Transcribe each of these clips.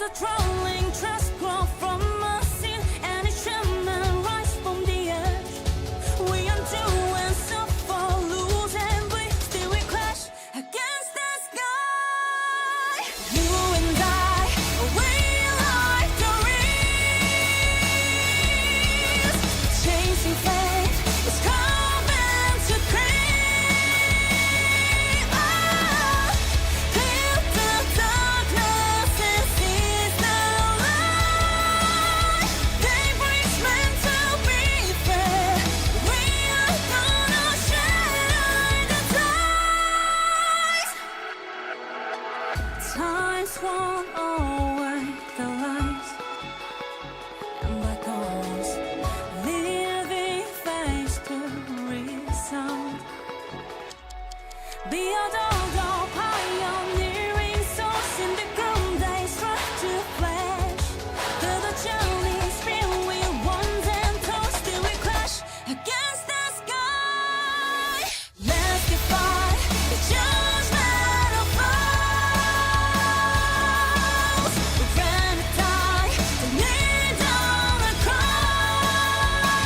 the trolling trust grow from a sin, and each human rise from the edge. We undo and suffer, lose and bleed, still we crash against the sky. You and I, we like the reeds, chasing fate is coming to creep. Clear the darkness and seize the light. Daybreak's meant to be fair. We are gonna shine the tides. Times won't always the lies, and black holes leaving face to resound. Be a dodo pioneering souls in the ground they strive to flash. Through the journey's real, we once and toast till we crash against the sky. Let's defy the judgment of foes. We're gonna die to lead on the crowd.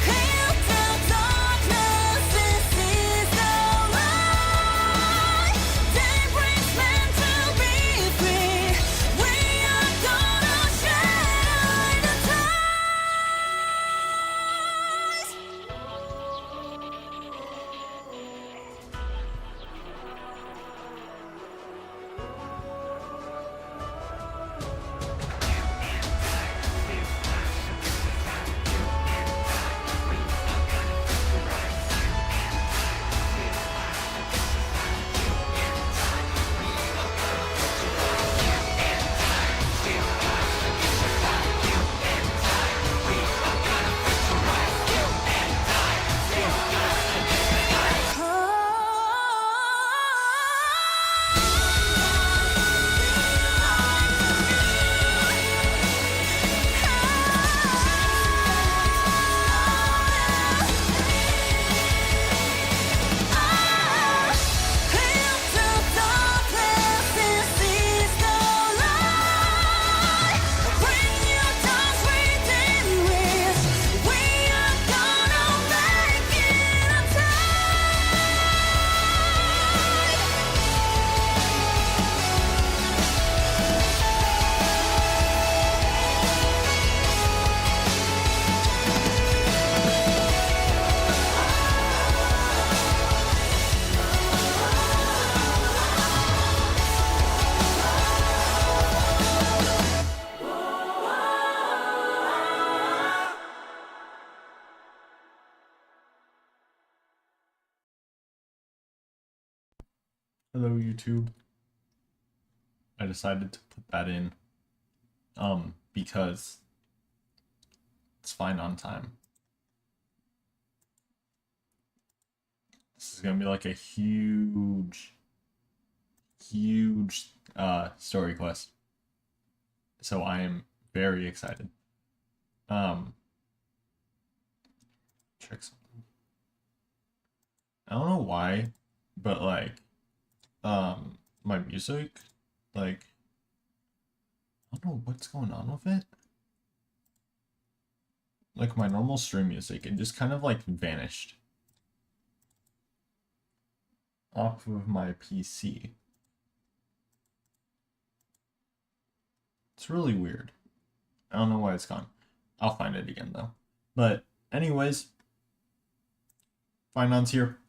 Clear the darkness and seize the light. Daybreak's meant to be free. We are gonna shine the tides. Clear the darkness and seize the light. Bring your doubts within reach. We are gonna make it a Hello YouTube. I decided to put that in because it's fine on time. This is gonna be like a huge story quest. So I am very excited. Check something. I don't know why, but like my music, like, I don't know what's going on with it. Like my normal stream music, it just kind of like vanished off of my PC. It's really weird. I don't know why it's gone. I'll find it again though. But anyways, Finance here.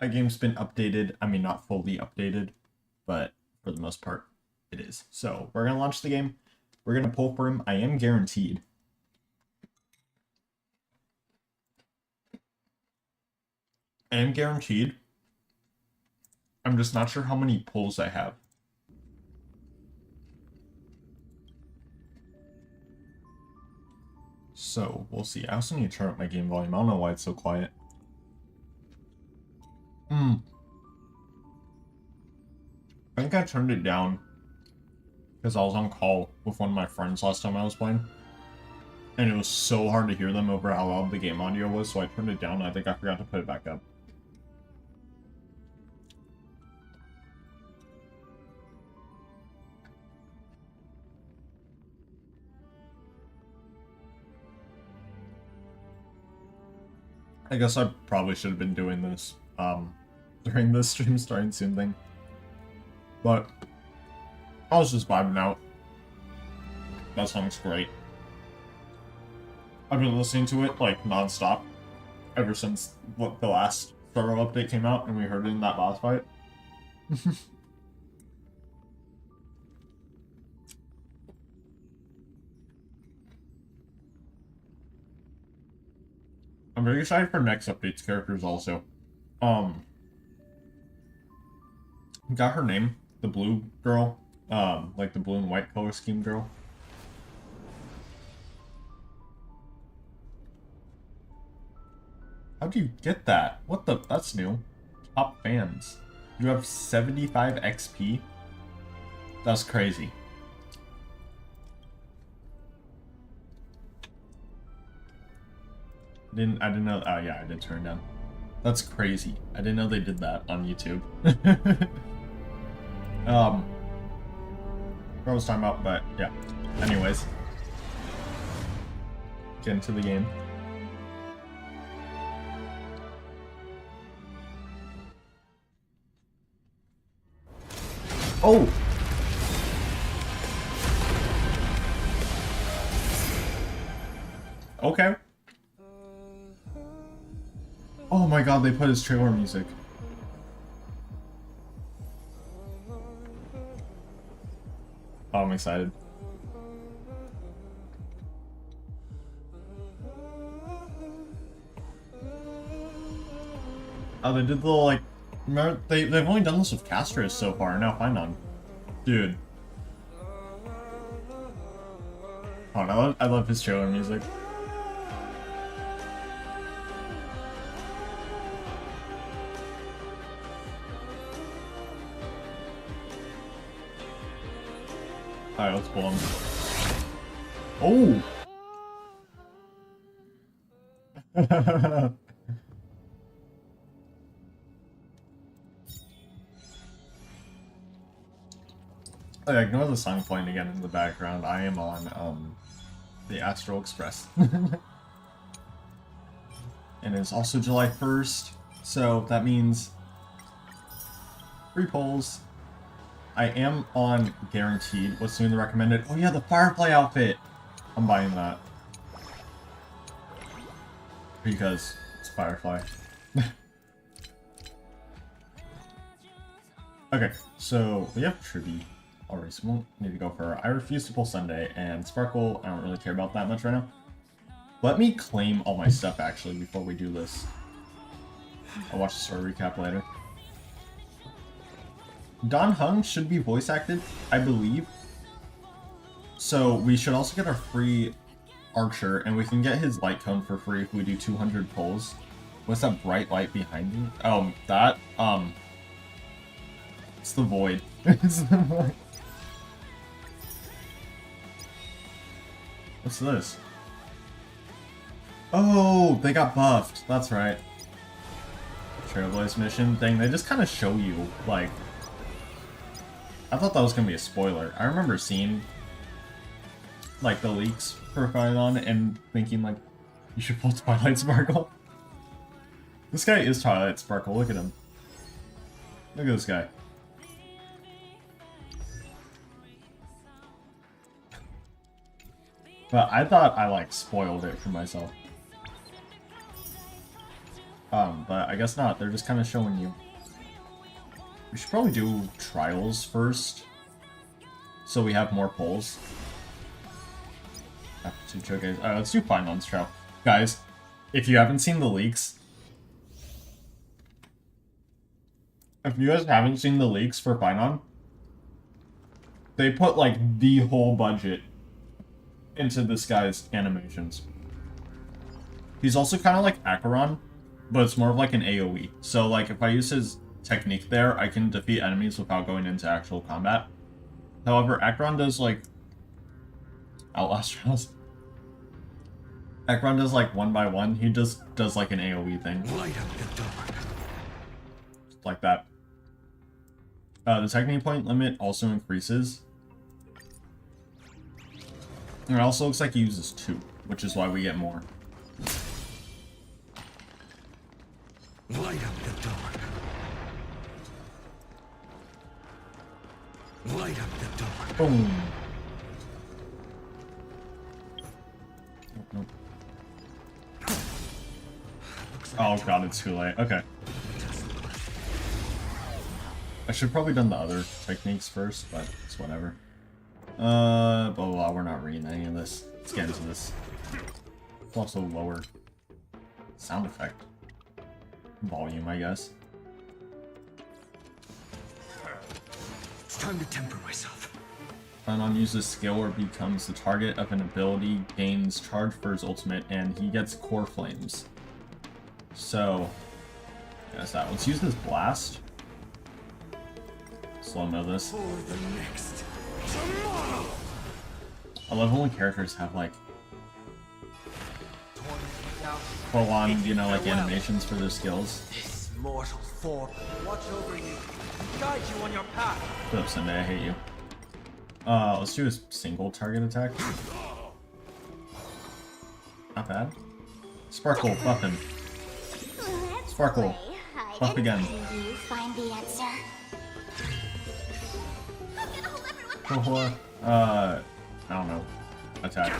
My game's been updated. I mean, not fully updated, but for the most part, it is. So we're gonna launch the game. We're gonna pull for him. I am guaranteed. I'm just not sure how many pulls I have. So we'll see. I also need to turn up my game volume. I don't know why it's so quiet. I think I turned it down because I was on call with one of my friends last time I was playing. And it was so hard to hear them over how loud the game audio was, so I turned it down. I think I forgot to put it back up. I guess I probably should have been doing this during the stream starting soon thing. But I was just vibing out. That song's great. I've been listening to it like non-stop ever since the last Starro update came out and we heard it in that boss fight. I'm very excited for next update's characters also. Got her name, the blue girl, like the blue and white color scheme girl. How'd you get that? What the? That's new. Top fans. You have 75 XP? That's crazy. I didn't know. Oh yeah, I did turn down. That's crazy. I didn't know they did that on YouTube. What I was talking about, but yeah. Anyways. Get into the game. Oh! Okay. Oh my god, they put his trailer music. Oh, I'm excited. Oh, they did the like... Remember, they've only done this with Castris so far, now Finon. Dude. Oh, I love his trailer music. Alright, let's pull him. Oh! Oh, yeah, ignore the song playing again in the background. I am on the Astral Express. And it's also July 1st, so that means 3 polls. I am on Guaranteed. What's doing the recommended? Oh yeah, the Firefly outfit! I'm buying that. Because it's Firefly. Okay, so we have Tribby already, so we won't need to go for I Refuse to Pull Sunday, and Sparkle, I don't really care about that much right now. Let me claim all my stuff actually before we do this. I'll watch the story recap later. Dan Heng should be voice acted, I believe. So we should also get our free archer, and we can get his light cone for free if we do 200 pulls. What's that bright light behind me? Oh, that, it's the void. It's the void. What's this? Oh, they got buffed. That's right. Trailblaze mission thing. They just kind of show you, like... I thought that was going to be a spoiler. I remember seeing, like, the leaks for Pylon and thinking, like, you should pull Twilight Sparkle. This guy is Twilight Sparkle. Look at him. Look at this guy. But I thought I, like, spoiled it for myself. But I guess not. They're just kind of showing you. We should probably do trials first, so we have more polls. Aptitude showcase. Alright, let's do Finon's trial. Guys, if you haven't seen the leaks, for Finon, they put, like, the whole budget into this guy's animations. He's also kind of like Acheron, but it's more of like an AoE. So, like, if I use his technique there, I can defeat enemies without going into actual combat. However, Acheron does, like... Outlast Trials. Acheron does, like, 1 by 1. He just does, like, an AoE thing. Light up the dark. Like that. The technique point limit also increases. And it also looks like he uses 2, which is why we get more. Light up the dark. Boom. Nope. Oh god, it's too late. Okay. I should have probably done the other techniques first, but it's whatever. Blah, blah, blah. We're not reading any of this. Let's get into this. It's also lower sound effect volume, I guess. It's time to temper myself. Anon uses skill or becomes the target of an ability, gains charge for his ultimate, and he gets core flames. So, yes, that. Let's use this blast. Slow-mo this. For the next tomorrow. I love when characters have like full-on, you know, like animations for their skills. This mortal form watch over you, guide you on your path. Flip Sunday, I hate you. Let's do a single target attack. Not bad. Sparkle, buff him. Sparkle, buff again. You find the answer. I don't know. Attack.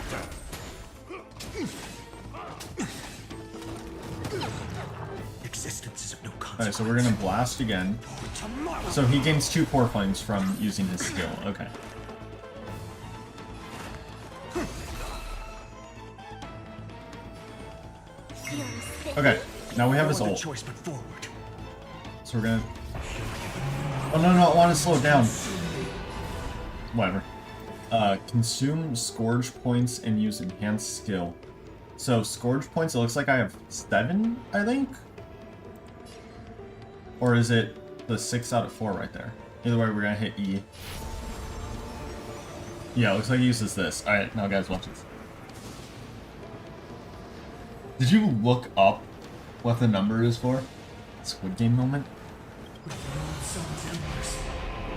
Existence is of no Alright, consequence. so we're gonna blast again. For tomorrow. So he gains 2 core flames from using his skill. Okay. Okay, now we have his No other ult. choice but forward. So we're gonna... Oh no, no, I want to slow it down. Whatever. Consume Scourge points and use enhanced skill. So Scourge points, it looks like I have 7, I think? Or is it the 6 out of 4 right there? Either way, we're gonna hit E. Yeah, it looks like he uses this. Alright, now guys, watch this. Did you look up what the number is for? Squid Game moment?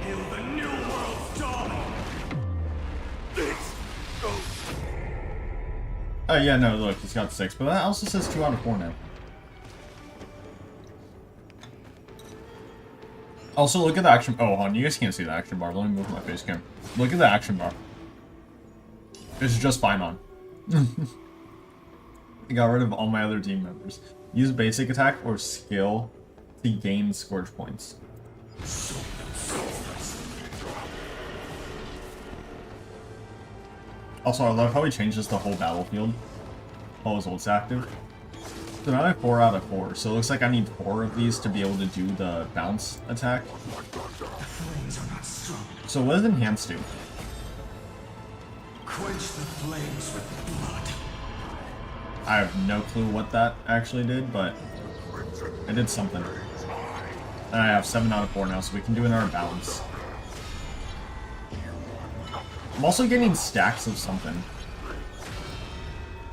Hail the new world's dawn. Oh yeah, no, look, he's got 6, but that also says 2 out of 4 now. Also, look at the action. Oh, hold on, you guys can't see the action bar. Let me move my face cam. Look at the action bar. It's just fine on. I got rid of all my other team members. Use basic attack or skill to gain Scourge points. Also, I love how he changes the whole battlefield while his ult's active. So now I have 4 out of 4, so it looks like I need 4 of these to be able to do the bounce attack. The flames are not strong. So what does enhance do? Quench the flames with blood. I have no clue what that actually did, but it did something. And I have 7 out of 4 now, so we can do another balance. I'm also getting stacks of something.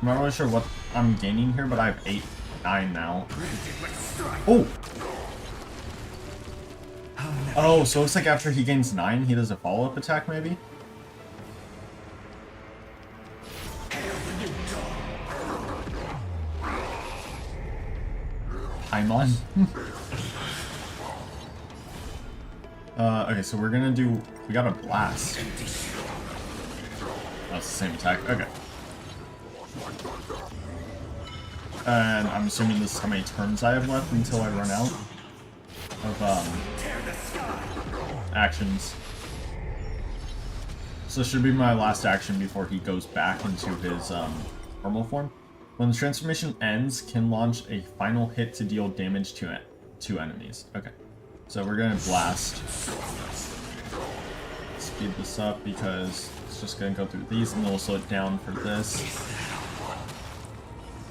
I'm not really sure what I'm gaining here, but I have 8, 9 now. Oh! Oh, so it looks like after he gains 9, he does a follow-up attack, maybe? Paimon. Okay, so we're gonna do... We got a blast. That's the same attack. Okay. And I'm assuming this is how many turns I have left until I run out of actions. So this should be my last action before he goes back into his normal form. When the transformation ends, can launch a final hit to deal damage to enemies. Okay. So we're gonna blast. Speed this up because it's just gonna go through these and then we'll slow it down for this.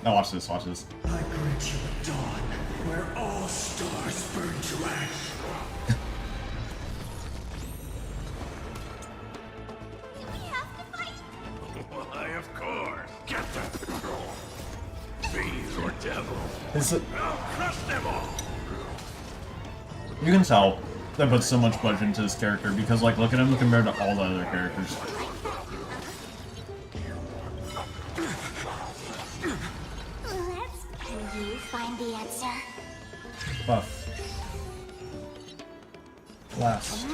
Now watch this, watch this. I grant you a dawn where all stars burn to ash. Why, of course. Get them. Fiends or devils. I'll crush them all. You can tell they put so much budget into this character because, like, look at him compared to all the other characters. Can you find the answer? Buff. Blast.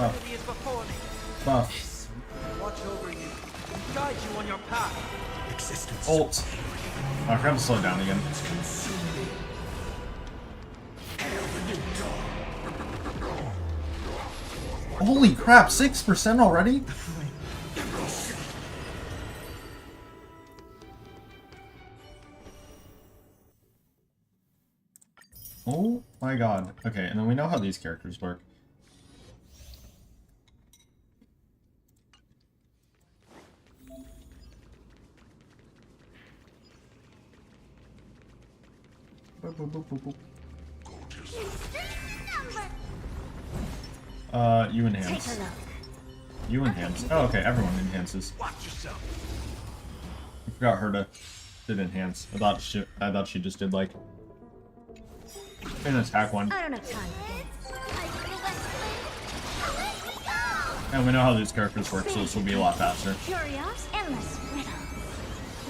Infinity is before me. Buff. Watch over you and guide you on your path. Existence. Ult. Oh, I forgot to slow down again. Consume me. Hail the new dawn. Holy crap, 6% already? Oh my god. Okay, and then we know how these characters work. Boop, boop, boop, boop, boop. You enhance. You enhance. Oh, okay, everyone enhances. Watch yourself. I forgot her to did enhance. I thought she just did like an attack one. I don't have time for this. And we know how these characters work, so this will be a lot faster. Curious, endless riddle.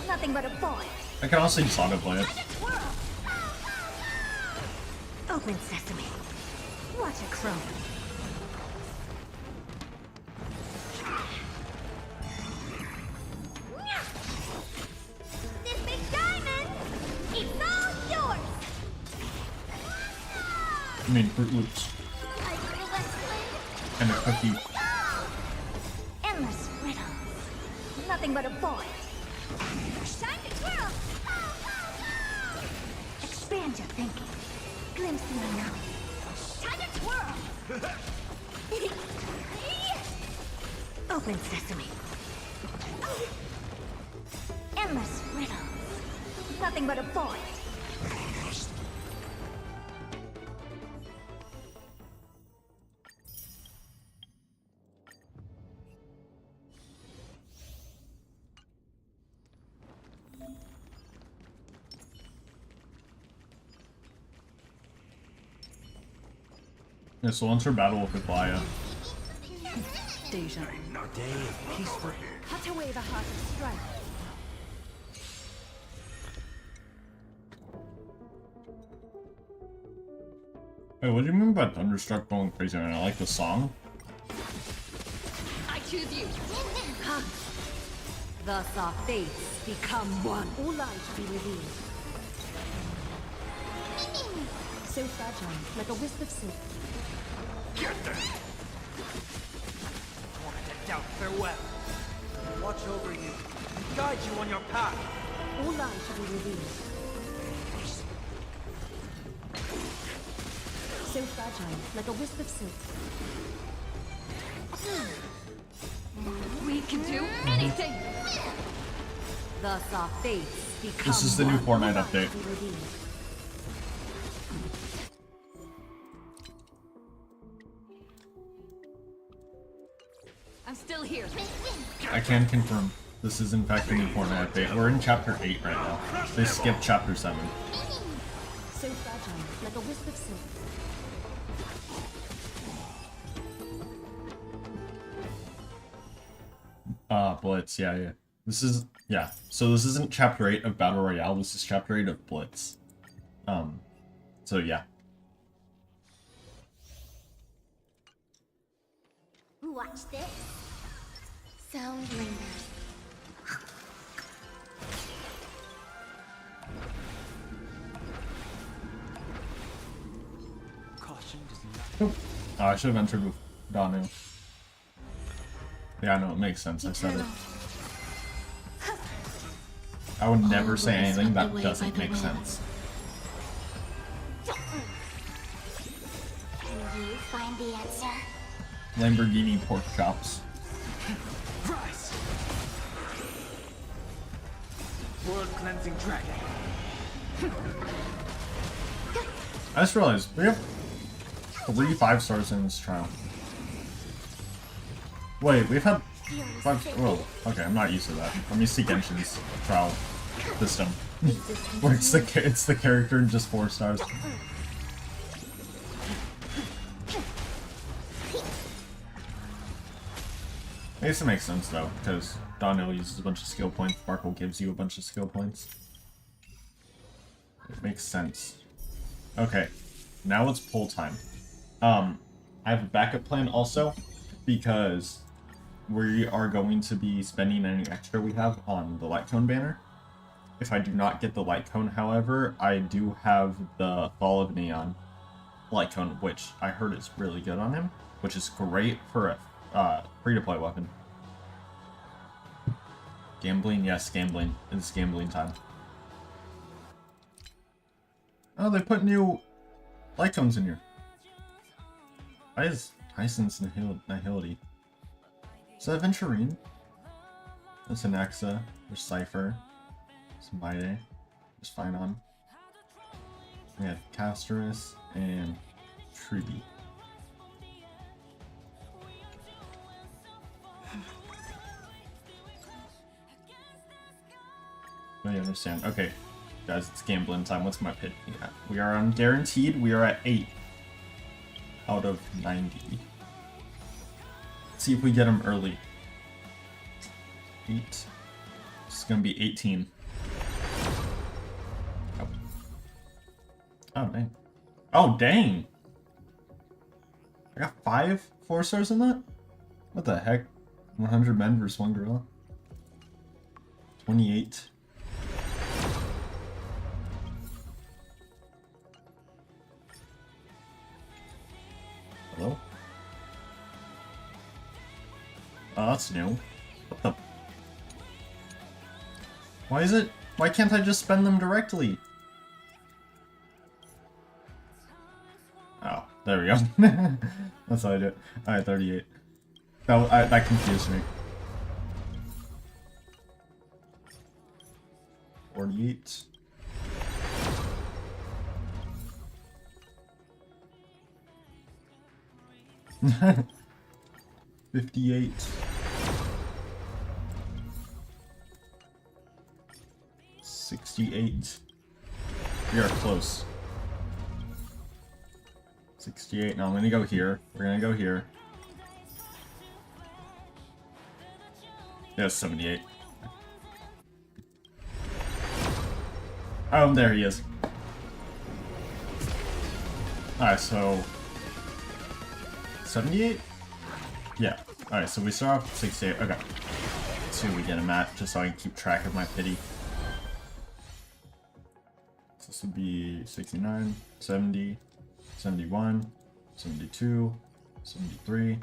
Nothing but a void. I can also use autoplay it. Open sesame. Watch a crumb. This big diamond, it's all yours. I mean, Fruit Loops and a cookie. Endless riddles. Nothing but a void. Time to twirl. Expand your thinking. Glimpse the unknown. Time to twirl. Open sesame. Endless riddles. Nothing but a void. Yeah, so once her battle with Aglaya. Deja. Day of peaceful. Cut away the heart of strife. Hey, what do you mean by Thunderstruck going crazy right now? I like the song? I choose you. Come. Thus our fates become one. All light be revealed. So fragile, like a wisp of silk. Get them. Wanted to doubt farewell. Watch over you and guide you on your path. All light be revealed. So fragile, like a wisp of silk. We can do anything. Thus our fates become This is the new one. Fortnite All update. light be revealed. I'm still here. I can confirm. This is in fact the new Fortnite update. We're in chapter 8 right now. They skipped chapter 7. So fragile, like a wisp of silk. Blitz, yeah. This is, yeah. So this isn't chapter 8 of Battle Royale, this is chapter 8 of Blitz. So yeah. Watch this. Sound lingers. Caution does not. Oh, I should have entered with Danu. Yeah, no, it makes sense. I said it. I would never say anything that doesn't make sense. Can you find the answer? Lamborghini pork chops. Rise! World cleansing dragon. I just realized we have 3 5-stars in this trial. Wait, we've had 5. Oh, okay, I'm not used to that. I'm used to Genshin's trial system, where it's the character and just 4 stars. I guess it makes sense though, because Donnell uses a bunch of skill points, Sparkle gives you a bunch of skill points. It makes sense. Okay, now it's pull time. I have a backup plan also. because we are going to be spending any extra we have on the light cone banner. If I do not get the light cone, however, I do have the Fall of Neon light cone, which I heard is really good on him, which is great for a free-to-play weapon. Gambling, yes, gambling. It's gambling time. Oh, they put new light cones in here. Why is Tyson's Nihility? Is that Venturine? That's an Axa. There's Cypher. There's Maide. There's Phynon. We have Casterus and Tribi. I understand. Okay, guys, it's gambling time. What's my pit? Yeah, we are on guaranteed. We are at 8 out of 90. Let's see if we get him early. 8. This is gonna be 18. Oh, oh dang. Oh dang! I got 5 4-stars in that? What the heck? 100 men versus 1 gorilla? 28. Hello? Oh, that's new. What the? Why is it? Why can't I just spend them directly? Oh, there we go. That's how I do it. Alright, 38. That confused me. 48. $58. $68. We are close. 68. Now I'm gonna go here. We're gonna go here. Yeah, 78. Oh, there he is. Alright, so 78? Yeah. Alright, so we start off with 68. Okay. Let's see what we get him at, just so I can keep track of my pity. So this would be 69, 70, 71, 72, 73,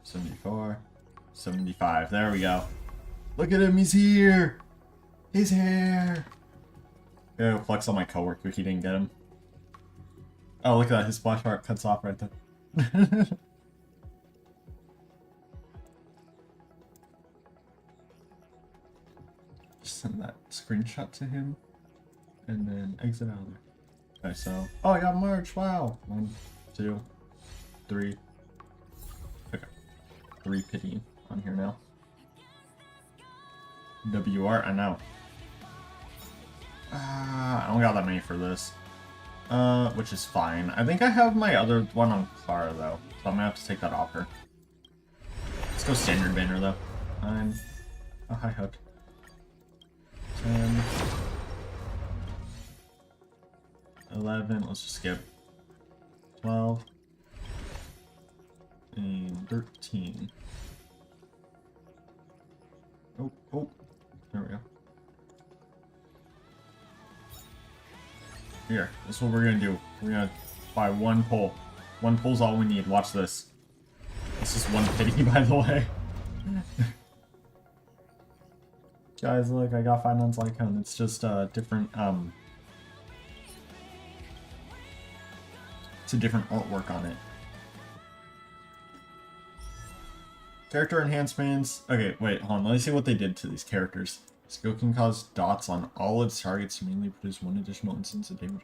74, 75. There we go. Look at him, he's here! He's here! Yeah, flex on my coworker, he didn't get him. Oh, look at that, his splash art cuts off right there. Send that screenshot to him and then exit out of there. Okay, so oh, I got merch. Wow, 1, 2, 3. Okay, 3 pity on here now. WR, I know. I don't got that many for this, which is fine. I think I have my other one on Clara though, so I'm gonna have to take that off her. Let's go standard banner though. I'm a high hook. 10, 11, let's just skip 12, and 13. Oh, there we go. Here, this is what we're gonna do. We're gonna buy 1 pull. 1 pull's all we need. Watch this. This is 1 pity, by the way. Guys, look, I got Finance Lycone. It's just different, it's a different artwork on it. Character enhancements. Okay, wait, hold on. Let me see what they did to these characters. Skill can cause dots on all its targets to mainly produce 1 additional instance of damage.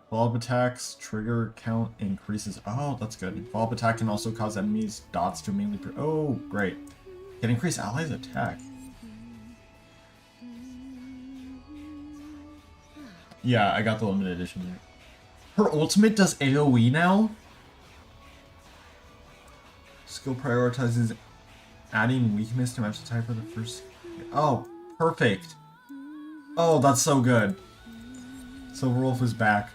Follow-up attacks, trigger count increases. Oh, that's good. Follow-up attack can also cause enemies dots to mainly. Oh, great. Can increase allies' attack. Yeah, I got the limited edition there. Her ultimate does AoE now? Skill prioritizes adding weakness to match the type of the first... Oh, perfect. Oh, that's so good. Silver Wolf is back.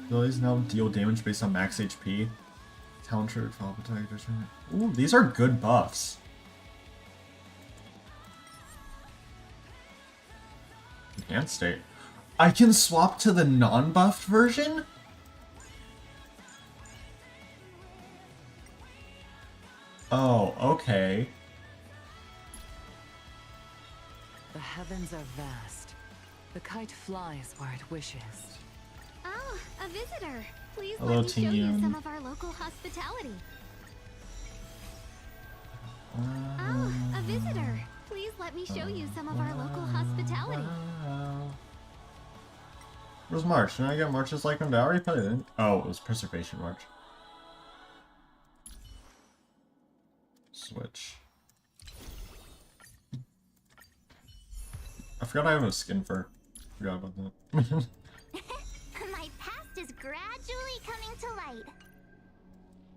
Abilities now deal damage based on max HP. Counter, top attack, ooh, these are good buffs. Enhanced state. I can swap to the non-buffed version? Oh, okay. The heavens are vast. The kite flies where it wishes. Oh, a visitor. Please Hello, let me show you Tingyun. some of our local hospitality. Oh, a visitor. Please let me show you some of our local hospitality. Where's March? Did I get March's like him? Did I already put it in? Oh, it was Preservation March. Switch. I forgot I have a skin fur. Forgot about that. My past is gradually coming to light.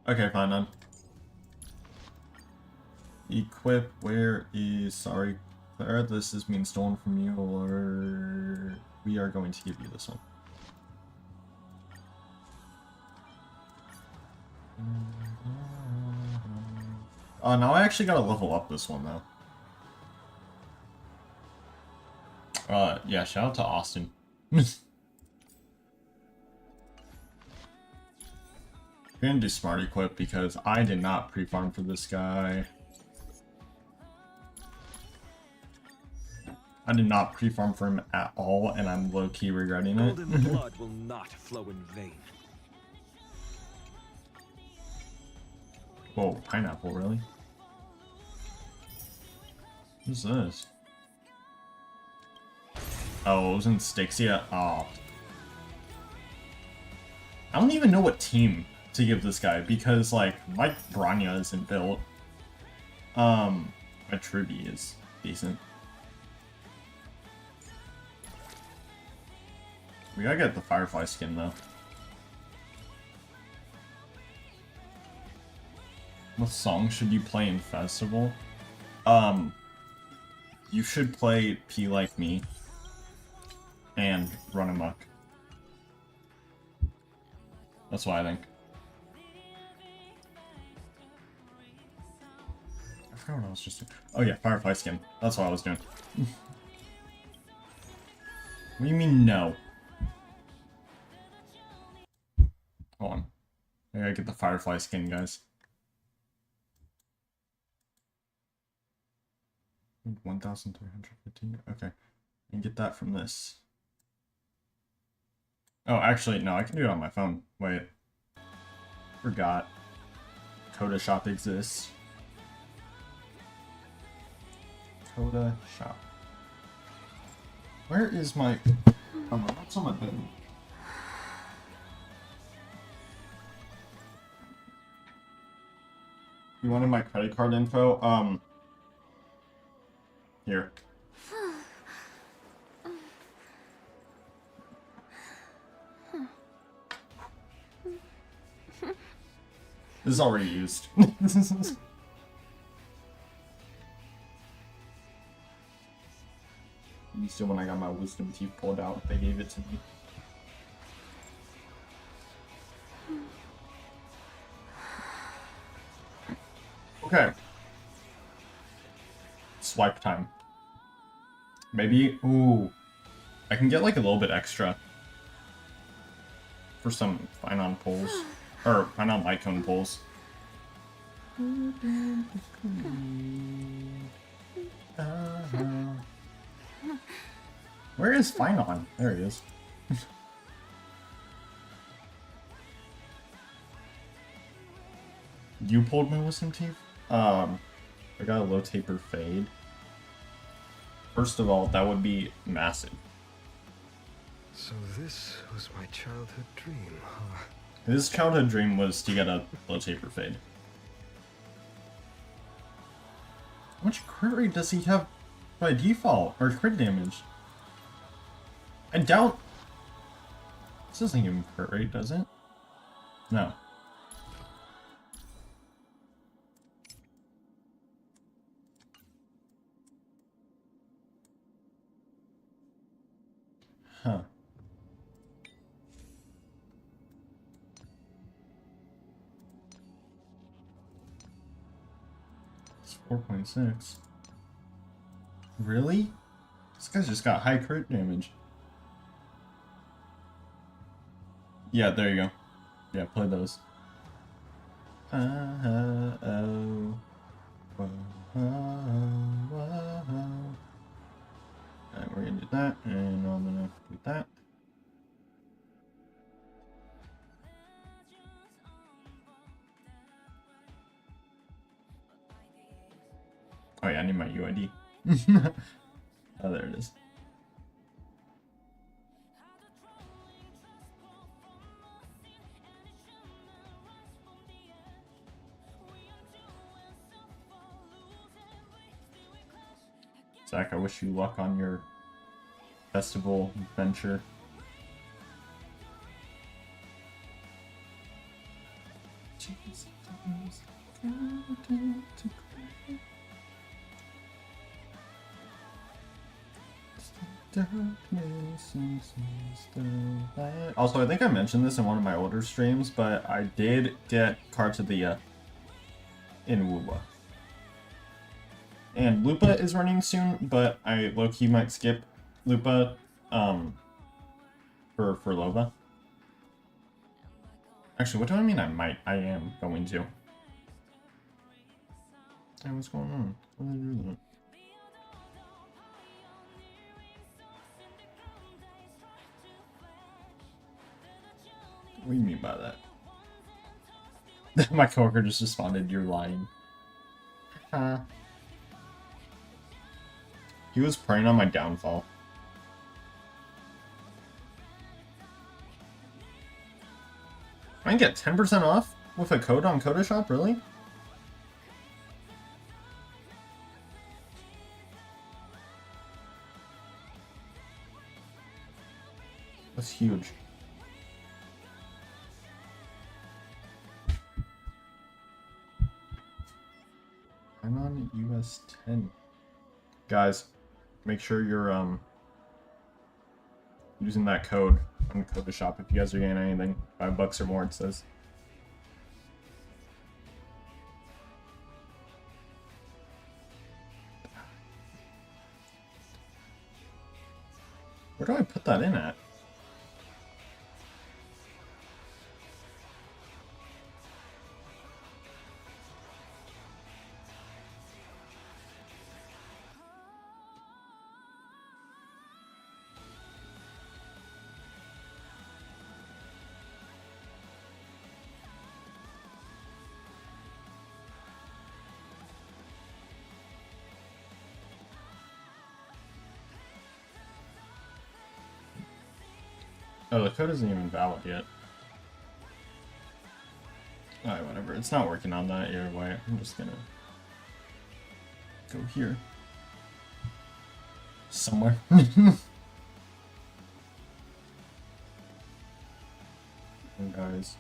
Okay, fine then. Equip, where is... Sorry, Clara, this is being stolen from you, or... We are going to give you this one. Now I actually gotta level up this one, though. Yeah, shout out to Austin. I'm gonna do Smart Equip because I did not pre-farm for this guy. I did not pre-farm for him at all, and I'm low-key regretting it. Golden blood will not flow in vain. Whoa, pineapple, really? Who's this? Oh, it was in Stixia? Oh. I don't even know what team to give this guy, because, like, my Bronya isn't built. My Truby is decent. We gotta get the Firefly skin, though. What song should you play in Festival? You should play P Like Me and Run Amok. That's what I think. I forgot what I was just doing. Oh yeah, Firefly skin. That's what I was doing. What do you mean no? Hold on. I gotta get the Firefly skin, guys. 1,315. Okay. And get that from this. Oh, actually, no, I can do it on my phone. Wait. Forgot. Coda Shop exists. Coda Shop. Where is my... Oh, what's on my bed? You wanted my credit card info? Here. This is already used. Used it when I got my wisdom teeth pulled out. They gave it to me. Okay. Swipe time. Maybe, ooh, I can get like a little bit extra for some Finon pulls, or Finon Light Cone pulls. Where is Finon? There he is. You pulled my wisdom teeth? I got a low taper fade. First of all, that would be massive. So this was my childhood dream, huh? His childhood dream was to get a low taper fade. How much crit rate does he have by default? Or crit damage? I doubt... This doesn't give him crit rate, does it? No. Huh. It's 4.6. Really? This guy's just got high crit damage. Yeah, there you go. Yeah, play those. Alright, we're gonna do that, and I'm gonna do that. Oh yeah, I need my UID. Oh, there it is. Zach, I wish you luck on your festival venture. Also, I think I mentioned this in one of my older streams, but I did get Cartadia in Woowa. And Lupa is running soon, but I low-key might skip Lupa for Lova. Actually, what do I mean I might? I am going to. Hey, what's going on? What did I do? What do you mean by that? My coworker just responded, "You're lying." He was preying on my downfall. I can get 10% off with a code on Kodashop, really? That's huge. I'm on US 10. Guys, make sure you're using that code on Kodashop if you guys are getting anything. $5 or more, it says. Where do I put that in at? Oh, the code isn't even valid yet. Alright, whatever. It's not working on that either way. I'm just gonna go here. Somewhere. And guys,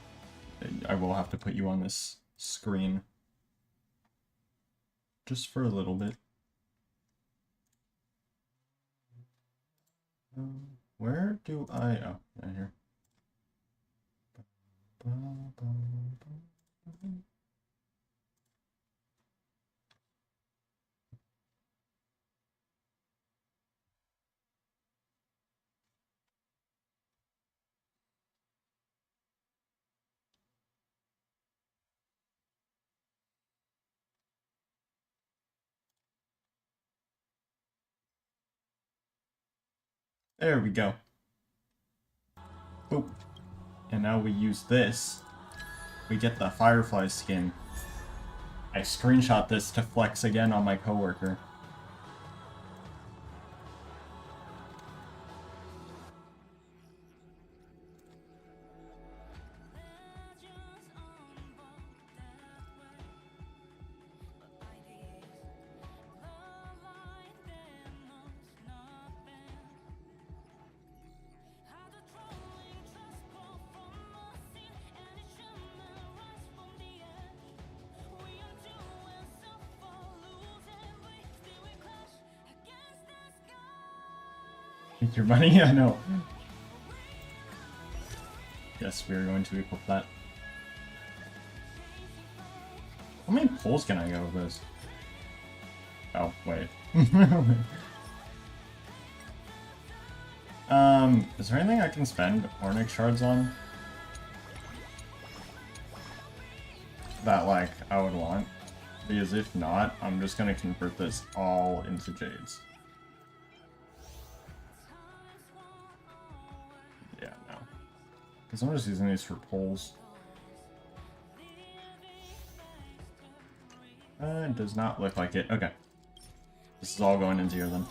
I will have to put you on this screen. Just for a little bit. Where do I... Oh, yeah, here. There we go. Boop. And now we use this. We get the Firefly skin. I screenshot this to flex again on my coworker. Take your money? I know. Yes, we are going to equip that. How many pulls can I get with this? Oh, wait. Is there anything I can spend Onyx shards on? That, like, I would want. Because if not, I'm just gonna convert this all into jades. Yeah, no. Because I'm just using these for poles. It does not look like it. Okay. This is all going into here then.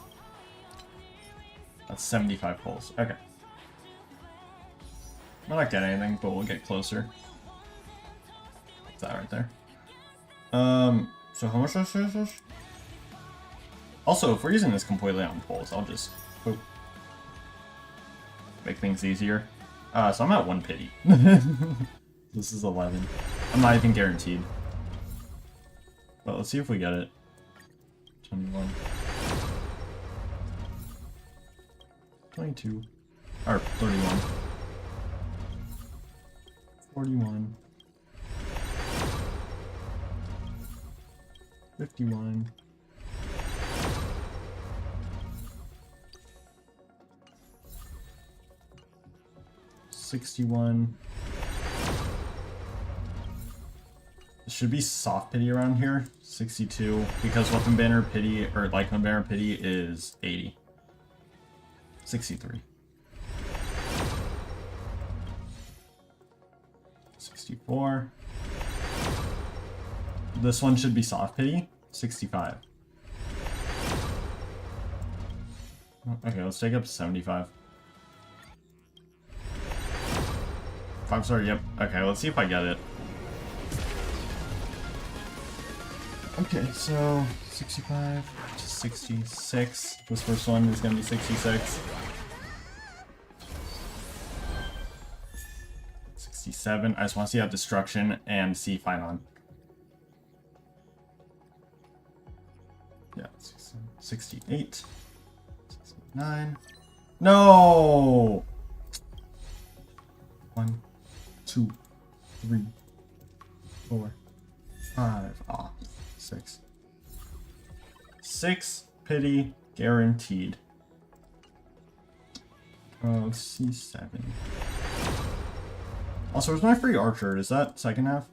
That's 75 poles. Okay. Might not get anything, but we'll get closer. What's that right there? So how much is this? Also, if we're using this completely on poles, I'll just make things easier. So I'm at 1 pity. This is 11. I'm not even guaranteed. But let's see if we get it. 21. 22. Or 31. 41. 51. 61. It should be soft pity around here. 62. Because weapon banner pity, or Lycan banner pity is 80. 63. 64. This one should be soft pity. 65. Okay, let's take up to 75. 5-star, yep. Okay, let's see if I get it. Okay, so 65 to 66. This first one is gonna be 66. 67. I just want to see how destruction and see Phynon. Yeah, 68. 69. No! 1, 2, 3, 4, 5. Ah, 6. 6 pity guaranteed. Let's see, 7. Also, where's my free archer? Is that second half?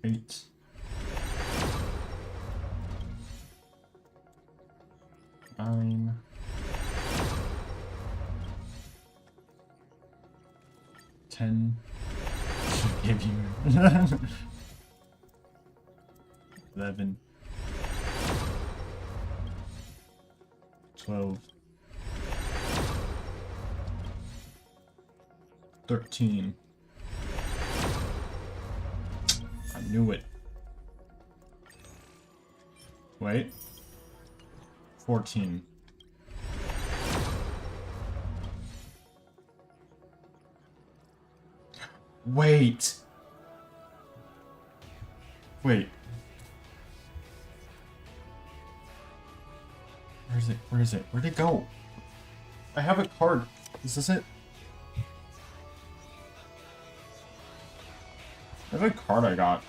8. 9. 10. Should give you 11. 12. 13. I knew it. Wait. 14. Wait. Wait. Where is it? Where is it? Where'd it go? I have a card. Is this it? I have a card I got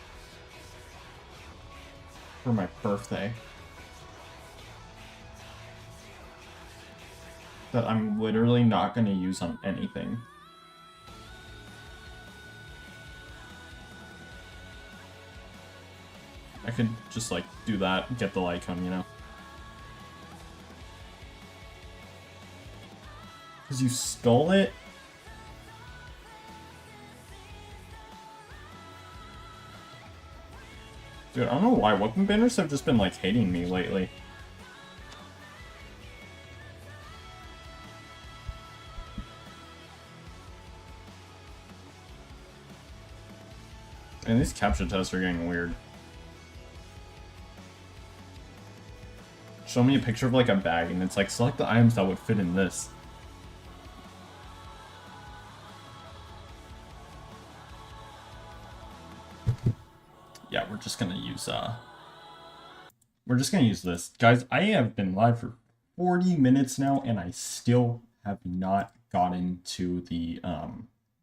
for my birthday that I'm literally not going to use on anything. I could just like do that, get the Lycan, you know? Because you stole it? Dude, I don't know why. Weapon banners have just been, like, hating me lately. And these capture tests are getting weird. Show me a picture of, like, a bag, and it's like, select the items that would fit in this. Yeah, we're just gonna use this. Guys, I have been live for 40 minutes now, and I still have not gotten to the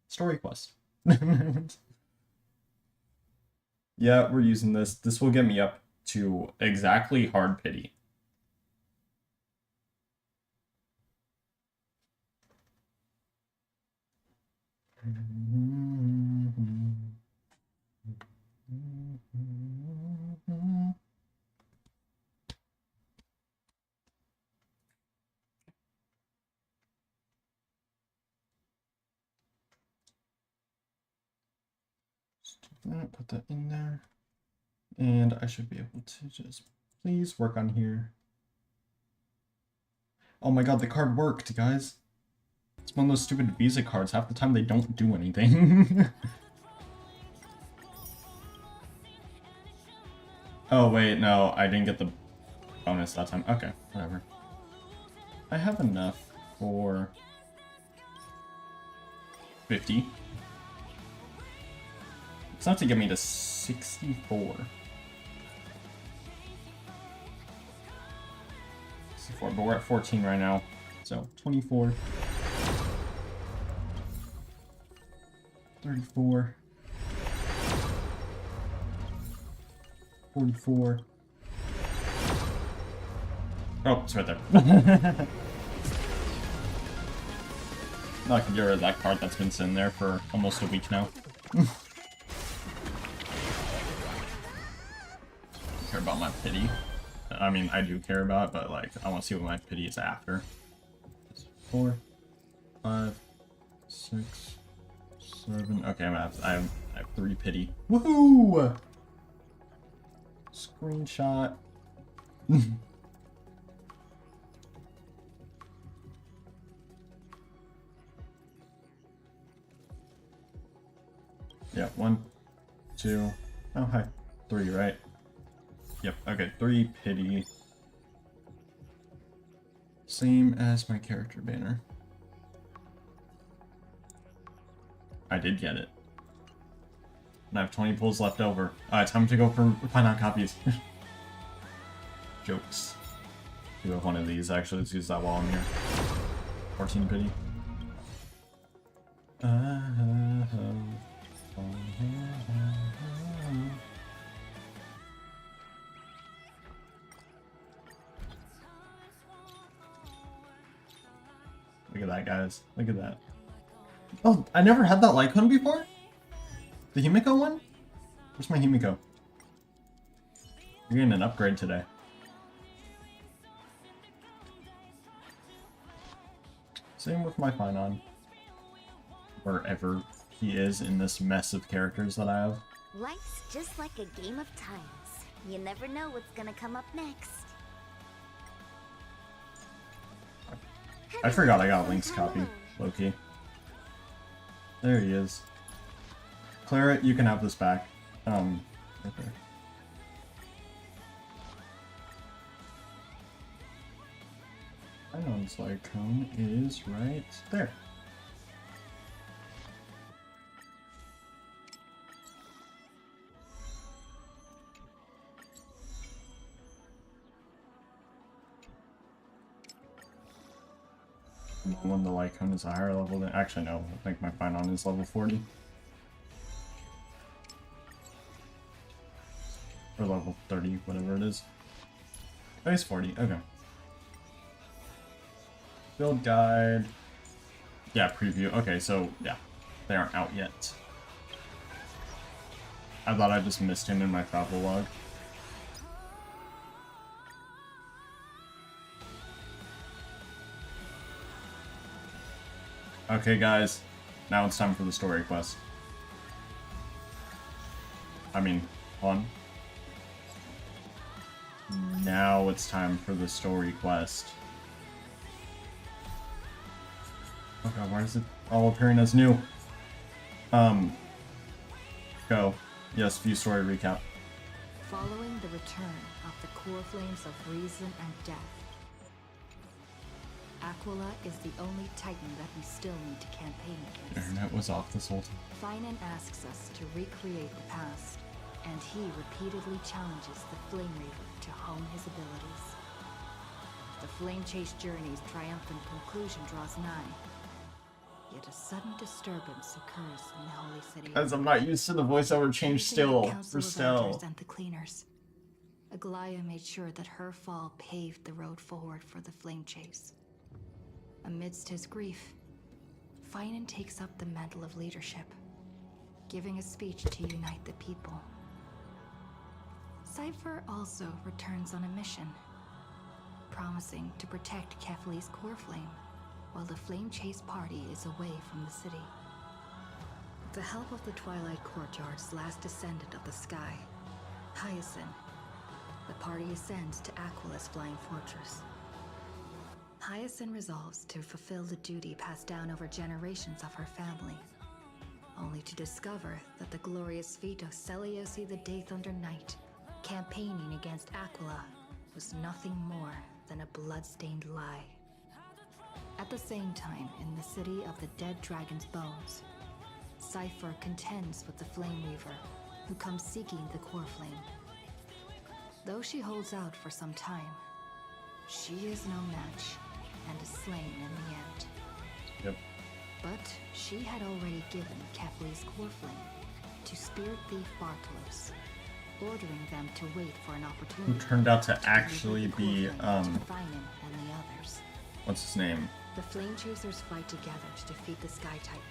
story quest. Yeah, we're using this. This will get me up to exactly hard pity. Put that in there. And I should be able to just please work on here. Oh my god, the card worked, guys. It's one of those stupid Visa cards. Half the time they don't do anything. Oh wait, no, I didn't get the bonus that time. Okay, whatever. I have enough for 50. It's enough to get me to 64. 64, but we're at 14 right now. So 24. 34. 44. Oh, it's right there. Now I can get rid of that card that's been sitting there for almost a week now. Care about my pity. I mean, I do care about it, but like, I want to see what my pity is after. 4, 5, 6, 7. Okay, I have 3 pity. Woohoo! Screenshot. Yeah, 1, 2. Oh, hi. 3, right? Yep, okay, 3 pity. Same as my character banner. I did get it. And I have 20 pulls left over. Time to go for find out copies. Jokes. Do have one of these, actually. Let's use that while I'm here. 14 pity. Look at that, guys. Look at that. Oh, I never had that Lycone before? The Himiko one? Where's my Himiko? You're getting an upgrade today. Same with my Finon. Wherever he is in this mess of characters that I have. Life's just like a game of times. You never know what's gonna come up next. I forgot I got Link's copy, Loki. There he is. Clara, you can have this back. Right there. Finon's Lycone is right there. When the Lycone is a higher level than... Actually, no. I think my Finon is level 40. Or level 30, whatever it is. Oh, he's 40. Okay. Build guide. Yeah, preview. Okay, so, yeah. They aren't out yet. I thought I just missed him in my travel log. Okay, guys. Now it's time for the story quest. I mean, hold on. Now it's time for the story quest. Oh god, why is it all appearing as new? Go. Yes, view story recap. Following the return of the core flames of reason and death, Aquila is the only Titan that we still need to campaign against. Internet was off this whole time. Finan asks us to recreate the past, and he repeatedly challenges the Flame Reaver to hone his abilities. The Flame Chase journey's triumphant conclusion draws nigh. Yet a sudden disturbance occurs in the holy city. As I'm not used to the voiceover change Facing still the for Council of Stell. Elders and the cleaners, Aglaya made sure that her fall paved the road forward for the flame chase. Amidst his grief, Finan takes up the mantle of leadership, giving a speech to unite the people. Cypher also returns on a mission, promising to protect Kefli's core flame while the flame chase party is away from the city. With the help of the Twilight Courtyard's last descendant of the sky, Hyacinth, the party ascends to Aquila's flying fortress. Hyacinth resolves to fulfill the duty passed down over generations of her family, only to discover that the glorious feat of Seliosi the Day Thunder Knight, campaigning against Aquila, was nothing more than a blood-stained lie. At the same time, in the city of the dead dragon's bones, Cypher contends with the Flame Reaver, who comes seeking the core flame. Though she holds out for some time, she is no match and is slain in the end. Yep. But she had already given Kefli's core flame to Spirit Thief Bartolos, ordering them to wait for an opportunity. Who turned out to deliver actually the core be, flame to Finan and the others. what's his name? The Flame Chasers fight together to defeat the Sky Titan,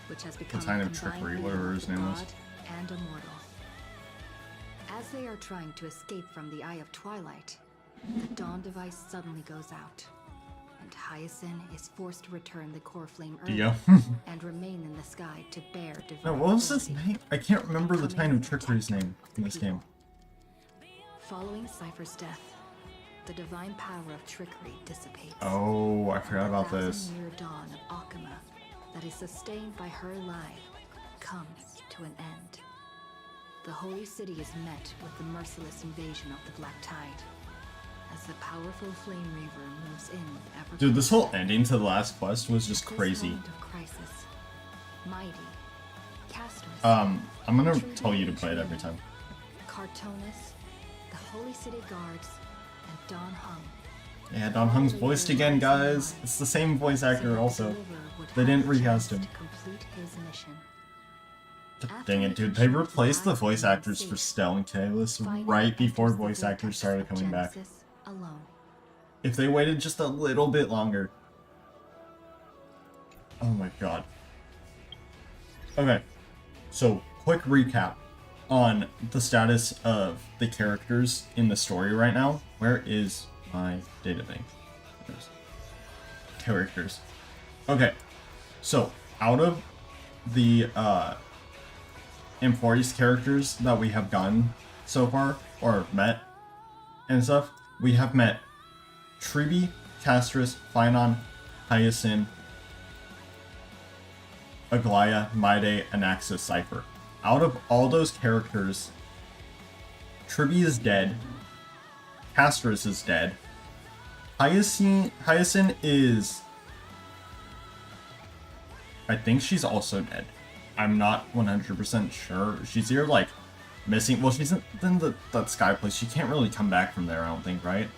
which has become Titan a of combined Trickery, being whatever of his the name was. god and immortal. As they are trying to escape from the Eye of Twilight, the Dawn device suddenly goes out, and Hyacinth is forced to return the core flame early Dio. and remain in the sky to bear divine No, what was his authority, name? I can't remember the becoming Titan of Trickery's protector name of in the this game. people. Following Cypher's death, the divine power of trickery dissipates. Oh, I forgot about The this. 1,000-year dawn of Akama that is sustained by her lie comes to an end. The holy city is met with the merciless invasion of the Black Tide, as the powerful Flame Reaver moves in with ever. Dude, this whole ending to the last quest was just At this crazy. moment of crisis, Mighty, Castorus, I'm gonna tell you to play it every time. Cartonus, the Holy City Guards, and Don Hung. Yeah, Don Hung's voiced again, guys. It's the same voice actor also. They didn't recast him. To complete his mission. Dang it, dude. They replaced the voice actors for Stell and Kalis right before voice actors started coming back. Alone. If they waited just a little bit longer. Oh my god. Okay. So, quick recap on the status of the characters in the story right now. Where is my data bank? There's characters. Okay. So, out of the Emphorius characters that we have gotten so far, or met, and stuff, we have met Tribi, Castorus, Finan, Hyacinth, Aglaya, Maide, Anaxis, Cypher. Out of all those characters, Tribi is dead, Castorus is dead, Hyacinth is... I think she's also dead. I'm not 100% sure. She's either, like, missing... Well, she's in that sky place. She can't really come back from there, I don't think, right?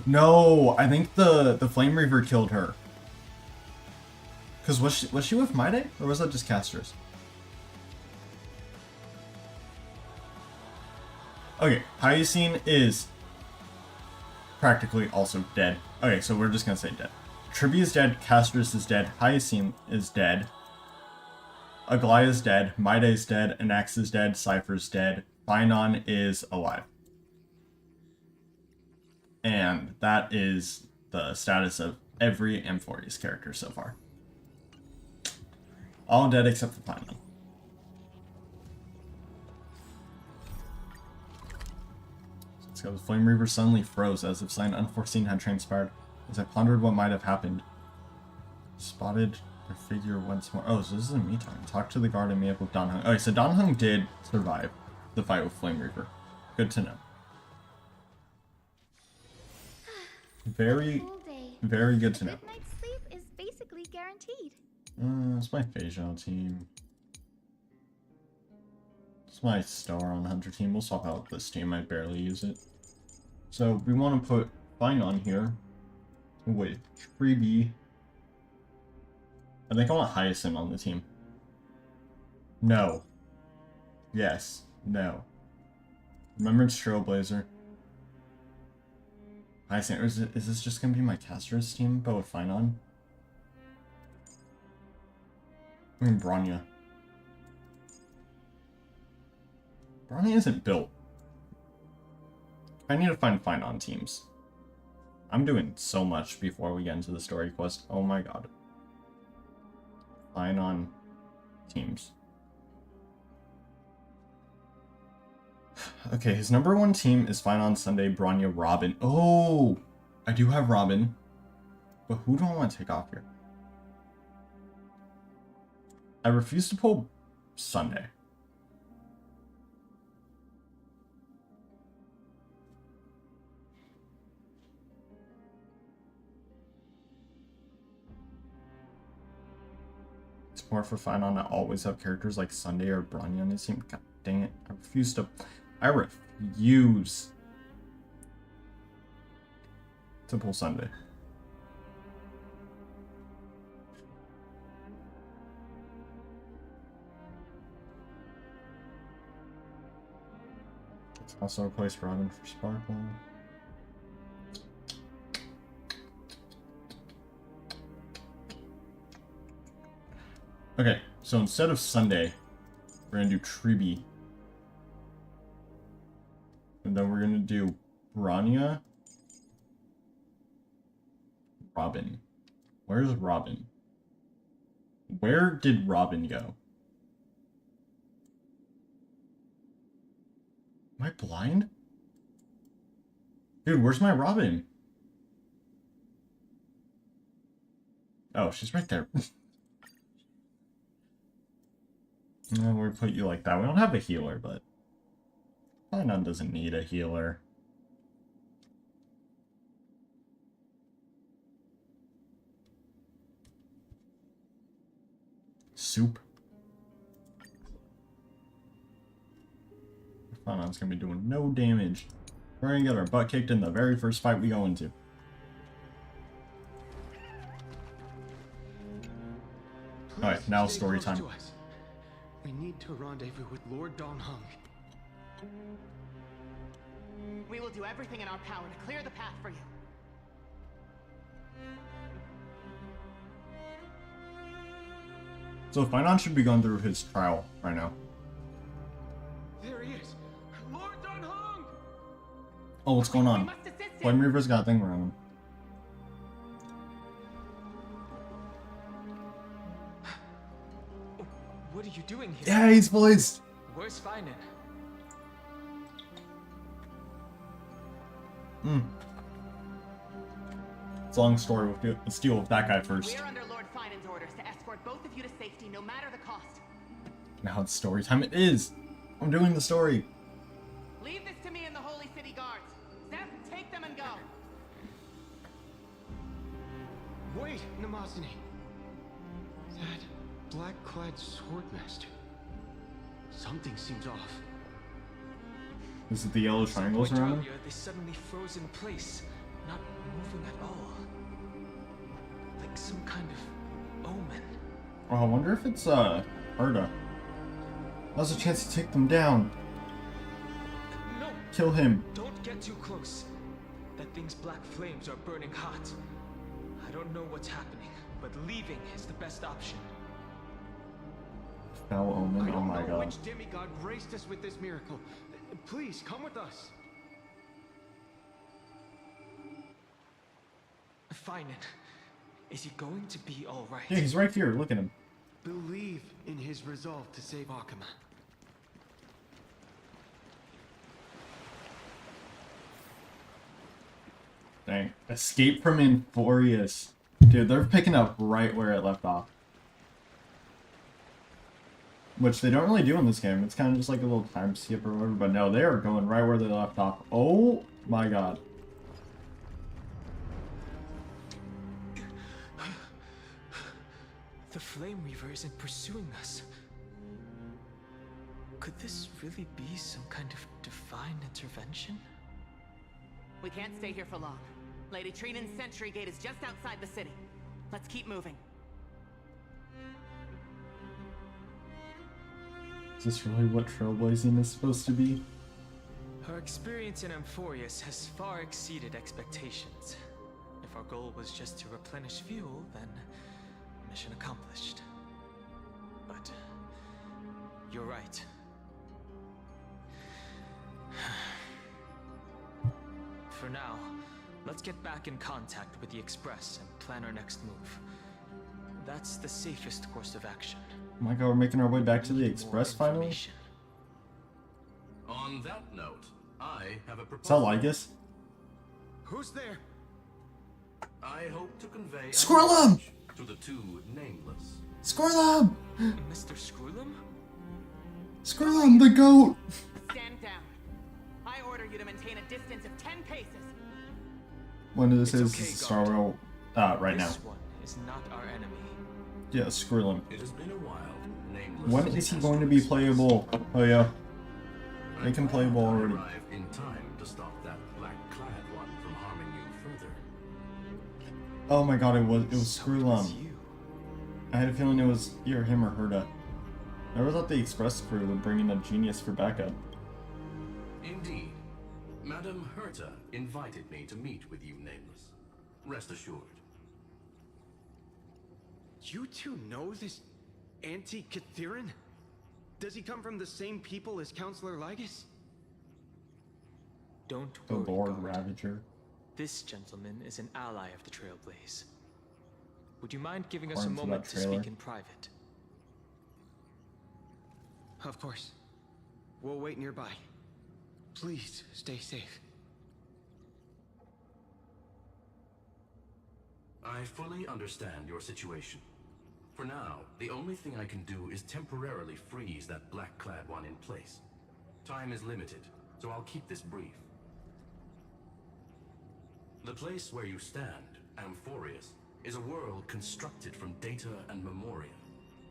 No! I think the Flame Reaver killed her. Because was she with Maide? Or was that just Castorus? Okay, Hyacinth is practically also dead. Okay, so we're just gonna say dead. Tribi is dead, Castorus is dead, Hyacinth is dead, Aglaya is dead, Maide is dead, Anax is dead, Cypher's dead, Finan is alive. And that is the status of every Emphorius character so far. All dead except for Finan. Let's go. The Flame Reaver suddenly froze as if something unforeseen had transpired. As I pondered what might have happened, spotted their figure once more. Oh, so this isn't me time. Talk to the guard and meet up with Don Hung. Okay, so Don Hung did survive the fight with Flame Reaver. Good to know. Very, Full day. very good to A know. good night's sleep is basically guaranteed. It's my Phaeton team. It's my Star on Hunter team. We'll swap out this team. I barely use it. So we want to put Finan here with Tribi, I think I want Hyacinth on the team. No. Yes. No. Remembrance Trailblazer. Hyacinth. Or is this just gonna be my caster's team, but with Finon? I mean, Bronya. Bronya isn't built. I need to find Finon teams. I'm doing so much before we get into the story quest. Oh my god. Finon teams. Okay, his number 1 team is Finon, Sunday, Bronya, Robin. Oh! I do have Robin. But who do I want to take off here? I refuse to pull Sunday. It's more for Finon to always have characters like Sunday or Bronya on his team. God dang it. I refuse to pull Sunday. Let's also replace Robin for Sparkle. Okay, so instead of Sunday, we're gonna do Tribi. And then we're gonna do Bronya. Robin. Where's Robin? Where did Robin go? Am I blind? Dude, where's my Robin? Oh, she's right there. No, we'll put you like that. We don't have a healer, but Finon doesn't need a healer. Soup. Finon's gonna be doing no damage. We're gonna get our butt kicked in the very first fight we go into. Alright, now story time. We need to rendezvous with Lord Dan Heng. We will do everything in our power to clear the path for you. So Finon should be going through his trial right now. There he is! Lord Dan Heng! Oh, what's going We on? must assist him. Flame Reaper's got a thing around him. What are you doing here? Yeah, he's voiced! Where's Finon? It's a long story. Let's deal with that guy first. We are under Lord Finon's orders to escort both of you to safety, no matter the cost. Now it's story time. It is! I'm doing the story. Leave this to me and the Holy City Guards. Zeph, take them and go. Wait, Namazani. That black-clad swordmaster. Something seems off. Is it the yellow triangles around him? Earlier, they suddenly froze in place, not moving at all. Like some kind of omen. Oh, I wonder if it's, Arda. Now's a chance to take them down. No! Kill him. Don't get too close. That thing's black flames are burning hot. I don't know what's happening, but leaving is the best option. Foul omen, I oh don't my know god. which demigod graced us with this miracle. Please, come with us. Finon, is he going to be alright? Yeah, he's right here. Look at him. Believe in his resolve to save Akuma. Dang. Escape from Inforius. Dude, they're picking up right where it left off. Which they don't really do in this game. It's kind of just like a little time skip or whatever. But no, they are going right where they left off. Oh my god. The Flame Reaver isn't pursuing us. Could this really be some kind of divine intervention? We can't stay here for long. Lady Trinan's sentry gate is just outside the city. Let's keep moving. Is this really what trailblazing is supposed to be? Our experience in Amphorius has far exceeded expectations. If our goal was just to replenish fuel, then mission accomplished. But you're right. For now, let's get back in contact with the Express and plan our next move. That's the safest course of action. Oh my god, we're making our way back to the Express finally? Is On that note, I have a that proposal. Lygus? Who's there? I hope to convey a Squirrelum! message to the two nameless. Squirrelum! Mr. Screwlum? Squirrelum, the goat! Stand down. I order you to maintain a distance of 10 paces. When this It's is okay, Star Guard. Wars, right now. This one is not our enemy. Yeah, Squirrelum. It has been a while. Nameless. When is he going to be playable? Oh yeah. Make him playable already. Arrive in time to stop that black-clad one from harming you further. Oh my god, it was So it was Squirrelum. you. I had a feeling it was either him or Herta. I never thought the Express crew would bring in a genius for backup. Indeed. Madame Herta invited me to meet with you, Nameless. Rest assured. You two know this Anti-Catharin? Does he come from the same people as Counselor Lygus? Don't The worry, Lord Guard. Ravager. This gentleman is an ally of the Trailblaze. Would you mind giving us a According to that moment to trailer. speak in private? Of course. We'll wait nearby. Please stay safe. I fully understand your situation. For now, the only thing I can do is temporarily freeze that black-clad one in place. Time is limited, so I'll keep this brief. The place where you stand, Amphorius, is a world constructed from data and memoria.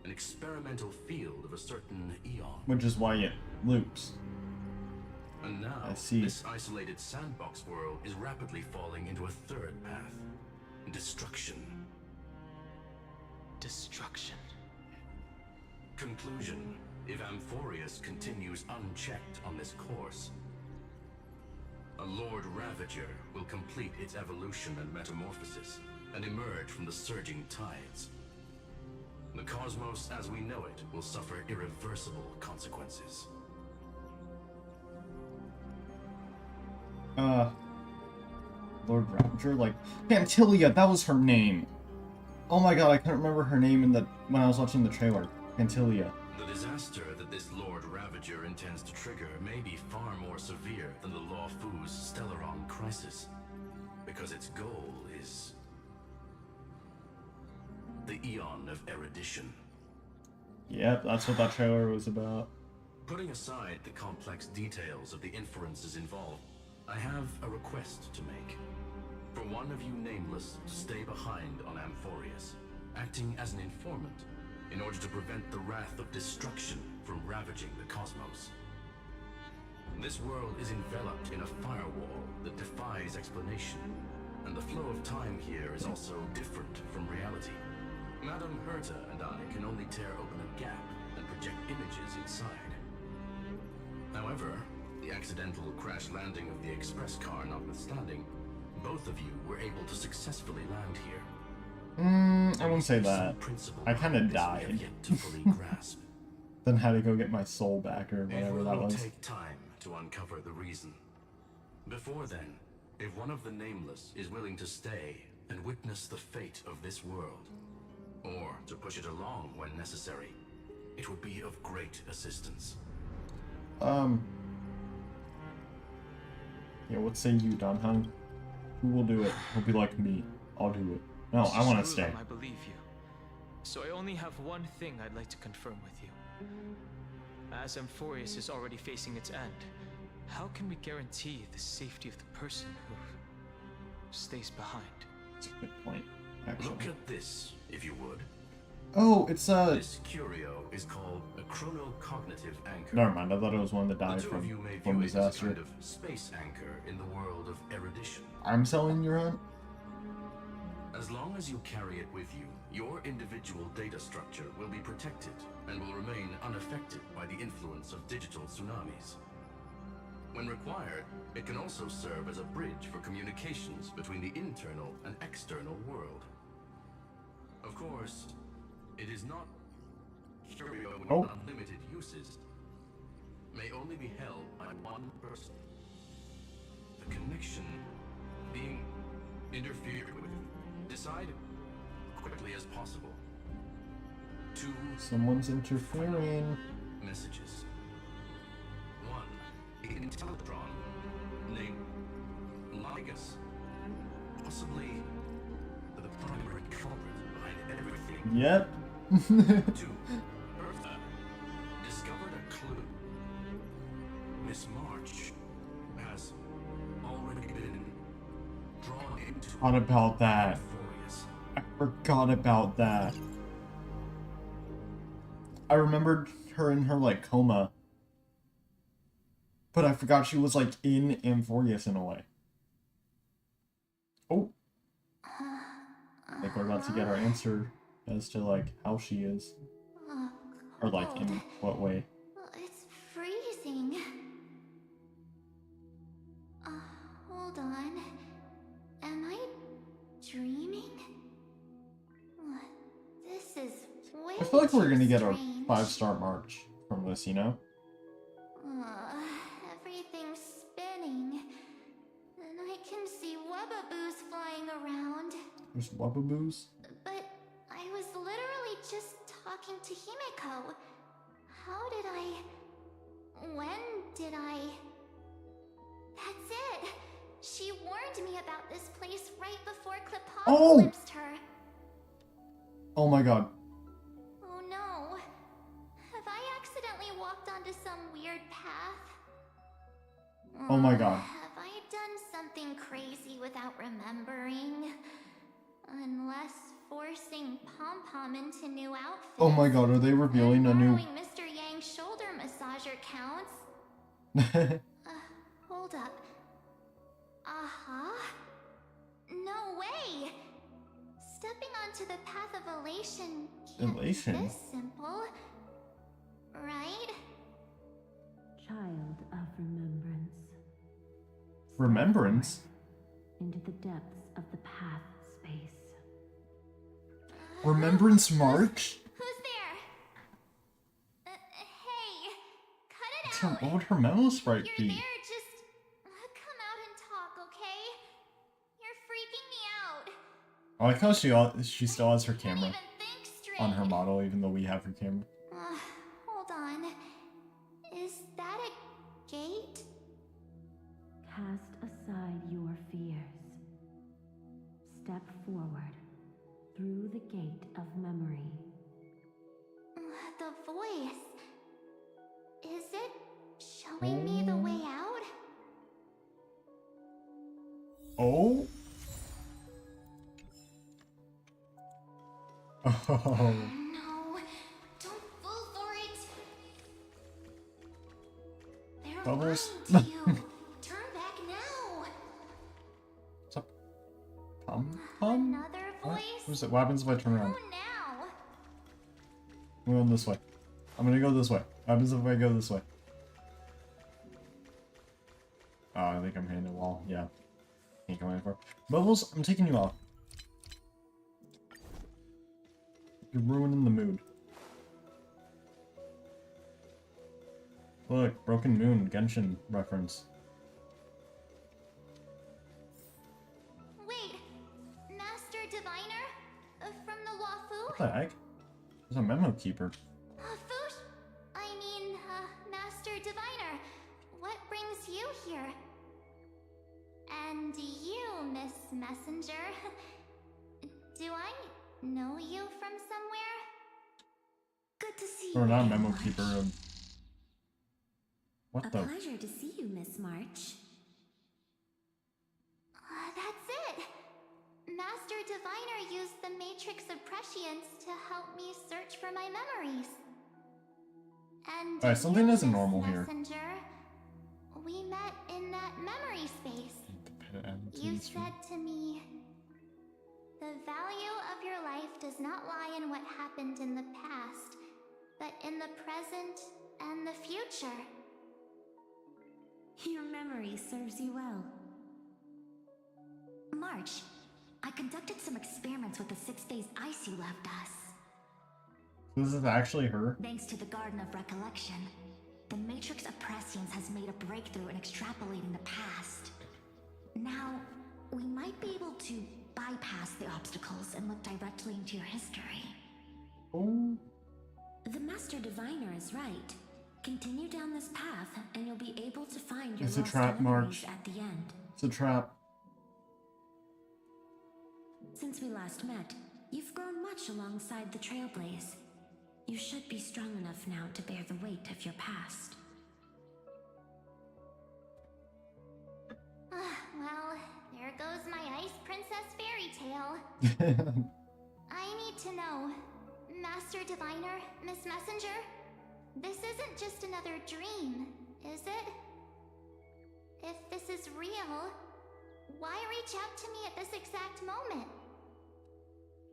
An experimental field of a certain eon. Which is why it loops. And now, I see. this isolated sandbox world is rapidly falling into a third path. Destruction. Destruction. Conclusion. If Amphorius continues unchecked on this course, a Lord Ravager will complete its evolution and metamorphosis, and emerge from the surging tides. The cosmos as we know it will suffer irreversible consequences. Lord Ravager, like Pantilia, that was her name. Oh my god, I couldn't remember her name when I was watching the trailer. Pantilia. The disaster that this Lord Ravager intends to trigger may be far more severe than the Lawfoo's Stellaron crisis, because its goal is the Eon of Erudition. Yep, that's what that trailer was about. Putting aside the complex details of the inferences involved, I have a request to make. For one of you nameless to stay behind on Amphorius, acting as an informant, in order to prevent the wrath of destruction from ravaging the cosmos. This world is enveloped in a firewall that defies explanation, and the flow of time here is also different from reality. Madame Herta and I can only tear open a gap and project images inside. However, the accidental crash landing of the express car notwithstanding, both of you were able to successfully land here. I won't say There's some that. principle I kinda behind this we have died. yet to fully grasp. Then had to go get my soul back or It whatever will that was. take time to uncover the reason. Before then, if one of the nameless is willing to stay and witness the fate of this world, or to push it along when necessary, it would be of great assistance. Yeah, what say you, Danhang? Who will do it? He'll be like me. I'll do it. No, I want to stay. I believe you. So I only have one thing I'd like to confirm with you. As Amphorius is already facing its end, how can we guarantee the safety of the person who stays behind? That's a good point, actually. Look at this, if you would. Oh, it's This curio is called a chronocognitive anchor. Never mind, I thought it was one that The died two of you may from view it as a disaster. kind of space anchor in the world of erudition. I'm selling your hunt? A As long as you carry it with you, your individual data structure will be protected and will remain unaffected by the influence of digital tsunamis. When required, it can also serve as a bridge for communications between the internal and external world. Of course, it is not curio with unlimited uses. May only be held by one person. The connection being interfered with. Decide quickly as possible. 2 Someone's interfering. messages. 1. An Intellitron named Ligus. Possibly the primary culprit behind everything. Yep. 2. Eartha discovered a clue. Miss March has already been drawn into What about that? Amphorius. I forgot about that. I remembered her in her like coma, but I forgot she was like in Amphorius in a way. Oh, I think we're about to get our answer as to like how she is, or like in what way. It's freezing. Hold on. Am I dreaming? This is way I feel like we're gonna get a strange. 5-star march from this, you know? Everything's spinning. And I can see wubbaboos flying around. There's wubbaboos. But I was literally just talking to Himeko. How did I... When did I... That's it! She warned me about this place right before Clipocalypsed her. Oh my god. Oh no. Have I accidentally walked onto some weird path? Oh my god. Have I done something crazy without remembering? Unless forcing Pom-Pom into new outfits. Oh my god, are they revealing a new... Borrowing Mr. Yang's shoulder massager counts. Hold up. No way! Stepping onto the path of elation can't be Elation? this simple. Right? Child of remembrance. Remembrance? Into the depths of the path space. Remembrance March? Who's there? Hey, cut it So out. what would her memo sprite You're be? there, just come out and talk, okay? You're freaking me out. I like how she still has her camera Even think straight. on her model, even though we have her camera. Hold on. Is that a gate? Cast aside your fears. Step forward through the gate of memory. The voice. Is it showing me the way out? Oh? Oh. No, don't fall for it. They're Bubbles? lying to you. Turn back now. What's up? Pom? Another What? voice? What happens if I turn around? Who now? I'm going this way. I'm gonna go this way. What happens if I go this way? Oh, I think I'm hitting a wall. Yeah. Can't go any far. Bubbles, I'm taking you off. You're ruining the mood. Look, Broken Moon, Genshin reference. Wait, Master Diviner? From the Wafu? What the heck? There's a memo keeper. Fush? I mean, Master Diviner. What brings you here? And you, Miss Messenger. Do I know you from somewhere? Good to see you. Or not memo keeper. What the? Pleasure to see you, Miss March. That's it. Master Diviner used the Matrix of Prescience to help me search for my memories. And Alright, something you, isn't Miss normal here. Messenger, we met in that memory space. You said to me, The value of your life does not lie in what happened in the past, but in the present and the future. Your memory serves you well. March, I conducted some experiments with the 6 days ice you left us. This is actually her? Thanks to the Garden of Recollection, the Matrix of Prescience has made a breakthrough in extrapolating the past. Now, we might be able to bypass the obstacles and look directly into your history. Oh. The Master Diviner is right. Continue down this path, and you'll be able to find your It's a lost trap, memories March. at the end. It's a trap. Since we last met, you've grown much alongside the Trailblaze. You should be strong enough now to bear the weight of your past. Well, there goes my Ice Princess fairy tale. I need to know, Master Diviner, Miss Messenger, this isn't just another dream, is it? If this is real, why reach out to me at this exact moment?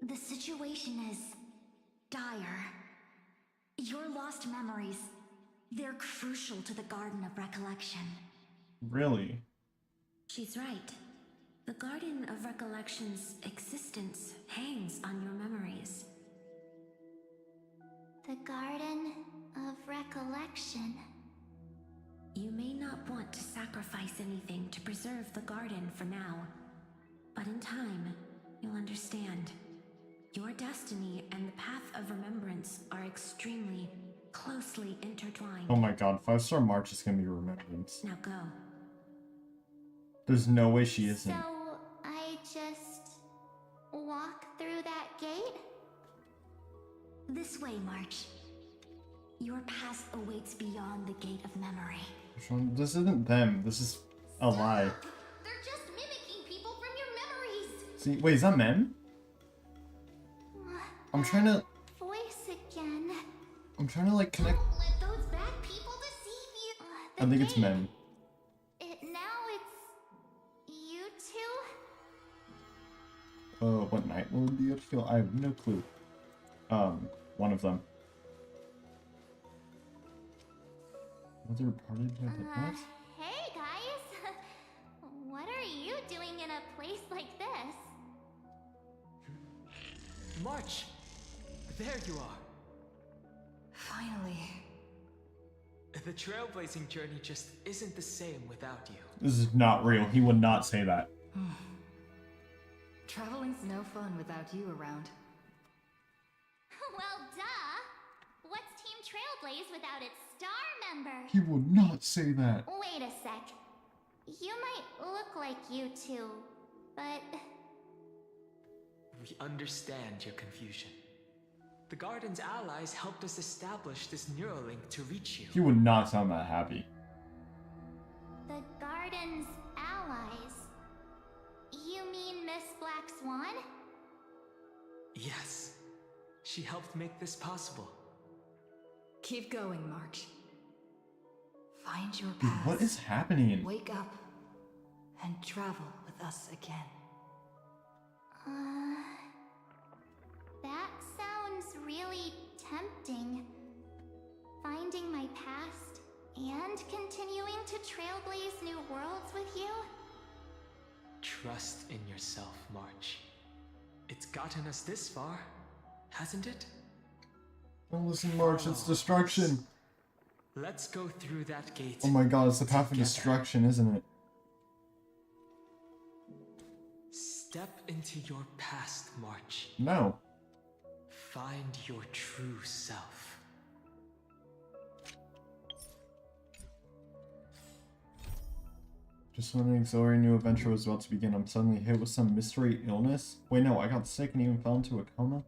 The situation is dire. Your lost memories, they're crucial to the Garden of Recollection. Really? She's right. The Garden of Recollection's existence hangs on your memories. The Garden of Recollection. You may not want to sacrifice anything to preserve the garden for now, but in time, you'll understand. Your destiny and the path of remembrance are extremely, closely intertwined. Oh my god, 5-star March is gonna be remembrance. Now go. There's no way she isn't. So, I just walk through that gate? This way, March. Your past awaits beyond the Gate of Memory. This isn't them. This is a lie. They're just mimicking people from your memories! See, wait, is that Mem? I'm trying to... Voice again. I'm trying to, like, connect... Don't let those bad people deceive you! I think it's Mem. Now it's... you two? What Night Lord do you have to kill? I have no clue. One of them. Was there parted by the what? Hey guys! What are you doing in a place like this? March! There you are! Finally. The trailblazing journey just isn't the same without you. This is not real. He would not say that. Traveling's no fun without you around. Well, duh! What's Team Trailblaze without its star member? He would not say that. Wait a sec. You might look like you two, but... We understand your confusion. The Garden's allies helped us establish this Neuralink to reach you. He would not sound that happy. The Garden's allies? You mean Miss Black Swan? Yes. She helped make this possible. Keep going, March. Find your Dude, path. what is happening? Wake up and travel with us again. That sounds really tempting. Finding my past and continuing to trailblaze new worlds with you? Trust in yourself, March. It's gotten us this far, hasn't it? Don't listen, March. It's destruction. Let's go through that gate. Oh my god, it's the path of together. destruction, isn't it? Step into your past, March. No. Find your true self. Just when an exhilarating new adventure was about to begin, I'm suddenly hit with some mystery illness. Wait, no, I got sick and even fell into a coma.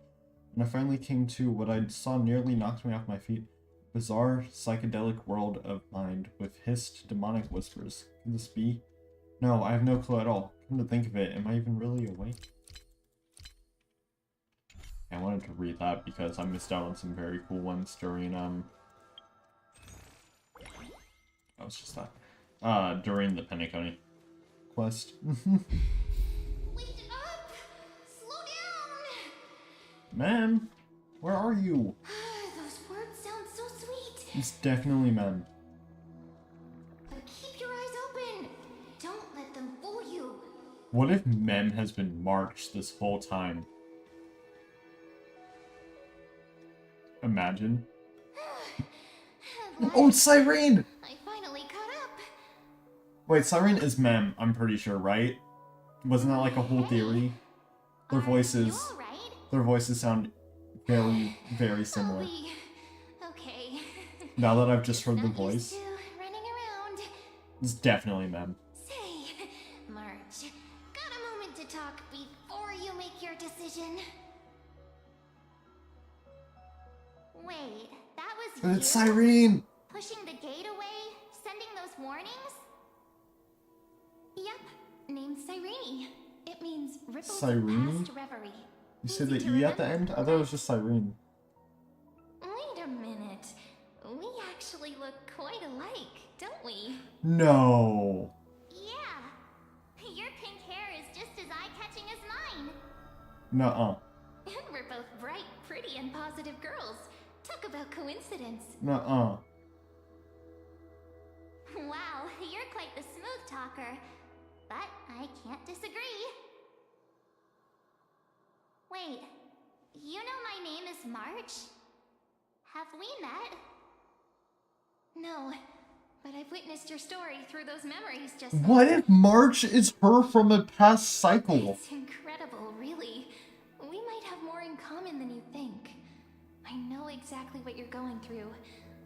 When I finally came to, what I saw nearly knocked me off my feet. Bizarre, psychedelic world of mind with hissed, demonic whispers. Could this be? No, I have no clue at all. Come to think of it, am I even really awake? I wanted to read that because I missed out on some very cool ones during, Oh, it's just that. During the Penacony quest. Wake up! Slow Ma'am, where are you? Those words sound so sweet. It's definitely ma'am. But keep your eyes open. Don't let them fool you. What if Mem has been March this whole time? Imagine. Oh, it's Cyrene! I finally caught up. Wait, Cyrene is Mem, I'm pretty sure, right? Wasn't that like a whole theory? Their voices... All right. Their voices sound very, very similar. Okay. Now that I've just heard the Not used voice, to running around. it's definitely Mem. Say, March, got a moment to talk before you make your decision? Wait, that was you? It's Cyrene! Pushing the gate away? Sending those warnings? Yep, named Cyrene. It means ripples Cyrene? of past reverie. You said the Easy to E at the remember. end? I thought it was just Cyrene. Wait a minute. We actually look quite alike, don't we? No. Yeah. Your pink hair is just as eye-catching as mine. Nuh-uh. And we're both bright, pretty, and positive girls. Talk about coincidence. Nuh-uh. Wow, you're quite the smooth talker. But I can't disagree. Wait, you know my name is March? Have we met? No, but I've witnessed your story through those memories just now. What if March is her from a past cycle? It's incredible, really. We might have more in common than you think. I know exactly what you're going through,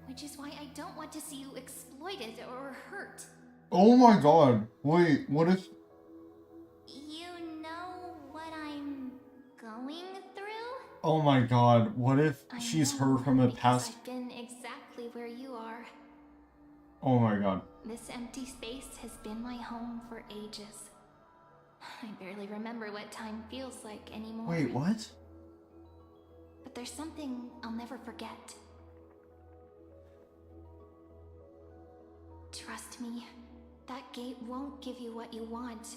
which is why I don't want to see you exploited or hurt. Oh my god. Wait, what if... You know what I'm going through? Oh my god, what if I she's know, her from a because past... I've been exactly where you are. Oh my god. This empty space has been my home for ages. I barely remember what time feels like anymore. Wait, what? But there's something I'll never forget. Trust me, that gate won't give you what you want.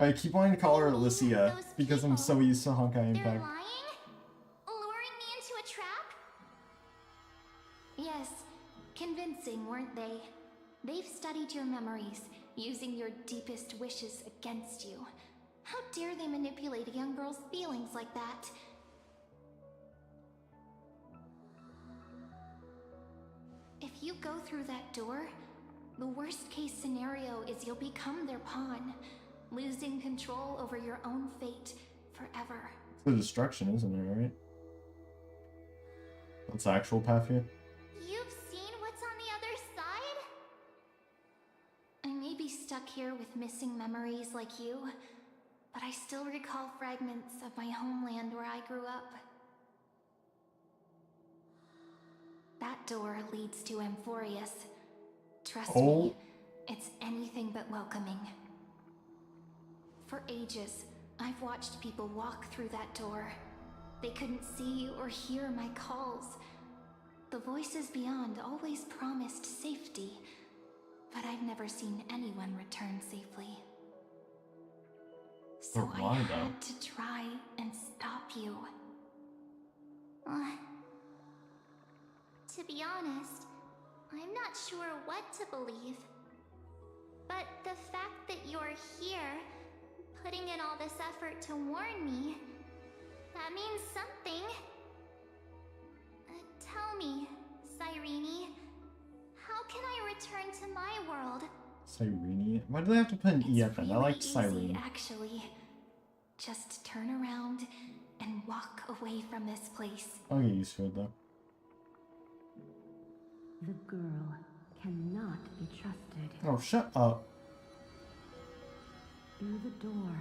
I keep wanting to call her Alicia because I'm so used to Honkai They're Impact. lying? Luring me into a trap? Yes, convincing, weren't they? They've studied your memories, using your deepest wishes against you. How dare they manipulate a young girl's feelings like that? If you go through that door, the worst case scenario is you'll become their pawn, losing control over your own fate forever. It's the destruction, isn't it, right? That's the actual path here? You've seen what's on the other side? I may be stuck here with missing memories like you, but I still recall fragments of my homeland where I grew up. That door leads to Amphorius. Trust me, it's anything but welcoming. For ages, I've watched people walk through that door. They couldn't see or hear my calls. The voices beyond always promised safety, but I've never seen anyone return safely. So But why, I though? had to try and stop you. To be honest, I'm not sure what to believe. But the fact that you're here, putting in all this effort to warn me, that means something. Tell me, Cyrene, how can I return to my world? Cyrene? Why do they have to put an E at the end? I like Easy, Cyrene. actually. Just turn around and walk away from this place. I'll get used to it though. The girl cannot be trusted. Oh, shut up. Through the door,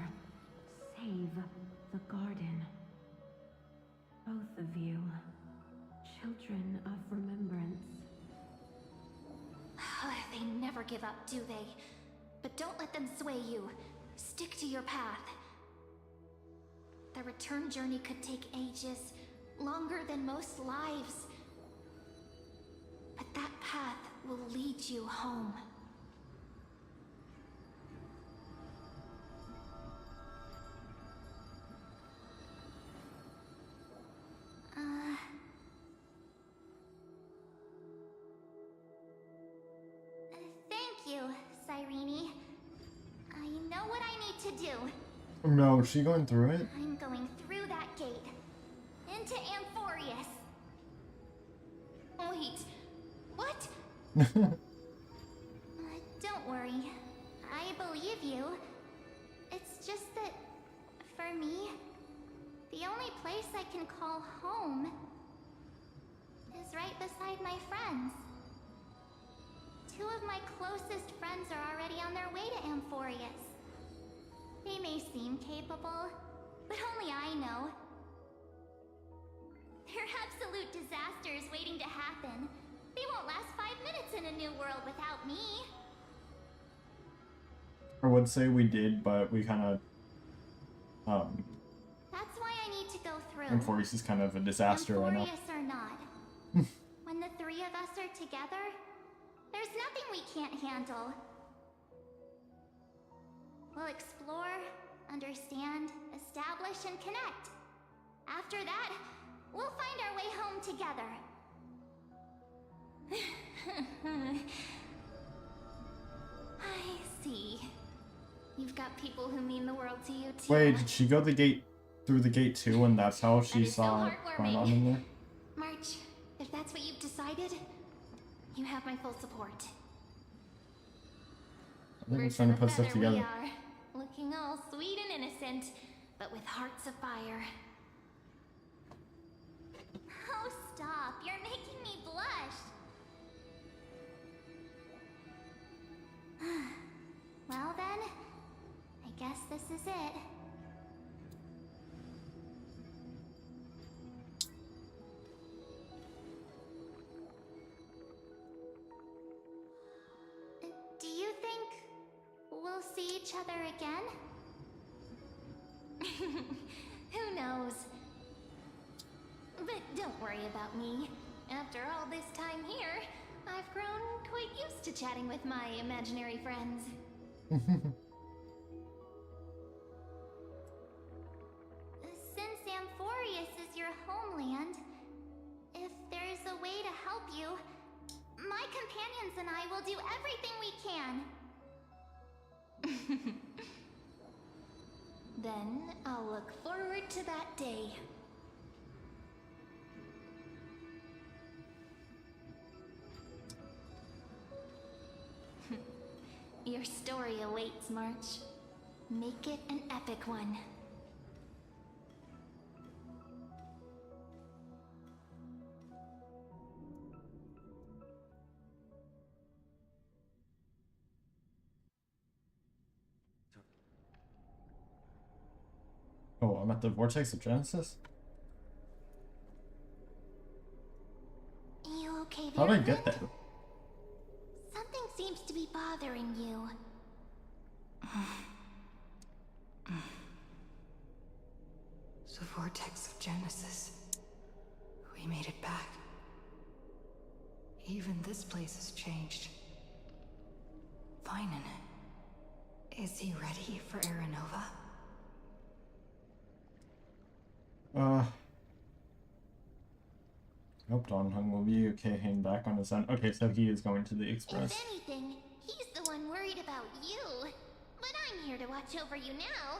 save the garden. Both of you, children of remembrance. They never give up, do they? But don't let them sway you. Stick to your path. The return journey could take ages, longer than most lives. But that path will lead you home. to do. No, is she going through it? I'm going through that gate. Into Amphorius. Wait, what? Don't worry. I believe you. It's just that, for me, the only place I can call home is right beside my friends. Two of my closest friends are already on their way to Amphorius. They may seem capable, but only I know. They're absolute disasters waiting to happen. They won't last 5 minutes in a new world without me. I would say we did, but we kind of, That's why I need to go through. Amphorius is kind of a disaster right now. Amphorius or not. When the three of us are together, there's nothing we can't handle. We'll explore, understand, establish, and connect. After that, we'll find our way home together. I see. You've got people who mean the world to you too. Wait, did she go through the gate too, and that's how she saw it going on in there? March, if that's what you've decided, you have my full support. I think we're trying to put stuff We together. are, looking all sweet and innocent, but with hearts of fire. Oh, stop. You're making me blush. Well then, I guess this is it. Do you think we'll see each other again? Who knows? But don't worry about me. After all this time here, I've grown quite used to chatting with my imaginary friends. Since Amphorius is your homeland, if there's a way to help you, my companions and I will do everything we can. Then I'll look forward to that day. Your story awaits, March. Make it an epic one. Oh, I'm at the Vortex of Genesis? You okay How there, did I get friend? there? Something seems to be bothering you. The Vortex of Genesis. We made it back. Even this place has changed. Finan. Is he ready for Aranova? Hope Don Hung will be okay hanging back on his own. Okay, so he is going to the Express. If anything, he's the one worried about you. But I'm here to watch over you now.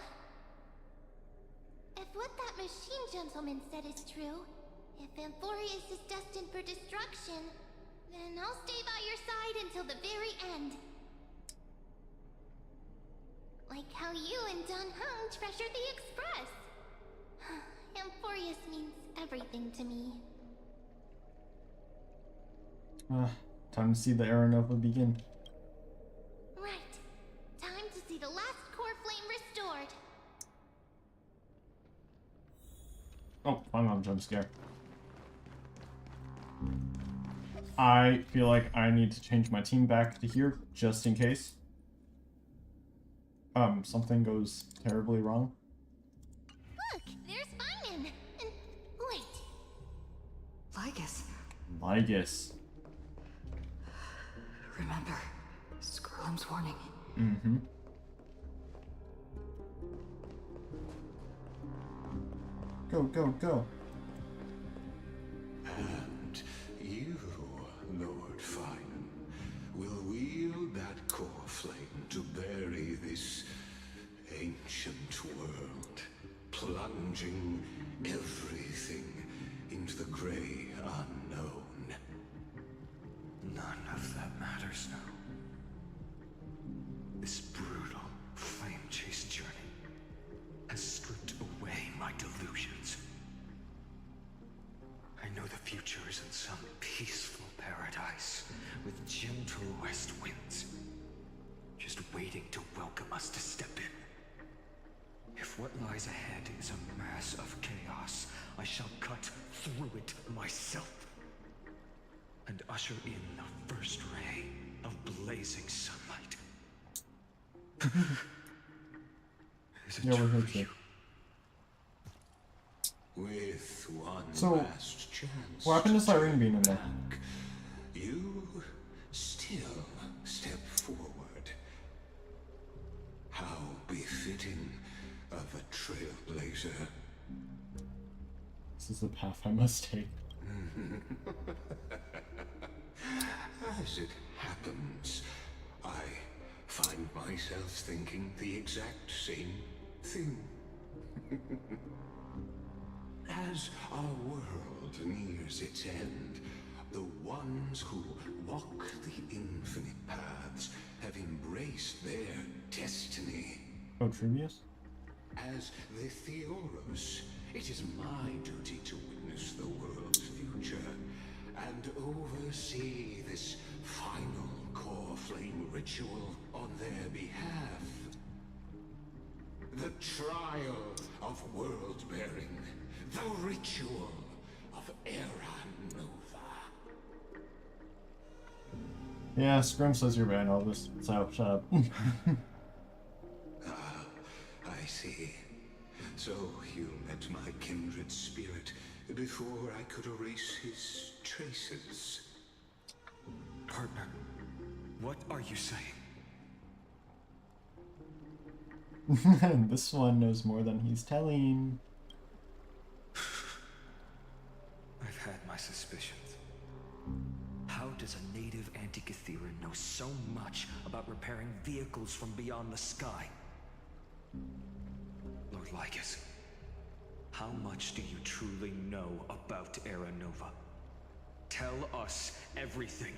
If what that machine gentleman said is true, if Amphorius is destined for destruction, then I'll stay by your side until the very end. Like how you and Don Hung treasured the Express. Amphorius means everything to me. Time to see the Aranova begin. Right. Time to see the last core flame restored. Oh, I'm on jump scare. I feel like I need to change my team back to here, just in case. Something goes terribly wrong. Look, there's Finan. And wait. Lygus. Lygus. Remember, Skrullum's warning. Mm-hmm. Go, go, go. And you, Lord Finan, will wield that core flame to bury this ancient plunging everything into the gray unknown. None of that matters now. This brutal, flame-chased journey has stripped away my delusions. I know the future is in some peaceful paradise with gentle west winds, just waiting to welcome us to step in. If what lies ahead is a mass of chaos, I shall cut through it myself and usher in the first ray of blazing sunlight. Is it Yeah, we're true here for too. you? With one So, last chance. what happened to Cyrene being in there? back, you still step forward. How befitting of a trailblazer. This is the path I must take. As it happens, I find myself thinking the exact same thing. As our world nears its end, the ones who walk the infinite paths have embraced their destiny. Oh, Trivius? As the Theoros, it is my duty to witness the world's future and oversee this final core flame ritual on their behalf. The trial of world-bearing, the ritual of Era Nova. Yeah, Scrim says you're bad, Elvis. So, shut up. I see. So you met my kindred spirit before I could erase his traces. Partner, what are you saying? This one knows more than he's telling. I've had my suspicions. How does a native Antikythera know so much about repairing vehicles from beyond the sky? Lord Lycus, how much do you truly know about Era Nova? Tell us everything.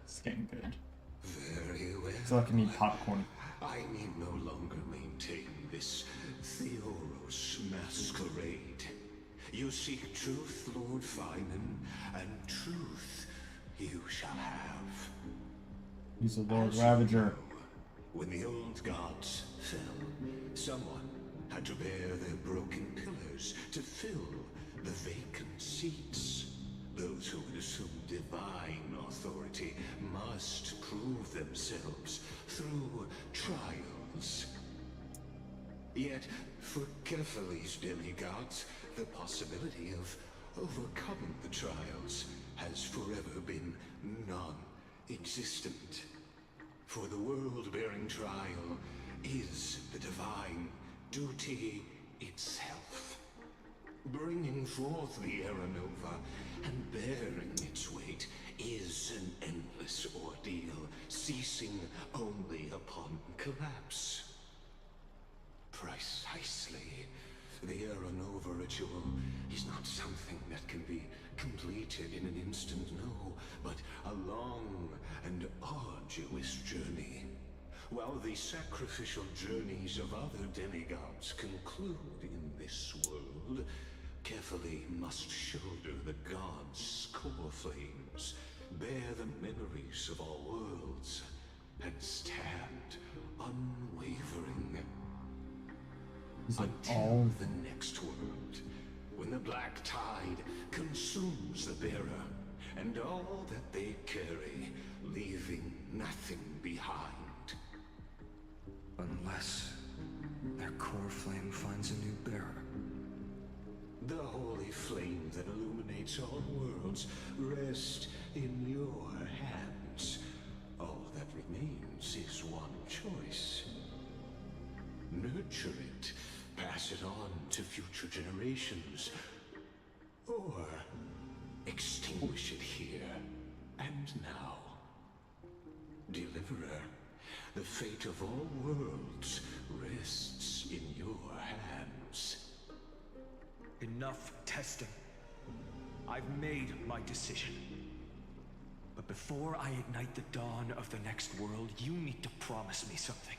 It's getting good. Very well. So I can eat popcorn. I need no longer maintain this Theoros masquerade. You seek truth, Lord Finan, and truth you shall have. He's a Lord As you Ravager. know, when the old gods fell, someone had to bear their broken pillars to fill the vacant seats. Those who would assume divine authority must prove themselves through trials. Yet, for Kephales's demigods, the possibility of overcoming the trials has forever been non-existent. For the world-bearing trial is the divine duty itself. Bringing forth the Era Nova and bearing its weight is an endless ordeal, ceasing only upon collapse. Precisely. The Era Nova ritual is not something that can be completed in an instant, no, but a long and arduous journey. While the sacrificial journeys of other demigods conclude in this world, Kephale must shoulder the gods' core flames, bear the memories of all worlds, and stand unwavering. Is it until all? the next world, when the black tide consumes the bearer and all that they carry, leaving nothing behind. Unless their core flame finds a new bearer. The holy flame that illuminates all worlds rests in your hands. All that remains is one choice. Nurture it, pass it on to future generations, or extinguish it here and now. Deliverer, The fate of all worlds rests in your hands. Enough testing. I've made my decision. But before I ignite the dawn of the next world, you need to promise me something.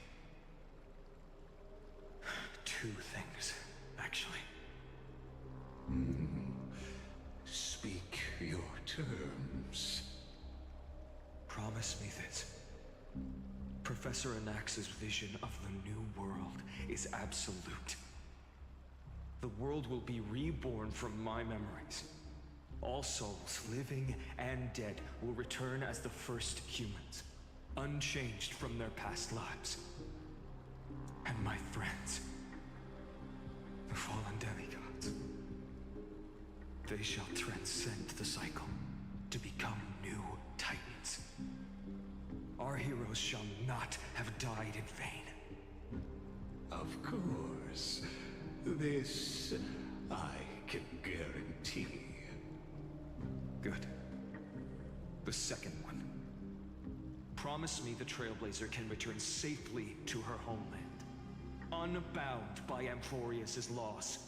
2 things, actually. Speak your terms. Promise me this. Professor Anax's vision of the new world is absolute. The world will be reborn from my memories. All souls, living and dead, will return as the first humans, unchanged from their past lives. And my friends, the fallen demigods, they shall transcend the cycle to become new titans. Our heroes shall not have died in vain. Of course. This I can guarantee. Good. The second one. Promise me the Trailblazer can return safely to her homeland, unbound by Amphorius' loss.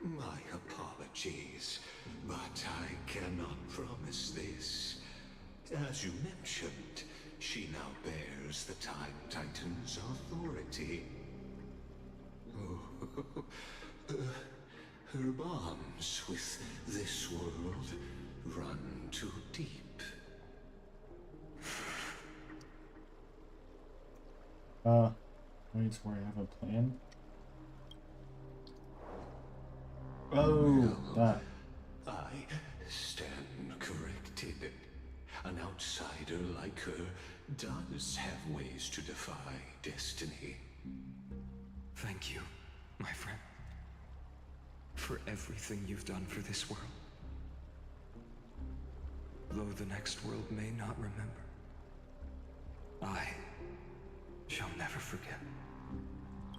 My apologies, but I cannot promise this. As you mentioned, she now bears the Time Titan's authority. Her bonds with this world run too deep. Wait for I have a plan. Oh, that. I stand corrected. An outsider like her does have ways to defy destiny. Thank you, my friend, for everything you've done for this world. Though the next world may not remember, I shall never forget.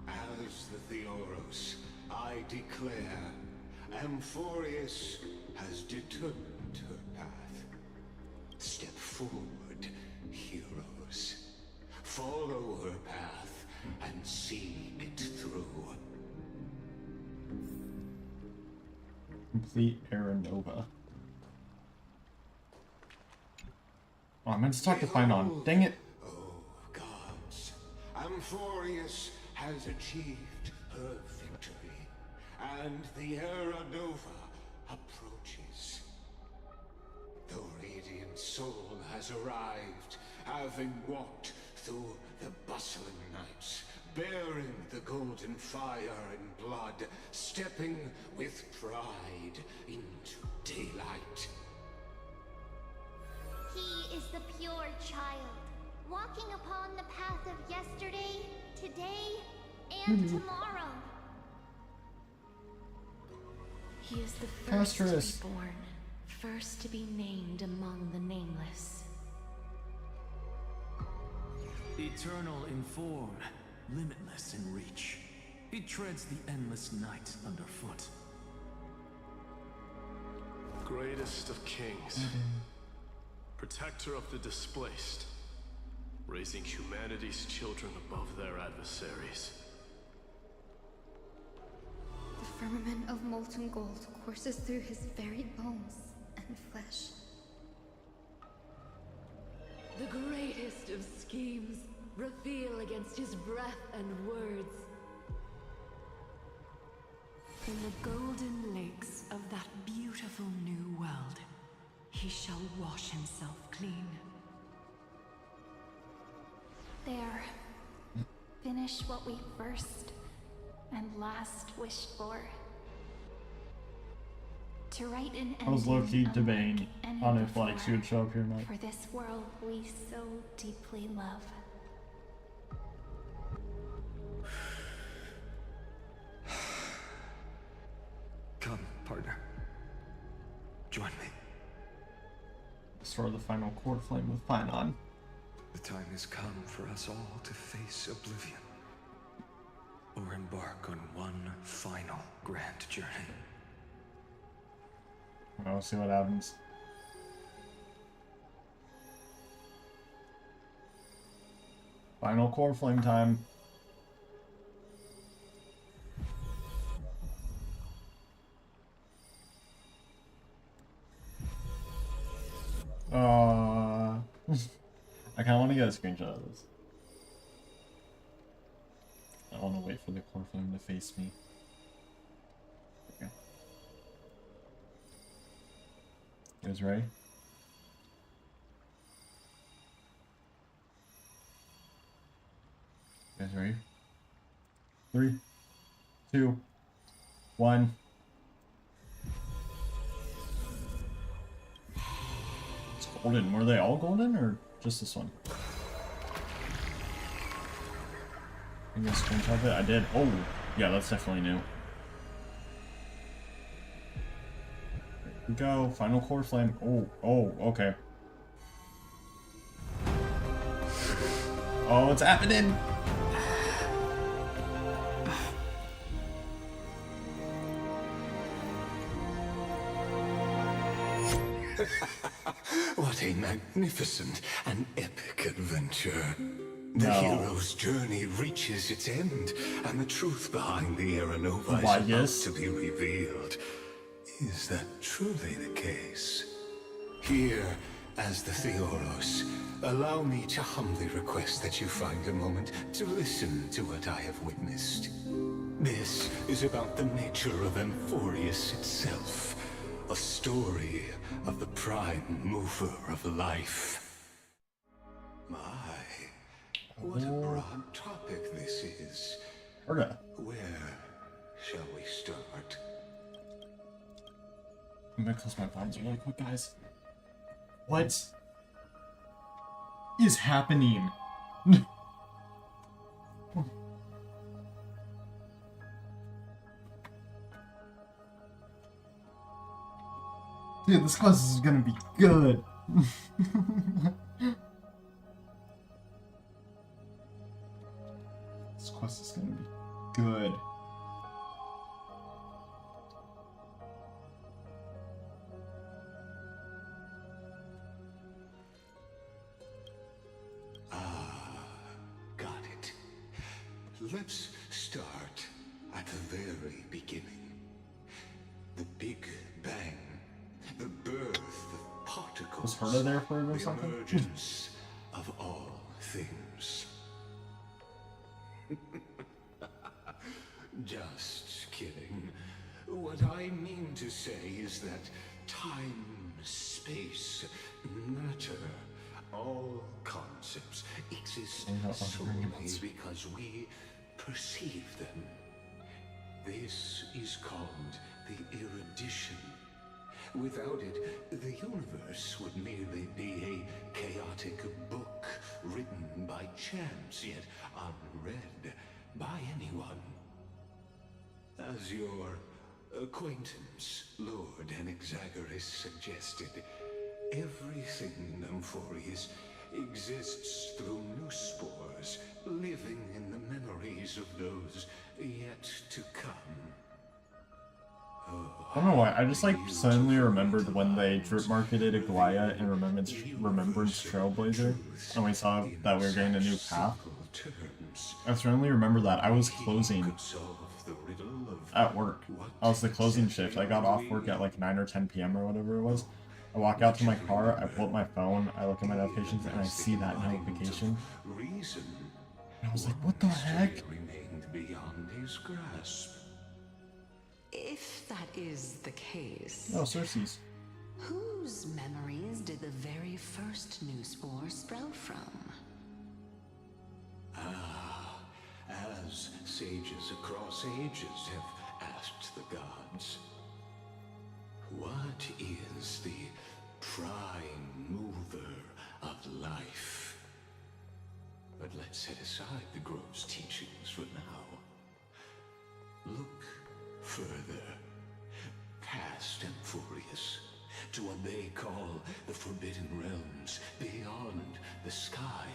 As the Theoros, I declare, Amphorius has determined her path. Step forward, heroes. Follow her path and see it through. Complete Era Nova. Oh, I meant to talk to Finon. Dang it. Oh, gods. Amphorius has achieved her victory, and the Era Nova approaches. The Radiant Soul has arrived, having walked through the bustling nights, bearing the golden fire and blood, stepping with pride into daylight. He is the pure child, walking upon the path of yesterday, today, and tomorrow. He is the first Castrus. to be born, first to be named among the nameless. Eternal in form, limitless in reach. He treads the endless night underfoot. Greatest of kings. Protector of the displaced. Raising humanity's children above their adversaries. The firmament of molten gold courses through his very bones and flesh. The greatest of schemes reveal against his breath and words. In the golden lakes of that beautiful new world, he shall wash himself clean. There. Finish what we first and last wished for. To write an I was low-key ending debating unlike on any if like she would show up here or not. for this world we so deeply love. Come, partner. Join me. Destroy the final core flame with Finon. The time has come for us all to face oblivion. Or embark on one final grand journey. We'll see what happens. Final core flame time. I kind of want to get a screenshot of this. I want to wait for the core flame to face me. Okay. You guys ready? You guys ready? 3, 2, 1. It's golden. Were they all golden or just this one? You guys screenshot it? I did. Oh, yeah, that's definitely new. Here we go. Final core flame. Oh, okay. Oh, it's happening. What a magnificent and epic adventure. The No. hero's journey reaches its end, and the truth behind the Aranova is Why, about yes. to be revealed. Is that truly the case? Here, as the Theoros, allow me to humbly request that you find a moment to listen to what I have witnessed. This is about the nature of Amphorius itself, a story of the prime mover of life. My, what a broad topic this is. Herda. Where shall we start? I'm gonna close my blinds really quick, guys. What is happening? Dude, this quest is gonna be good. This quest is gonna be good. Got it. Let's start at the very beginning. The Big Bang. The birth of particles. Was Herda there for it or the something? emergence of all things. Just kidding. What I mean to say is that time, space, matter, all concepts exist solely because we perceive them. This is called the erudition. Without it, the universe would merely be a chaotic book written by chance, yet unread by anyone. As your acquaintance, Lord Anaxagoras, suggested, everything in Amphorius exists through new spores, living in the memories of those yet to come. I don't know why, I just like suddenly remembered when they drip marketed Aglaya in Remembrance Trailblazer, and we saw that we were getting a new path. I suddenly remember that I was closing at work. I was the closing shift. I got off work at like 9 or 10 p.m. or whatever it was. I walk out to my car, I pull up my phone, I look at my notifications, and I see that notification. And I was like, what the heck? Remained beyond his grasp. If that is the case, Oh, Cersei's. whose memories did the very first new spore sprout from? As sages across ages have asked the gods, what is the prime mover of life? But let's set aside the Grove's teachings for now. Look further, past Amphorius, to what they call the Forbidden Realms beyond the sky.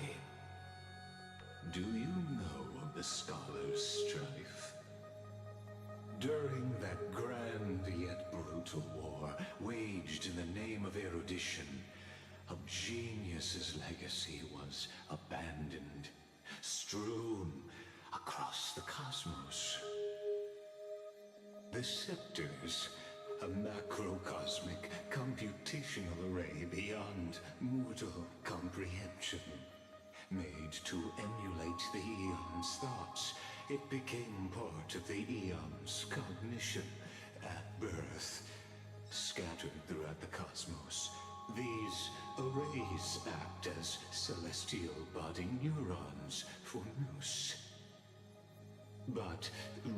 Do you know of the Scholar's Strife? During that grand yet brutal war, waged in the name of erudition, a genius's legacy was abandoned. cosmos. The scepters, a macrocosmic computational array beyond mortal comprehension. Made to emulate the Eon's thoughts, it became part of the Eon's cognition at birth. Scattered throughout the cosmos, these arrays act as celestial body neurons for Nous. But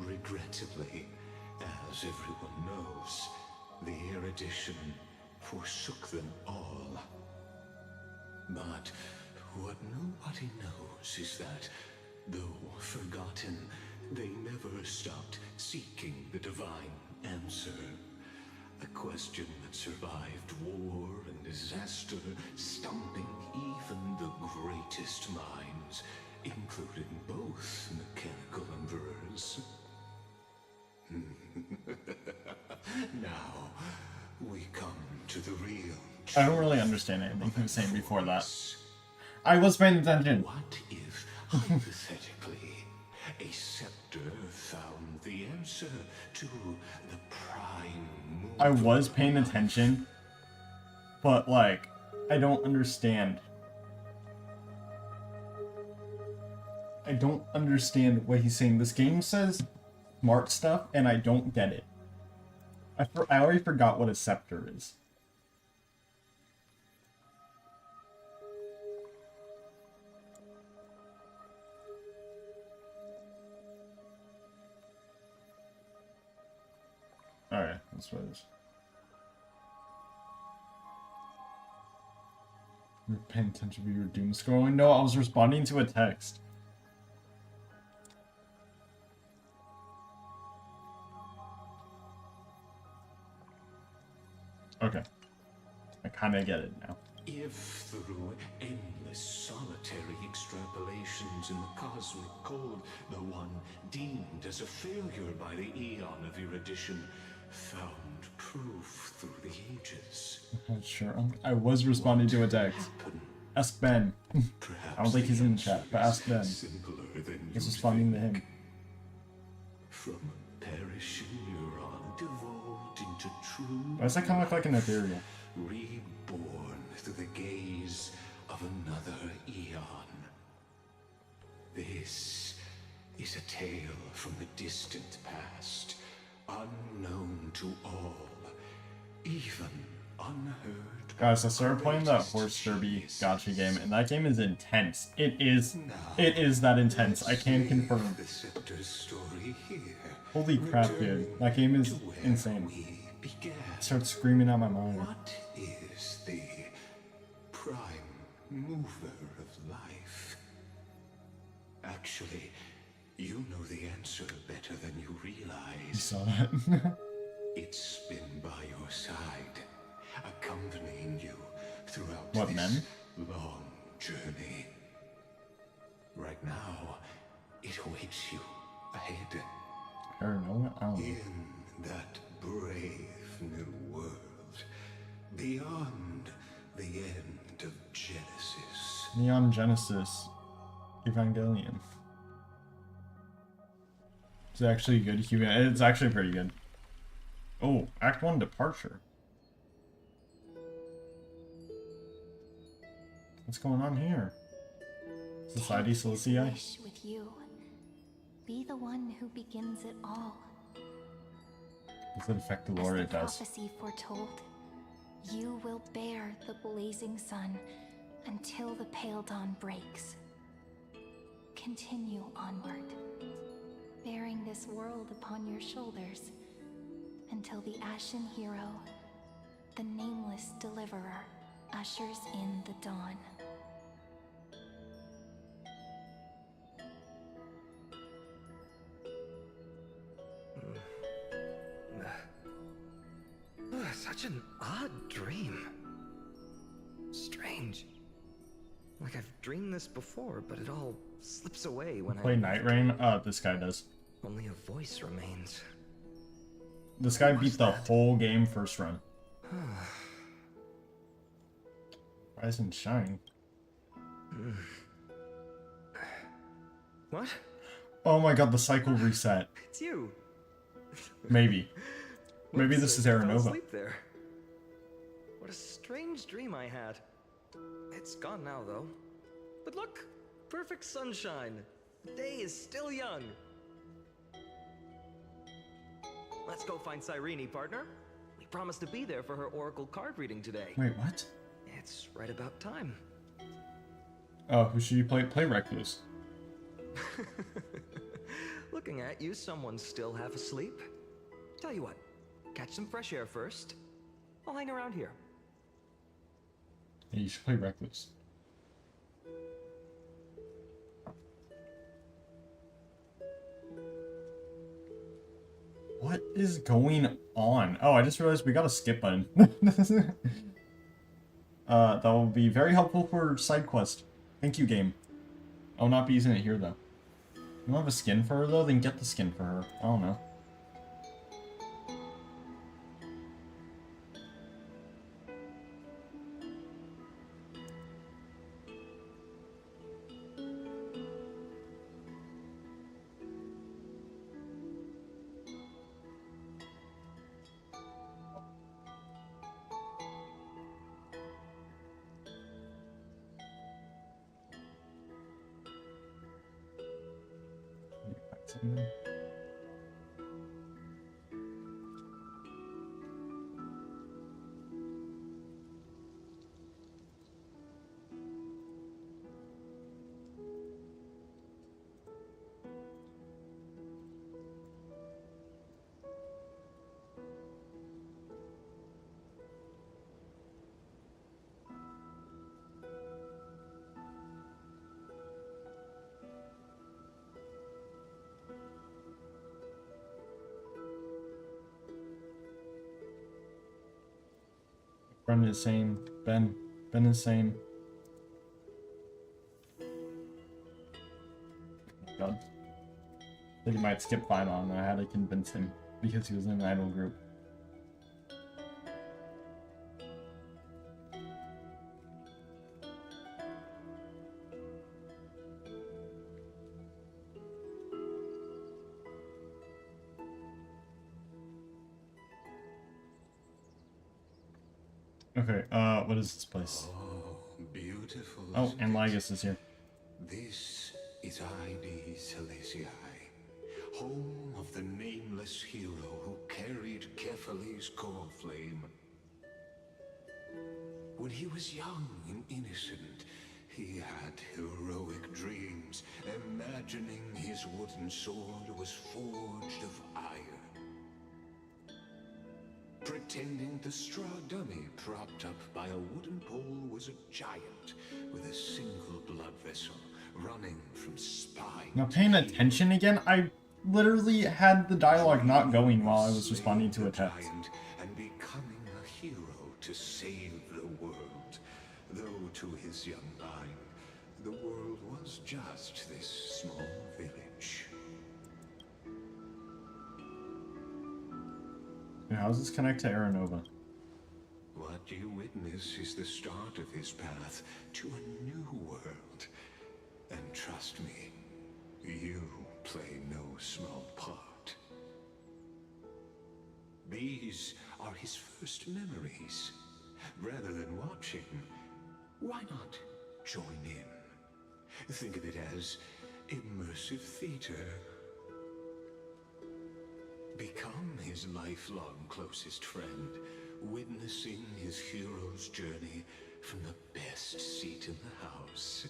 regrettably, as everyone knows, the erudition forsook them all. But what nobody knows is that, though forgotten, they never stopped seeking the divine answer. A question that survived war and disaster, stumping even the greatest minds, including both mechanical emperors. Now, we come to the real. I don't really understand anything he was saying before that. I was paying attention. What if, hypothetically, a scepter found the answer to the prime mover? I was paying attention, but like, I don't understand. I don't understand what he's saying. This game says smart stuff, and I don't get it. I already forgot what a scepter is. Alright, that's what it is. You're paying attention to your doom scrolling? No, I was responding to a text. Okay. I kinda get it now. If through endless solitary extrapolations in the cosmic code, the one deemed as a failure by the Eon of erudition found proof through the ages. Sure. I was responding to a text. Ask Ben. I don't think he's in the chat, but ask Ben. He's responding to him. From a perishing neuron devolved into true. Why does that kind of look like an ethereal? Reborn through the gaze of another Eon. This is a tale from the distant past, unknown to all, even unheard. Guys, I started playing that horse derby gacha game, and that game is intense. It is that intense. I can confirm. Holy crap, dude. That game is insane. I start screaming out my mind. What is the prime mover of life? Actually, you know the answer better than you realize. You saw that? It's been by your side, accompanying you throughout What, this men? long journey. Right now, it awaits you ahead. I don't know. I don't know. In that brave new world, beyond the end of Genesis. Neon Genesis Evangelion. It's actually good. It's actually pretty good. Oh, Act 1 Departure. What's going on here? Society Celestia? Wish with you. Be the one who begins it all. Does it affect the lore? As It the does. prophecy foretold, you will bear the blazing sun until the pale dawn breaks. Continue onward, bearing this world upon your shoulders until the Ashen Hero, the nameless deliverer, ushers in the dawn. Such an odd dream. Strange. Like I've dreamed this before, but it all slips away when Play Night Rain? This guy does. Only a voice remains. This guy beat the whole game first run. Rise and shine. What? Oh my god, the cycle reset. It's you. Maybe. Maybe Whoops, this is I fell Aranova. asleep there. What a strange dream I had. It's gone now, though. But look, perfect sunshine. The day is still young. Let's go find Cyrene, partner. We promised to be there for her oracle card reading today. Wait, what? It's right about time. Oh, who should you play? Play Recluse. Looking at you, someone's still half asleep. Tell you what, catch some fresh air first. I'll hang around here. Yeah, you should play Recluse. What is going on? Oh, I just realized we got a skip button. That will be very helpful for side quest. Thank you, game. I'll not be using it here, though. You don't have a skin for her, though? Then get the skin for her. I don't know. Bren is same. Ben is same. Oh God. I think he might skip Phyton. I had to convince him because he was in an idol group. Okay, what is this place? Oh, beautiful. Oh, and Lygus is here. This is Ide Celestii, home of the nameless hero who carried Kefali's core flame. When he was young and innocent, he had heroic dreams, imagining his wooden sword was forged of iron. Pretending the straw dummy propped up by a wooden pole was a giant with a single blood vessel running from spine. Now paying attention again, I literally had the dialogue not going while I was responding to a text. And becoming a hero to save the world. Though to his young mind, the world was just this small village. How does this connect to Aranova? What you witness is the start of his path to a new world. And trust me, you play no small part. These are his first memories. Rather than watching, why not join in? Think of it as immersive theater. Become his lifelong closest friend, witnessing his hero's journey from the best seat in the house,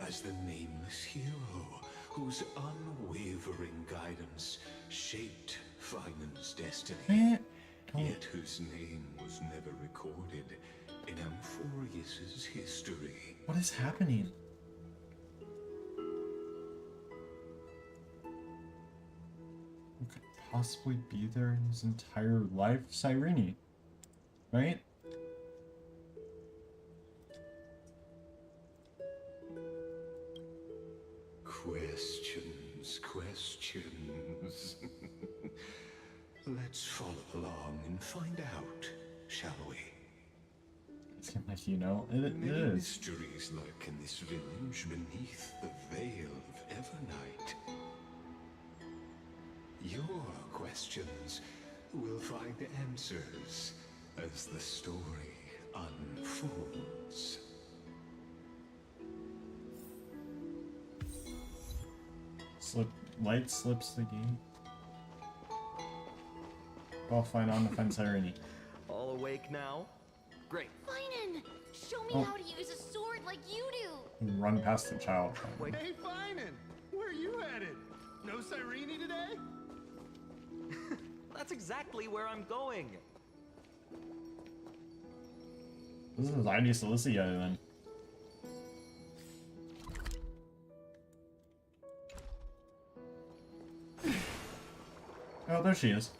as the nameless hero whose unwavering guidance shaped Phyton's destiny, yet whose name was never recorded in Amphorius's history. What is happening? Who could possibly be there in his entire life? Cyrene, right? Questions, questions. Let's follow along and find out, shall we? It seems like you know. It Many is. mysteries lurk in this village beneath the veil of Evernight. Your questions will find answers as the story unfolds. Light slips the game. I'll find on the fence irony. All awake now? Great. Finan, show me Oh. how to use a sword like you do. Run past the child. Hey, Finan! Where are you headed? No Cyrene today? That's exactly where I'm going. This is ID Cilicia then. Oh, there she is.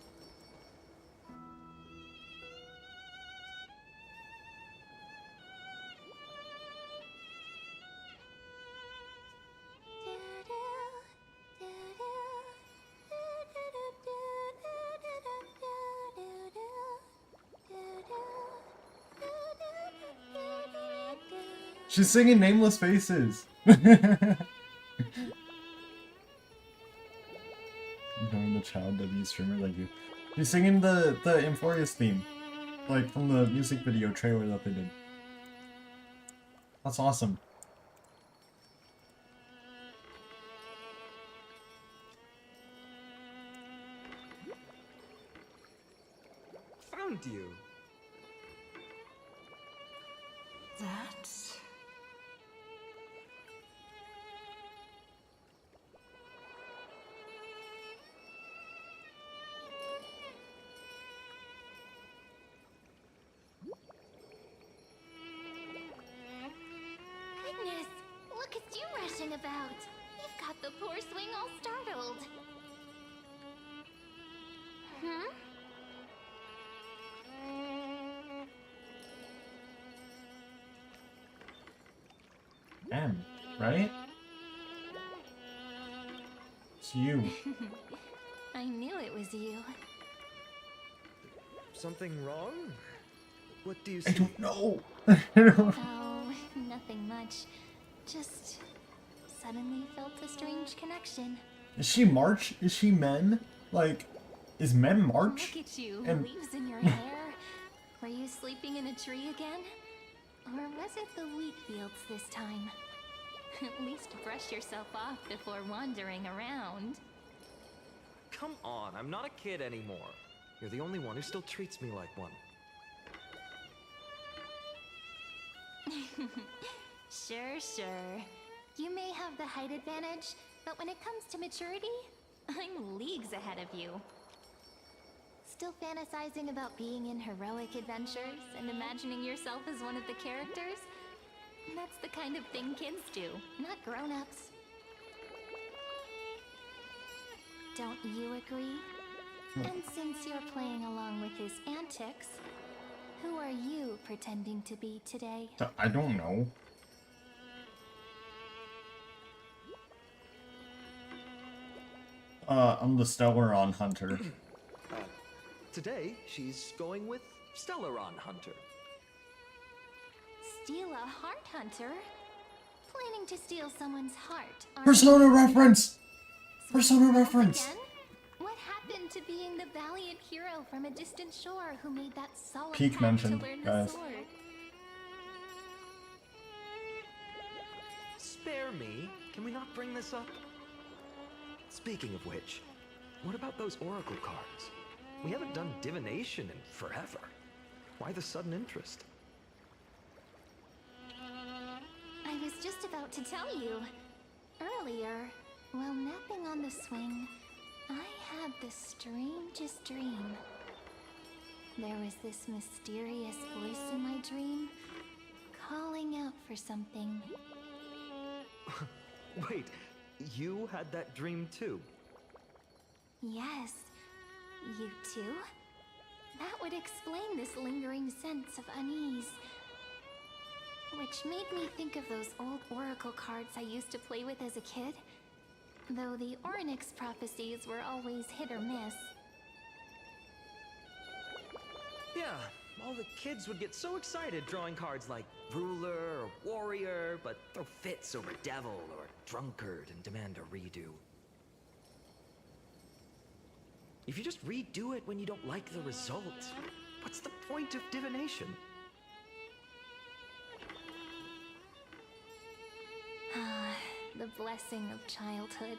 She's singing Nameless Faces. Becoming the child W streamer like you. She's singing the Amphorius theme, like from the music video trailer that they did. That's awesome. Found you. That... Goodness, look at you rushing about. You've got the poor swing all startled. Hmm? M, right? It's you. I knew it was you. Something wrong? What do you I see? don't know. Oh, nothing much. Just suddenly felt a strange connection. Is she March? Is she Men? Like, is Men March? Look at you, And- leaves in your hair. Were you sleeping in a tree again? Or was it the wheat fields this time? At least brush yourself off before wandering around. Come on, I'm not a kid anymore. You're the only one who still treats me like one. Sure, sure. You may have the height advantage, but when it comes to maturity, I'm leagues ahead of you. Still fantasizing about being in heroic adventures and imagining yourself as one of the characters? That's the kind of thing kids do, not grown-ups. Don't you agree? And since you're playing along with his antics, who are you pretending to be today? I don't know. I'm the Stellaron Hunter. Today, she's going with Stellaron Hunter. Steal a heart hunter? Planning to steal someone's heart, aren't Persona you? reference! Persona reference! Again? What happened to being the valiant hero from a distant shore who made that solemn Peak pact mentioned, to learn guys. the sword? Spare me. Can we not bring this up? Speaking of which, what about those oracle cards? We haven't done divination in forever. Why the sudden interest? I was just about to tell you. Earlier, while napping on the swing, I had the strangest dream. There was this mysterious voice in my dream, calling out for something. Wait, you had that dream too? Yes, you too? That would explain this lingering sense of unease. Which made me think of those old oracle cards I used to play with as a kid. Though the Ornyx prophecies were always hit or miss. Yeah, all the kids would get so excited drawing cards like ruler or warrior, but throw fits over devil or drunkard and demand a redo. If you just redo it when you don't like the result, what's the point of divination? The blessing of childhood.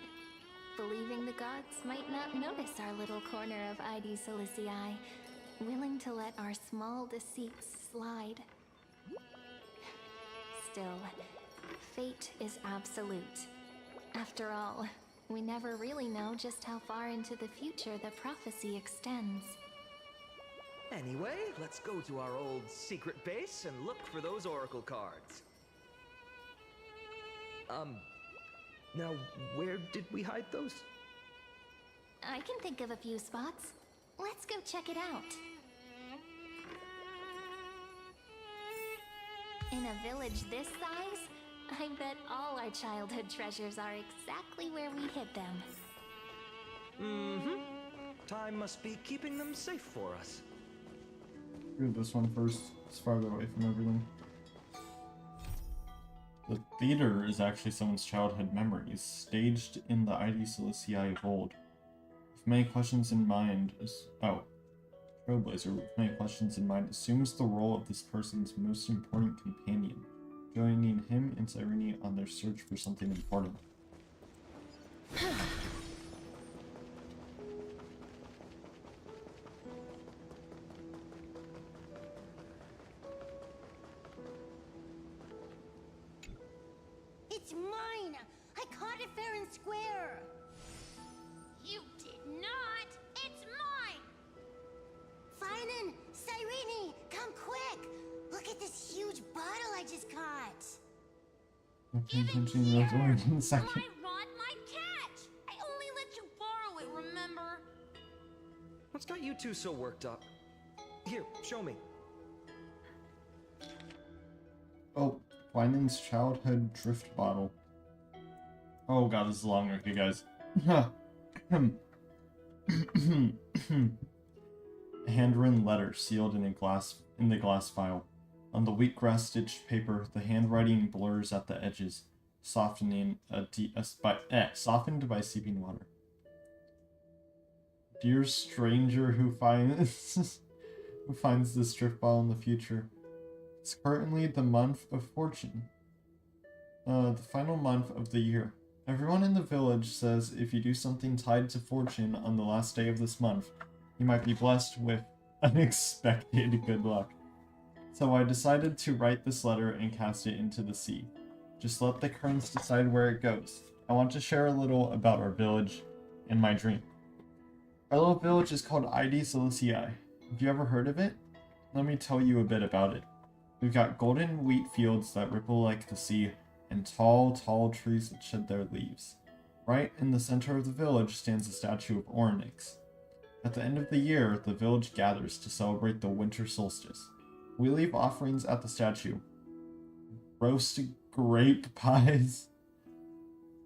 Believing the gods might not notice our little corner of ID Silicii, willing to let our small deceits slide. Still, fate is absolute. After all, we never really know just how far into the future the prophecy extends. Anyway, let's go to our old secret base and look for those oracle cards. Now, where did we hide those? I can think of a few spots. Let's go check it out. In a village this size, I bet all our childhood treasures are exactly where we hid them. Mm-hmm. Time must be keeping them safe for us. Do this one first. It's farther away from everything. The theater is actually someone's childhood memories, staged in the ID Silicii Vault. With many questions in mind, Trailblazer, with many questions in mind, assumes the role of this person's most important companion, joining him and Cyrene on their search for something important. It's mine! I caught it fair and square! You did not! It's mine! Finan! Cyrene! Come quick! Look at this huge bottle I just caught! Okay, continue in a second. My rod, my catch! I only let you borrow it, remember? What's got you two so worked up? Here, show me. Oh, Winan's childhood drift bottle. Oh god, this is long. Okay, guys. A handwritten letter sealed in the glass file. On the wheatgrass stitched paper, the handwriting blurs at the edges, softened by seeping water. Dear stranger who finds this drift bottle in the future. It's currently the month of fortune. The final month of the year. Everyone in the village says if you do something tied to fortune on the last day of this month, you might be blessed with unexpected good luck. So I decided to write this letter and cast it into the sea. Just let the currents decide where it goes. I want to share a little about our village and my dream. Our little village is called ID Silicii. Have you ever heard of it? Let me tell you a bit about it. We've got golden wheat fields that ripple like the sea, and tall, tall trees that shed their leaves. Right in the center of the village stands a statue of Orynyx. At the end of the year, the village gathers to celebrate the winter solstice. We leave offerings at the statue. Roasted grape pies,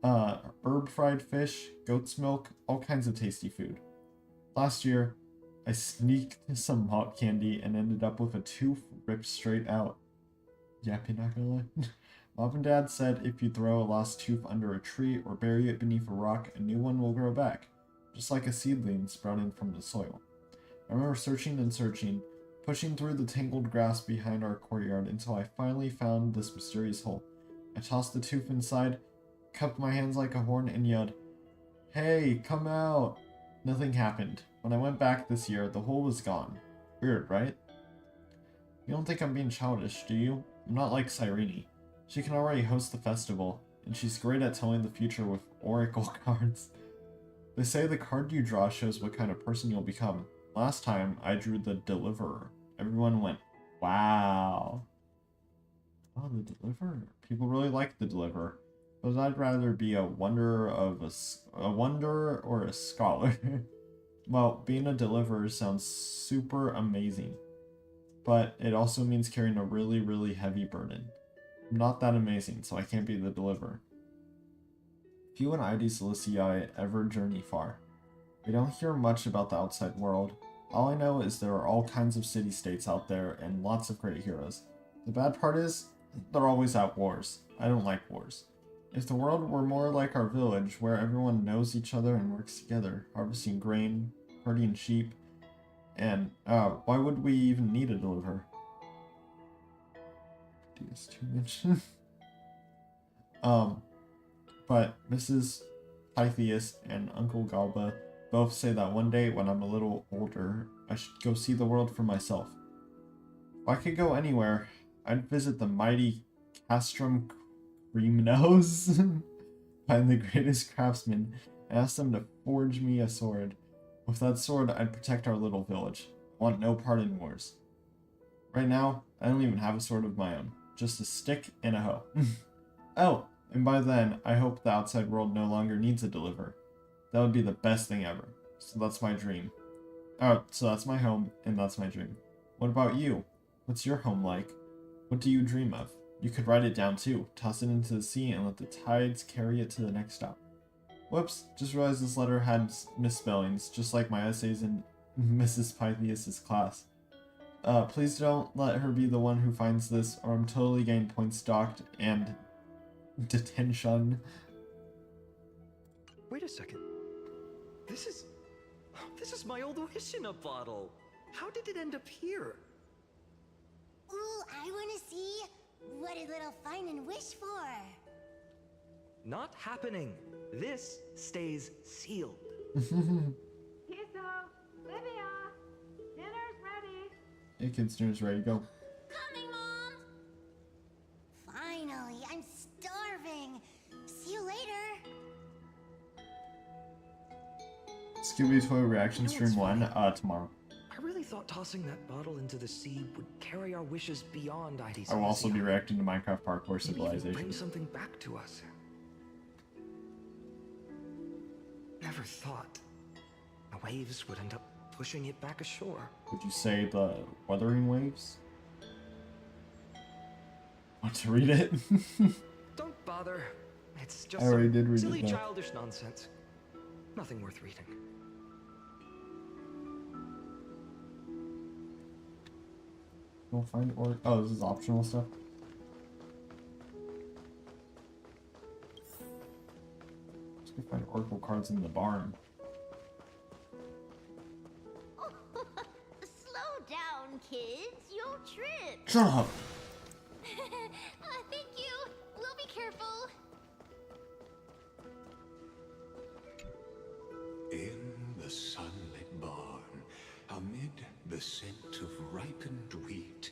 herb fried fish, goat's milk, all kinds of tasty food. Last year, I sneaked some hot candy and ended up with a tooth ripped straight out. Yep, you're not gonna lie. Mom and Dad said if you throw a lost tooth under a tree or bury it beneath a rock, a new one will grow back, just like a seedling sprouting from the soil. I remember searching and searching, pushing through the tangled grass behind our courtyard until I finally found this mysterious hole. I tossed the tooth inside, cupped my hands like a horn, and yelled, "Hey, come out!" Nothing happened. When I went back this year, the hole was gone. Weird, right? You don't think I'm being childish, do you? I'm not like Cyrene. She can already host the festival, and she's great at telling the future with oracle cards. They say the card you draw shows what kind of person you'll become. Last time, I drew the Deliverer. Everyone went, wow. Oh, the Deliverer. People really like the Deliverer. But I'd rather be a wanderer or a scholar. Well, being a Deliverer sounds super amazing. But it also means carrying a really, really heavy burden. I'm not that amazing, so I can't be the Deliverer. Few in ID Silicii ever journey far. We don't hear much about the outside world. All I know is there are all kinds of city-states out there and lots of great heroes. The bad part is, they're always at wars. I don't like wars. If the world were more like our village, where everyone knows each other and works together, harvesting grain, herding sheep. And why would we even need a deliverer? DS2 but Mrs. Pythias and Uncle Galba both say that one day when I'm a little older, I should go see the world for myself. If I could go anywhere, I'd visit the mighty Castrum Creamnose, find the greatest craftsman, and ask them to forge me a sword. With that sword, I'd protect our little village. I want no part in wars. Right now, I don't even have a sword of my own. Just a stick and a hoe. Oh, and by then, I hope the outside world no longer needs a deliverer. That would be the best thing ever. So that's my dream. So that's my home, and that's my dream. What about you? What's your home like? What do you dream of? You could write it down too. Toss it into the sea and let the tides carry it to the next stop. Whoops, just realized this letter had misspellings, just like my essays in Mrs. Pythias' class. Please don't let her be the one who finds this, or I'm totally getting points docked and detention. Wait a second. This is my old wish in a bottle. How did it end up here? Ooh, I wanna see what did little Finan wish for. Not happening. This stays sealed. Kiso, Livia, dinner's ready. Hey kids, dinner's ready, go. Coming, Mom! Finally, I'm starving. See you later. Scooby Toy reaction stream 1, tomorrow. I really thought tossing that bottle into the sea would carry our wishes beyond ID's. I will also be reacting to Minecraft Parkour Maybe even Civilization. bring something back to us. Never thought the waves would end up pushing it back ashore. Would you say the Wuthering Waves? Want to read it? Don't bother. It's just I already did read silly it, though. childish nonsense. Nothing worth reading. We'll find or oh, this is optional stuff. Let's go find Oracle cards in the barn. Slow down, kids. You'll trip. Shut up! Thank you. We'll be careful. In the sunlit barn, amid the scent of ripened wheat,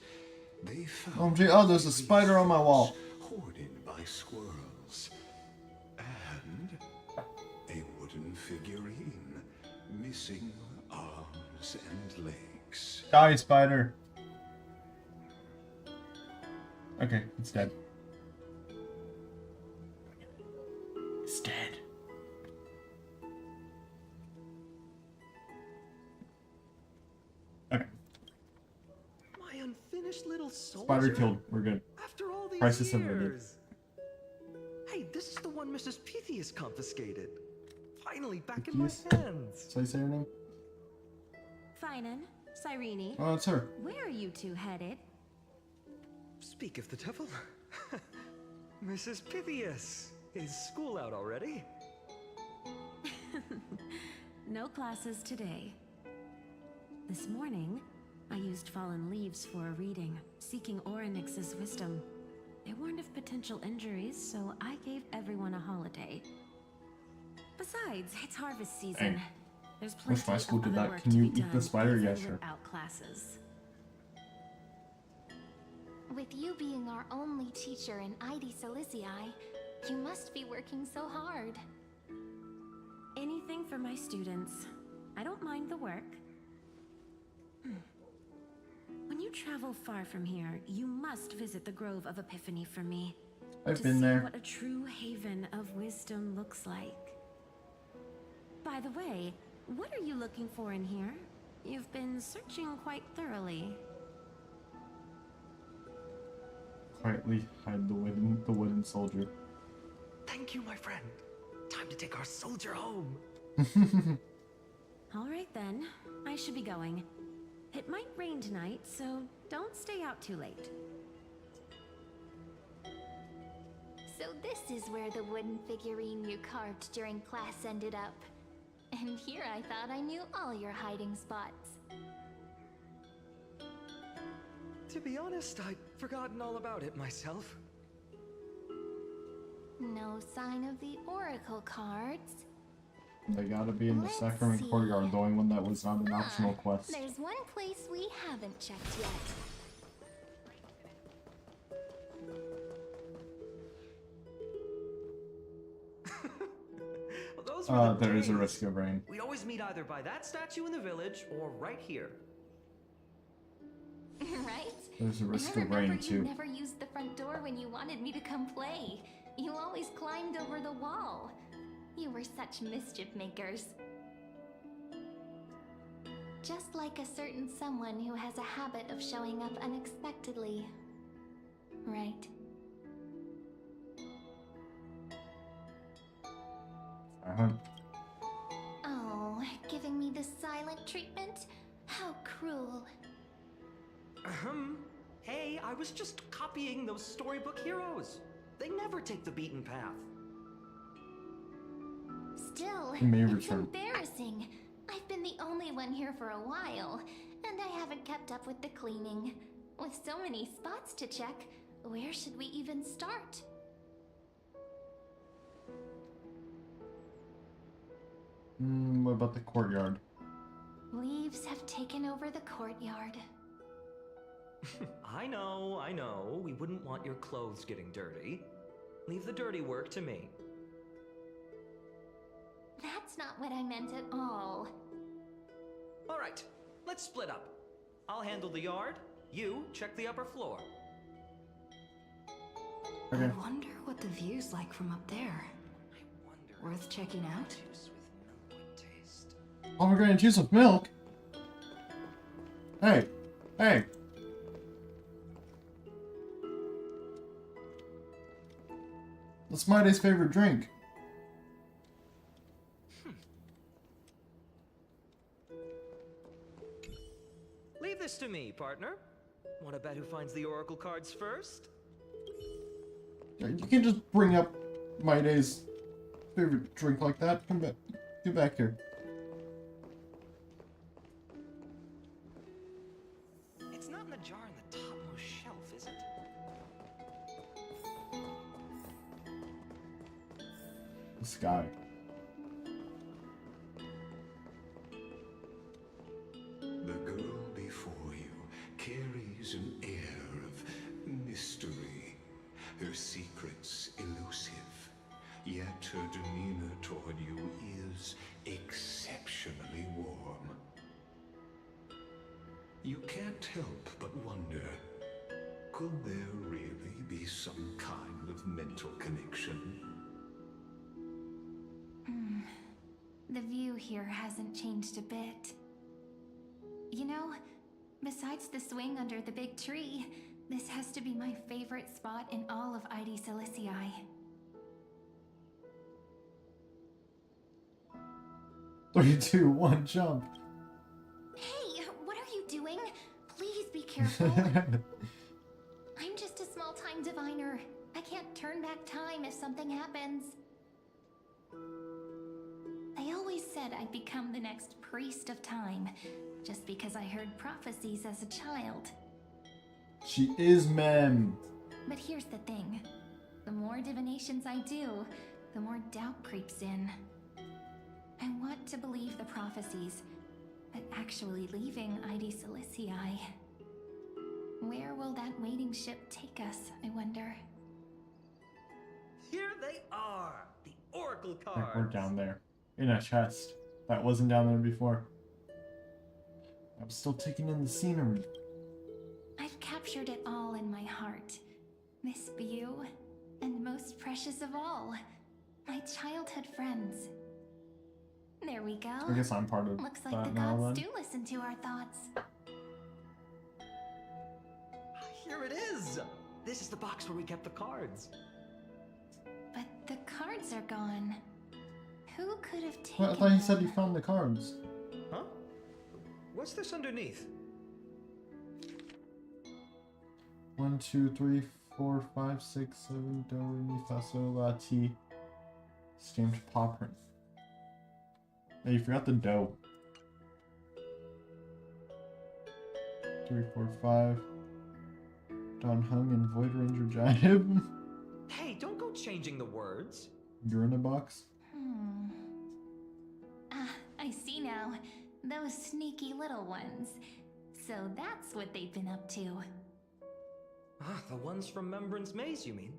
they found Oh, there's a spider on my wall. hoarded by squirrels, and a wooden figurine missing arms and legs. Die, spider. Okay, it's dead. It's dead. Okay. My unfinished little soldier. Spider killed. We're good. After all these Crisis averted. years. Hey, this is the one Mrs. Pythias confiscated. Finally back in my Pythias? hands. Did I say her name? Finan, Cyrene. Oh, it's her. Where are you two headed? Speak of the devil. Mrs. Pythias. Is school out already? No classes today. This morning, I used fallen leaves for a reading, seeking Orynyx's wisdom. They warned of potential injuries, so I gave everyone a holiday. Besides, it's harvest season. Hey, There's plenty wish my school of did other that. work Can to you be eat the done spider? even Yeah, sure. without classes. With you being our only teacher in ID Silicii, you must be working so hard. Anything for my students. I don't mind the work. When you travel far from here, you must visit the Grove of Epiphany for me. I've to been see there. what a true haven of wisdom looks like. By the way, what are you looking for in here? You've been searching quite thoroughly. Quietly hide the wooden soldier. Thank you, my friend. Time to take our soldier home. All right then, I should be going. It might rain tonight, so don't stay out too late. So this is where the wooden figurine you carved during class ended up. And here I thought I knew all your hiding spots. To be honest, I'd forgotten all about it myself. No sign of the Oracle cards. They gotta be in the Let's Sacrament see. Courtyard, the only one that was not an optional quest. There's one place we haven't checked yet. Well, those were the There is a days. risk of rain. We'd always meet either by that statue in the village or right here. Right? There's a risk I of remember rain you too. never used the front door when you wanted me to come play. You always climbed over the wall. You were such mischief makers. Just like a certain someone who has a habit of showing up unexpectedly. Right? Oh, giving me the silent treatment? How cruel. Hey, I was just copying those storybook heroes. They never take the beaten path. Still, He may it's return. embarrassing. I've been the only one here for a while, and I haven't kept up with the cleaning. With so many spots to check, where should we even start? What about the courtyard? Leaves have taken over the courtyard. I know. We wouldn't want your clothes getting dirty. Leave the dirty work to me. That's not what I meant at all. All right, let's split up. I'll handle the yard. You check the upper floor. Okay. I wonder what the view's like from up there. Worth checking out? Pomegranate juice with milk? Hey! Hey! That's my day's favorite drink. Leave this to me, partner. Want to bet who finds the oracle cards first? You can't just bring up my day's favorite drink like that. Come back. Get back here. It's not in the jar on the topmost shelf, is it? This guy. The girl before you carries an air of mystery, her secrets elusive, yet her demeanor toward you is exceptionally warm. You can't help but wonder, could there really be some kind of mental connection? The view here hasn't changed a bit. You know, besides the swing under the big tree, this has to be my favorite spot in all of ID Silicii. 3, 2, 1, jump. Hey, what are you doing? Please be careful. I'm just a small-time diviner. I can't turn back time if something happens. They always said I'd become the next priest of time, just because I heard prophecies as a child. She is mem. But here's the thing. The more divinations I do, the more doubt creeps in. I want to believe the prophecies, but actually leaving ID Silicii. Where will that waiting ship take us, I wonder? Here they are, the oracle Like, cards. we're down there. In a chest. That wasn't down there before. I'm still taking in the scenery. I've captured it all in my heart. This view, and most precious of all, my childhood friends. There we go. I guess I'm part of Looks like that the now gods then. do listen to our thoughts. Here it is. This is the box where we kept the cards. But the cards are gone. Who could have taken Well, I thought he them? said he found the cards. Huh? What's this underneath? 1, 2, 3, 4, 5, 6, 7, do, re, mi, fa, sol, la, ti. Stamped paw print. Hey, you forgot the dough. 3, 4, 5. Don Hung and Void Ranger Giant. Hey, don't go changing the words. You're in a box. I see now. Those sneaky little ones. So that's what they've been up to. Ah, the ones from Remembrance Maze, you mean?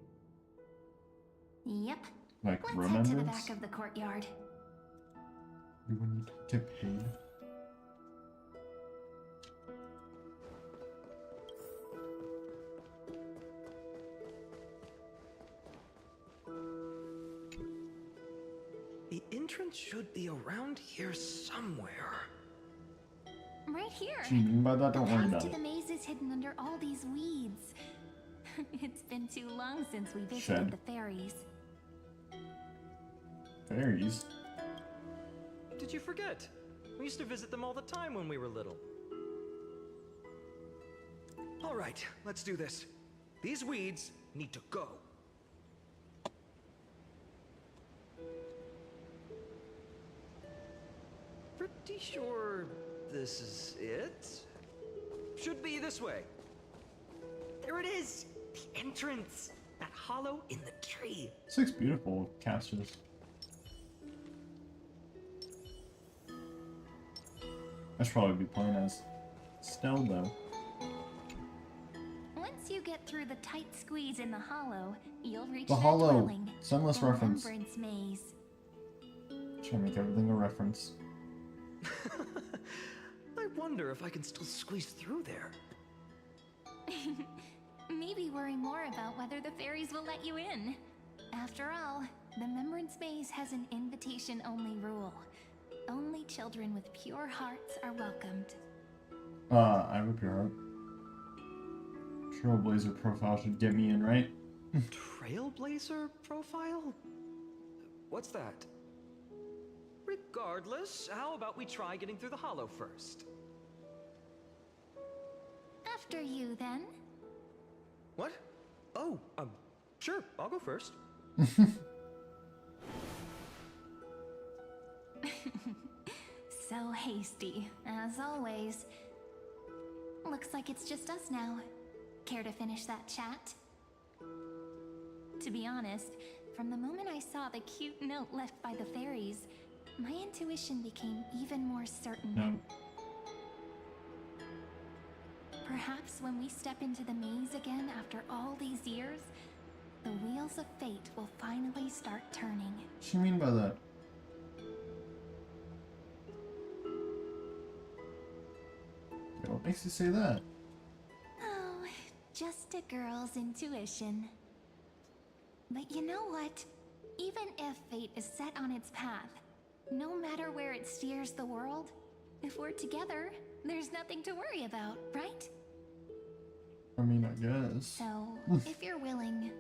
Yep. Like Let's head to the Remembrance? back of the courtyard. You wouldn't get paid. The entrance should be around here somewhere. Right here. What do you mean by that? Don't the worry path about to it. the maze is hidden under all these weeds. It's been too long since we visited Shed. the fairies. Fairies? Did you forget? We used to visit them all the time when we were little. All right, let's do this. These weeds need to go. Pretty sure this is it. Should be this way. There it is! The entrance! That hollow in the tree. This looks beautiful, casters. I should probably be playing as Stell though. Once you get through the tight squeeze in the hollow, you'll reach The their hollow. dwelling, Sunless the reference. Remembrance Maze. Trying to make everything a reference. I wonder if I can still squeeze through there. Maybe worry more about whether the fairies will let you in. After all, the Remembrance Maze has an invitation-only rule. Only children with pure hearts are welcomed. I have a pure heart. Trailblazer profile should get me in, right? Trailblazer profile? What's that? Regardless, how about we try getting through the hollow first? After you, then. What? Oh, sure, I'll go first. So hasty, as always. Looks like it's just us now. Care to finish that chat? To be honest, from the moment I saw the cute note left by the fairies, my intuition became even more certain. No. Perhaps when we step into the maze again after all these years, the wheels of fate will finally start turning. What do you mean by that? Yeah, what makes you say that? Oh, just a girl's intuition. But you know what? Even if fate is set on its path, no matter where it steers the world, if we're together, there's nothing to worry about, right? I mean, I guess. So, if you're willing...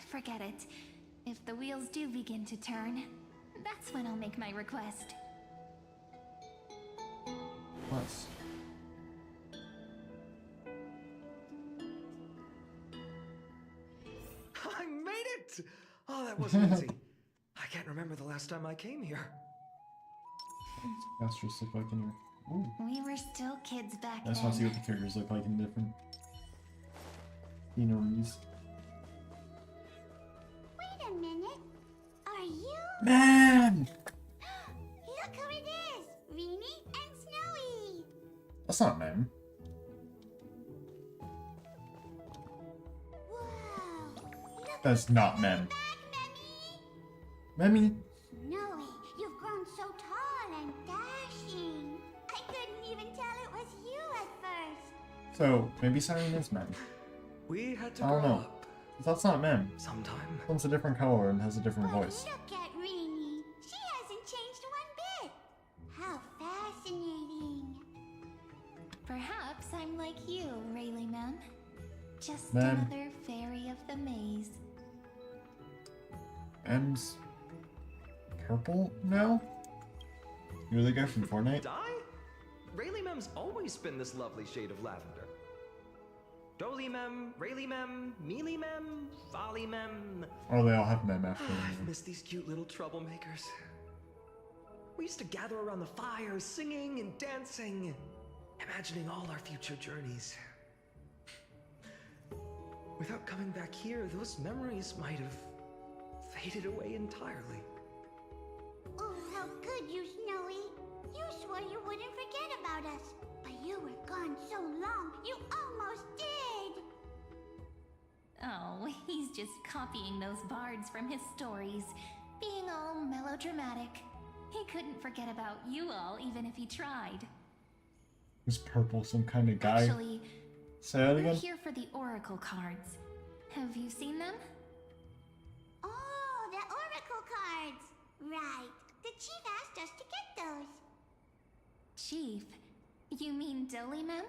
Forget it. If the wheels do begin to turn, that's when I'll make my request. Plus. I made it! Oh, that wasn't easy. I can't remember the last time I came here. Casters look like in here. Ooh. We were still kids back I just want to see then. what the characters look like in different sceneries. Wait a minute. Are you? Man! Look who it is! Rini and Snowy! That's not Mem. That's not Mem. Memmy? Snowy, you've grown so tall and dashing. I couldn't even tell it was you at first. So, maybe Siren is Mem. We had to I don't grow know. up That's not Mem. sometime. One's a different color and has a different But voice. look at Rini. She hasn't changed one bit. How fascinating. Perhaps I'm like you, Rayleigh Mem. Just Mem. another fairy of the maze. Mem's purple now? You're the guy from Fortnite? Die? Rayleigh Mem's always been this lovely shade of lavender. Doly Mem, Rayleigh Mem, Mealy Mem, Folly Mem. Or they all have Mem after I've them. missed these cute little troublemakers. We used to gather around the fire, singing and dancing, imagining all our future journeys. Without coming back here, those memories might have faded away entirely. Oh, how could you, Snowy? You swore you wouldn't forget about us. But you were gone so long, you almost did! Oh, he's just copying those bards from his stories, being all melodramatic. He couldn't forget about you all, even if he tried. Is Purple some kind of guy? Actually, Say that we're again? here for the Oracle cards. Have you seen them? Oh, the Oracle cards! Right. The chief asked us to get those. Chief? You mean Dolimem?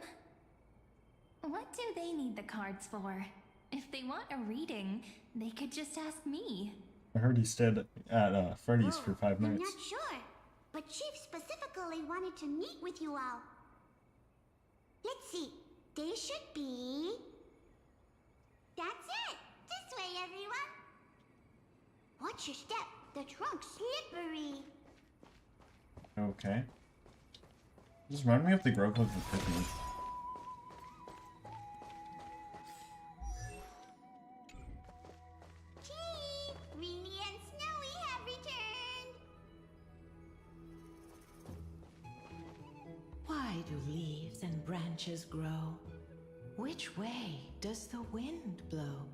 What do they need the cards for? If they want a reading, they could just ask me. I heard he stayed at Freddy's for 5 I'm nights. not sure, but Chief specifically wanted to meet with you all. Let's see. They should be... That's it! This way, everyone! Watch your step. The trunk's slippery. Okay. Just remind me of the Grow Club for Cookies. Chief! Rini and Snowy have returned! Why do leaves and branches grow? Which way does the wind blow?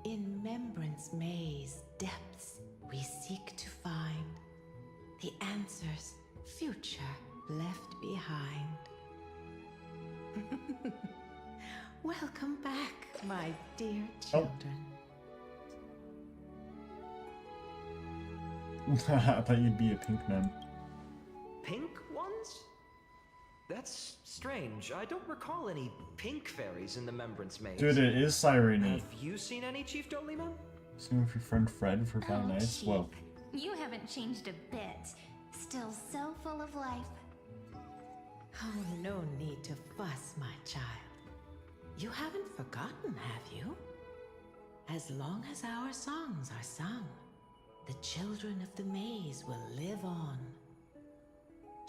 In Membrance Maze depths we seek to find the answers future left behind. Welcome back, my dear children. I thought you'd be a pink man. Pink ones? That's strange. I don't recall any pink fairies in the Membrance Maze. Dude, it is Cyrene. Have you seen any, Chief Dolimem? Seen with your friend Fred for 5 nights? Chief, Whoa. you haven't changed a bit. Still so full of life. Oh, no need to fuss, my child. You haven't forgotten, have you? As long as our songs are sung, the children of the maze will live on.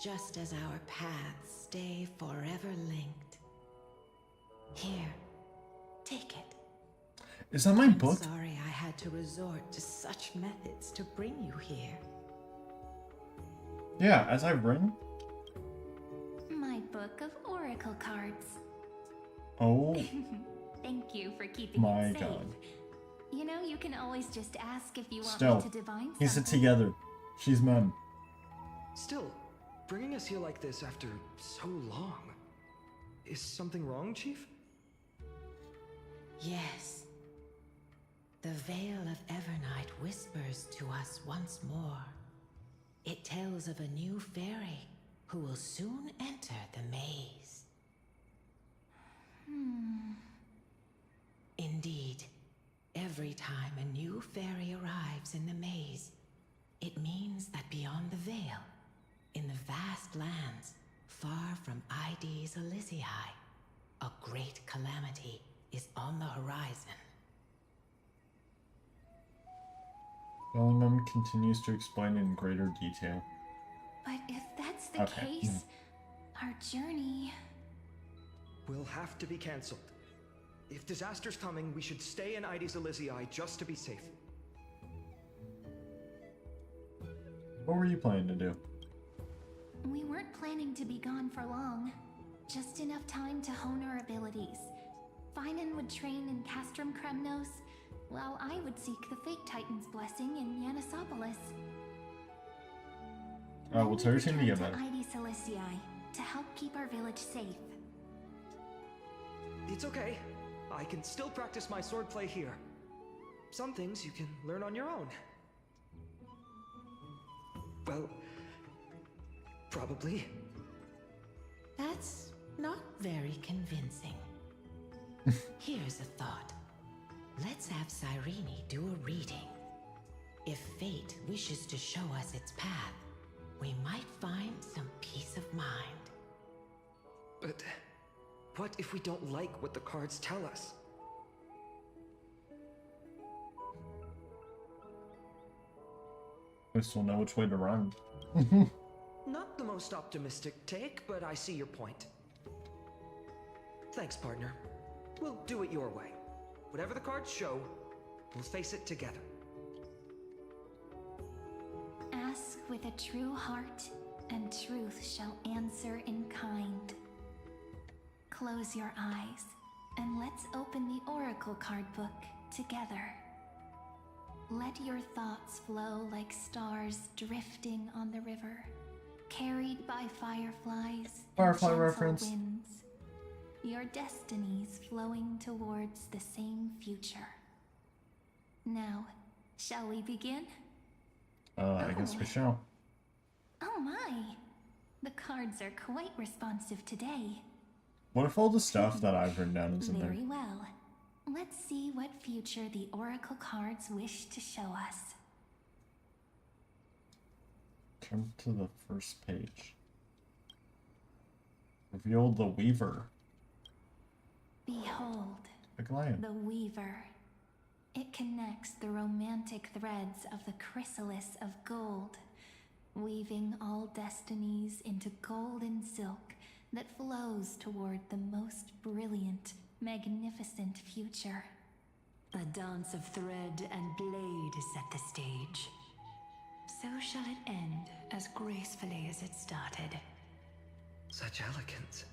Just as our paths stay forever linked. Here, take it. Is that my book? Sorry I had to resort to such methods to bring you here. Yeah, as I've written. My book of Oracle cards. Oh Thank you for keeping my it safe. god. You know, you can always just ask if you want Still, me to divine something. piece it together. She's mem. Still, bringing us here like this after so long. Is something wrong, Chief? Yes. The Veil of Evernight whispers to us once more. It tells of a new fairy who will soon enter the maze. Indeed, every time a new fairy arrives in the maze, it means that beyond the veil, in the vast lands far from Ides Elysiae, a great calamity is on the horizon. Dolimem continues to explain in greater detail. But if that's the Okay. case, our journey... Will have to be cancelled. If disaster's coming, we should stay in Ides Elysiae just to be safe. What were you planning to do? We weren't planning to be gone for long. Just enough time to hone our abilities. Finan would train in Castrum Kremnos, while I would seek the Fate Titan's blessing in Yanisopolis. We'll tell your team to get to better. Ides Elysiae to help keep our village safe. It's okay. I can still practice my swordplay here. Some things you can learn on your own. Well, probably. That's not very convincing. Here's a thought. Let's have Cyrene do a reading. If fate wishes to show us its path, we might find some peace of mind. But what if we don't like what the cards tell us? We still know which way to run. Not the most optimistic take, but I see your point. Thanks, partner. We'll do it your way. Whatever the cards show, we'll face it together. Ask with a true heart, and truth shall answer in kind. Close your eyes, and let's open the Oracle card book together. Let your thoughts flow like stars drifting on the river, carried by fireflies Firefly and gentle reference. winds. Your destinies flowing towards the same future. Now, shall we begin? I guess we shall. Oh my! The cards are quite responsive today. What if all the stuff that I've written down is in there? Very well. Let's see what future the Oracle cards wish to show us. Turn to the first page. Reveal the Weaver. Behold, Aglayan. the Weaver. It connects the romantic threads of the chrysalis of gold, weaving all destinies into golden silk that flows toward the most brilliant, magnificent future. The dance of thread and blade set the stage. So shall it end as gracefully as it started. Such elegance.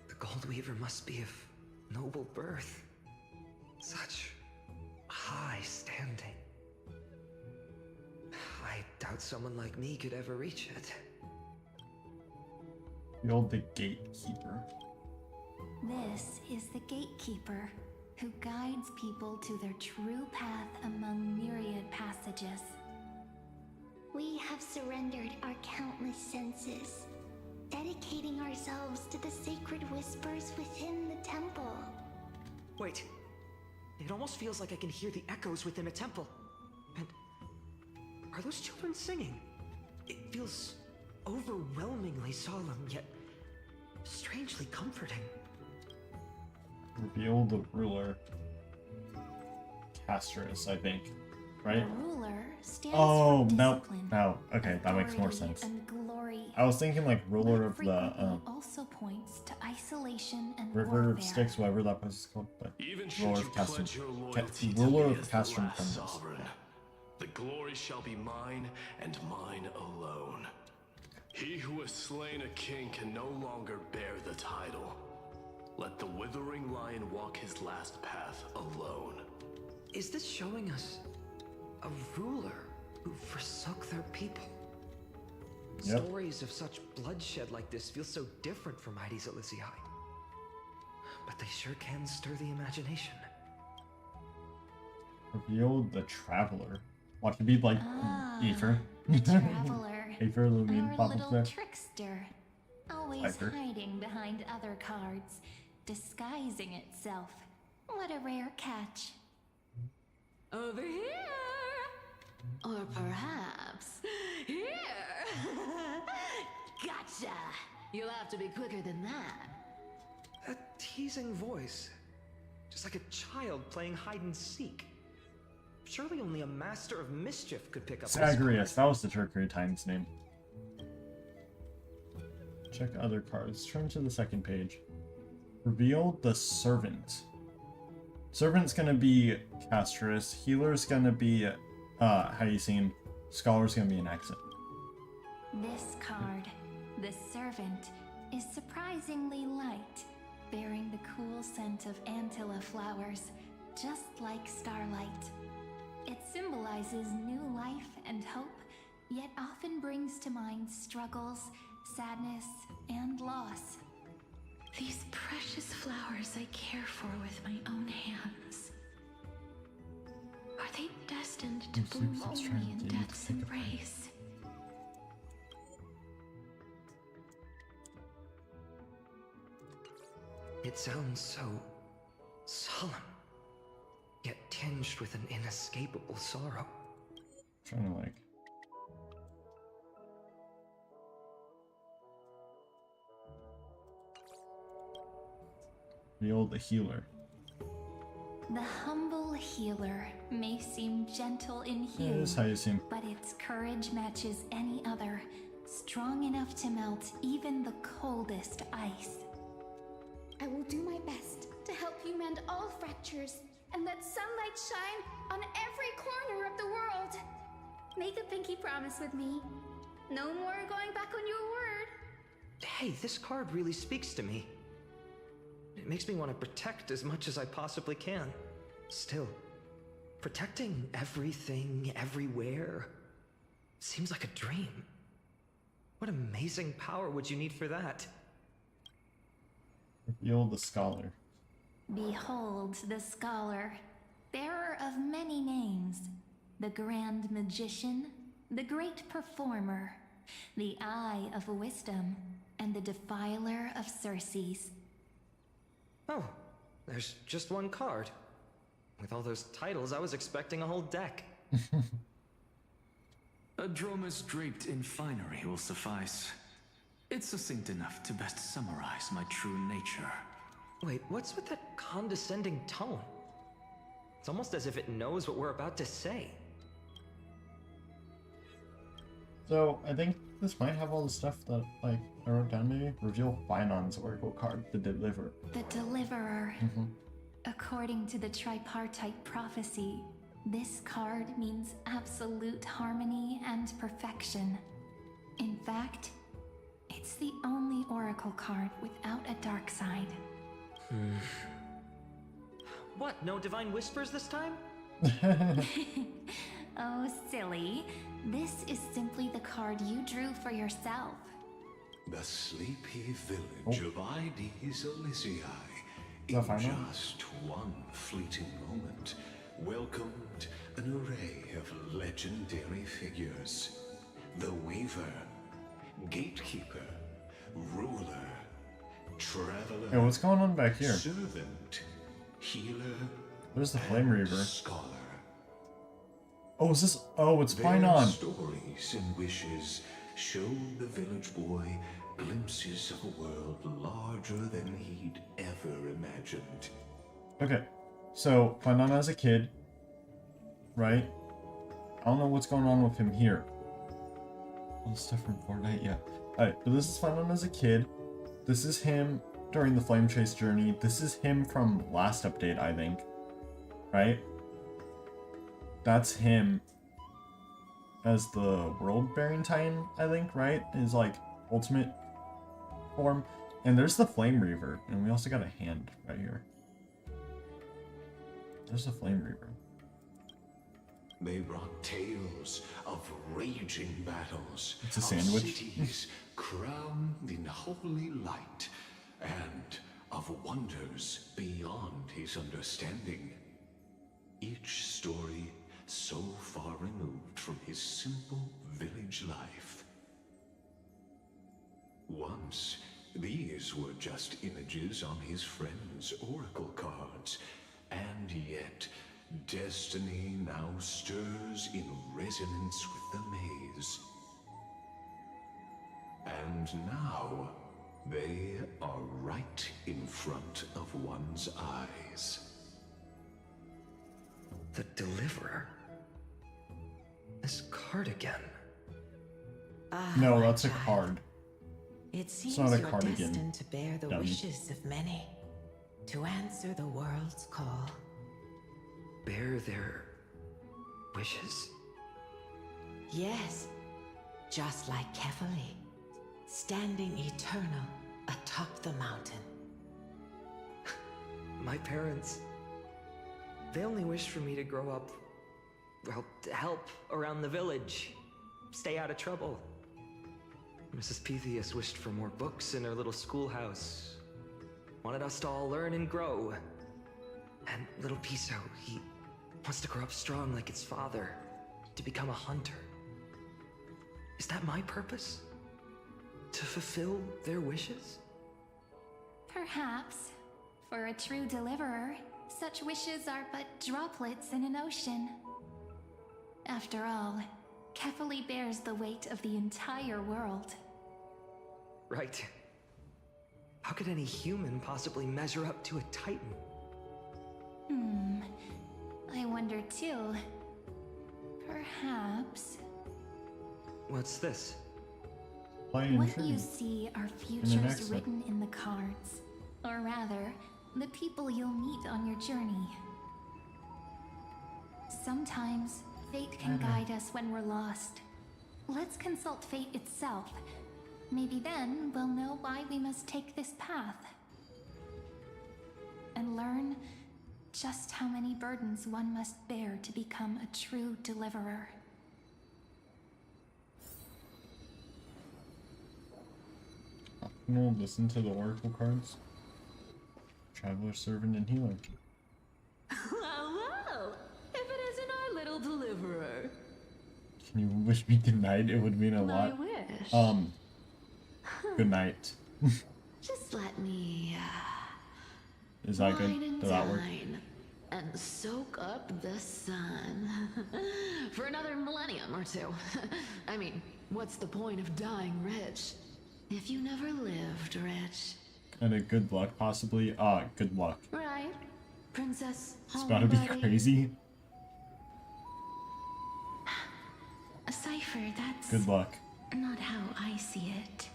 The Gold Weaver must be of noble birth. Such high standing. I doubt someone like me could ever reach it. Reveal the Gatekeeper. This is the Gatekeeper, who guides people to their true path among myriad passages. We have surrendered our countless senses, dedicating ourselves to the sacred whispers within the temple. Wait. It almost feels like I can hear the echoes within a temple. And are those children singing? It feels overwhelmingly solemn, yet strangely comforting. Reveal the Ruler. Castrus, I think. Right? The ruler stands Oh, for nope. discipline, No. Okay, that makes more authority, sense. and glory. I was thinking like ruler of the Frequently also points to isolation and River warfare. of Styx, whatever that place is called, but Even should ruler you of Castrum. pledge your loyalty to Ruler me of as the Castrum last Criminals. sovereign, the glory shall be mine and mine alone. He who has slain a king can no longer bear the title. Let the withering lion walk his last path alone. Is this showing us a ruler who forsook their people? Yep. Stories of such bloodshed like this feel so different from Heidi's Elysium. But they sure can stir the imagination. Reveal the Traveler. Watch it be like Aether. The Traveler. Aether Illumine Our pop up little there. trickster. Always Piper. hiding behind other cards, disguising itself. What a rare catch. Over here! Or perhaps here! Gotcha! You'll have to be quicker than that. That teasing voice. Just like a child playing hide and seek. Surely only a master of mischief could pick up this. Zagreus, that was the Turquoise name. Check other cards. Turn to the second page. Reveal the Servant. Servant's gonna be Castrus. Healer's gonna be Hyacinth. Scholar's gonna be an exit. This card, the Servant, is surprisingly light, bearing the cool scent of Antilla flowers, just like starlight. It symbolizes new life and hope, yet often brings to mind struggles, sadness, and loss. These precious flowers I care for with my own hands. Are they destined to bloom only in death's embrace? It sounds so solemn, yet tinged with an inescapable sorrow. Trying to like. Reveal the Healer. The humble healer may seem gentle in That hue, is how you seem. but its courage matches any other, strong enough to melt even the coldest ice. I will do my best to help you mend all fractures and let sunlight shine on every corner of the world. Make a pinky promise with me. No more going back on your word. Hey, this card really speaks to me. It makes me want to protect as much as I possibly can. Still, protecting everything, everywhere, seems like a dream. What amazing power would you need for that? Reveal the scholar. Behold the scholar, bearer of many names, the grand magician, the great performer, the eye of wisdom, and the defiler of Circes. Oh, there's just one card. With all those titles, I was expecting a whole deck. A Dromus draped in finery will suffice. It's succinct enough to best summarize my true nature. Wait, what's with that condescending tone? It's almost as if it knows what we're about to say. So I think this might have all the stuff that like I wrote down. Maybe reveal Finon's Oracle card, the Deliverer. The Deliverer. According to the tripartite prophecy, this card means absolute harmony and perfection. In fact, it's the only Oracle card without a dark side. What, no divine whispers this time? Oh, silly. This is simply the card you drew for yourself. The sleepy village of Ides Elysiae, in that final? just one fleeting moment, welcomed an array of legendary figures. The Weaver, Gatekeeper, Ruler, Traveler. Hey, what's going on back here? Servant, Healer, There's the Flame Reaver. Scholar. Oh, is this? Oh, it's Their Finon. stories and wishes showed the village boy glimpses of a world larger than he'd ever imagined. Okay, so Finon as a kid, right? I don't know what's going on with him here. All the stuff from Fortnite, yeah. Alright, but this is Finon as a kid. This is him during the Flame Chase journey. This is him from last update, I think. Right? That's him as the World-Bearing Titan, I think, right? His, like, ultimate form. And there's the Flame Reaver. And we also got a hand right here. There's the Flame Reaver. They brought tales of raging battles, It's a of sandwich. cities crowned in holy light, and of wonders beyond his understanding. Each story so far removed from his simple village life. Once, these were just images on his friends' oracle cards, and yet destiny now stirs in resonance with the maze. And now, they are right in front of one's eyes. The Deliverer? This card again. No, that's a card. It seems not a you're cardigan, destined to bear the dummy. wishes of many, to answer the world's call. Bear their wishes? Yes, just like Kefali, standing eternal atop the mountain. My parents, they only wished for me to grow up, well, to help around the village, stay out of trouble. Mrs. Pythias wished for more books in her little schoolhouse, wanted us to all learn and grow. And little Piso, he wants to grow up strong like its father, to become a hunter. Is that my purpose? To fulfill their wishes? Perhaps. For a true deliverer, such wishes are but droplets in an ocean. After all, Kefali bears the weight of the entire world. Right. How could any human possibly measure up to a Titan? I wonder too. Perhaps What's this? Play and what trade. you see are the futures next written in the cards. Or rather, the people you'll meet on your journey. Sometimes, fate can guide us when we're lost. Let's consult fate itself. Maybe then we'll know why we must take this path. And learn just how many burdens one must bear to become a true deliverer. No, listen to the oracle cards. Traveler, servant, and healer. Well, if it isn't our little deliverer. Can you wish me good night? It would mean a I lot. wish. Good night. Just let me Is that good? wine and Does that work? dine and soak up the sun for another millennium or two. I mean, what's the point of dying rich if you never lived rich? And a good luck, possibly. Good luck. Right, Princess It's about to be Homebody? crazy. Cypher, that's Good luck. not how I see it.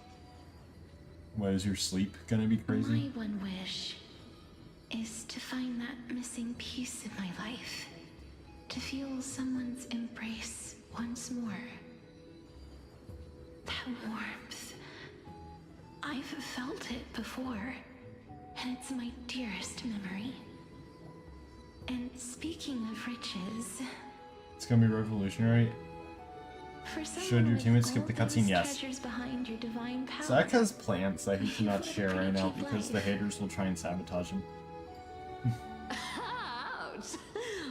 What, is your sleep gonna be My crazy? one wish is to find that missing piece in my life. To feel someone's embrace once more. That warmth. I've felt it before, and it's my dearest memory. And speaking of riches, It's gonna be revolutionary. for someone Should your with teammates skip the gold cutscene? those Yes. treasures behind your divine power, Zach has plans that he cannot You've share lived a right now pretty because the life. haters will try and sabotage him. Ouch!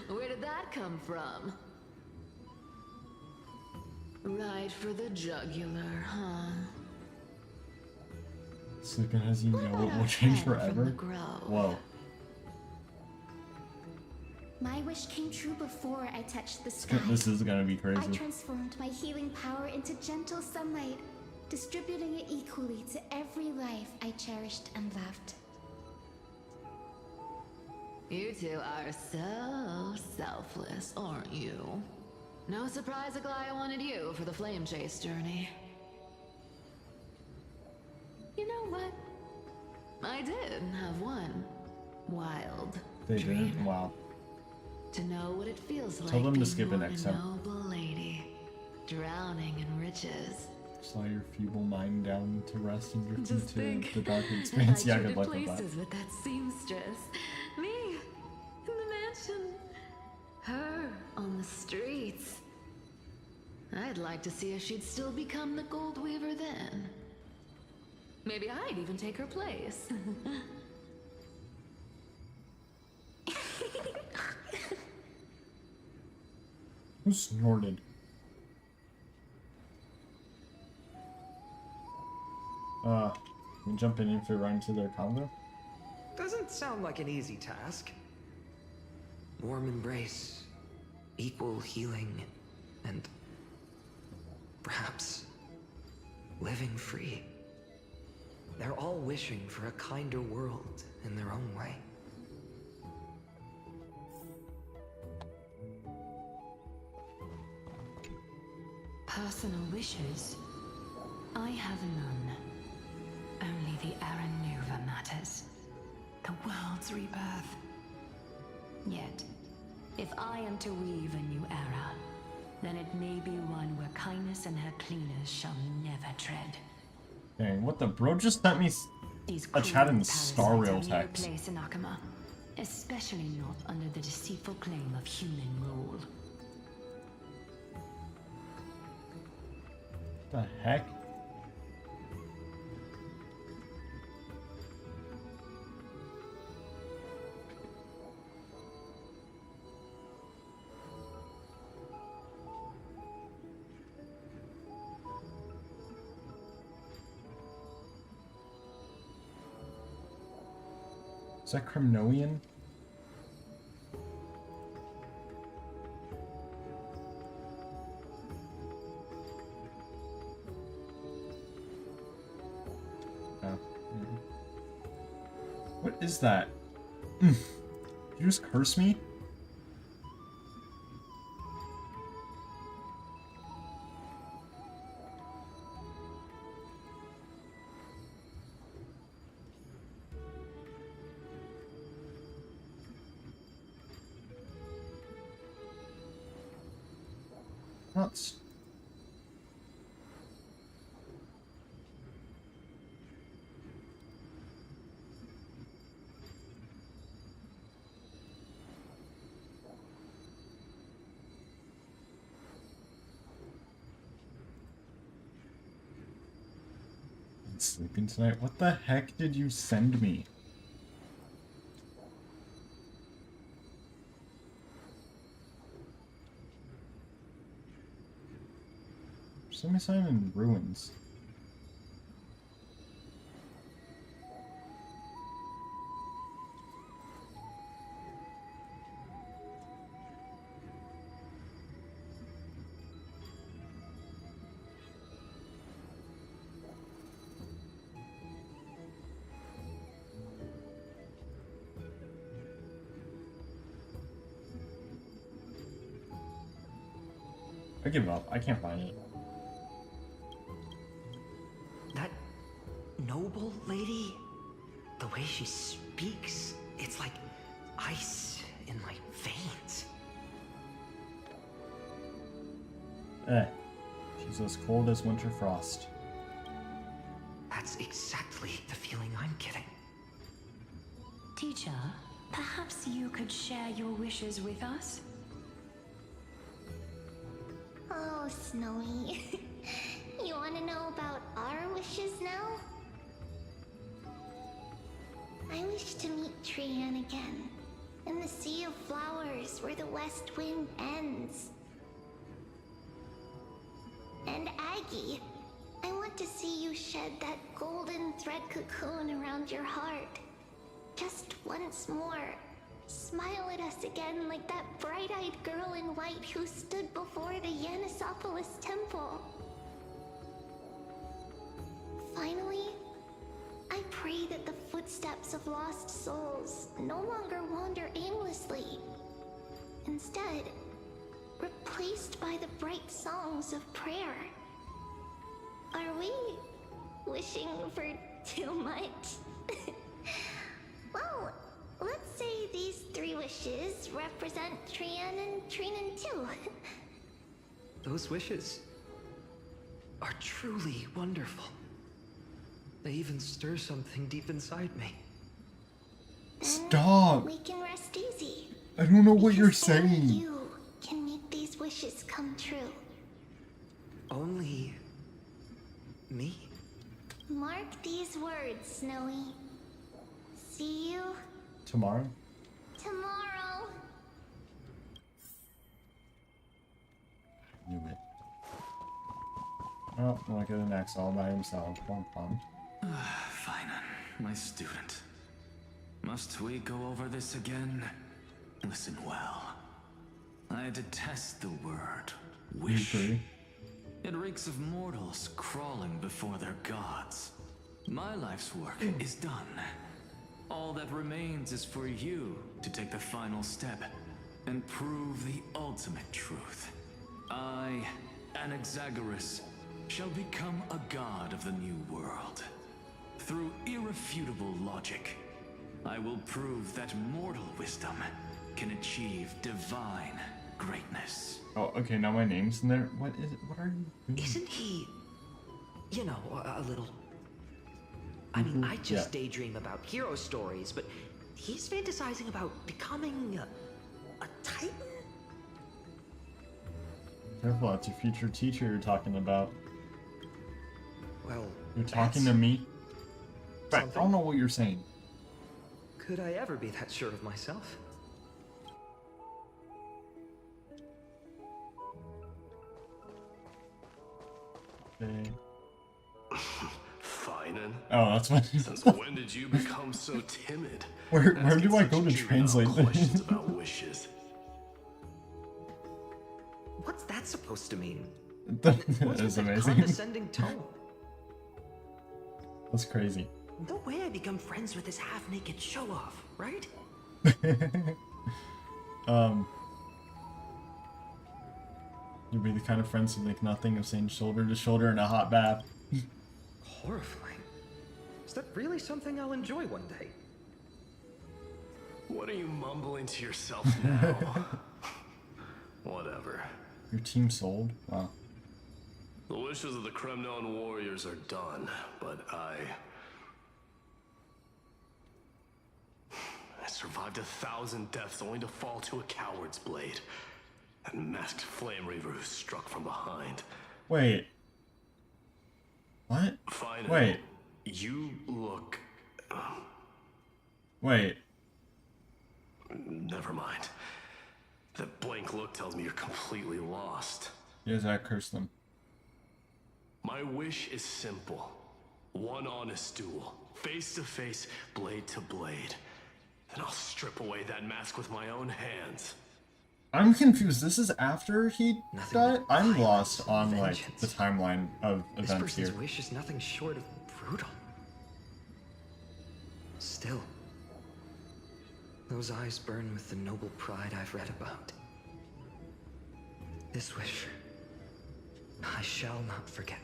Where did that come from? Right for the jugular, huh? Sleeping as you know about it will our change friend from forever. the Grove? Whoa. My wish came true before I touched the sky. This is gonna be I crazy. transformed my healing power into gentle sunlight, distributing it equally to every life I cherished and loved. You two are so selfless, aren't you? No surprise Aglaya wanted you for the flame chase journey. You know what? I did have one wild They dream. didn't? Wow. To know what it feels like Tell them to being skip it born next a time. noble lady, drowning in riches. Just allow your feeble mind down to rest and drift Just into think, the dark expanse. I Yeah, traded good luck with that. places with that seamstress. Me in the mansion. Her on the streets. I'd like to see if she'd still become the Gold Weaver then. Maybe I'd even take her place. Who snorted? We jumping in for right into their convo? Doesn't sound like an easy task. Warm embrace, equal healing, and perhaps living free. They're all wishing for a kinder world in their own way. Personal wishes? I have none. Only the Aranuva matters. The world's rebirth. Yet, if I am to weave a new era, then it may be one where kindness and her cleaners shall never tread. Dang, what the bro just sent me These a chat in cruel Star Rail parasites have no text. place in Akama, especially not under the deceitful claim of human rule. The heck? Is that Crimnoian? Oh. What is that? Did you just curse me? Nuts. Sleeping tonight? What the heck did you send me? Send me something in ruins. I give up. I can't find it. That noble lady, the way she speaks, it's like ice in my veins. She's as cold as winter frost. That's exactly the feeling I'm getting. Teacher, perhaps you could share your wishes with us? Oh, Snowy. You want to know about our wishes now? I wish to meet Trian again, in the Sea of Flowers where the West Wind ends. And Aggie, I want to see you shed that golden thread cocoon around your heart. Just once more. Smile at us again like that bright-eyed girl in white who stood before the Yanisopolis temple. Finally, I pray that the footsteps of lost souls no longer wander aimlessly. Instead, replaced by the bright songs of prayer. Are we wishing for too much? Well, let's say these 3 wishes represent Trian and Trinan too. Those wishes are truly wonderful. They even stir something deep inside me. Stop! We can rest easy. I don't know what you're Because only saying. you can make these wishes come true. Only me? Mark these words, Snowy. See you Tomorrow? tomorrow. Knew it. Oh, look at an X all by himself. Pom pom. Finan, my student. Must we go over this again? Listen well. I detest the word wish. It reeks of mortals crawling before their gods. My life's work is done. All that remains is for you to take the final step and prove the ultimate truth. I, Anaxagoras, shall become a god of the new world. Through irrefutable logic, I will prove that mortal wisdom can achieve divine greatness. Oh, okay, now my name's in there. What is it? What are you doing? Isn't he, you know, a little... I mean, I just daydream about hero stories, but he's fantasizing about becoming a titan? Careful, that's your future teacher you're talking about. Well, You're talking to me? But I don't know what you're saying. Could I ever be that sure of myself? Okay. Finan? Oh, that's what. Since when did you become so timid? Where Asking do I such go to juvenile translate questions this? about wishes. What's that supposed to mean? That What's with is that amazing. condescending tone? That's crazy. No way I become friends with this half-naked show-off, right? You'd be the kind of friends who think nothing of saying shoulder to shoulder in a hot bath. Horrifying. Is that really something I'll enjoy one day? What are you mumbling to yourself now? Whatever. Your team sold? Wow. The wishes of the Kremnon warriors are done, but I survived 1,000 deaths only to fall to a coward's blade. That masked flame reaver who struck from behind. Wait. What? Finally, Wait. you look... Wait. Never mind. That blank look tells me you're completely lost. Yes, I cursed them. My wish is simple. One honest duel. Face to face, blade to blade. Then I'll strip away that mask with my own hands. I'm confused. This is after he died? I'm lost on, like, the timeline of This events here. person's wish is nothing short of brutal. Still, those eyes burn with the noble pride I've read about. This wish, I shall not forget.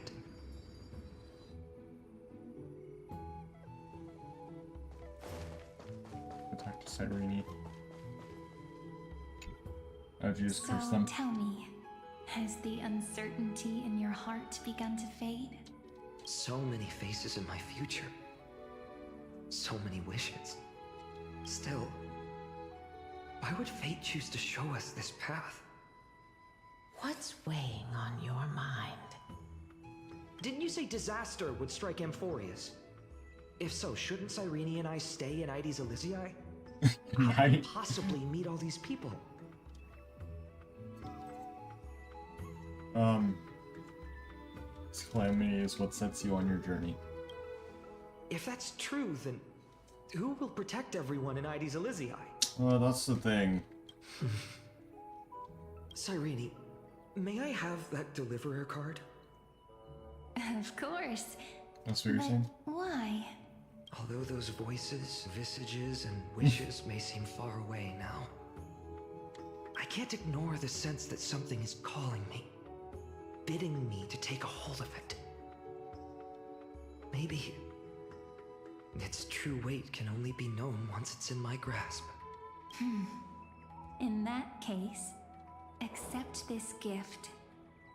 Attack to Cyrene. I've used curse So them. tell me, has the uncertainty in your heart begun to fade? So many faces in my future. So many wishes. Still, why would fate choose to show us this path? What's weighing on your mind? Didn't you say disaster would strike Amphorius? If so, shouldn't Cyrene and I stay in Ides Elysiae? How could we possibly meet all these people? This calamity is what sets you on your journey. If that's true, then who will protect everyone in Ides Elysiae? Well, that's the thing. Cyrene, may I have that deliverer card? Of course. That's what you're saying? Why? Although those voices, visages, and wishes may seem far away now, I can't ignore the sense that something is calling me, bidding me to take a hold of it. Maybe its true weight can only be known once it's in my grasp. In that case, accept this gift.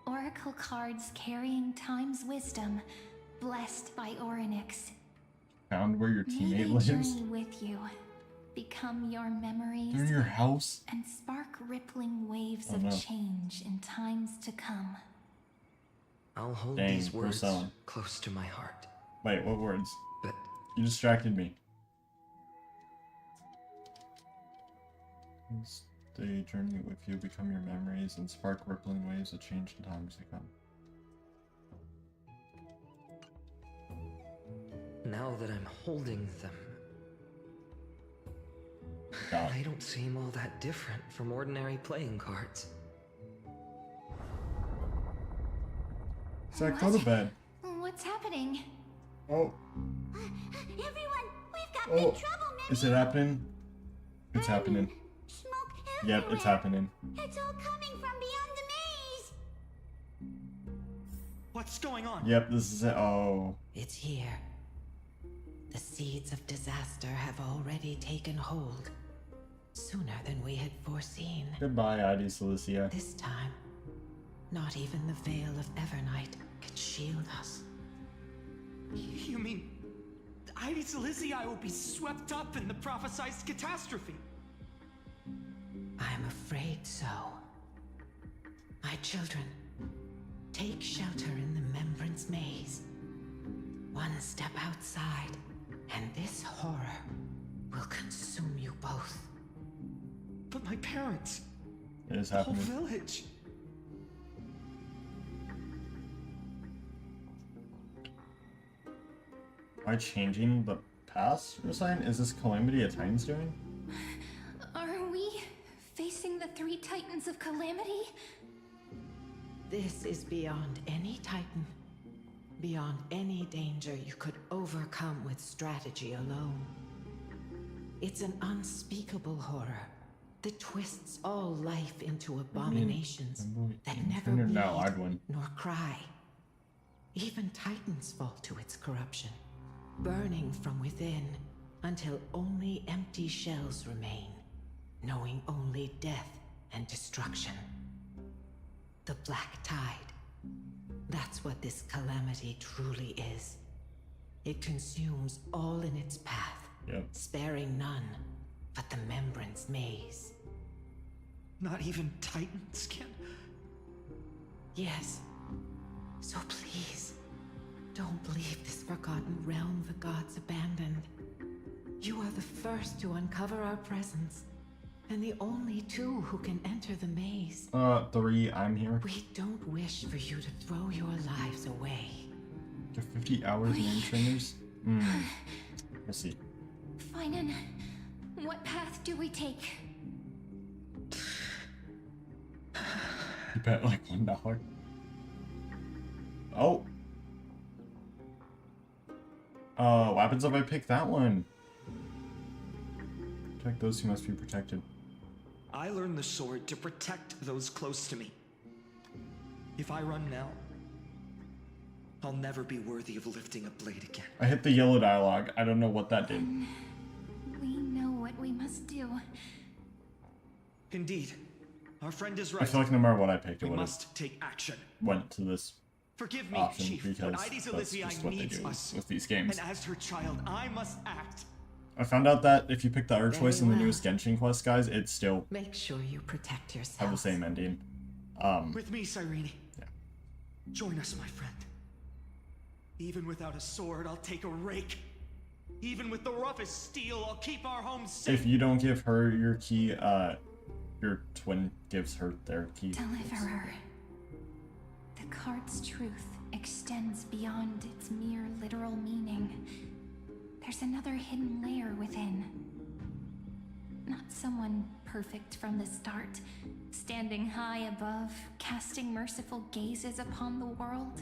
Oracle cards carrying time's wisdom, blessed by Orynyx. Found where your May teammate they lives? journey with you, become your memories, They're in your house? and spark rippling waves Oh, of no. change in times to come. I'll hold Dang, these words Rosella. close to my heart. Wait, what words? But You distracted me. Stay journey with you, become your memories, and spark rippling waves of change in times to come. now that I'm holding them, God. they don't seem all that different from ordinary playing cards. Zach, go to bed. What's happening? Oh, Everyone, we've got oh. big trouble, Mimi. Is it happening? It's happening. Smoke Yep, it's happening. It's all coming from beyond the maze. What's going on? Yep, this is it. Oh. It's here. The seeds of disaster have already taken hold. Sooner than we had foreseen. Goodbye, Ides Elysia. This time, not even the veil of Evernight could shield us. You mean Ides Elysiae will be swept up in the prophesied catastrophe? I'm afraid so. My children, take shelter in the Membrance Maze. One step outside, and this horror will consume you both. But my parents, It is the whole happening. village. Am I changing the past or something? Is this Calamity a Titan's doing? Are we facing the three titans of calamity? This is beyond any Titan. Beyond any danger you could overcome with strategy alone. It's an unspeakable horror that twists all life into abominations that never No, I'd bleed win. nor cry. Even Titans fall to its corruption, burning from within until only empty shells remain, knowing only death and destruction. The Black Tide. That's what this calamity truly is. It consumes all in its path, sparing none but the Membrance Maze. Not even Titans can... Yes. So please, don't leave this forgotten realm the gods abandoned. You are the first to uncover our presence, and the only two who can enter the maze. 3, I'm here. We don't wish for you to throw your lives away. You're 50 hours name trainers? Let's see. Finan, what path do we take? You bet like $1. Oh. What happens if I pick that one? Protect those who must be protected. I learned the sword to protect those close to me. If I run now, I'll never be worthy of lifting a blade again. I hit the yellow dialogue. I don't know what that did. We know what we must do. Indeed. Our friend is right. I feel like no matter what I picked, it we would have must take action. went to this Forgive me, option Chief, because but Ides that's Elysiae just what they needs do us. with these games. And as her child, I must act. I found out that if you pick the other choice in the well. newest Genshin Quest, guys, it still Make sure you protect yourself. have the same ending. With me, Cyrene. Yeah. Join us, my friend. Even without a sword, I'll take a rake. Even with the roughest steel, I'll keep our home safe. If you don't give her your key, your twin gives her their key. Deliverer. The card's truth extends beyond its mere literal meaning. There's another hidden layer within. Not someone perfect from the start, standing high above, casting merciful gazes upon the world.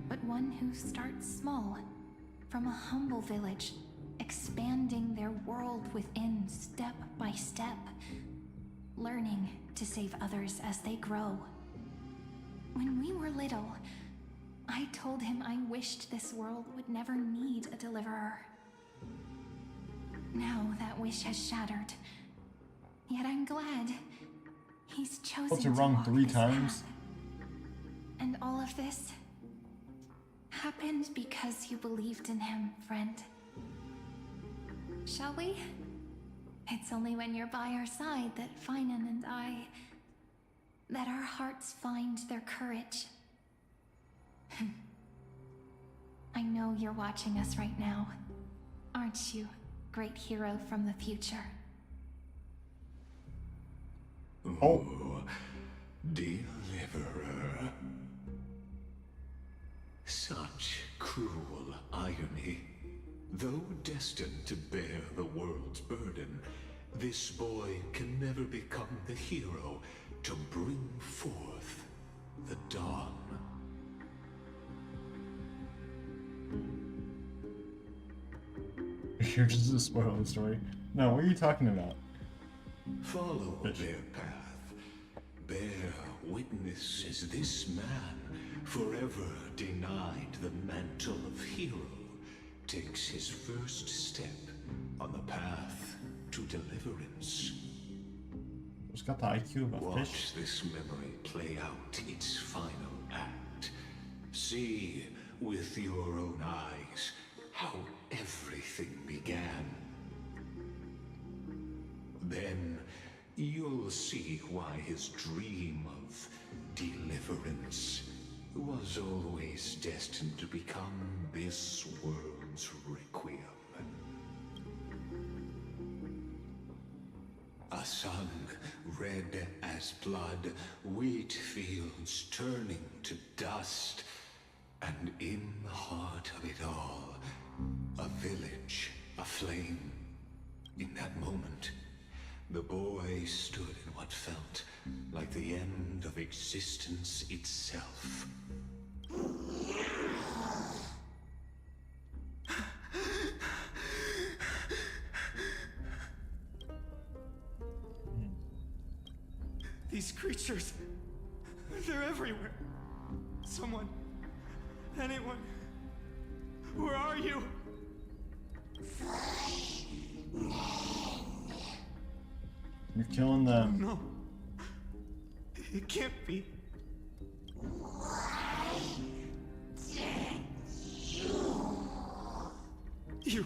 But one who starts small, from a humble village, expanding their world within step by step, learning to save others as they grow. When we were little, I told him I wished this world would never need a deliverer. Now that wish has shattered. Yet I'm glad he's chosen What's to it wrong walk 3 this times? path. And all of this happened because you believed in him, friend. Shall we? It's only when you're by our side that Finan and that our hearts find their courage. I know you're watching us right now, aren't you, great hero from the future? Oh, deliverer. Such cruel irony. Though destined to bear the world's burden, this boy can never become the hero to bring forth the dawn. You're just a spoiler story. No, what are you talking about? Follow their path. Bear witness as this man, forever denied the mantle of hero, takes his first step on the path to deliverance. It's got the IQ of a Watch fish. this memory play out its final act. See with your own eyes how everything began. Then you'll see why his dream of deliverance was always destined to become this world's requiem. A sun red as blood, wheat fields turning to dust, and in the heart of it all, a village aflame. In that moment, the boy stood in what felt like the end of existence itself. These creatures, they're everywhere. Someone, anyone, where are you? You're killing them. No. It can't be. Why did You...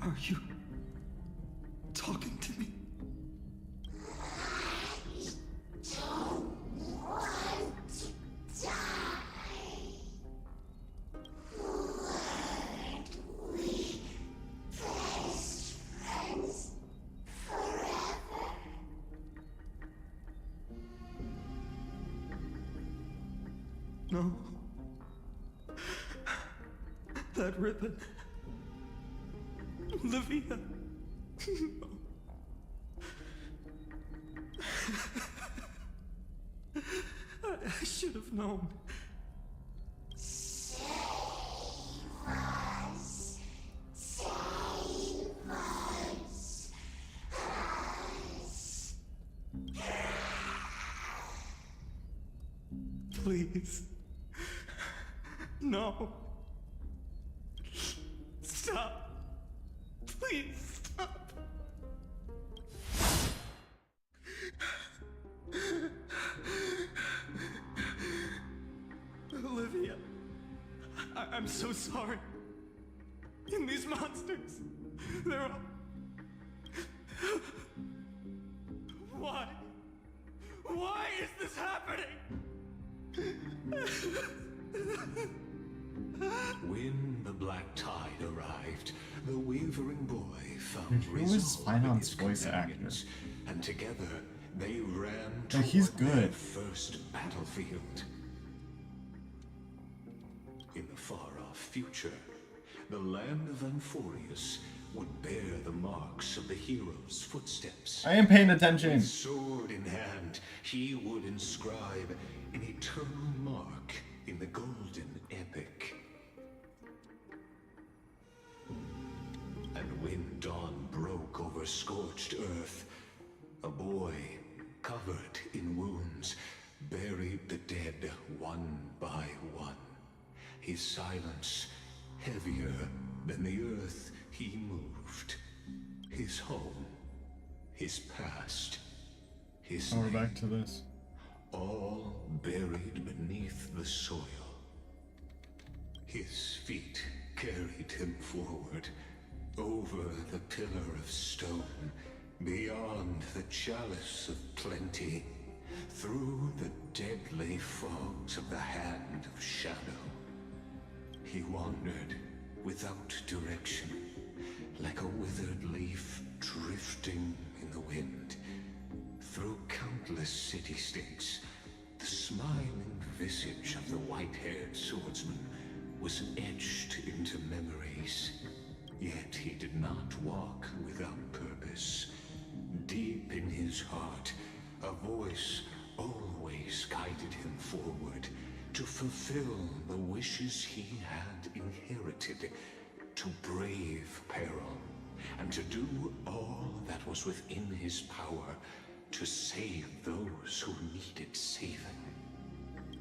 Are you... talking to me? I don't want to die. Weren't we best friends forever? No. That ribbon. Olivia. I should have known. Save us. Save us. Please. No. Stop. Please stop. Olivia, I'm so sorry. And these monsters, they're all... Why? Why is this happening? When the black tide arrived, the wavering boy found Who is resolve in Finance his voice companions, and together they ran Yeah, he's toward their good. first battlefield. In the far-off future, the land of Amphorius would bear the marks of the hero's footsteps. I am paying attention. With sword in hand, he would inscribe an eternal mark in the golden epic. And when dawn broke over scorched earth, a boy, covered in wounds, buried the dead one by one. His silence heavier than the earth he moved. His home, his past, his Oh, we're name, back to this. all buried beneath the soil. His feet carried him forward, over the pillar of stone, beyond the chalice of plenty, through the deadly fogs of the hand of shadow. He wandered without direction, like a withered leaf drifting in the wind. Through countless city-states, the smiling visage of the white-haired swordsman was etched into memories. Yet he did not walk without purpose. Deep in his heart, a voice always guided him forward to fulfill the wishes he had inherited, to brave peril, and to do all that was within his power to save those who needed saving.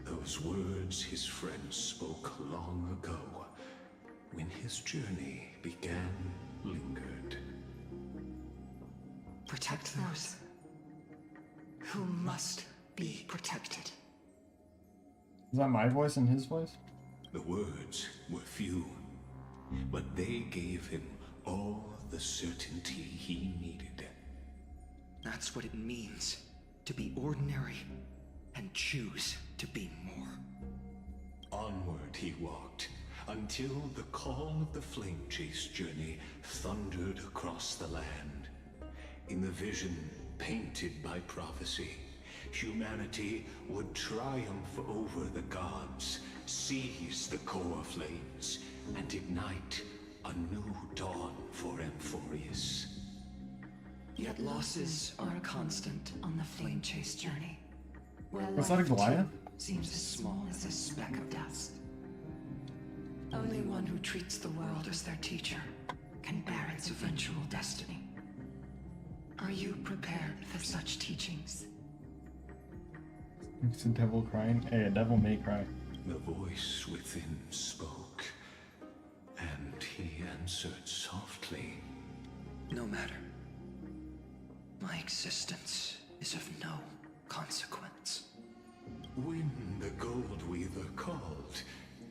Those words his friends spoke long ago, when his journey began, lingered. Protect those who must be protected. Is that my voice and his voice? The words were few, but they gave him all the certainty he needed. That's what it means to be ordinary and choose to be more. Onward he walked, until the call of the Flame Chase journey thundered across the land. In the vision painted by prophecy, humanity would triumph over the gods, seize the core flames, and ignite a new dawn for Amphorius. Yet losses are a constant on the Flame Chase journey. Where Was that a life, too, Goliath? seems as small as a speck of dust. Only one who treats the world as their teacher can bear its eventual destiny. Are you prepared for such teachings? It's a devil crying. Hey, a devil may cry. The voice within spoke, and he answered softly. No matter. My existence is of no consequence. When the Goldweaver called,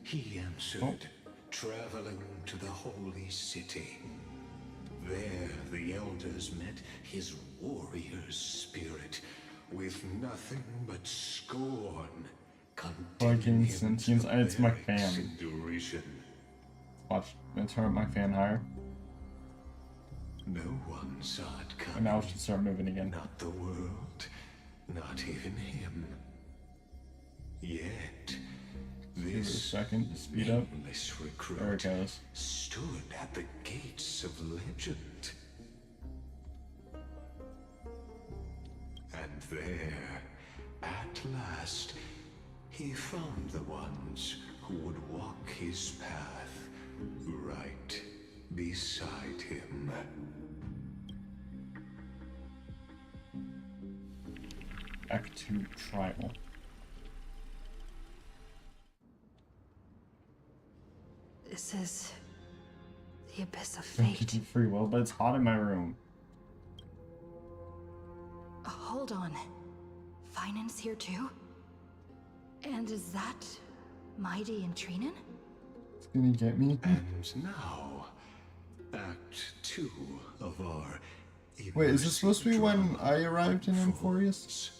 he answered, traveling to the holy city. There the elders met his warrior's spirit, with nothing but scorn, condemning him to it's my barracks fan. in derision. Watch, let's turn up my fan higher. No one saw it coming. And now it should start moving again. Not the world, not even him. Yet, Give it a this second to speed up. nameless There recruit it goes. stood at the gates of legend. And there, at last, he found the ones who would walk his path right beside him. Back to trial. This is the abyss of Don't give fate. you free will, but it's hot in my room. Hold on. Finance here too? And is that Mighty and Trinan? It's gonna get me. And now, Act 2 of our Wait, is this supposed to be when I arrived in Amphorius?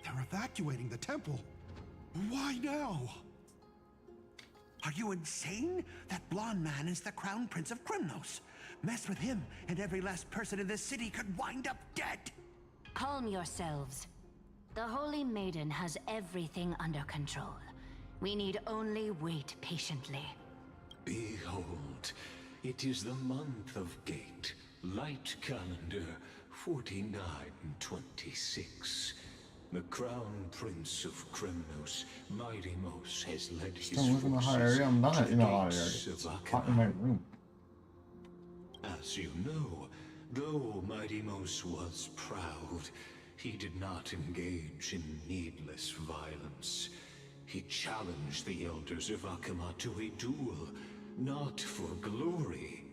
They're evacuating the temple. Why now? Are you insane? That blonde man is the Crown Prince of Krymnos. Mess with him, and every last person in this city could wind up dead. Calm yourselves. The Holy Maiden has everything under control. We need only wait patiently. Behold, it is the month of Gate, light calendar 4926. The Crown Prince of Krymnos, Midimos, has led his Don't live in a hot forces area. I'm not to the in a hot area. gates of It's hot in my Acheron. room. As you know, though Midimos was proud, he did not engage in needless violence. He challenged the elders of Akama to a duel, not for glory,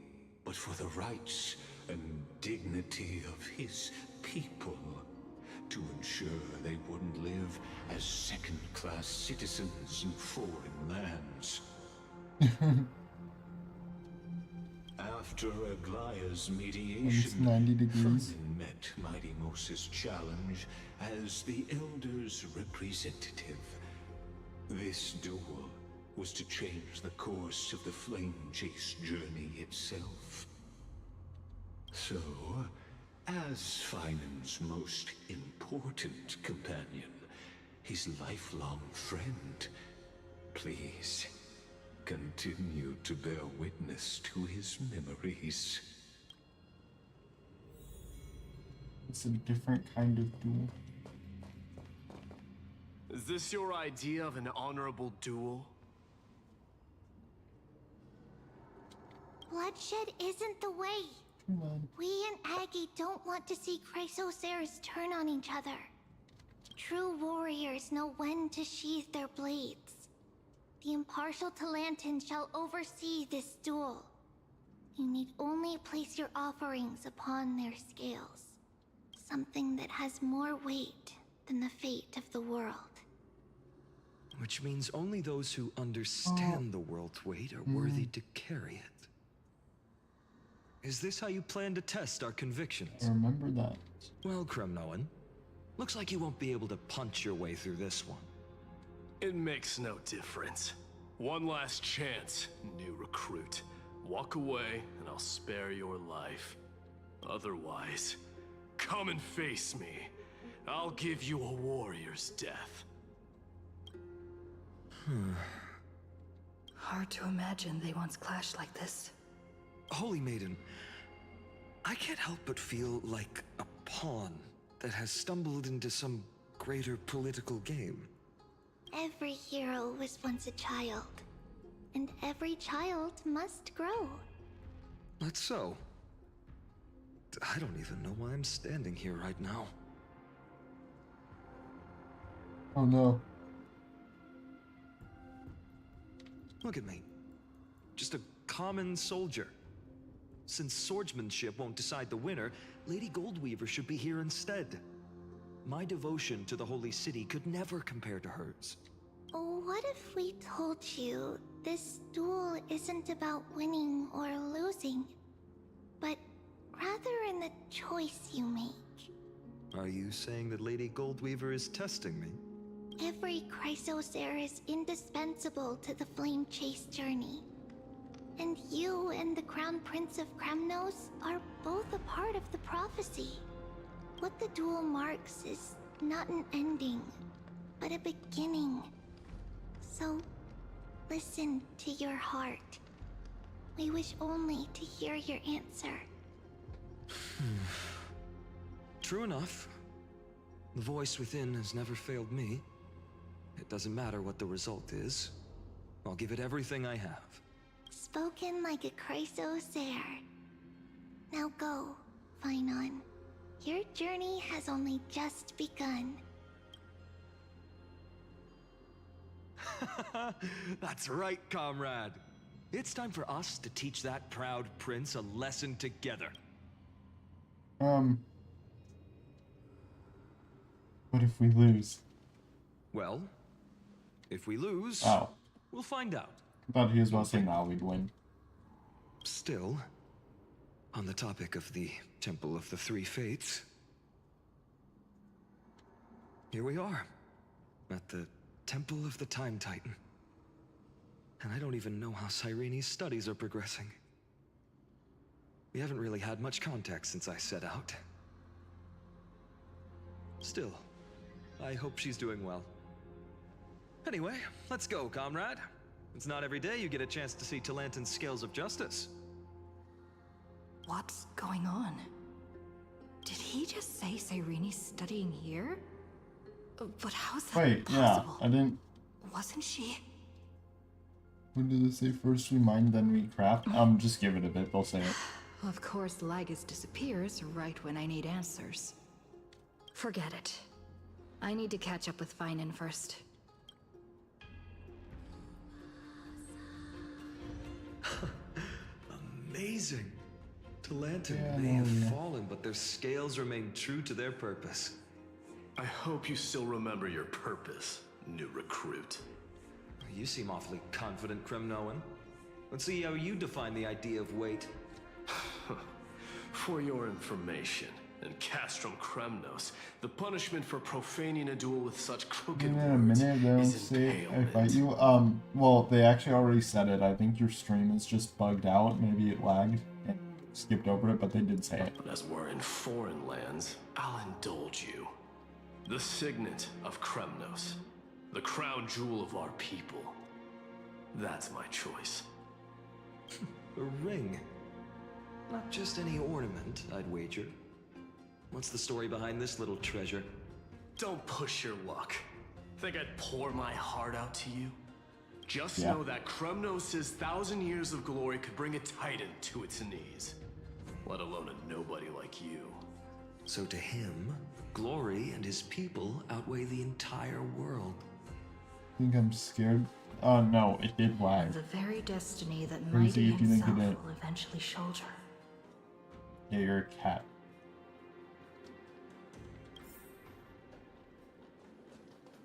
but for the rights and dignity of his people, to ensure they wouldn't live as second-class citizens in foreign lands. After Aglaya's mediation, 90 degrees. Fermin met Midimos' challenge as the Elder's representative. This duel was to change the course of the Flame Chase journey itself. So, as Finan's most important companion, his lifelong friend, please continue to bear witness to his memories. It's a different kind of duel. Is this your idea of an honorable duel? Bloodshed isn't the way. Come on. We and Aggie don't want to see Chrysoceres turn on each other. True warriors know when to sheathe their blades. The impartial Talantin shall oversee this duel. You need only place your offerings upon their scales. Something that has more weight than the fate of the world. Which means only those who understand the world's weight are worthy to carry it. Is this how you plan to test our convictions? I remember that. Well, Kremnoan, looks like you won't be able to punch your way through this one. It makes no difference. One last chance, new recruit. Walk away, and I'll spare your life. Otherwise, come and face me. I'll give you a warrior's death. Hard to imagine they once clashed like this. Holy Maiden, I can't help but feel like a pawn that has stumbled into some greater political game. Every hero was once a child. And every child must grow. That's so. I don't even know why I'm standing here right now. Oh no. Look at me. Just a common soldier. Since swordsmanship won't decide the winner, Lady Goldweaver should be here instead. My devotion to the Holy City could never compare to hers. What if we told you this duel isn't about winning or losing, but rather in the choice you make? Are you saying that Lady Goldweaver is testing me? Every Chrysos heir is indispensable to the Flame Chase journey. And you and the Crown Prince of Kremnos are both a part of the prophecy. What the duel marks is not an ending, but a beginning. So, listen to your heart. We wish only to hear your answer. True enough. The voice within has never failed me. It doesn't matter what the result is. I'll give it everything I have. Spoken like a Chrysos heir. Now go, Finon. Your journey has only just begun. That's right, comrade. It's time for us to teach that proud prince a lesson together. What if we lose? Well, if we lose, Oh. we'll find out. I thought he was about to say now we'd win. Still, on the topic of the Temple of the Three Fates, here we are, at the Temple of the Time Titan. And I don't even know how Cyrene's studies are progressing. We haven't really had much contact since I set out. Still, I hope she's doing well. Anyway, let's go, comrade. It's not every day you get a chance to see Talantin's scales of justice. What's going on? Did he just say Cyrene's studying here? But how's that Wait, possible? yeah, I didn't... Wasn't she? What did it say? First we mine, then we craft? Just give it a bit, they'll say it. Of course, Lygus disappears right when I need answers. Forget it. I need to catch up with Finon first. Amazing. Talantin may have fallen, but their scales remain true to their purpose. I hope you still remember your purpose, new recruit. You seem awfully confident, Kremnoan. Let's see how you define the idea of weight. For your information, in Castrum Kremnos, the punishment for profaning a duel with such crooked In a words minute, they'll is say I impalement. fight you. Well, they actually already said it. I think your stream is just bugged out. Maybe it lagged and skipped over it, but they did say it. But as we're in foreign lands, I'll indulge you. The signet of Kremnos, the crown jewel of our people. That's my choice. A ring. Not just any ornament, I'd wager. What's the story behind this little treasure? Don't push your luck. Think I'd pour my heart out to you? Just Yeah. know that Kremnos' 1,000 years of glory could bring a titan to its knees. Let alone a nobody like you. So to him, glory and his people outweigh the entire world. I think I'm scared. Oh no, it did lag. The very destiny that Crazy Mighty if you think himself it did. will eventually shoulder. Yeah, you're a cat.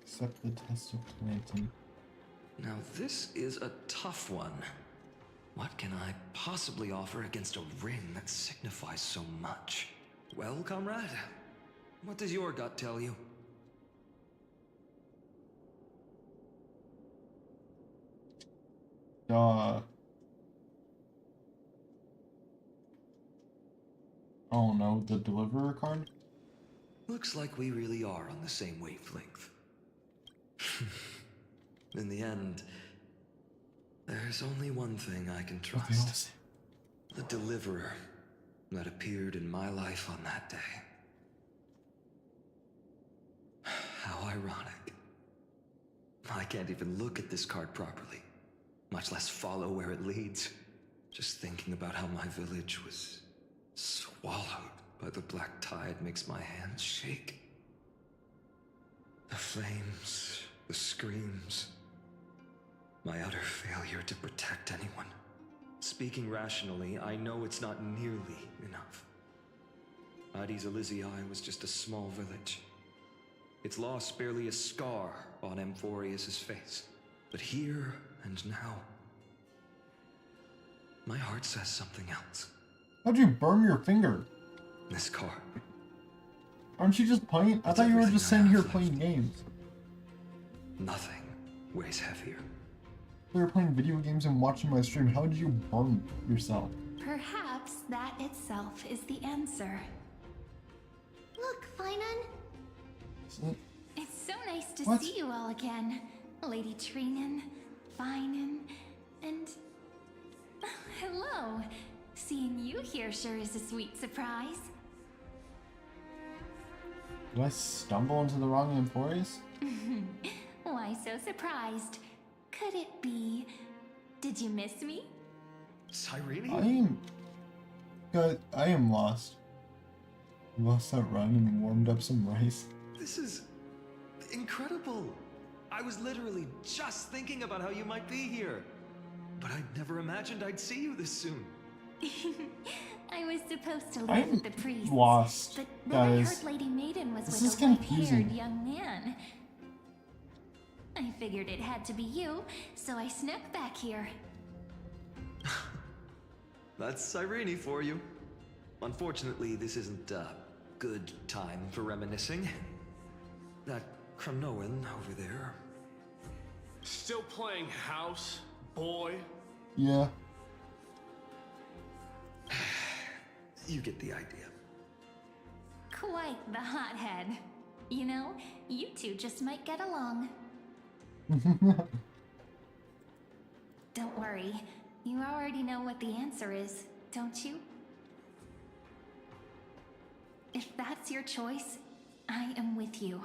Accept the test of Talantin. Now this is a tough one. What can I possibly offer against a ring that signifies so much? Well, comrade, what does your gut tell you? Oh no, the deliverer card? Looks like we really are on the same wavelength. In the end, there's only one thing I can trust. The deliverer that appeared in my life on that day. How ironic. I can't even look at this card properly, much less follow where it leads. Just thinking about how my village was swallowed by the black tide makes my hands shake. The flames, the screams, my utter failure to protect anyone. Speaking rationally, I know it's not nearly enough. Addis Elysiae was just a small village, its loss barely a scar on Amphorius' face. But here and now, my heart says something else. How'd you burn your finger? This car. Aren't you just playing? I thought you were just sitting here playing games. Nothing weighs heavier. You were playing video games and watching my stream. How did you burn yourself? Perhaps that itself is the answer. Look, Finan. It's so nice to What? see you all again. Lady Trinan, Finan, and... hello. Seeing you here sure is a sweet surprise. Did I stumble into the wrong Amphorius? Why so surprised? Could it be... Did you miss me? Cyrene? I am lost. Lost that run and warmed up some rice. This is incredible. I was literally just thinking about how you might be here. But I'd never imagined I'd see you this soon. I was supposed to live I'm with the priest. lost, But when I guys. heard Lady Maiden was This with is a white-haired confusing. young man, I figured it had to be you, so I snuck back here. That's Cyrene for you. Unfortunately, this isn't a good time for reminiscing. That Kremnoan over there. Still playing house, boy? Yeah. You get the idea. Quite the hothead. You know, you two just might get along. Don't worry. You already know what the answer is, don't you? If that's your choice, I am with you.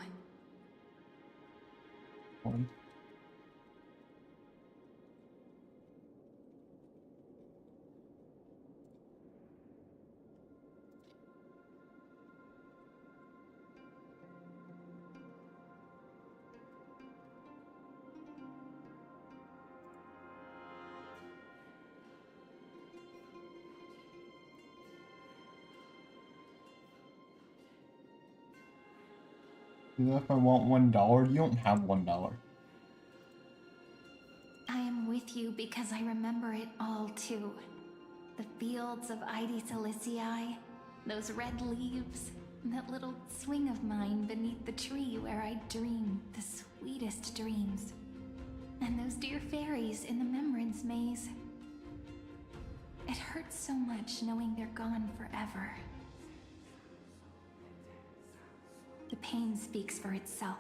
You know, if I want $1, you don't have $1. I am with you because I remember it all too. The fields of Ide Silicii, those red leaves, that little swing of mine beneath the tree where I dreamed the sweetest dreams. And those dear fairies in the Memorance Maze. It hurts so much knowing they're gone forever. The pain speaks for itself.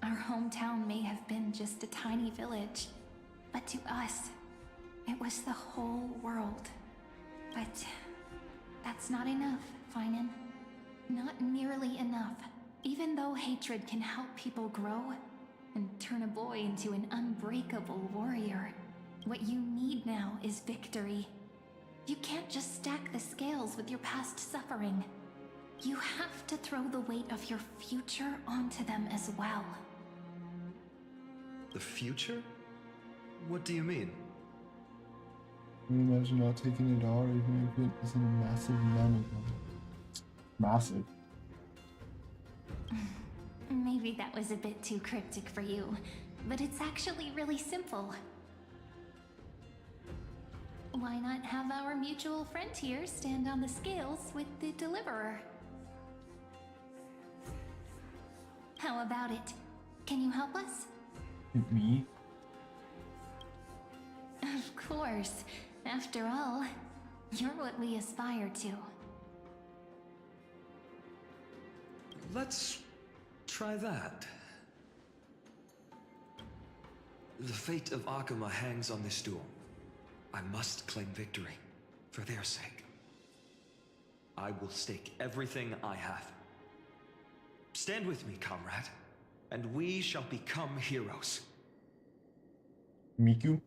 Our hometown may have been just a tiny village, but to us, it was the whole world. But that's not enough, Finan. Not nearly enough. Even though hatred can help people grow and turn a boy into an unbreakable warrior, what you need now is victory. You can't just stack the scales with your past suffering. You have to throw the weight of your future onto them as well. The future? What do you mean? Can you imagine not taking $1 even if it isn't a massive amount of money? Massive. Maybe that was a bit too cryptic for you, but it's actually really simple. Why not have our mutual friend here stand on the scales with the deliverer? How about it? Can you help us? Me? Of course. After all, you're what we aspire to. Let's try that. The fate of Akuma hangs on this duel. I must claim victory, for their sake. I will stake everything I have. Stand with me, comrade, and we shall become heroes. Miku?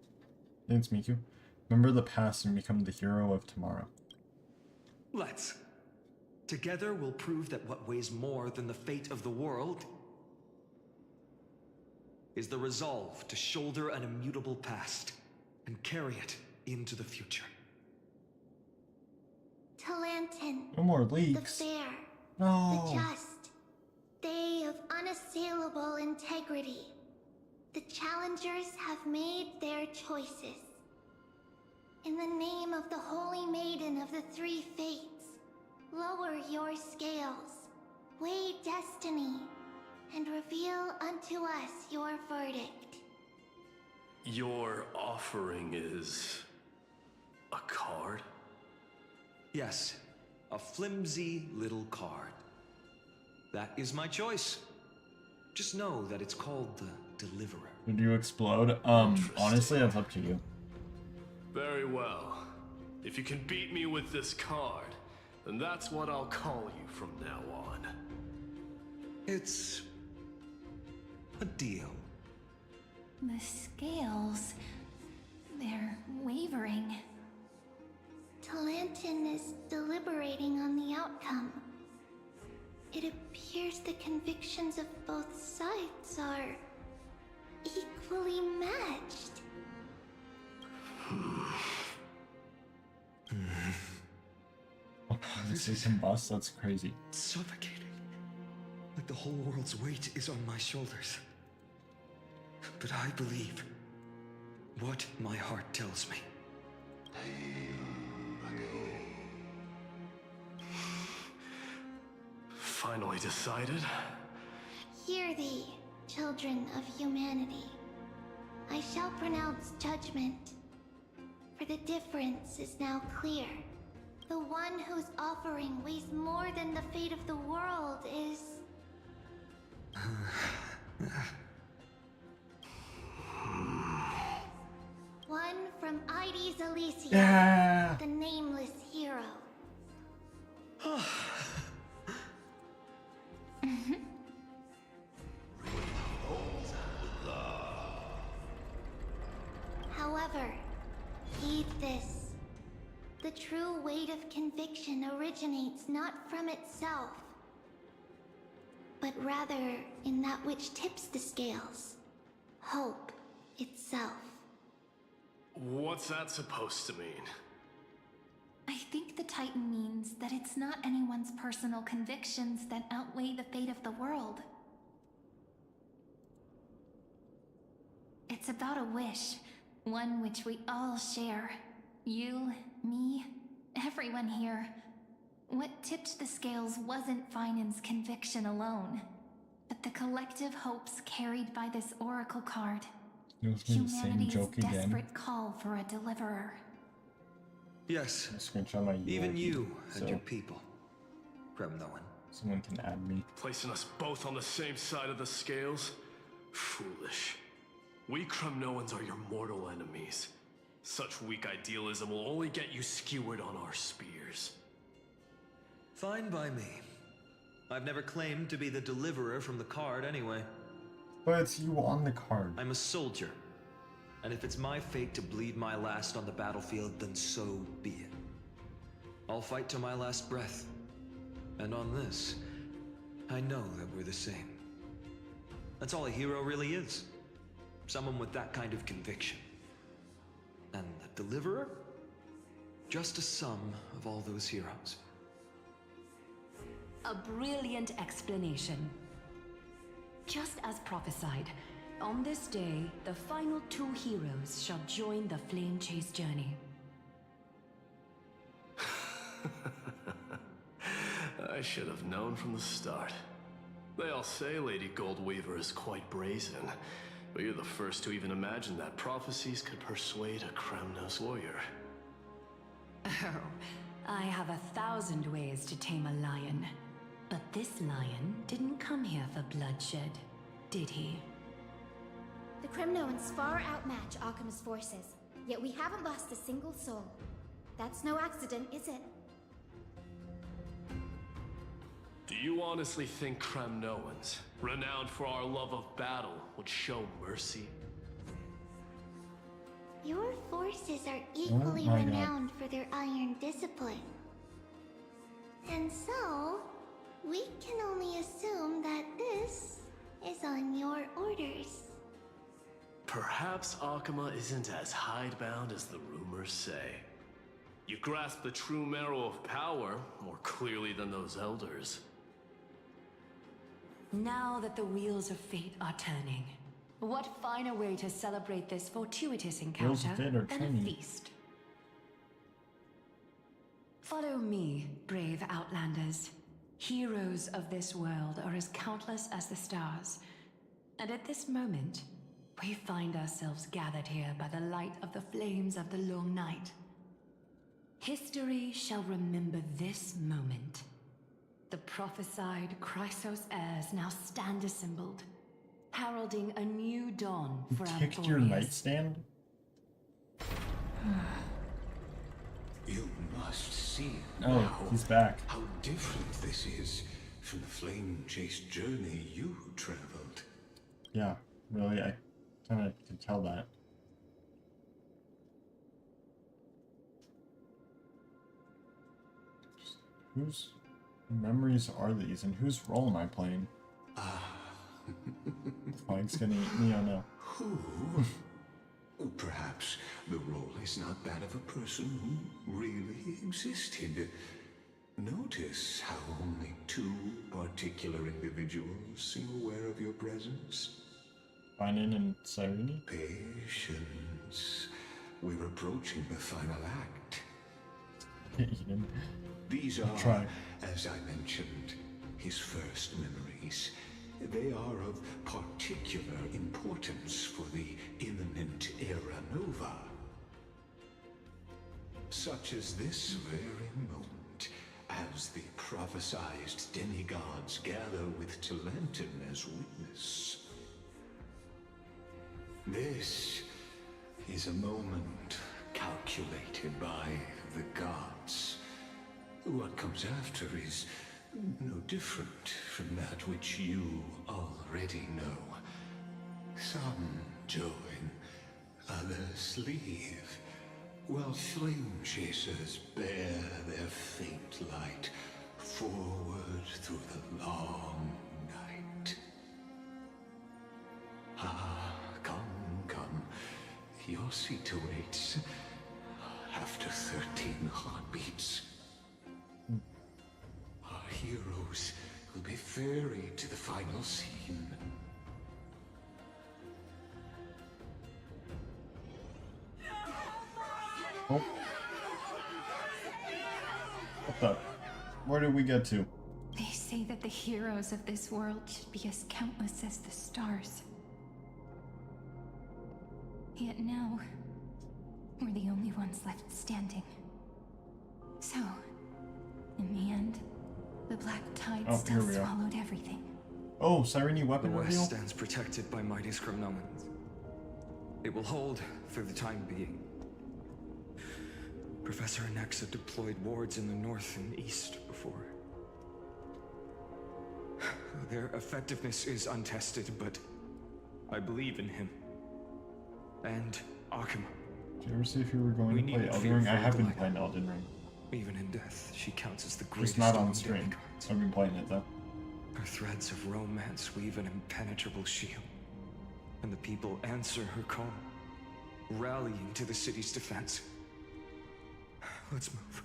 I think it's Miku. Remember the past and become the hero of tomorrow. Let's. Together we'll prove that what weighs more than the fate of the world is the resolve to shoulder an immutable past and carry it into the future. Talantin. No more The leaks. fair. No. The just. Day of unassailable integrity. The challengers have made their choices. In the name of the Holy Maiden of the Three Fates, lower your scales, weigh destiny, and reveal unto us your verdict. Your offering is a card? Yes, a flimsy little card. That is my choice. Just know that it's called the Deliverer. Did you explode? Honestly, that's up to you. Very well. If you can beat me with this card, then that's what I'll call you from now on. It's a deal. The scales... they're wavering. Talantin is deliberating on the outcome. It appears the convictions of both sides are equally matched. This is some bus. That's crazy. Suffocating. Like the whole world's weight is on my shoulders. But I believe what my heart tells me. Finally decided? Hear thee, children of humanity. I shall pronounce judgment. For the difference is now clear. The one whose offering weighs more than the fate of the world is... one from Ides Elysia, Yeah. the nameless hero. However, heed this. The true weight of conviction originates not from itself, but rather in that which tips the scales. Hope itself. What's that supposed to mean? I think the Titan means that it's not anyone's personal convictions that outweigh the fate of the world. It's about a wish, one which we all share. You, me, everyone here. What tipped the scales wasn't Finan's conviction alone, but the collective hopes carried by this oracle card. It was the same Humanity's joke again. desperate call for a deliverer. Yes, Screenshot my even UID, you and so your people. Kremnoan. someone can add me. Placing us both on the same side of the scales? Foolish. We Kremnoans are your mortal enemies. Such weak idealism will only get you skewered on our spears. Fine by me. I've never claimed to be the deliverer from the card anyway. But it's you on the card. I'm a soldier. And if it's my fate to bleed my last on the battlefield, then so be it. I'll fight to my last breath. And on this, I know that we're the same. That's all a hero really is. Someone with that kind of conviction. And the deliverer? Just a sum of all those heroes. A brilliant explanation. Just as prophesied, on this day, the final two heroes shall join the Flame Chase journey. I should have known from the start. They all say Lady Goldweaver is quite brazen, but you're the first to even imagine that prophecies could persuade a Kremnos warrior. Oh, I have 1,000 ways to tame a lion. But this lion didn't come here for bloodshed, did he? The Kremnoans far outmatch Akama's forces, yet we haven't lost a single soul. That's no accident, is it? Do you honestly think Kremnoans, renowned for our love of battle, would show mercy? Your forces are equally my God. renowned for their iron discipline. And so, we can only assume that this is on your orders. Perhaps Akama isn't as hidebound as the rumors say. You grasp the true marrow of power more clearly than those elders. Now that the wheels of fate are turning, what finer way to celebrate this fortuitous Wheels encounter of fate are than turning. a feast? Follow me, brave Outlanders. Heroes of this world are as countless as the stars. And at this moment, we find ourselves gathered here by the light of the flames of the long night. History shall remember this moment. The prophesied Chrysos heirs now stand assembled, heralding a new dawn for our Kicked your nightstand? You must see Oh, now he's back. how different this is from the flame-chased journey you traveled. Yeah, really, I kind of could tell that. Whose memories are these, and whose role am I playing? Mike's gonna eat me, oh no. Who? Perhaps the role is not that of a person who really existed. Notice how only two particular individuals seem aware of your presence. Finan and Cyrene? Patience. We're approaching the final act. Eden. These I'll are, try. as I mentioned, his first memories. They are of particular importance for the imminent Era Nova. Such as this very moment, as the prophesized demigods gather with Talentum as witness. This is a moment calculated by the gods. What comes after is no different from that which you already know. Some join, others leave, while flame chasers bear their faint light forward through the long night. Ah, come. Your seat awaits after 13 heartbeats. Our heroes will be ferried to the final scene. Oh. What the? Where did we get to? They say that the heroes of this world should be as countless as the stars. Yet now, we're the only ones left standing. So, in the end, the black tide Oh, still here we are. swallowed everything. Oh, Cyrene weapon The West reveal? stands protected by mighty Scripnomans. It will hold for the time being. Professor Nexa deployed wards in the north and east before. Their effectiveness is untested, but I believe in him. And Akuma. Did you ever see if you were going to play Elden Ring? I have been playing Elden Ring. Even in death, she counts as the greatest Just not on among stream. demigods. I've been playing it though. Her threads of romance weave an impenetrable shield, and the people answer her call, rallying to the city's defense. Let's move.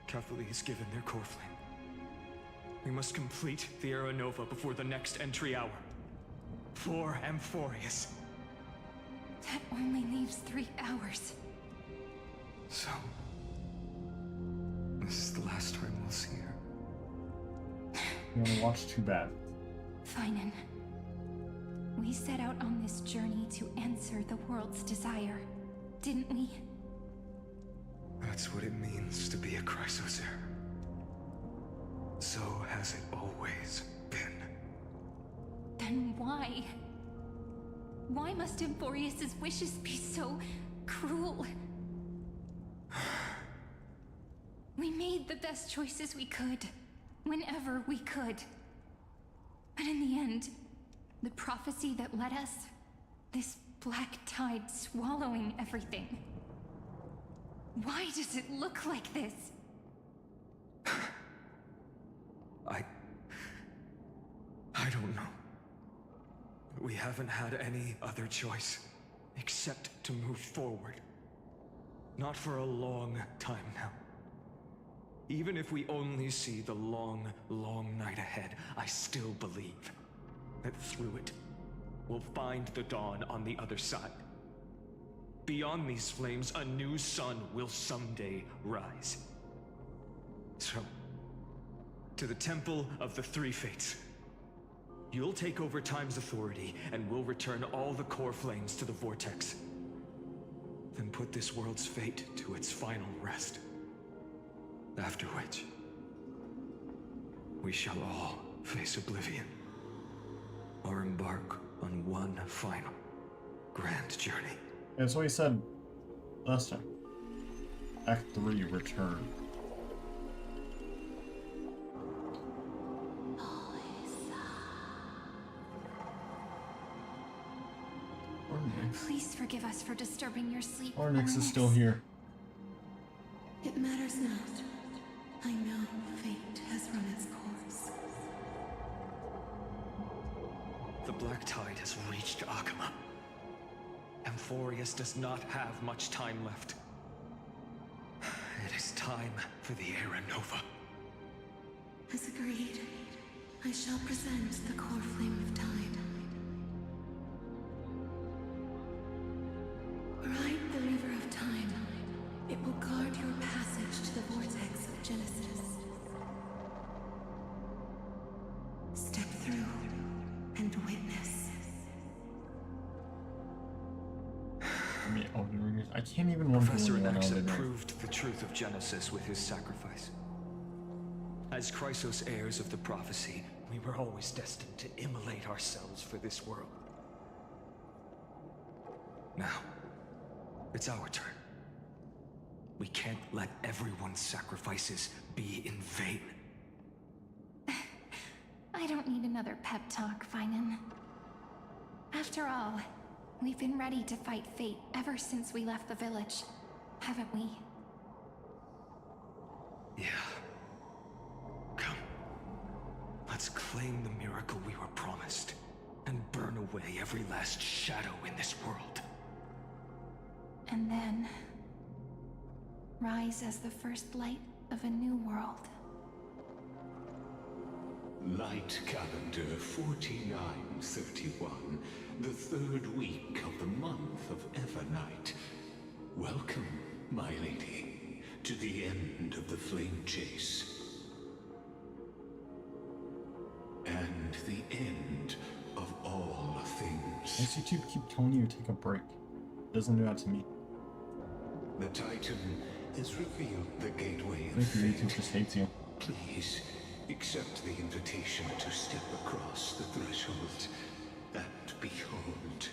Catholic has given their core flame. We must complete the Era Nova before the next entry hour. For Amphorius. That only leaves 3 hours. So, this is the last time we'll see her. You want to watch? Too bad. Finan, we set out on this journey to answer the world's desire, didn't we? That's what it means to be a Chrysos heir. So has it always been. Then why? Why must Amphorius' wishes be so cruel? We made the best choices we could, whenever we could. But in the end, the prophecy that led us, this black tide swallowing everything. Why does it look like this? I don't know. We haven't had any other choice, except to move forward. Not for a long time now. Even if we only see the long, long night ahead, I still believe that through it, we'll find the dawn on the other side. Beyond these flames, a new sun will someday rise. So, to the Temple of the Three Fates. You'll take over Time's authority, and we'll return all the core flames to the Vortex. Then put this world's fate to its final rest. After which, we shall all face oblivion, or embark on one final grand journey. That's what he said last time. Act 3, Return. Please forgive us for disturbing your sleep. Ornyx is still here. It matters not. I know fate has run its course. The Black Tide has reached Akama. Amphorius does not have much time left. It is time for the Era Nova. As agreed, I shall present the core flame of Tide. Ride the river of time. It will guard your passage to the vortex of Genesis. Step through and witness. I can't even remember Professor when Anaxa Elden Ring. proved the truth of Genesis with his sacrifice. As Chrysos heirs of the prophecy, we were always destined to immolate ourselves for this world. Now, it's our turn. We can't let everyone's sacrifices be in vain. I don't need another pep talk, Finan. After all, we've been ready to fight fate ever since we left the village, haven't we? Yeah. Come. Let's claim the miracle we were promised, and burn away every last shadow in this world. And then rise as the first light of a new world. Light calendar 4931, the third week of the month of Evernight. Welcome, my lady, to the end of the flame chase. And the end of all things. Why does YouTube keep telling you to take a break? It doesn't do that to me. The Titan has revealed the gateway of Maybe fate. YouTube just hates you. Please accept the invitation to step across the threshold and behold.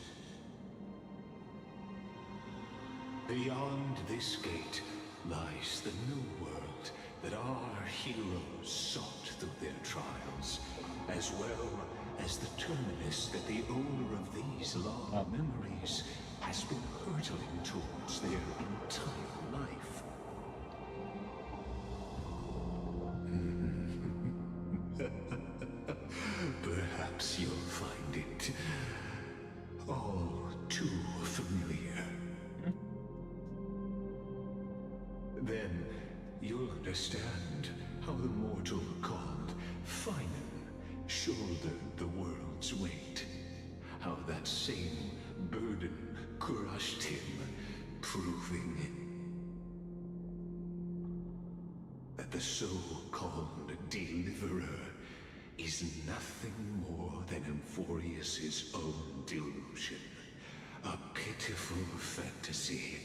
Beyond this gate lies the new world that our heroes sought through their trials, as well as the terminus that the owner of these long memories has been hurtling towards their entire life. Perhaps you'll find it all too familiar. Then you'll understand how the mortal called Finan shouldered the world's weight. How that same burden crushed him, proving that the so-called Deliverer is nothing more than Amphorius's own delusion. A pitiful fantasy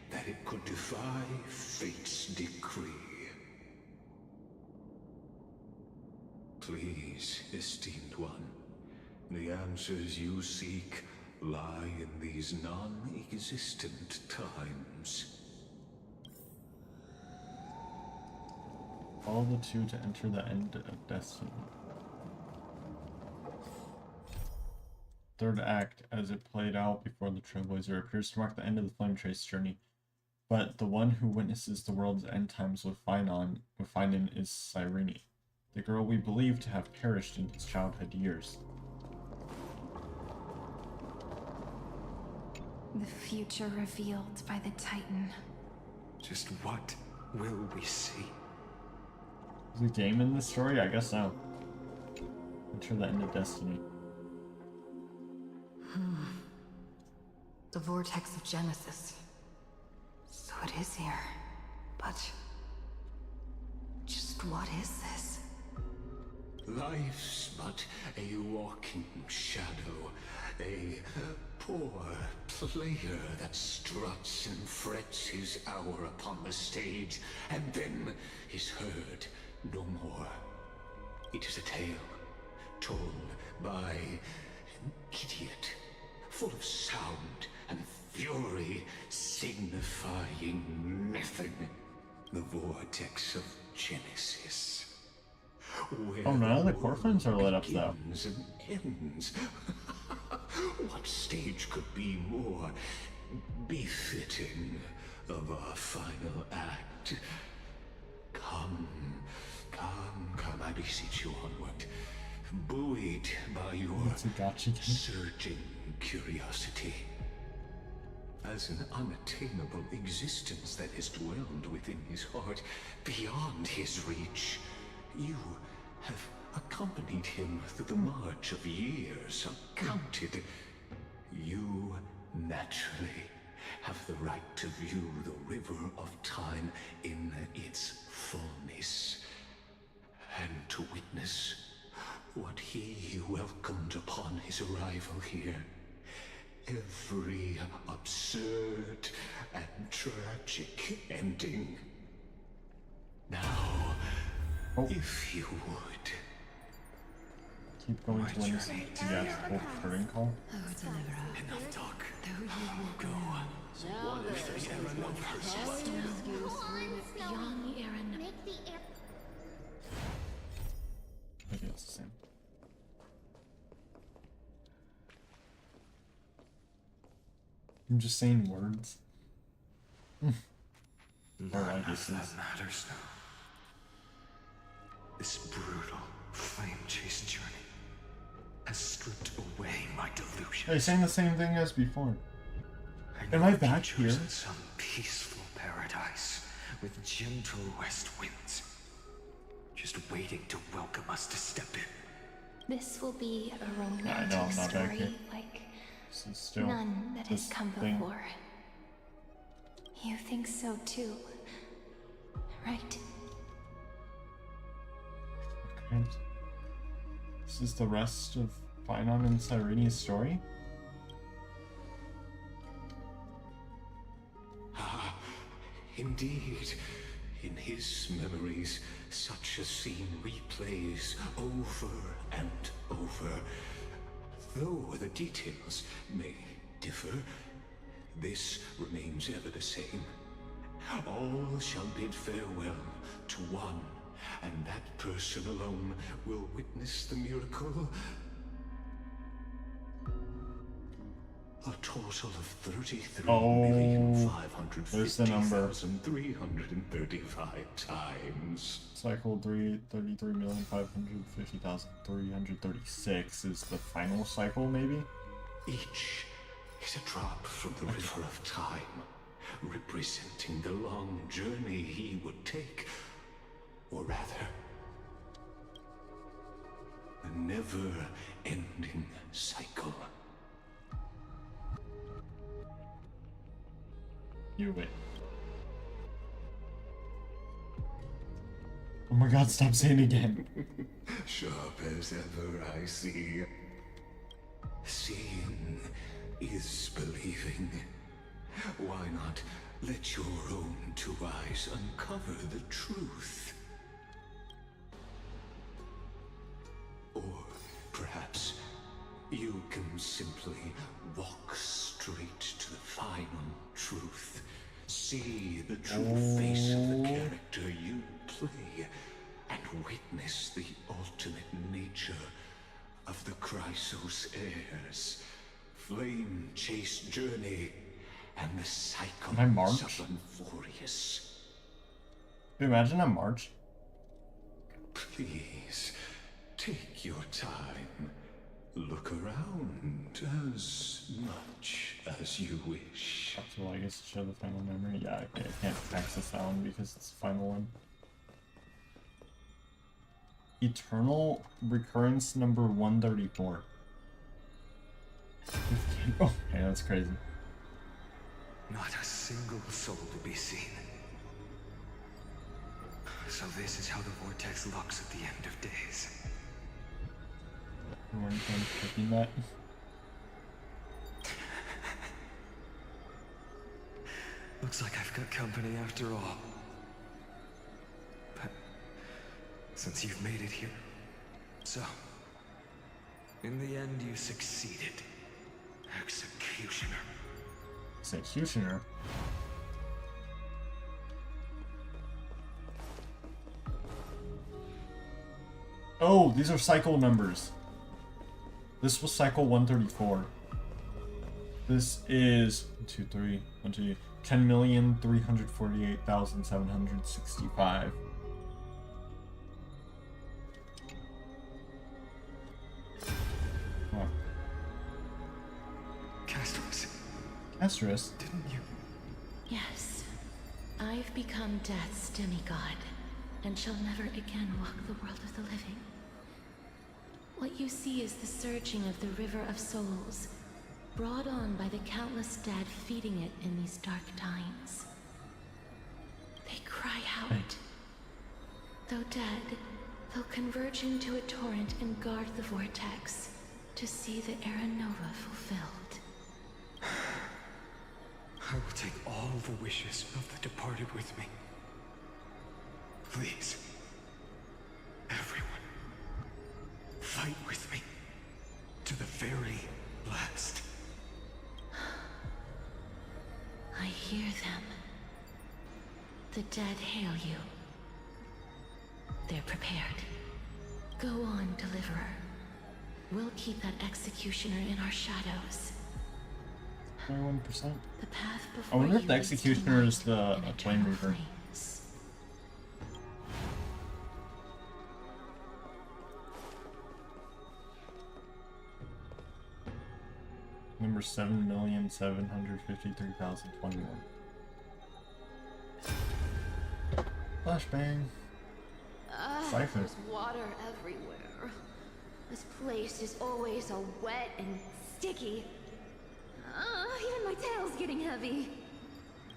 that it could defy fate's decree. Please, esteemed one, the answers you seek lie in these non-existent times. Follow the two to enter the end of destiny. Third act, as it played out before the Trailblazer, appears to mark the end of the Flame Chase journey. But the one who witnesses the world's end times with Finan is Cyrene, the girl we believe to have perished in his childhood years. The future revealed by the Titan. Just what will we see? Is a game in this story? I guess so. Enter the end of Destiny. The vortex of Genesis. So it is here. But just what is this? Life's but a walking shadow, a poor player that struts and frets his hour upon the stage, and then is heard no more. It is a tale told by an idiot, full of sound and fury, signifying nothing. The vortex of Genesis. Oh, none of the core frames are lit up though. And ends. What stage could be more befitting of our final act? Come, I beseech you onward, buoyed by your surging curiosity. As an unattainable existence that has dwelled within his heart, beyond his reach, you have accompanied him through the march of years uncounted. You naturally have the right to view the river of time in its fullness, and to witness what he welcomed upon his arrival here. Every absurd and tragic ending. Now, if you would. Keep going to win this. Yeah, old curtain call. Enough talk. Go. What if the Aaron persists? Beyond the Aaron. Make the air. I think it's the same. I'm just saying words. None of that matters now. This brutal, flame-chased journey has stripped away my delusions. They're saying the same thing as before. Am I back here? In some peaceful paradise with gentle west winds, just waiting to welcome us to step in. This will be a romantic I know, I'm not back here. story like none that has come before. You think so too, right? Okay. This is the rest of Finon and Cyreni's story? Ah, indeed. In his memories, such a scene replays over and over. Though the details may differ, this remains ever the same. All shall bid farewell to one, and that person alone will witness the miracle. A total of 33,550,335 times. Cycle 33,550,336 is the final cycle, maybe? Each is a drop from the river of time, representing the long journey he would take. Or rather, a never-ending cycle. You wait. Oh my god, stop saying it again. Sharp as ever, I see. Seeing is believing. Why not let your own two eyes uncover the truth? Or perhaps you can simply walk straight to the final truth. See the true face of the character you play, and witness the ultimate nature of the Chrysos heirs. Flame-chased journey, and the cycle Can I march? of Amphorius. Can you imagine a march? Please, take your time. Look around as much as you wish. So I guess show the final memory. Yeah, okay, I can't access that one because it's the final one. Eternal Recurrence number 134. Oh, okay, that's crazy. Not a single soul to be seen. So this is how the vortex looks at the end of days. You weren't done picking that. Looks like I've got company after all. But since you've made it here, so in the end you succeeded, Executioner. Executioner? Oh, these are cycle numbers. This was cycle 134. This is 10,348,765. What? Castris. Castris? Didn't you? Yes. I've become Death's demigod, and shall never again walk the world of the living. What you see is the surging of the River of Souls, brought on by the countless dead feeding it in these dark times. They cry out. Though dead, they'll converge into a torrent and guard the vortex to see the Era Nova fulfilled. I will take all the wishes of the departed with me. Please, everyone, fight with me to the very last. I hear them. The dead hail you. They're prepared. Go on, Deliverer. We'll keep that Executioner in our shadows. 21%. The path I before wonder if you the leads to Executioner is light the and Flame eternal Reaver. flames. Number 7,753,021. Flashbang. Cypher. There's water everywhere. This place is always so wet and sticky. Even my tail's getting heavy.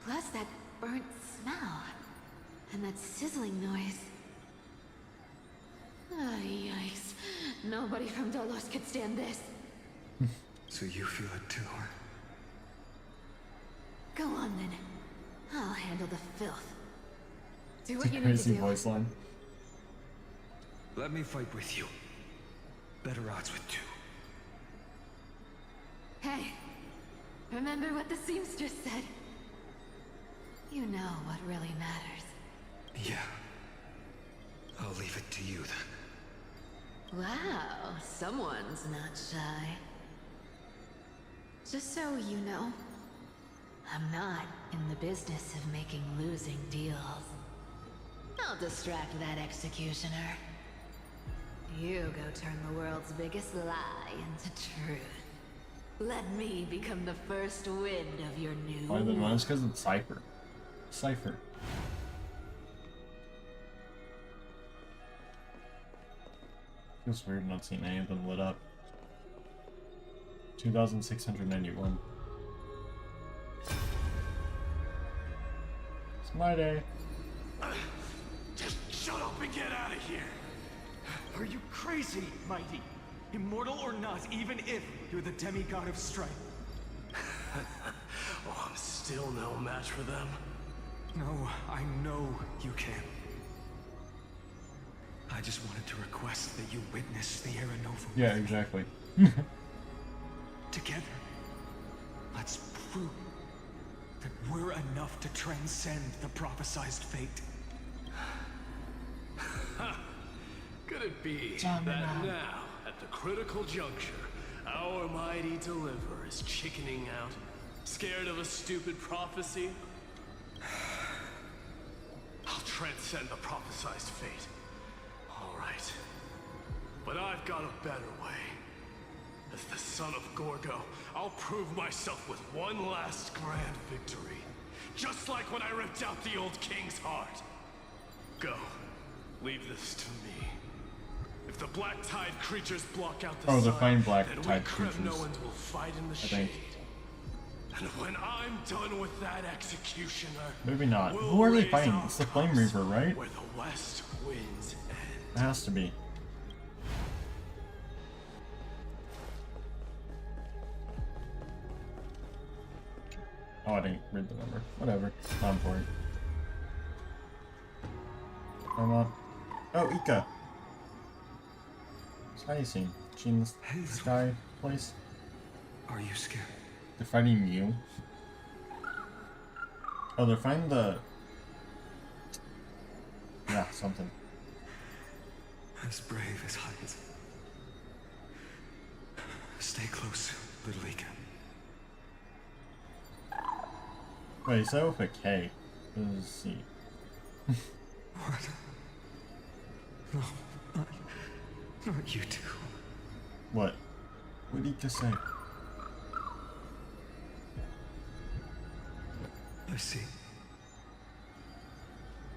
Plus that burnt smell. And that sizzling noise. Yikes. Nobody from Dolos could stand this. So you feel it too, huh? Go on then. I'll handle the filth. Do It's what a you need to crazy do. voice line. Let me fight with you. Better odds with two. Hey, remember what the seamstress said? You know what really matters. Yeah. I'll leave it to you then. Wow, someone's not shy. Just so you know, I'm not in the business of making losing deals. I'll distract that executioner. You go turn the world's biggest lie into truth. Let me become the first wind of your new Why then? Well, it's because it's Cypher. Cypher. Feels weird not seeing any of them lit up. 2,691. It's my day. Just shut up and get out of here! Are you crazy, Mighty? Immortal or not, even if you're the demigod of strife. Oh, I'm still no match for them. No, I know you can. I just wanted to request that you witness the Era Nova. Yeah, exactly. Together, let's prove that we're enough to transcend the prophesized fate. Could it be that now, at the critical juncture, our mighty deliverer is chickening out, scared of a stupid prophecy? I'll transcend the prophesized fate. All right. But I've got a better way. As the son of Gorgo, I'll prove myself with one last grand victory. Just like when I ripped out the old king's heart. Go. Leave this to me. If the Black Tide creatures block out the Oh, the sun, fine Black then Tide we creatures. Krevnoans will fight in the shade. And when I'm done with that executioner, Maybe not. we'll Who are they raise fighting? our It's the Flame cups Reaper, right? where the west winds end. It has to be. Oh, I didn't read the number. Whatever. Time for it. Come on. Oh, Ika. How you seen? She in this sky place? Are you scared? They're fighting you? Oh, they're fighting the... Yeah, something. As brave as Hades. Stay close, little Ika. Wait, he said with a K. Let's see. What? No, not you two. What? What did Ika say? I see.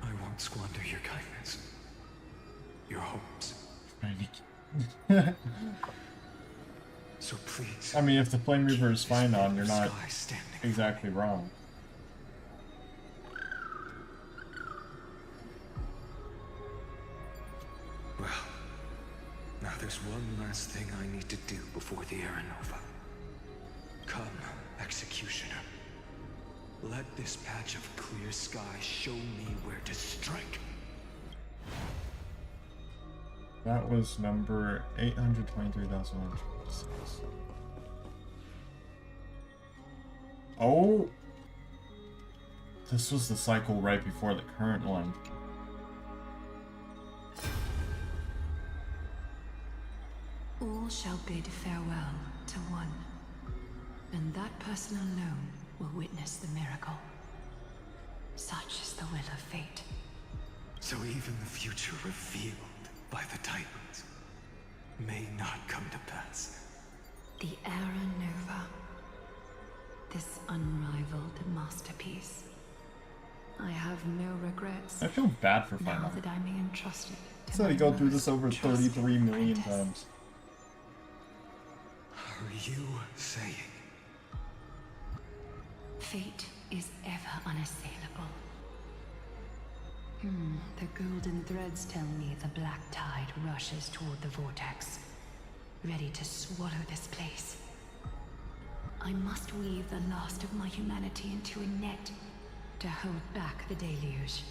I won't squander your kindness. Your hopes. So please. I mean, if the Flame Reaper is fine on, you're not exactly wrong. Well, now there's one last thing I need to do before the Era Nova. Come, Executioner. Let this patch of clear sky show me where to strike. That was number 823,126. Oh! This was the cycle right before the current one. All shall bid farewell to one, and that person alone will witness the miracle. Such is the will of fate. So even the future revealed by the Titans may not come to pass. The Era Nova. This unrivaled masterpiece. I have no regrets. I feel bad for now Final. that I may entrust it to So my they go through most this over trusted 33 million apprentice. times. Are you saying? Fate is ever unassailable. The golden threads tell me the black tide rushes toward the vortex, ready to swallow this place. I must weave the last of my humanity into a net to hold back the deluge.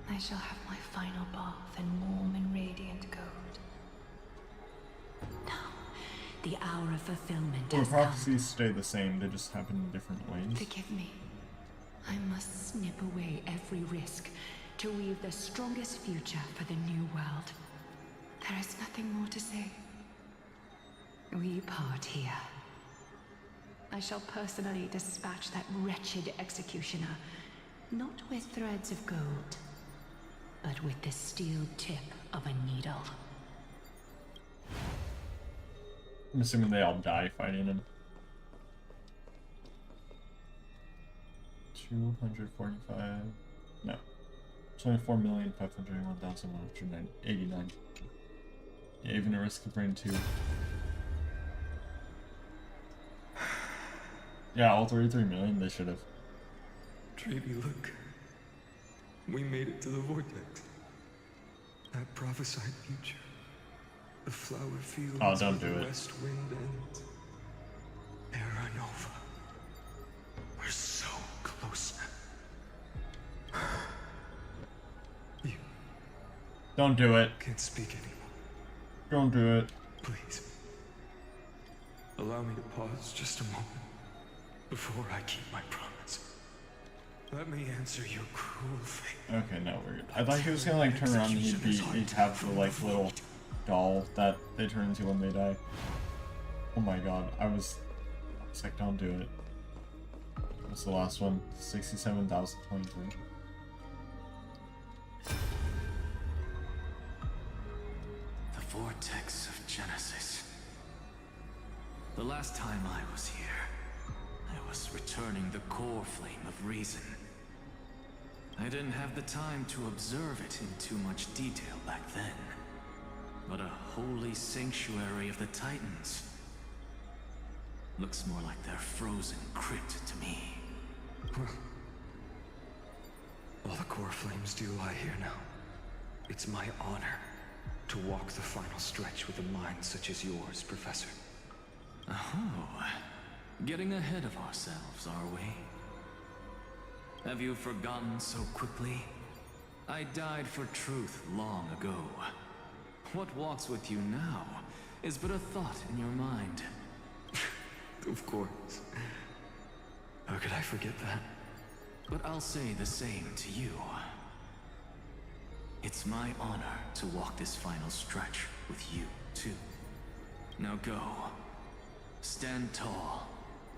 I shall have my final bath in warm and radiant gold. Now, the hour of fulfillment The has come. prophecies stay the same, they just happen in different ways. Forgive me. I must snip away every risk to weave the strongest future for the new world. There is nothing more to say. We part here. I shall personally dispatch that wretched executioner, not with threads of gold, but with the steel tip of a needle. I'm assuming they all die fighting him. 245. No. 24,501,189. Yeah, even a risk of brain 2. Yeah, all 33 million, they should have. Treaty, look. We made it to the vortex. That prophesied future. The flower fields. Oh, don't where do the it. West wind ends. Era Nova. We're so close now. Don't do it. Can't speak anymore. Don't do it. Please. Allow me to pause just a moment before I keep my promise. Let me answer your cruel fate. Okay, no, we're good. I thought he was gonna like turn around and he'd have the like little doll that they turn into when they die. Oh my god, I was like, don't do it. What's the last one? 67,023. The vortex of Genesis. The last time I was here, I was returning the core flame of reason. I didn't have the time to observe it in too much detail back then. But a holy sanctuary of the Titans. Looks more like their frozen crypt to me. All the core flames do lie here now. It's my honor to walk the final stretch with a mind such as yours, Professor. Oh, getting ahead of ourselves, are we? Have you forgotten so quickly? I died for truth long ago. What walks with you now is but a thought in your mind. Of course. How could I forget that? But I'll say the same to you. It's my honor to walk this final stretch with you, too. Now go. Stand tall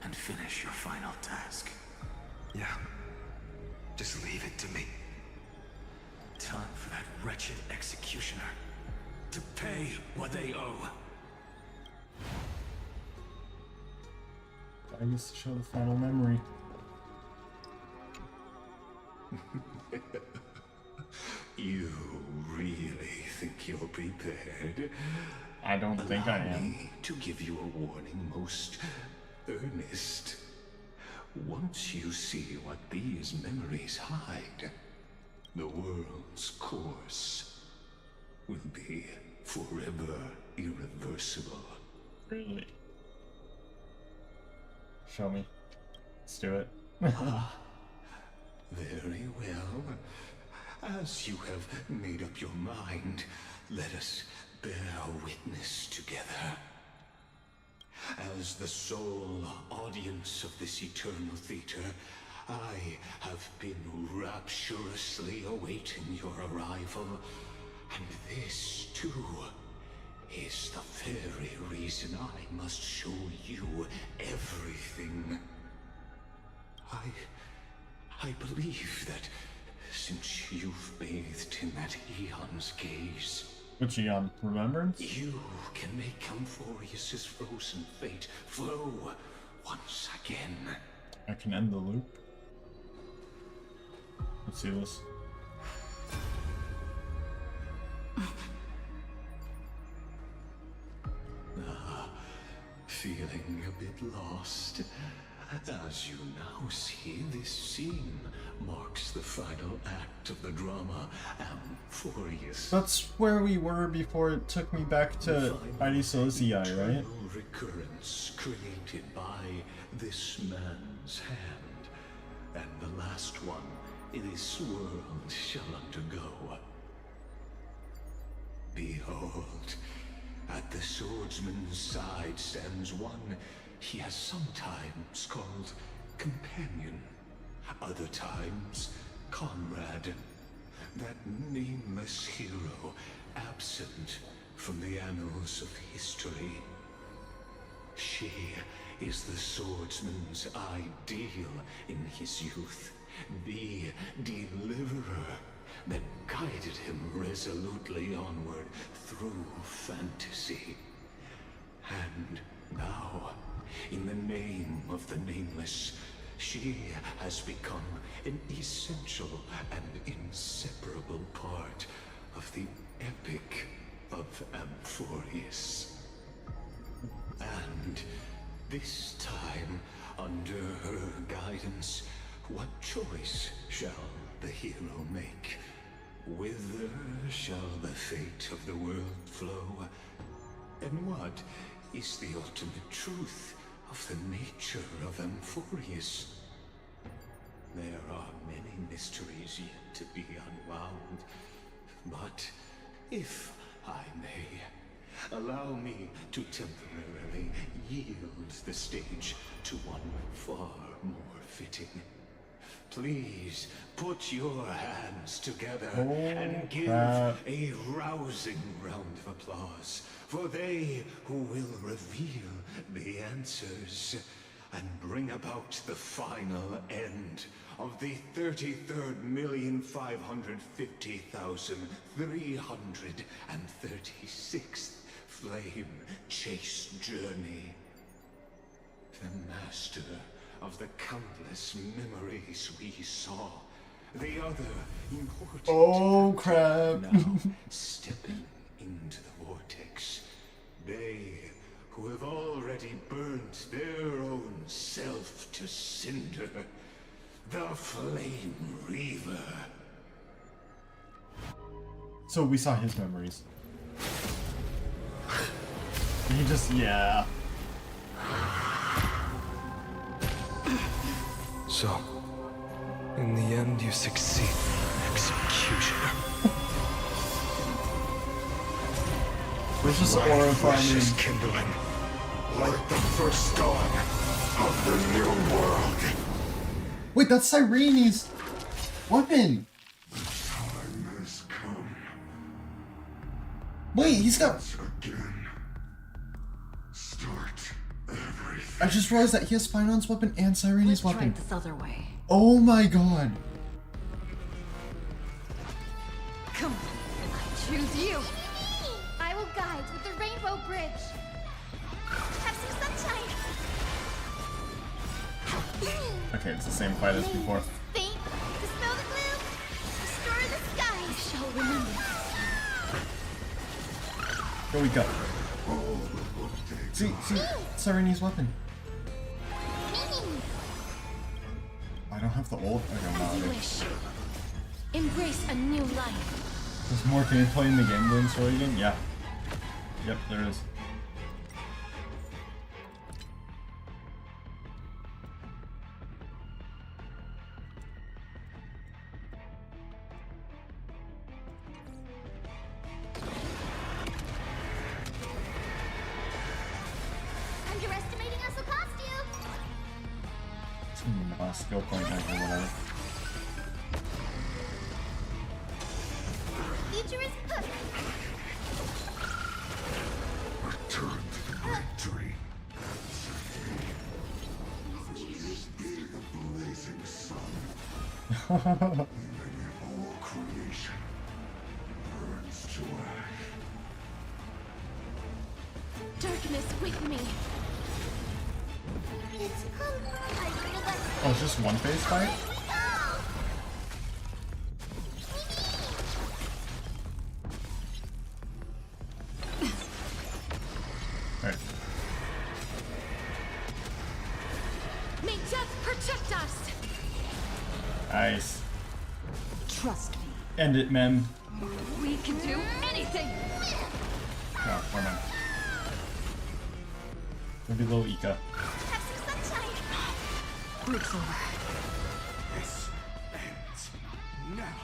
and finish your final task. Yeah. Just leave it to me. Time for that wretched executioner to pay what they owe. I guess to show the final memory. You really think you're prepared? I don't think I Allow am. me to give you a warning, most earnest. Once you see what these memories hide, the world's course will be forever irreversible. Really? Show me. Let's do it. Very well. As you have made up your mind, let us bear witness together. As the sole audience of this eternal theater, I have been rapturously awaiting your arrival, and this, too, is the very reason I must show you everything. I believe that since you've bathed in that Eon's gaze, Which Eon? Remembrance? you can make Amphorius's frozen fate flow once again. I can end the loop. Let's see this. Feeling a bit lost? As you now see, this scene marks the final act of the drama Amphorius. That's where we were before it took me back to ID Celestii, right? Eternal recurrence created by this man's hand, and the last one this world shall undergo. Behold, at the swordsman's side stands one he has sometimes called companion, other times comrade, that nameless hero absent from the annals of history. She is the swordsman's ideal in his youth, the deliverer that guided him resolutely onward through fantasy. And now, in the name of the Nameless, she has become an essential and inseparable part of the epic of Amphorius. And this time, under her guidance, what choice shall the hero make? Whither shall the fate of the world flow? And what is the ultimate truth of the nature of Amphorius? There are many mysteries yet to be unwound, but if I may, allow me to temporarily yield the stage to one far more fitting. Please put your hands together and give a rousing round of applause for they who will reveal the answers and bring about the final end of the 33,550,336th Flame Chase journey. The master of the countless memories we saw the other important. Oh crap. Now, stepping into the vortex, they who have already burnt their own self to cinder, the Flame Reaver. So we saw his memories. He just, yeah. So, in the end, you succeed, Executioner. Where's this aura Flash farming? kindling, like the first dawn of the new world. Wait, that's Cyrene's weapon. Time has come. Wait, he's got. Again. Start everything. I just realized that he has Finon's weapon and Cyrene's Let's try weapon. it this other way. Oh my god. Come on, I choose you. I will guide with the Rainbow Bridge. Have some sunshine. Okay, it's the same fight as before. Faint, dispel the gloom, restore the sky. I shall remember. Here we go. See, Cyrene's weapon. I don't have the old. I don't know. Embrace a new life. There's more gameplay in the gambling story again? Yeah. Yep, there is. Underestimating us will cost you. Skill point back or whatever. Future is perfect. Return to the great dream. Be the blazing sun. Even if all creation burns to ash. Darkness with me. It's come. I feel like Oh, it's just one phase fight? Alright. May death protect us. Nice. Trust me. End it, Mem. We can do anything. No, never mind. Maybe little Ika. have some sunshine. Breaks over. This ends now.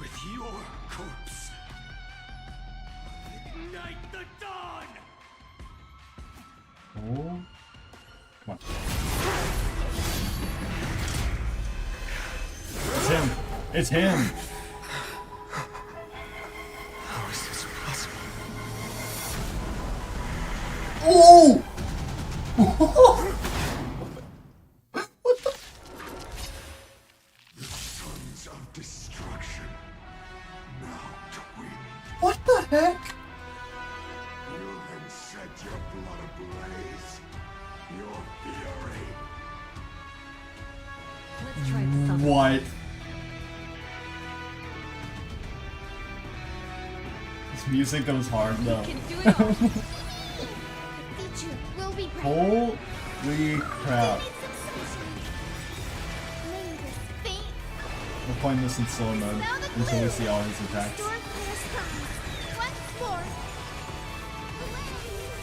With your corpse. Ignite the dawn! Oh. Come on. It's him. It's him. How is this possible? Oh! The sons of destruction. Now twin. What the heck? You then set your blood ablaze. Your fury. Let's try this other way. What? This music goes hard though. Can do it all. The future will be bright. Holy crap. May this faint We're playing this in slow mode until we see all his attacks. restore clear skies. Once more.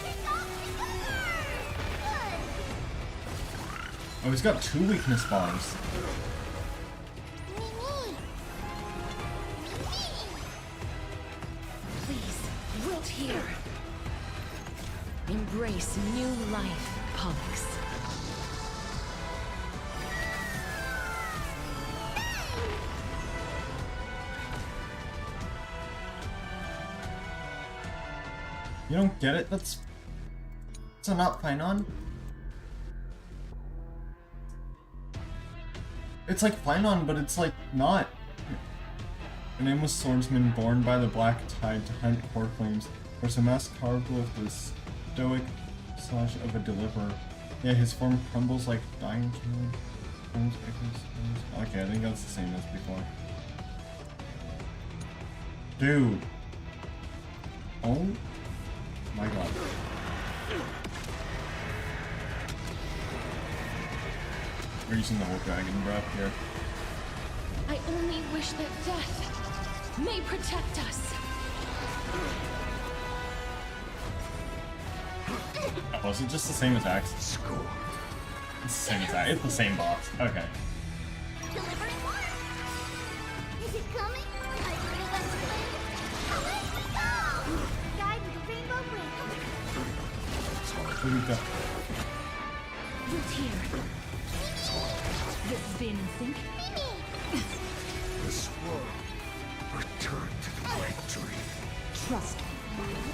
Kick off the Oh, he's got 2 weakness bars. Please, wilt here. Embrace new life, Pollux. You don't get it? That's a not Finon? It's like Finon, but it's like not. A nameless swordsman born by the black tide to hunt core flames. There's a mask carved with the stoic slash of a deliverer. Yeah, his form crumbles like dying killing. Okay, I think that's the same as before. Dude. Oh my god. We're using the whole dragon breath here. I only wish that death may protect us. Oh, is it just the same as Axe? School. It's the same as Axe. It's the same boss. Okay. Delivering what? Is it coming? I feel that flame. Away we go! Guide with the rainbow wing. Here we go. Root here. This spin and sink. This world return to the great dream. Trust me.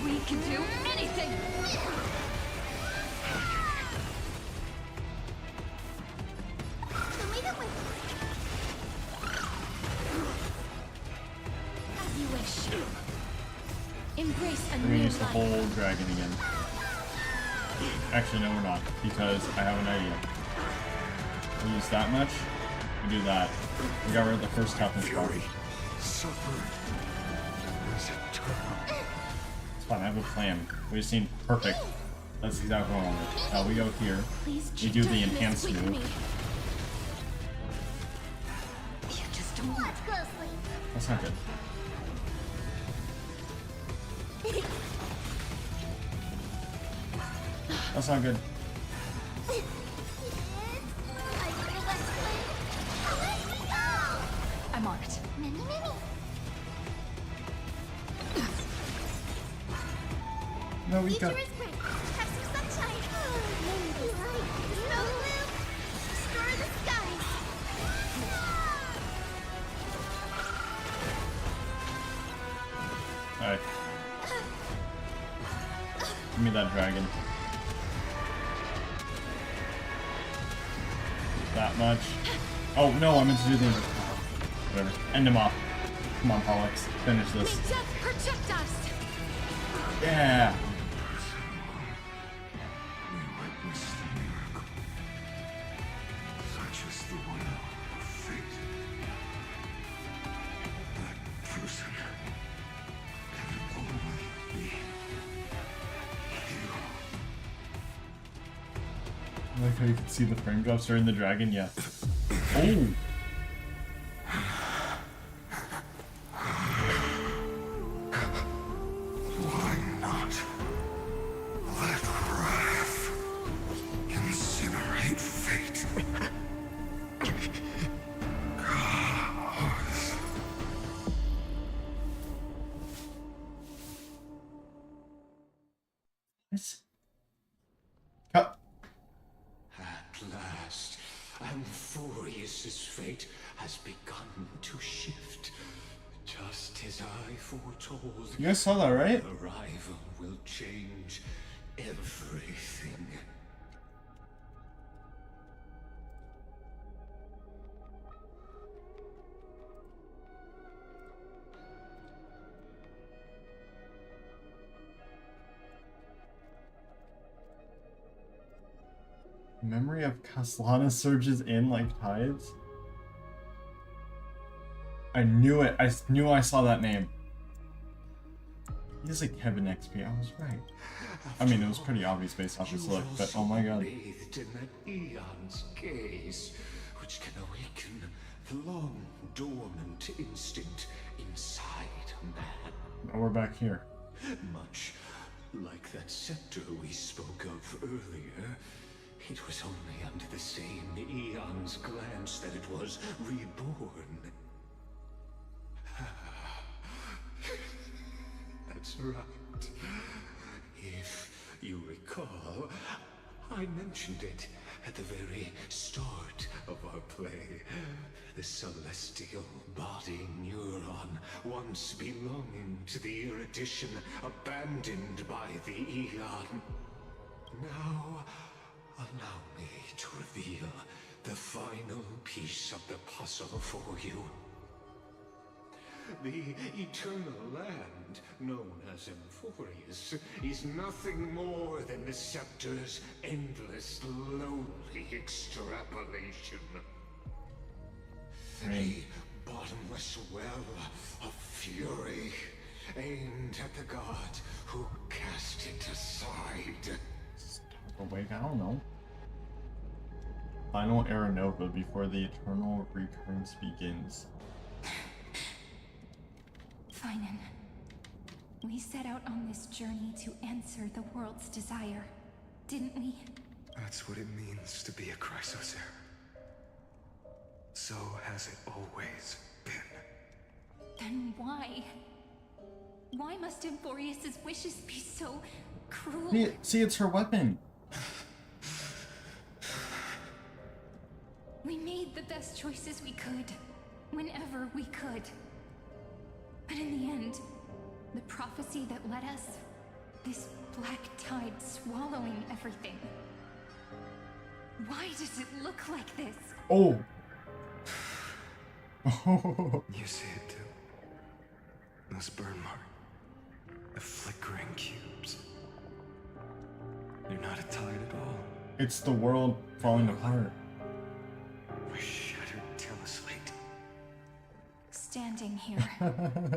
We can do anything. As you wish. Embrace a We're gonna use the whole dragon again. Actually, no, we're not, because I have an idea. We use that much. We do that. We got rid of the first toughness bar. It's fine. I have a plan. We just need perfect. That's exactly what I wanted. Now we go here. We do the enhanced move. That's not good. That's not good. I'm on it. No, we got. Have some sunshine. Maybe light. Snow blue. Destroy the skies. Alright. Give me that dragon. That much. Oh no, I meant to do the. Whatever. End him off. Come on, Pollux. Finish this. May death protect us. Yeah. We witness the miracle. Such is the will of fate. That person can only be you. I like how you can see the frame drops during the dragon, yeah. Oh! Why not? Let wrath incinerate fate. Chaos. Cut. At last, Amphorius's fate has begun to shift. Just as I foretold. You guys saw that, right? Arrival will change everything. Memory of Caslana surges in like tides. I knew it. I knew I saw that name. He's like Kevin XP. I was right. I mean, it was pretty obvious based off his look, but oh my god. Bathed in that eon's gaze, which can awaken the long dormant instinct inside a man. Now we're back here. Much like that scepter we spoke of earlier, it was only under the same eon's glance that it was reborn. That's right. If you recall, I mentioned it at the very start of our play. The celestial body neuron, once belonging to the erudition abandoned by the Eon. Now, allow me to reveal the final piece of the puzzle for you. The eternal land, known as Amphorius, is nothing more than the scepter's endless, lonely extrapolation. a bottomless well of fury aimed at the god who cast it aside. Awake, I don't know. Final Era Nova before the eternal recurrence begins. Finan, we set out on this journey to answer the world's desire, didn't we? That's what it means to be a Chrysosaur. So has it always been. Then why? Why must Amphorius's wishes be so cruel? See, it's her weapon. We made the best choices we could, whenever we could. But in the end, the prophecy that led us, this black tide swallowing everything. Why does it look like this? Oh. You see it too. Those burn marks. The flickering cubes. You're not a tide at all. It's the world falling apart. A shattered teleslate. Standing here,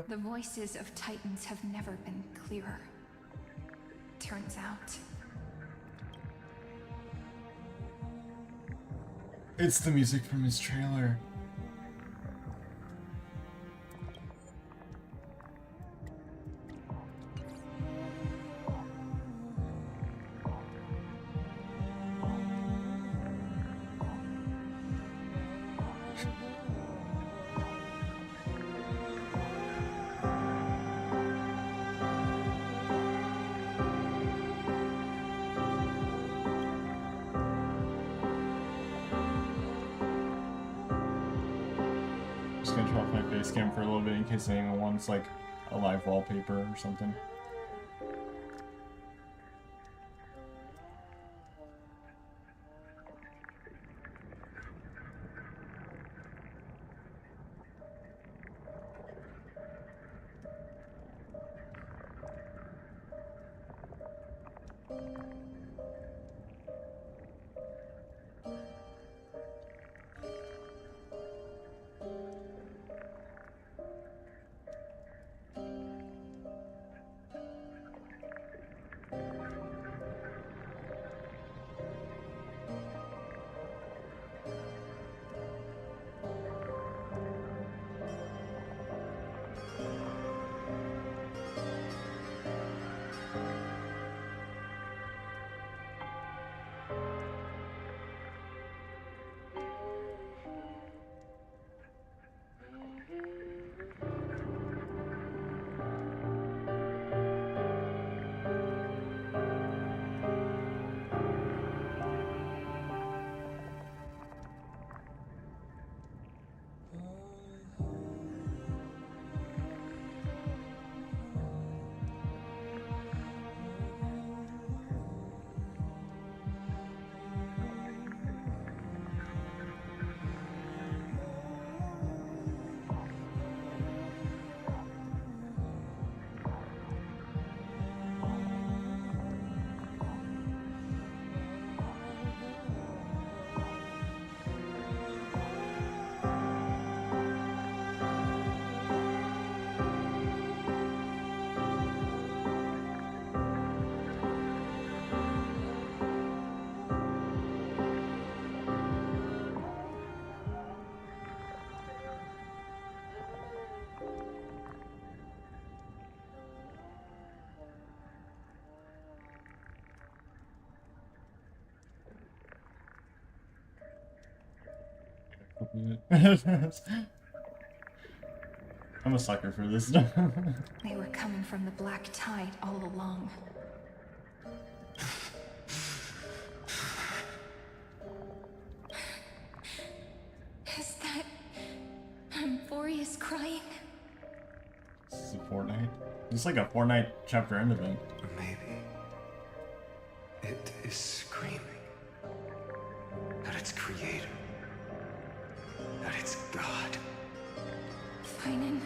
the voices of Titans have never been clearer. Turns out. It's the music from his trailer. Just gonna turn off my face cam for a little bit in case anyone wants like a live wallpaper or something. I'm a sucker for this. They were coming from the black tide all along. Is that Amphorius crying? This is a Fortnite. It's like a Fortnite chapter end event. Maybe it is screaming that it's creator, that it's God. Finan,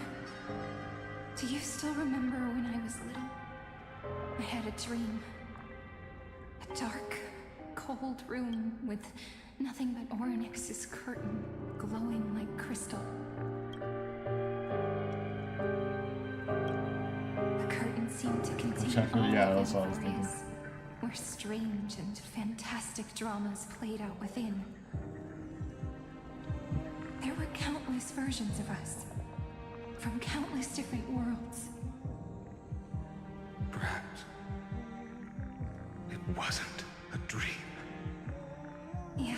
do you still remember when I was little? I had a dream. A dark, cold room with Nothing but Orynyx's curtain, glowing like crystal. The curtain seemed to contain Exactly, all yeah, of that's what I was thinking. Amphorius, where strange and fantastic dramas played out within. There were countless versions of us, from countless different worlds. Perhaps it wasn't a dream. Yeah.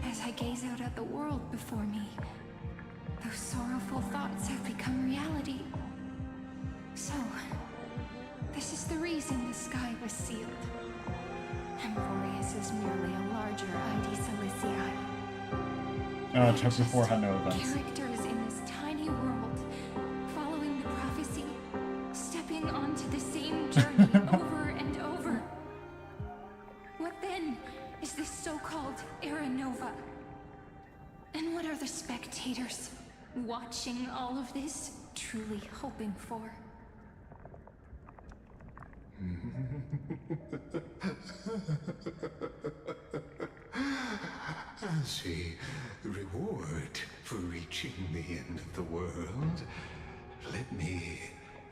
As I gaze out at the world before me, those sorrowful thoughts have become reality. So, this is the reason the sky was sealed. Amphorius is merely a larger ID Ciliciae. Chapter 4 had no events. Characters in this tiny world, following the prophecy, stepping onto the same journey over and over. What then is this so-called Era Nova? And what are the spectators watching all of this truly hoping for? As a reward for reaching the end of the world, let me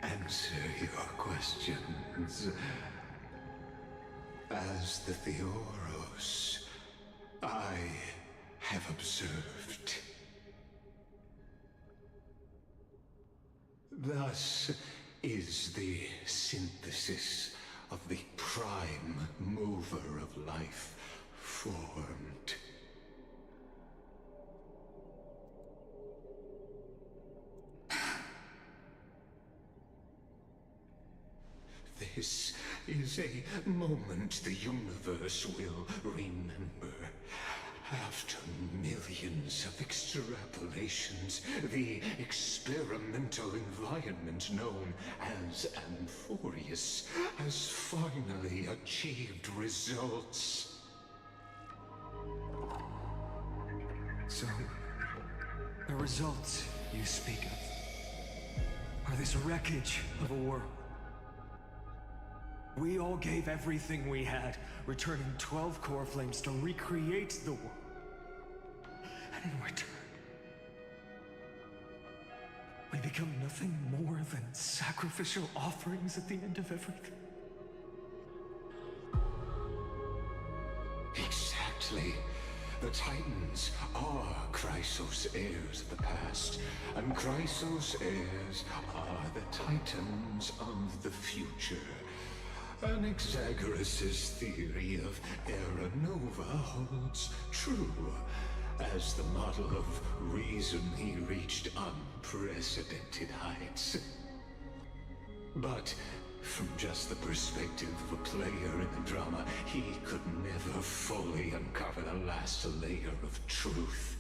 answer your questions. As the Theoros, I have observed. Thus is the synthesis of the prime mover of life formed. This is a moment the universe will remember. After millions of extrapolations, the experimental environment known as Amphorius has finally achieved results. So, the results you speak of are this wreckage of a world. We all gave everything we had, returning 12 core flames to recreate the world. And in return, we become nothing more than sacrificial offerings at the end of everything. Exactly. The Titans are Chrysos heirs of the past, and Chrysos heirs are the Titans of the future. Anaxagoras' theory of Era Nova holds true. As the model of reason, he reached unprecedented heights. But from just the perspective of a player in the drama, he could never fully uncover the last layer of truth.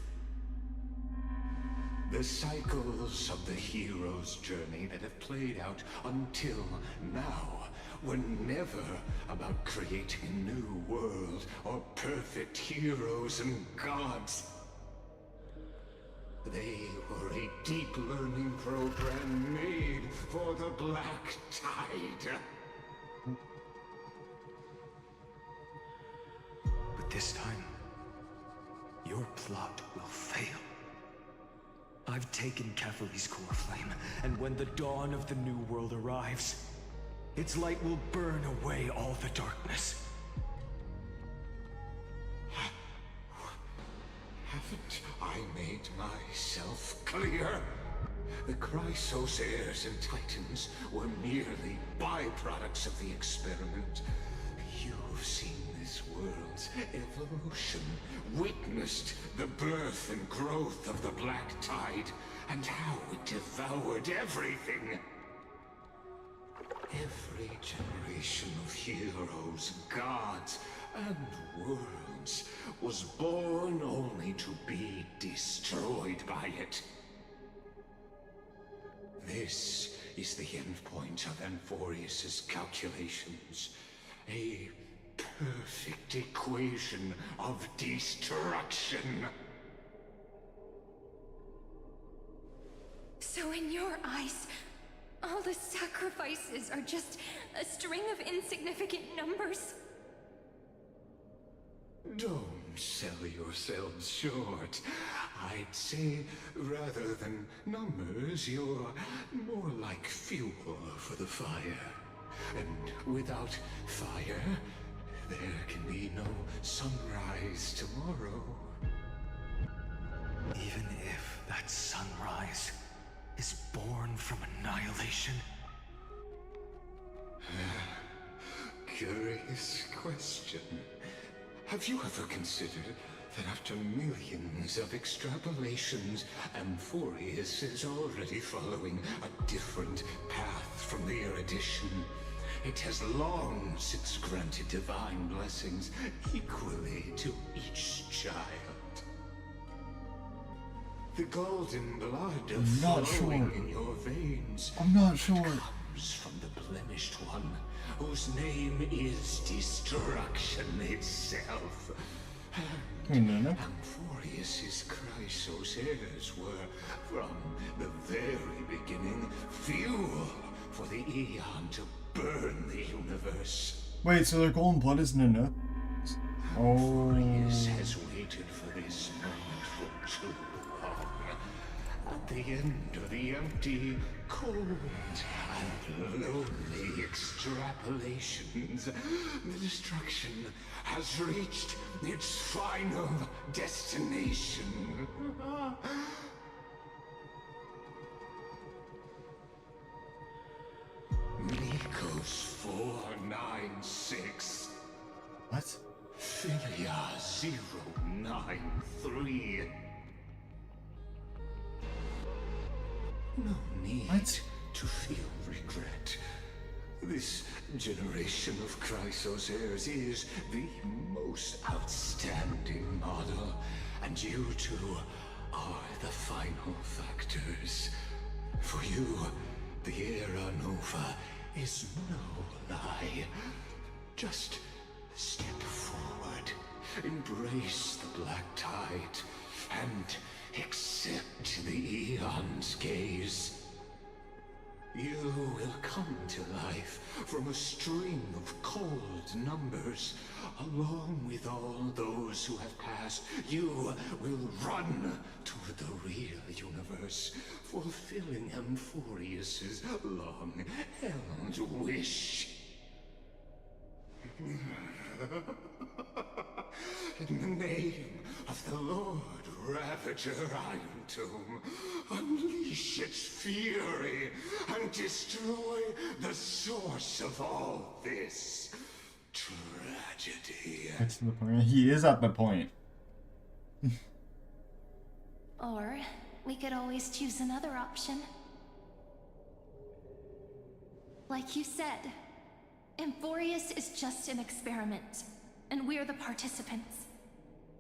The cycles of the hero's journey that have played out until now were never about creating a new world or perfect heroes and gods. They were a deep learning program made for the Black Tide. But this time, your plot will fail. I've taken Kefali's core flame, and when the dawn of the new world arrives, its light will burn away all the darkness. Haven't I made myself clear? The Chrysos heirs and Titans were merely byproducts of the experiment. You've seen this world's evolution, witnessed the birth and growth of the Black Tide, and how it devoured everything. Every generation of heroes, gods, and worlds was born only to be destroyed by it. This is the endpoint of Amphorius' calculations. A perfect equation of destruction. So in your eyes, all the sacrifices are just a string of insignificant numbers? Don't sell yourselves short. I'd say, rather than numbers, you're more like fuel for the fire. And without fire, there can be no sunrise tomorrow. Even if that sunrise is born from annihilation? Curious question. Have you ever considered that after millions of extrapolations, Amphorius is already following a different path from the erudition? It has long since granted divine blessings equally to each child. The golden blood flowing in your veins I'm not sure. comes from the blemished one, whose name is destruction itself. And Amphorius's Chrysos heirs were, from the very beginning, fuel for the Aeon to burn the universe. Wait, so their golden blood isn't enough? Amphorius has waited for this moment for too long. At the end of the empty, cold, and lonely extrapolations, the destruction has reached its final destination. Nikos 496. What? Philia 093. No need to feel regret. This generation of Chrysos heirs is the most outstanding model, and you two are the final factors. For you, the Era Nova is no lie. Just step forward, embrace the black tide, and accept the Aeon's gaze. You will come to life from a string of cold numbers. Along with all those who have passed, you will run toward the real universe, fulfilling Amphorius's long-held wish. In the name of the Lord Ravager Iron Tomb, unleash its fury and destroy the source of all this tragedy. That's the point. He is at the point. Or we could always choose another option. Like you said, Amphorius is just an experiment, and we're the participants.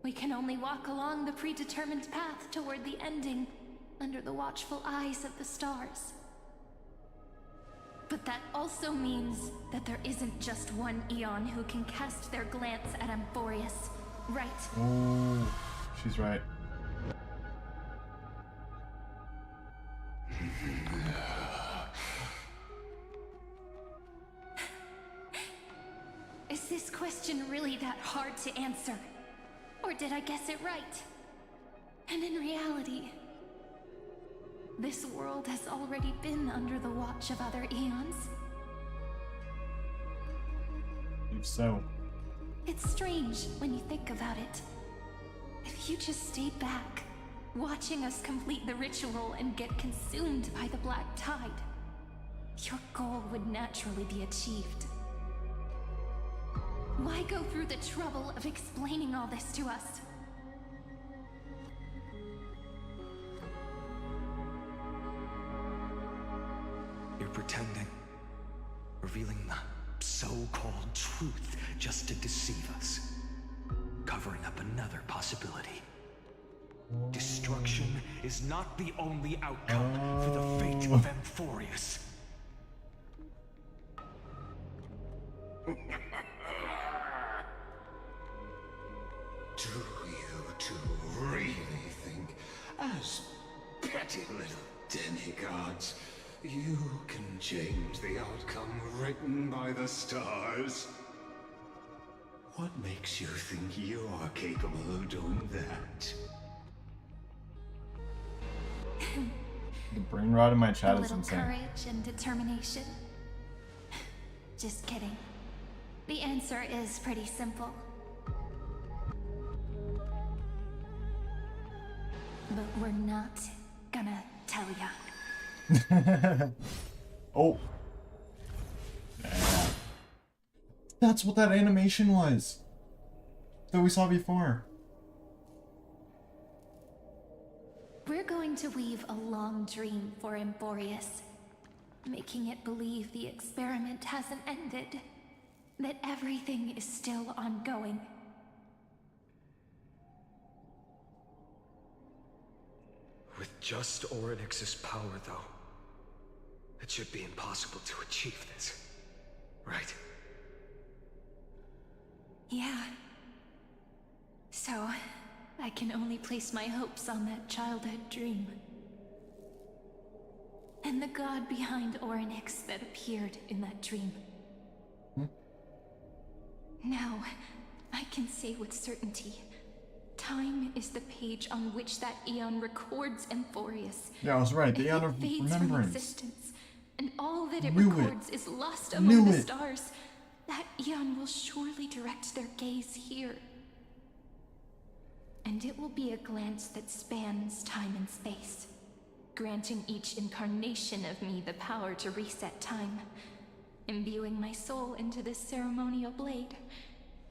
We can only walk along the predetermined path toward the ending, under the watchful eyes of the stars. But that also means that there isn't just one Aeon who can cast their glance at Amphorius, right? Oh, she's right. Is this question really that hard to answer? Or did I guess it right? And in reality, this world has already been under the watch of other Aeons. If so. It's strange when you think about it. If you just stayed back, watching us complete the ritual and get consumed by the black tide, your goal would naturally be achieved. Why go through the trouble of explaining all this to us? You're pretending. Revealing the so-called truth just to deceive us. Covering up another possibility. Destruction is not the only outcome for the fate of Amphorius. Do you two really think, as petty little demigods, you can change the outcome written by the stars? What makes you think you're capable of doing that? The brain rot in my A chat is little insane. courage and determination. Just kidding. The answer is pretty simple. But we're not gonna tell ya. Oh. Yeah. That's what that animation was that we saw before. We're going to weave a long dream for Emporius, making it believe the experiment hasn't ended, that everything is still ongoing. With just Oryx's power, though, it should be impossible to achieve this, right? Yeah. So, I can only place my hopes on that childhood dream. And the god behind Oryx that appeared in that dream. Now, I can say with certainty, time is the page on which that Aeon records Emporius. Yeah, I was right. The If Aeon it of fades from Remembrance. existence, and all that it Knew it. records is lost Knew among the it. stars, that Aeon will surely direct their gaze here. And it will be a glance that spans time and space, granting each incarnation of me the power to reset time, imbuing my soul into this ceremonial blade,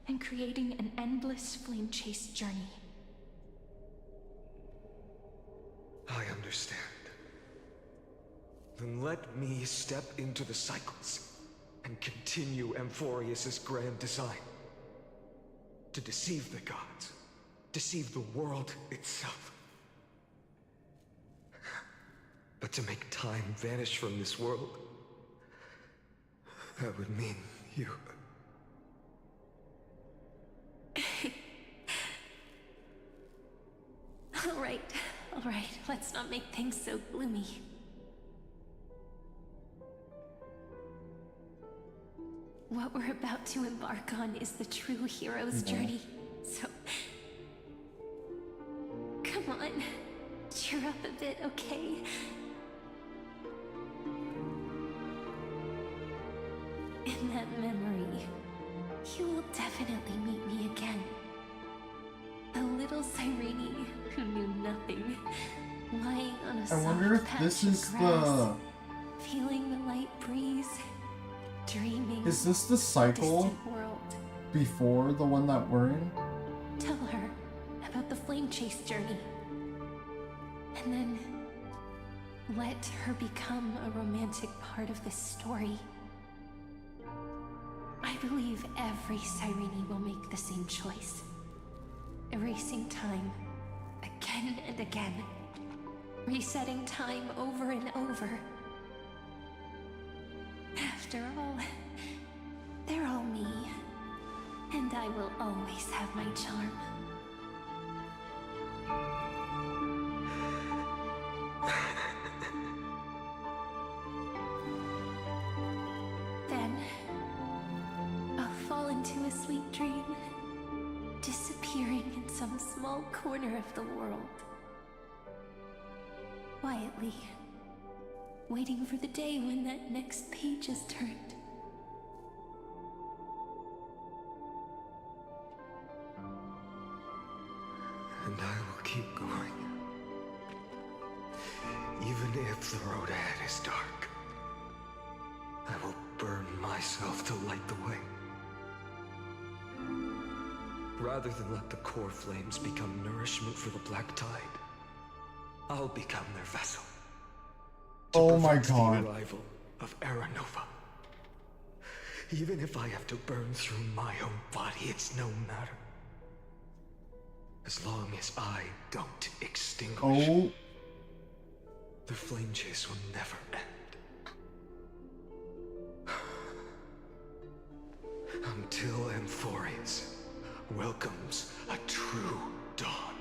and creating an endless flame-chased journey. I understand. Then let me step into the cycles and continue Amphorius's grand design. To deceive the gods, deceive the world itself. But to make time vanish from this world, that would mean you. All right, let's not make things so gloomy. What we're about to embark on is the true hero's journey, so... Come on, cheer up a bit, okay? In that memory, you will definitely meet me again. The little Cyrene who knew nothing, lying on a I soft wonder if patch this of is grass, feeling the light breeze, dreaming. Is this the cycle distant world. before the one that we're in? Tell her about the flame chase journey, and then let her become a romantic part of this story. I believe every Cyrene will make the same choice. Erasing time again and again. Resetting time over and over. After all, they're all me. And I will always have my charm. Then, I'll fall into a sweet dream, disappearing in some small corner of the world. Quietly, waiting for the day when that next page is turned. And I will keep going. Even if the road ahead is dark, I will burn myself to light the way. Rather than let the core flames become nourishment for the Black Tide, I'll become their vessel. Oh my The god. arrival of Aranova. Even if I have to burn through my own body, it's no matter. As long as I don't extinguish, Oh. the flame chase will never end. Until Amphorius welcomes a true dawn.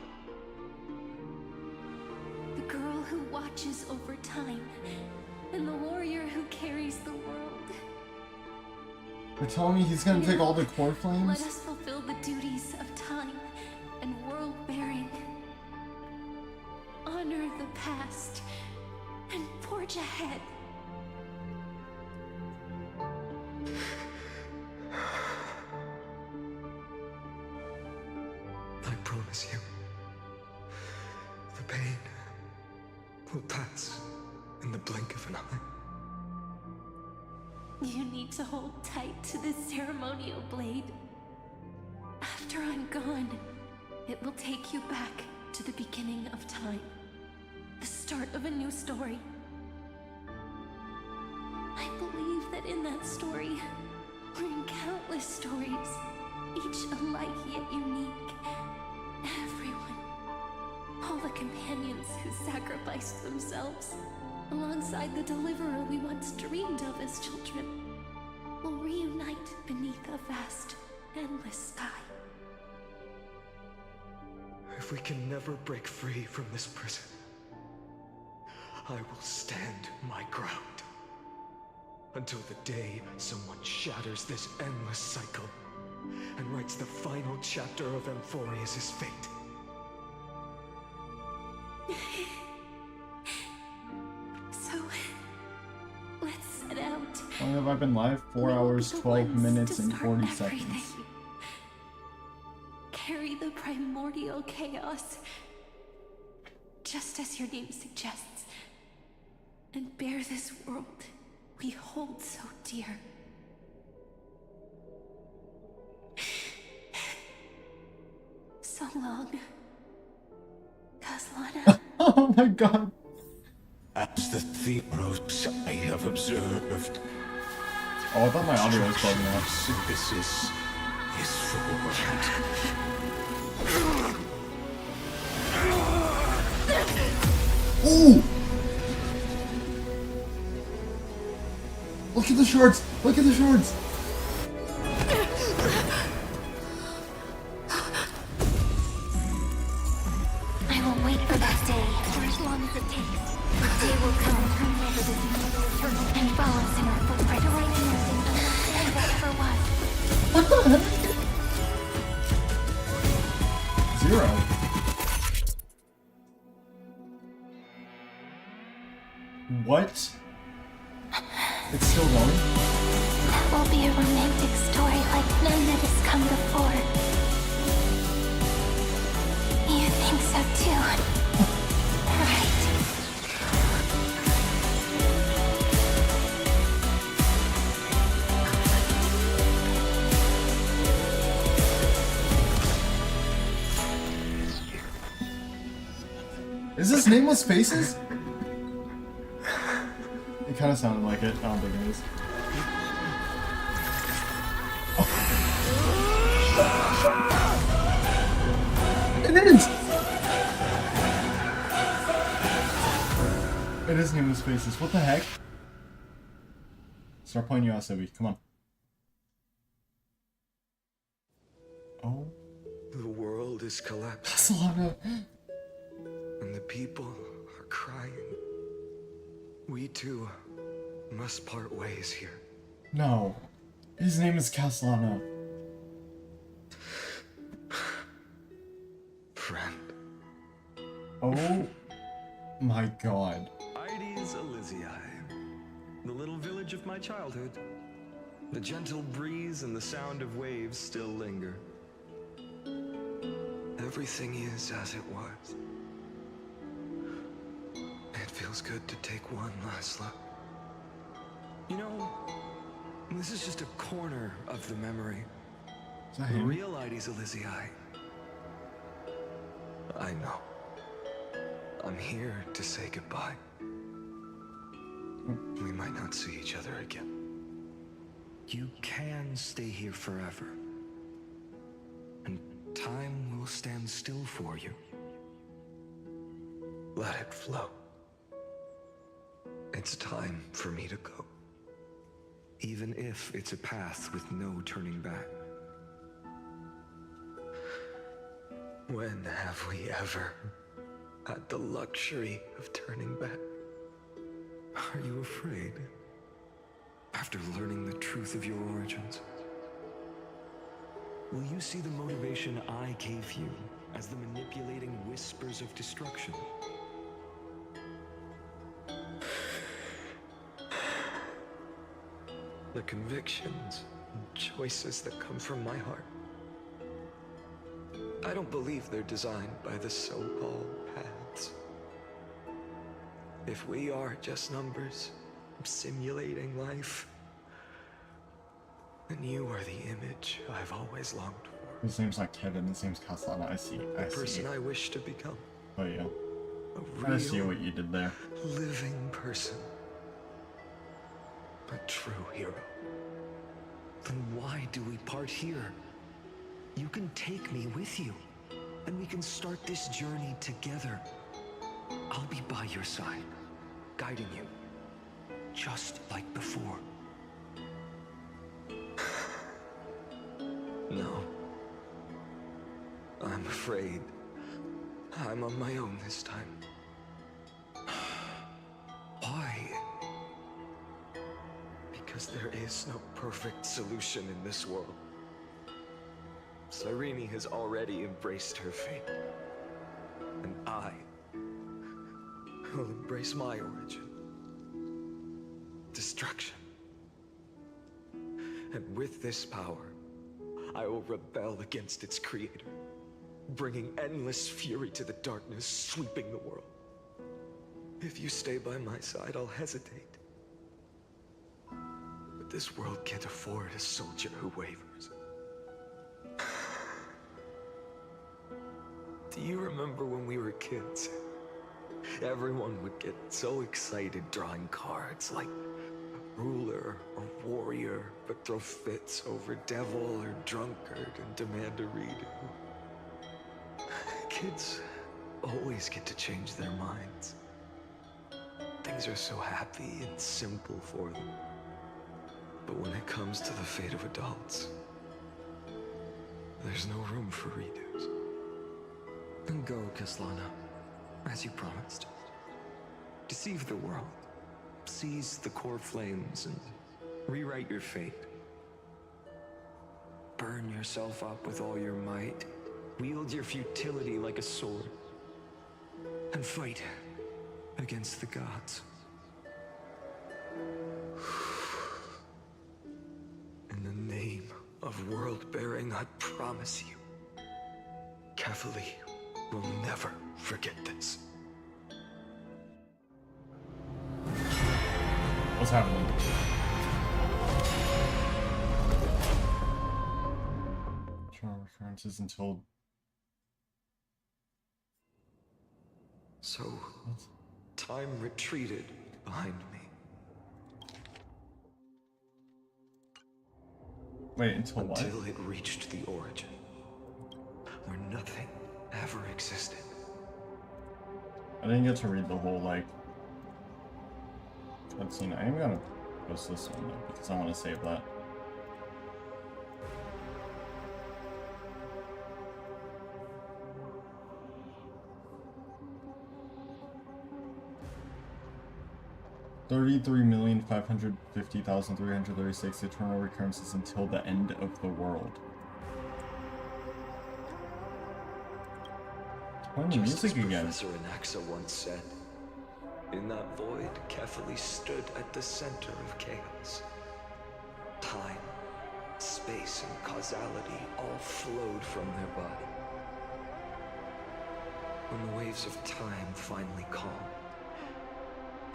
The girl who watches over time, and the warrior who carries the world. You're telling me he's gonna take all the core Let flames? us fulfill fulfill the duties of time and world-bearing. Honor the past and forge ahead. I promise you, the pain will pass in the blink of an eye. You need to hold tight to this ceremonial blade. After I'm gone, it will take you back to the beginning of time. The start of a new story. I believe that in that story, we're in countless stories, each alike yet unique. Everyone, all the companions who sacrificed themselves, alongside the deliverer we once dreamed of as children, will reunite beneath a vast, endless sky. If we can never break free from this prison, I will stand my ground. Until the day someone shatters this endless cycle and writes the final chapter of Amphorius' fate. So, let's set out. How long have I been live? 4 hours, 12 minutes, and 40 seconds. Carry the primordial chaos, just as your name suggests, and bear this world we hold so dear. So long, Caslana. Oh my god. As the Theros I have observed. Oh, I thought my audio was bugging out. Synthesis is forward. Ooh! Look at the shorts! Look at the shorts! I will wait for that day for as long as it takes. The day will come whenever this evil will turn and follows in our footprint to right anything unless that ever was. What the heck? Zero. What? It's still going? That will be a romantic story like none that has come before. You think so too, right? Is this Nameless Faces? It kind of sounded like it. I don't think it is. It is! It is Nameless Faces. What the heck? Start playing Yoasobi. Come on. Oh. The world is collapsing. Castellano. And the people are crying. We too must part ways here. No. His name is Castellano. Friend. Oh my god. Ides Elysiae, the little village of my childhood. The gentle breeze and the sound of waves still linger. Everything is as it was. It feels good to take one last look. You know, this is just a corner of the memory. Is that The him? real Ides Elysiae. I know. I'm here to say goodbye. We might not see each other again. You can stay here forever. And time will stand still for you. Let it flow. It's time for me to go. Even if it's a path with no turning back. When have we ever had the luxury of turning back? Are you afraid? After learning the truth of your origins? Will you see the motivation I gave you as the manipulating whispers of destruction? The convictions and choices that come from my heart. I don't believe they're designed by the so-called paths. If we are just numbers simulating life, then you are the image I've always longed for. His name's not Kevin, his name's Castellano. I see. The person I wish to become. Oh yeah. A I see real, what you did there. living person. A true hero. Then why do we part here? You can take me with you, and we can start this journey together. I'll be by your side, guiding you, just like before. No. I'm afraid I'm on my own this time. Why? Because there is no perfect solution in this world. Cyrene has already embraced her fate. And I will embrace my origin. Destruction. And with this power, I will rebel against its creator, bringing endless fury to the darkness, sweeping the world. If you stay by my side, I'll hesitate. But this world can't afford a soldier who wavers. Do you remember when we were kids? Everyone would get so excited drawing cards like ruler or warrior, but throw fits over devil or drunkard and demand a redo. Kids always get to change their minds. Things are so happy and simple for them. But when it comes to the fate of adults, there's no room for redos. Then go, Castellano, as you promised. Deceive the world. Seize the core flames and rewrite your fate. Burn yourself up with all your might. Wield your futility like a sword. And fight against the gods. In the name of world-bearing, I promise you, Kefali will never forget this. What's happening? Eternal recurrences until. So, time retreated behind me. Wait, until what? Until it reached the origin, where nothing ever existed. I didn't get to read the whole, like, cutscene. I am gonna post this one, though, because I want to save that. $33,550,336 eternal recurrences until the end of the world. Playing the music again. Professor Anaxa once said, in that void, Kefali stood at the center of chaos. Time, space, and causality all flowed from their body. When the waves of time finally calmed,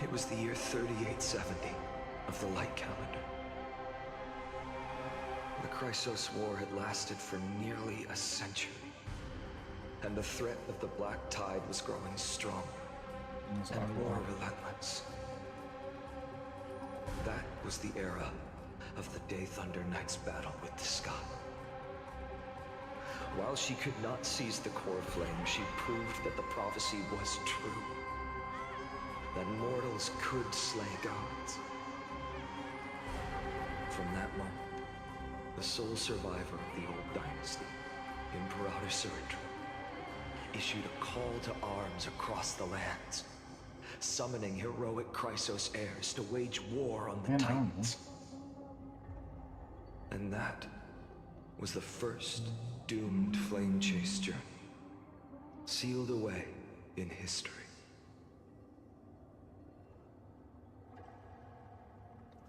it was the year 3870 of the Light Calendar. The Chrysos War had lasted for nearly a century, and the threat of the Black Tide was growing stronger and more relentless. That was the era of the Day Thunder Knight's battle with the sky. While she could not seize the core flame, she proved that the prophecy was true. That mortals could slay gods. From that moment, the sole survivor of the old dynasty, Imperator Cyrindra, issued a call to arms across the lands, summoning heroic Chrysos heirs to wage war on the Titans. And that was the first doomed flame chase journey, sealed away in history.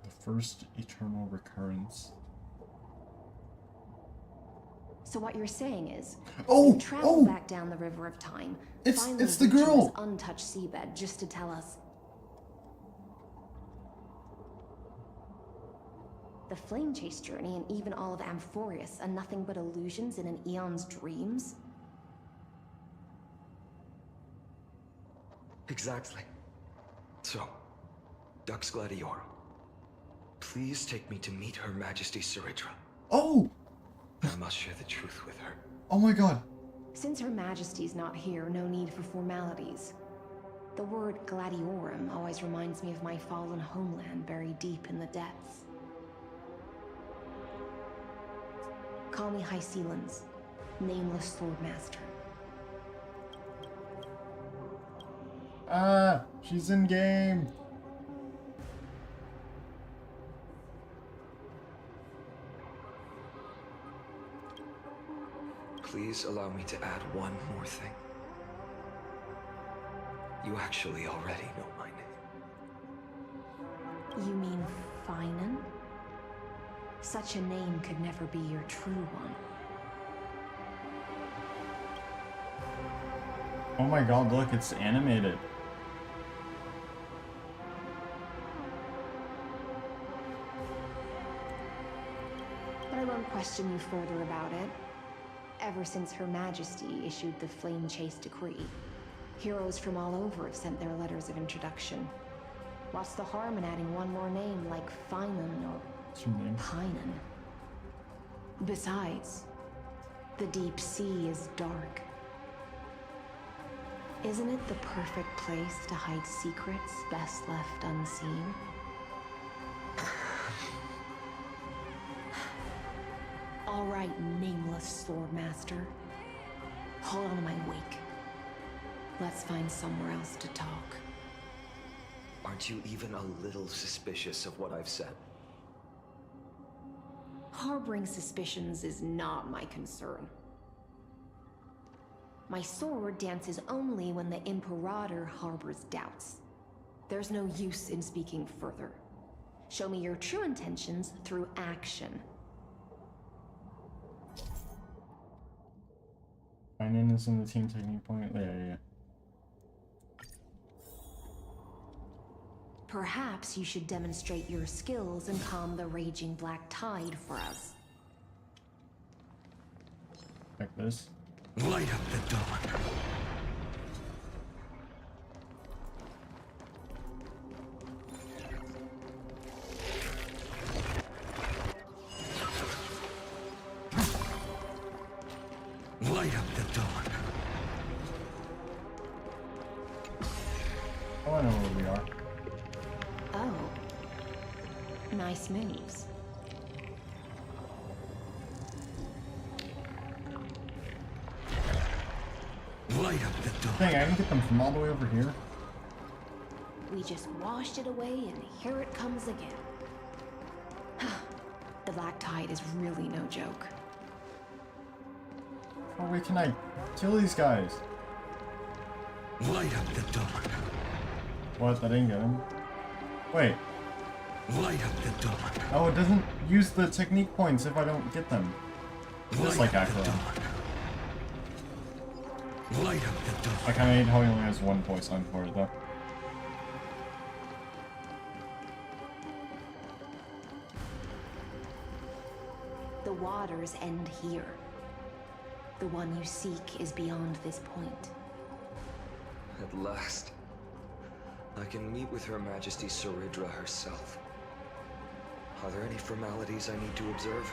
The first eternal recurrence. So what you're saying is, Oh, you travel back down the River of Time, finally it's the reaching girl. this untouched seabed, just to tell us the Flame Chase journey and even all of Amphorius are nothing but illusions in an Eon's dreams? Exactly. So, Dux Gladiorum, please take me to meet Her Majesty Saridra. Oh! I must share the truth with her. Oh my god. Since Her Majesty's not here, no need for formalities. The word Gladiorum always reminds me of my fallen homeland buried deep in the depths. Call me High Sealans, nameless swordmaster. Ah, she's in game. Please allow me to add one more thing. You actually already know my name. You mean Finan? Such a name could never be your true one. Oh my god, look, it's animated. But I won't question you further about it. Ever since Her Majesty issued the Flame Chase decree, heroes from all over have sent their letters of introduction. What's the harm in adding one more name like Finan or What's your name? Pinan? Besides, the deep sea is dark. Isn't it the perfect place to hide secrets best left unseen? All right, nameless swordmaster. Hold on to my wake. Let's find somewhere else to talk. Aren't you even a little suspicious of what I've said? Harboring suspicions is not my concern. My sword dances only when the Imperator harbors doubts. There's no use in speaking further. Show me your true intentions through action. Finan is in the team technique point. Yeah. Perhaps you should demonstrate your skills and calm the raging black tide for us. Like this. Light up the dawn. Light up the dawn. Oh, I know where we are. Oh. Nice moves. Light up the dawn. Dang, I can get them from all the way over here. We just washed it away and here it comes again. The black tide is really no joke. Oh wait, can I kill these guys? Light up the dawn. What? That didn't get him. Wait. Light up the dawn. Oh, it doesn't use the technique points if I don't get them. Just like Aquila. Light up the dawn. I kinda hate how he only has one voice line for it though. The waters end here. The one you seek is beyond this point. At last, I can meet with Her Majesty Saridra herself. Are there any formalities I need to observe?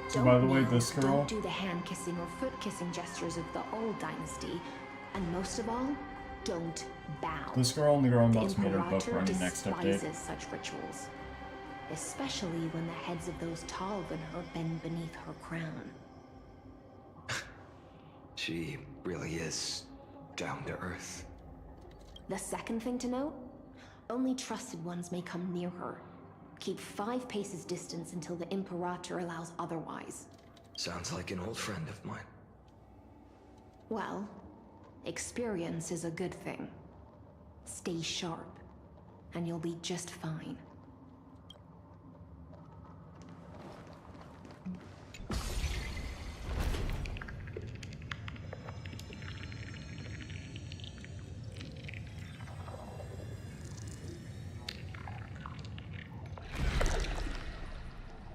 So by the way, this girl... Don't do the hand-kissing or foot-kissing gestures of the old dynasty. And most of all, don't bow. This girl and the girl I'm about to meet are both Imperator running next update. despises such rituals. Especially when the heads of those taller than her bend beneath her crown. She really is down to earth. The second thing to note, only trusted ones may come near her. Keep 5 paces distance until the Imperator allows otherwise. Sounds like an old friend of mine. Well, experience is a good thing. Stay sharp, and you'll be just fine.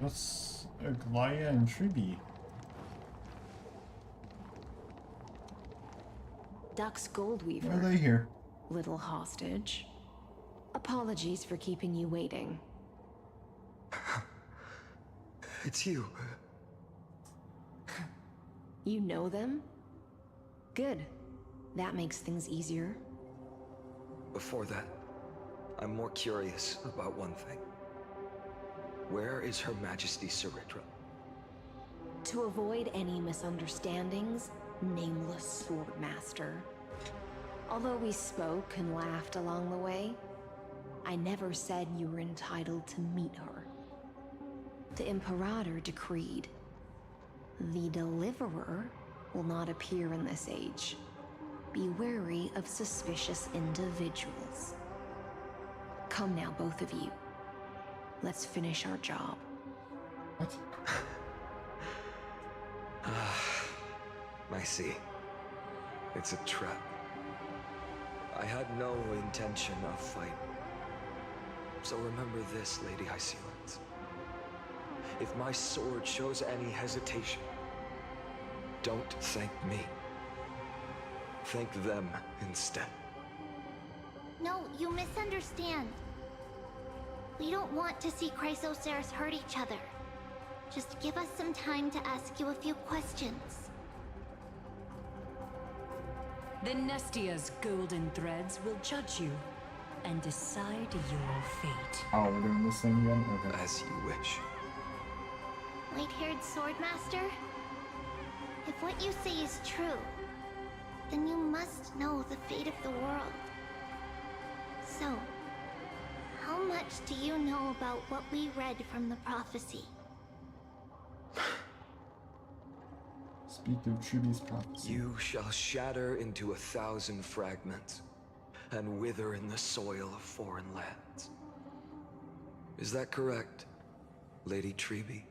What's Glaya and Tribi? Dux Goldweaver. Why are they here? Little hostage. Apologies for keeping you waiting. It's you. You know them? Good. That makes things easier. Before that, I'm more curious about one thing. Where is Her Majesty Cyritra? To avoid any misunderstandings, Nameless Swordmaster. Although we spoke and laughed along the way, I never said you were entitled to meet her. The Imperator decreed. The Deliverer will not appear in this age. Be wary of suspicious individuals. Come now, both of you. Let's finish our job. What? I see. It's a trap. I had no intention of fighting. So remember this, Lady Hysealens. If my sword shows any hesitation, don't thank me. Thank them instead. No, you misunderstand. We don't want to see Chrysoceres hurt each other. Just give us some time to ask you a few questions. The Nestia's golden threads will judge you and decide your fate. Oh, we're doing this thing again? Okay. As you wish. White-haired Swordmaster? If what you say is true, then you must know the fate of the world. So, how much do you know about what we read from the prophecy? Speak of Tribi's prophecy. You shall shatter into 1,000 fragments and wither in the soil of foreign lands. Is that correct, Lady Tribi?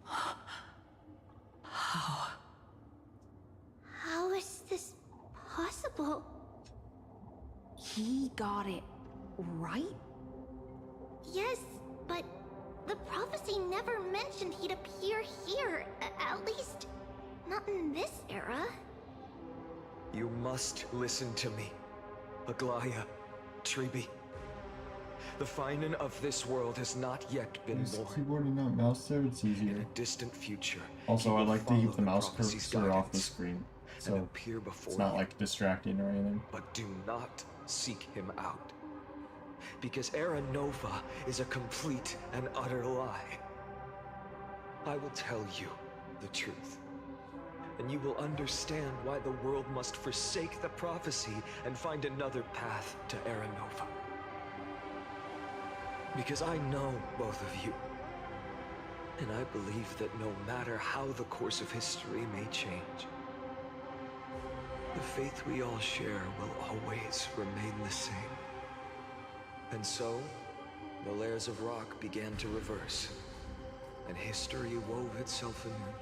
How? How is this possible? He got it right? Yes, but the prophecy never mentioned he'd appear here. At least, not in this era. You must listen to me, Aglaya, Tribi. The Finan of this world has not yet been There's born. keyboard and not mouse there, it's easier. In a distant future. Also, I like to keep the mouse prophecy's cursor off the guidance screen, and so appear before it's not you. like distracting or anything. But do not seek him out. Because Era Nova is a complete and utter lie. I will tell you the truth. And you will understand why the world must forsake the prophecy and find another path to Era Nova. Because I know both of you. And I believe that no matter how the course of history may change, the faith we all share will always remain the same. And so, the layers of rock began to reverse, and history wove itself anew.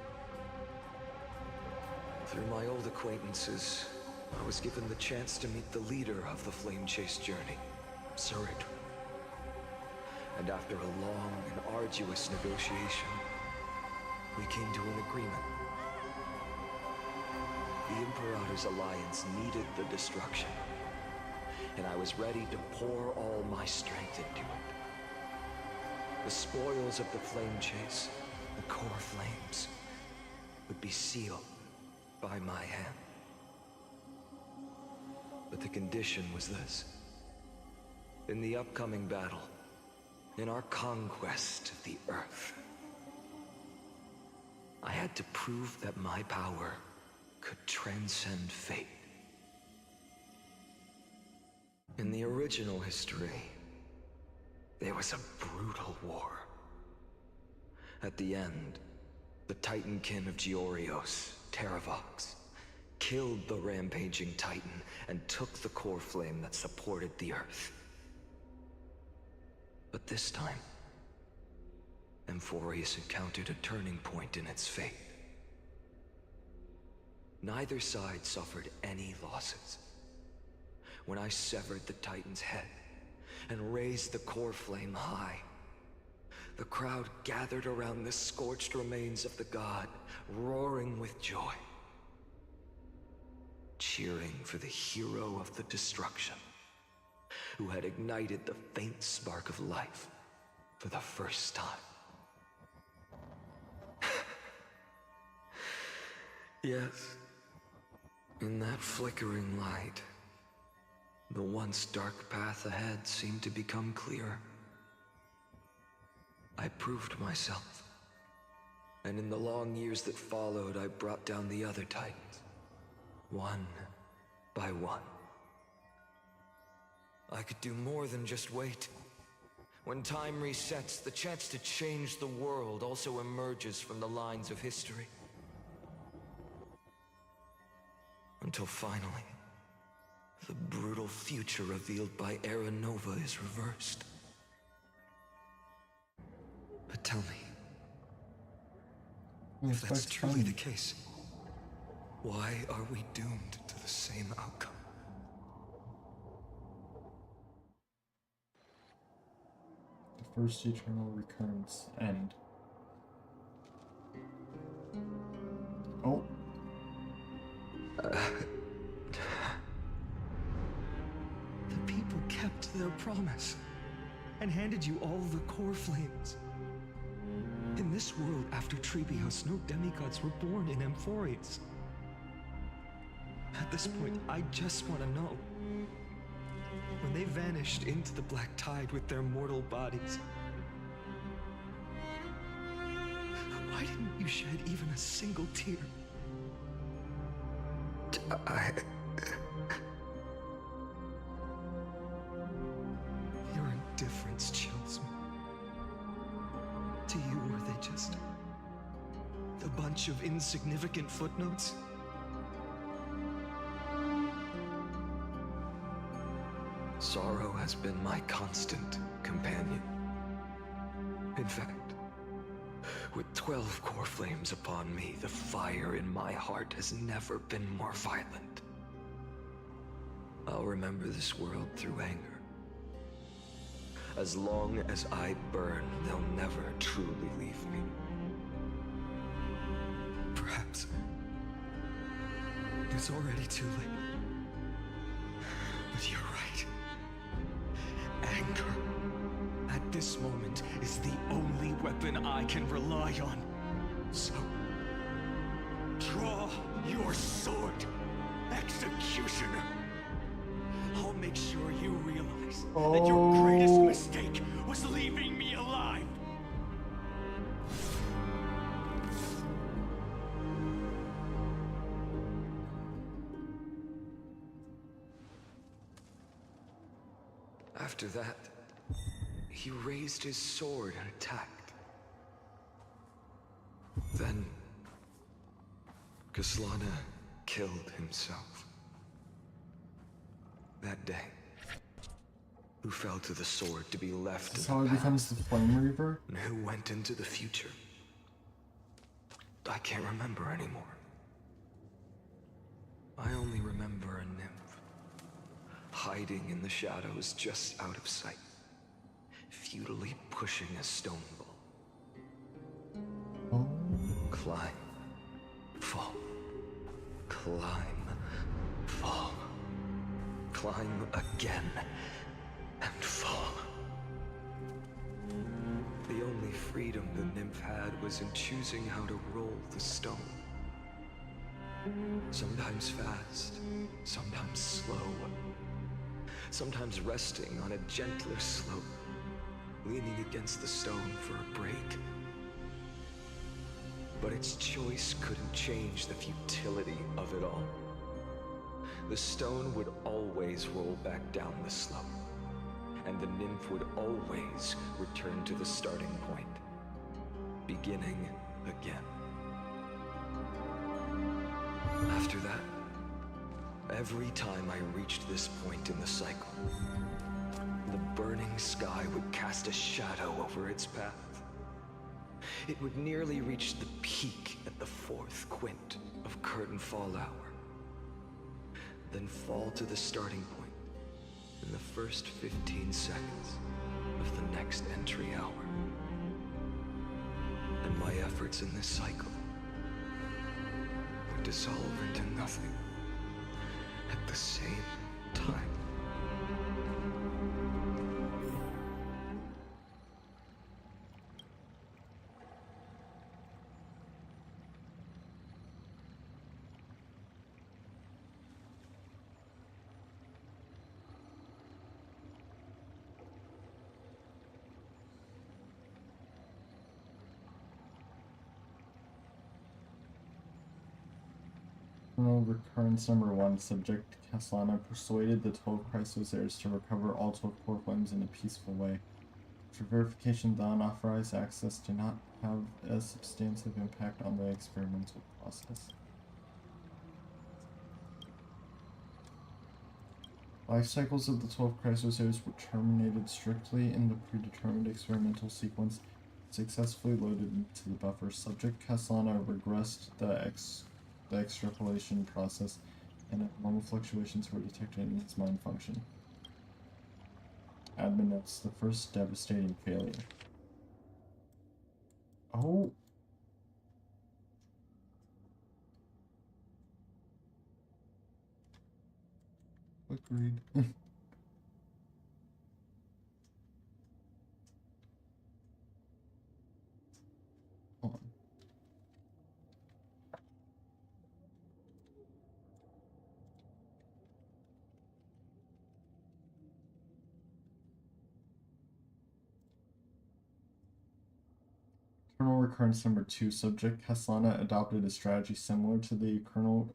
Through my old acquaintances, I was given the chance to meet the leader of the Flame Chase journey, Cyritra. And after a long and arduous negotiation, we came to an agreement. The Imperator's alliance needed the destruction, and I was ready to pour all my strength into it. The spoils of the Flame Chase, the core flames, would be sealed by my hand. But the condition was this. In the upcoming battle, in our conquest of the Earth, I had to prove that my power could transcend fate. In the original history, There was a brutal war. At the end, the Titankin of Georios, Terravox, killed the rampaging Titan and took the core flame that supported the Earth. But this time, Amphorius encountered a turning point in its fate. Neither side suffered any losses. When I severed the Titan's head and raised the core flame high, the crowd gathered around the scorched remains of the god, roaring with joy, cheering for the hero of the destruction, who had ignited the faint spark of life for the first time. Yes, in that flickering light, the once dark path ahead seemed to become clear. I proved myself, and in the long years that followed, I brought down the other Titans, one by one. I could do more than just wait. When time resets, the chance to change the world also emerges from the lines of history. Until finally, the brutal future revealed by Era Nova is reversed. But tell me, if that's truly the case, why are we doomed to the same outcome? The first eternal recurrence end. Oh. The people kept their promise and handed you all the core flames. In this world after Trebios, no demigods were born in Amphorius. At this point, I just want to know. When they vanished into the black tide with their mortal bodies, why didn't you shed even a single tear? Your indifference chills me. To you, were they just a bunch of insignificant footnotes? Sorrow has been my constant companion. In fact, with 12 core flames upon me, the fire in my heart has never been more violent. I'll remember this world through anger. As long as I burn, they'll never truly leave me. Perhaps it's already too late. But you're right. Anger, at this moment, is the only weapon I can rely on. So, draw your sword, Executioner. I'll make sure you realize that your greatest mistake was leaving me alive. After that, he raised his sword and attacked. Then, Kaslana killed himself. That day, who fell to the sword to be left That's in how the it past, becomes the Flame Reaper? and who went into the future. I can't remember anymore. I only remember a nymph, hiding in the shadows just out of sight, futilely pushing a stone ball. Climb, fall, climb, fall, climb again, and fall. The only freedom the nymph had was in choosing how to roll the stone. Sometimes fast, sometimes slow, sometimes resting on a gentler slope, leaning against the stone for a break. But its choice couldn't change the futility of it all. The stone would always roll back down the slope, and the nymph would always return to the starting point, beginning again. After that, every time I reached this point in the cycle, the burning sky would cast a shadow over its path. It would nearly reach the peak at the 4th quint of curtain fall hour, then fall to the starting point in the first 15 seconds of the next entry hour. And my efforts in this cycle would dissolve into nothing at the same time. Recurrence number 1. Subject Caslana persuaded the 12 Chrysoseirs to recover all 12 core flames in a peaceful way. For verification, the unauthorized access did not have a substantive impact on the experimental process. Life cycles of the 12 Chrysoseirs were terminated strictly in the predetermined experimental sequence, successfully loaded into the buffer. Subject Caslana regressed the extrapolation process, and abnormal fluctuations were detected in his mind function. Admin notes the first devastating failure. Oh. Quick read. Hold on. Eternal Recurrence number 2. Subject Caslana adopted a strategy similar to the Eternal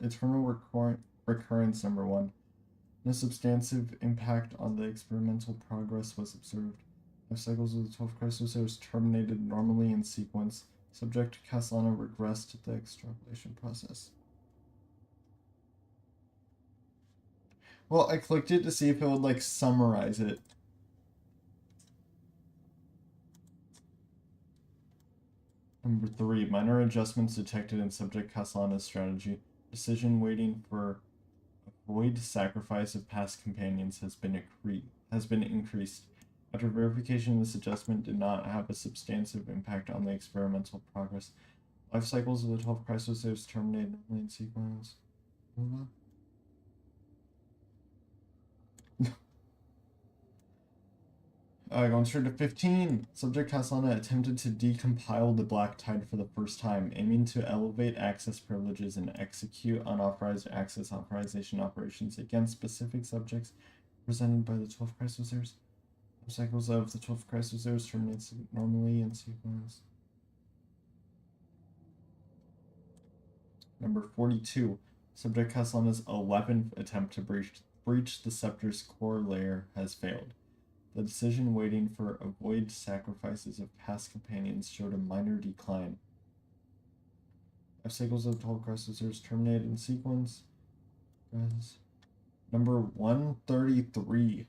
Recurrence number 1. No substantive impact on the experimental progress was observed. Life cycles of the 12 Chrysoseirs terminated normally in sequence. Subject Caslana regressed the extrapolation process. Well, I clicked it to see if it would, like, summarize it. Number 3. Minor adjustments detected in Subject Caslana's strategy. Decision waiting for avoid sacrifice of past companions has been increased. After verification, this adjustment did not have a substantive impact on the experimental progress. Life cycles of the 12 Chrysoseirs terminated normally in sequence. Going straight to 15. Subject Caslana attempted to decompile the Black Tide for the first time, aiming to elevate access privileges and execute unauthorized access authorization operations against specific subjects presented by the 12 Chrysoseirs. Cycles of the 12 Chrysoseirs terminate normally in sequence. Number 42. Subject Caslana's 11th attempt to breach the Scepter's core layer has failed. The decision waiting for avoid sacrifices of past companions showed a minor decline. Life cycles of the 12 Chrysoseirs terminated in sequence. Number 133.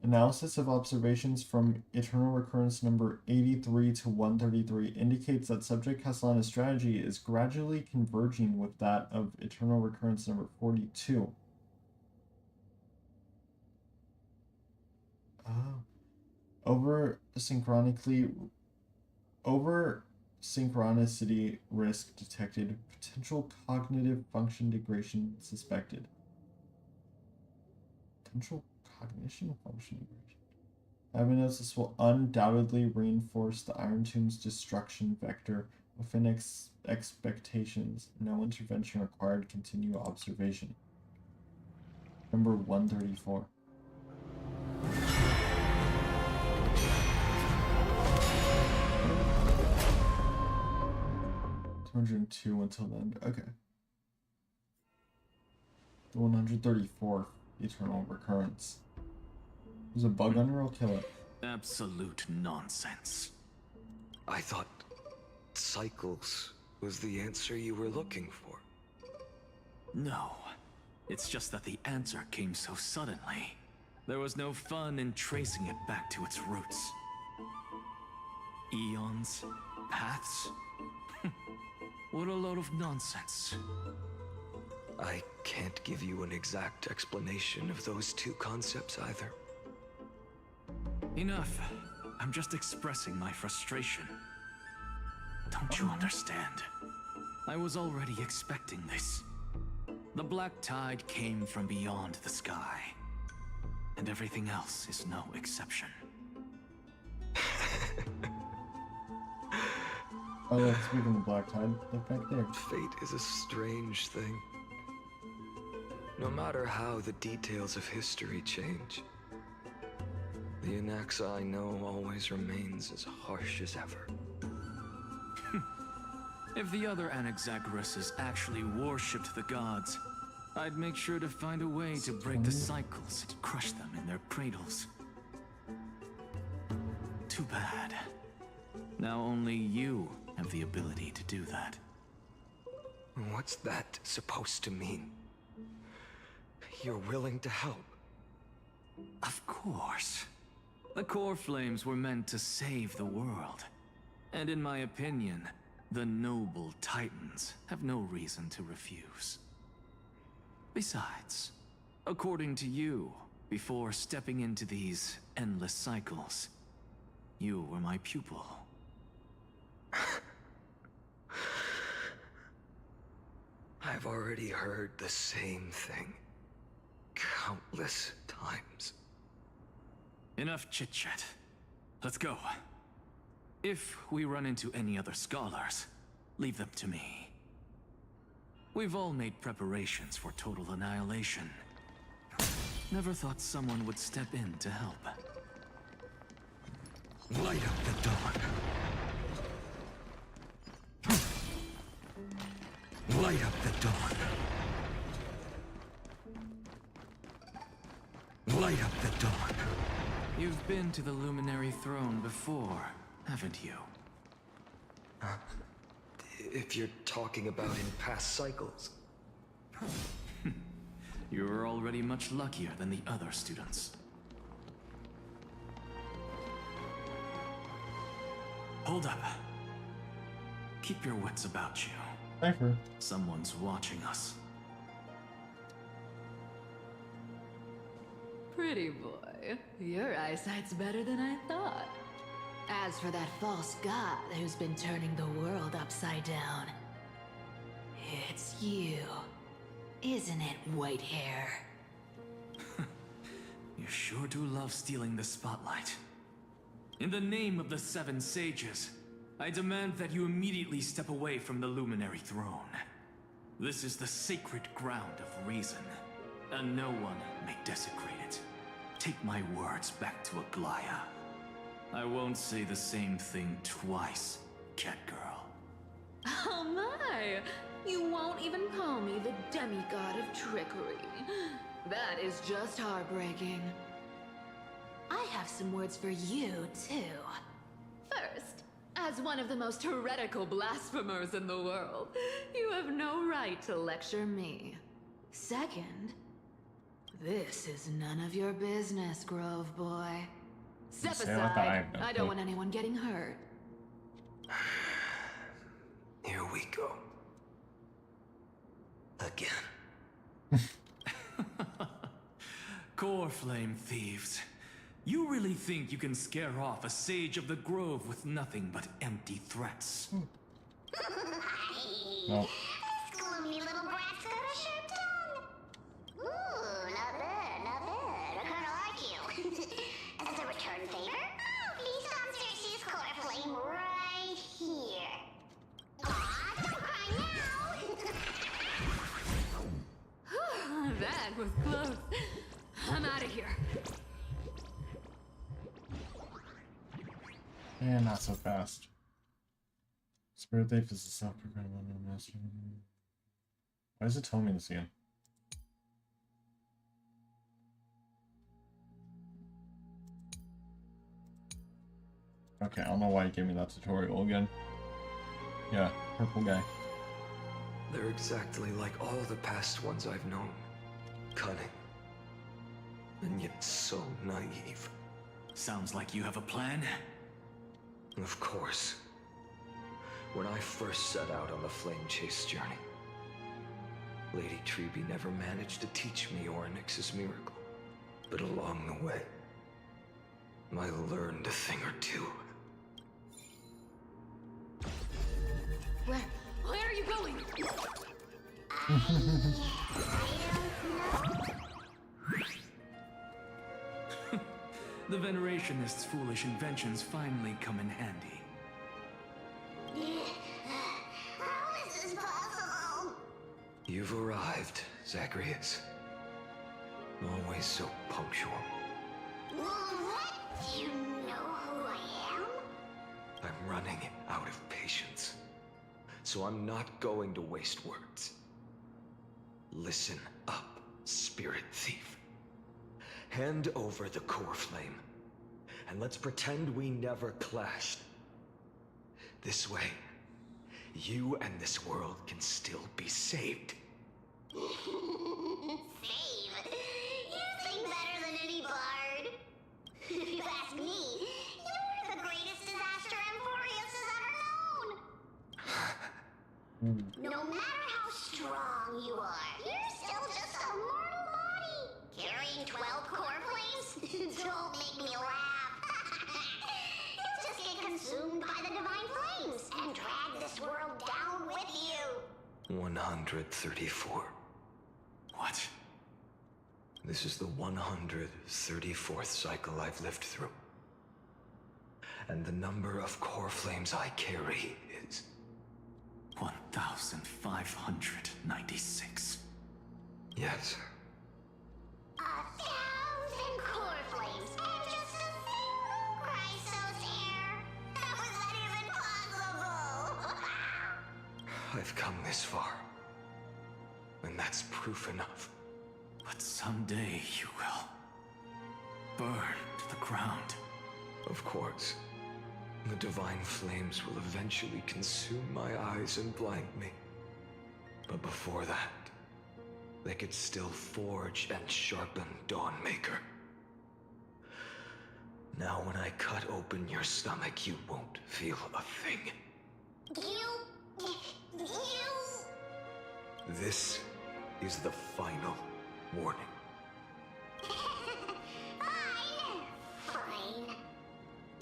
Analysis of observations from Eternal Recurrence number 83 to 133 indicates that Subject Caslana's strategy is gradually converging with that of Eternal Recurrence number 42. Over synchronicity risk detected. Potential cognitive function degradation suspected. Potential cognition function degradation. Evidence this will undoubtedly reinforce the Iron Tomb's destruction vector within expectations. No intervention required. Continue observation. Number 134. 202 until then. Okay. The 134th Eternal Recurrence. There's a bug on her, I'll kill it. Absolute nonsense. I thought cycles was the answer you were looking for. No. It's just that the answer came so suddenly. There was no fun in tracing it back to its roots. Eons? Paths? What a load of nonsense. I can't give you an exact explanation of those two concepts either. Enough. I'm just expressing my frustration. Don't you understand? I was already expecting this. The black tide came from beyond the sky. And everything else is no exception. Oh, yeah, speaking of the black tide, look back there. Fate is a strange thing. No matter how the details of history change, the Anaxa I know always remains as harsh as ever. If the other Anaxagoras actually worshipped the gods, I'd make sure to find a way to break the cycles and crush them in their cradles. Too bad. Now only you have the ability to do that. What's that supposed to mean? You're willing to help? Of course. The core flames were meant to save the world. And in my opinion, the noble Titans have no reason to refuse. Besides, according to you, before stepping into these endless cycles, you were my pupil. I've already heard the same thing countless times. Enough chit-chat. Let's go. If we run into any other scholars, leave them to me. We've all made preparations for total annihilation. Never thought someone would step in to help. Light up the dawn. Light up the dawn. Light up the dawn. You've been to the Luminary Throne before, haven't you? If you're talking about in past cycles. You're already much luckier than the other students. Hold up. Keep your wits about you. Cipher. Someone's watching us. Pretty boy, your eyesight's better than I thought. As for that false god who's been turning the world upside down, it's you, isn't it, white hair? You sure do love stealing the spotlight. In the name of the Seven Sages, I demand that you immediately step away from the Luminary Throne. This is the sacred ground of reason, and no one may desecrate it. Take my words back to Aglaya. I won't say the same thing twice, Catgirl. Oh my! You won't even call me the demigod of trickery. That is just heartbreaking. I have some words for you, too. First, as one of the most heretical blasphemers in the world, you have no right to lecture me. Second, this is none of your business, Grove Boy. Step aside. I don't want anyone getting hurt. Here we go. Again. Core Flame thieves. You really think you can scare off a Sage of the Grove with nothing but empty threats? No. Gloomy little brat's got a sharp tongue. Ooh, not bad, not bad. I kinda like you. As a return favor, please come search this core flame right here. Aw, don't cry now. That was close. I'm out of here. And not so fast. Spirit Thief is a self-proclaimed master. Why is it telling me this again? Okay, I don't know why he gave me that tutorial again. Yeah, purple guy. They're exactly like all the past ones I've known. Cunning. And yet so naive. Sounds like you have a plan. Of course. When I first set out on the Flame Chase journey, Lady Treby never managed to teach me Orynyx's miracle. But along the way, I learned a thing or two. Where are you going? The Venerationists' foolish inventions finally come in handy. How is this possible? You've arrived, Zagreus. Always so punctual. What? You know who I am? I'm running out of patience. So I'm not going to waste words. Listen up, Spirit Thief. Hand over the core flame, and let's pretend we never clashed. This way, you and this world can still be saved. Save? You sing better than any bard. If you ask me, you're the greatest disaster Amphorius has ever known. No matter how strong you are, you're still just a mortal body. Carrying 12 core flames? Don't make me laugh. You'll just get consumed by the divine flames and drag this world down with you. 134. What? This is the 134th cycle I've lived through. And the number of core flames I carry is 1,596. Yes. 1,000 core flames and just a single Chrysos heir. How is that even possible? I've come this far. And that's proof enough. But someday you will burn to the ground. Of course. The divine flames will eventually consume my eyes and blind me. But before that, they could still forge and sharpen Dawnmaker. Now when I cut open your stomach, you won't feel a thing. You... This is the final warning. Fine.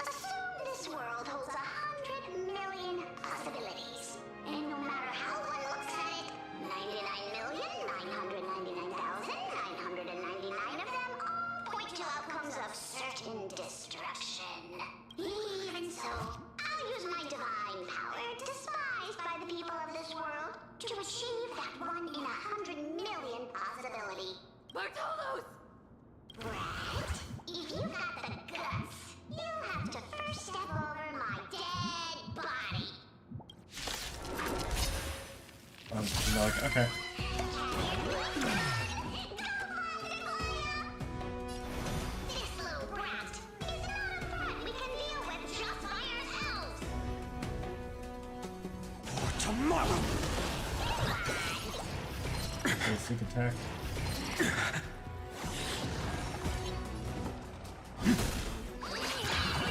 Assume this world holds 100 million possibilities. And no matter how one looks at it, 99,999,999 of them all point to outcomes of certain destruction. Even so, I'll use my divine power, despised by the people of this world, to achieve that 1 in 100 million possibility. Bartolos! Right? If you got the guts, you'll have to first step over my dead body. Like, okay. This little brat is not a threat we can deal with just by ourselves. For tomorrow! Basic attack.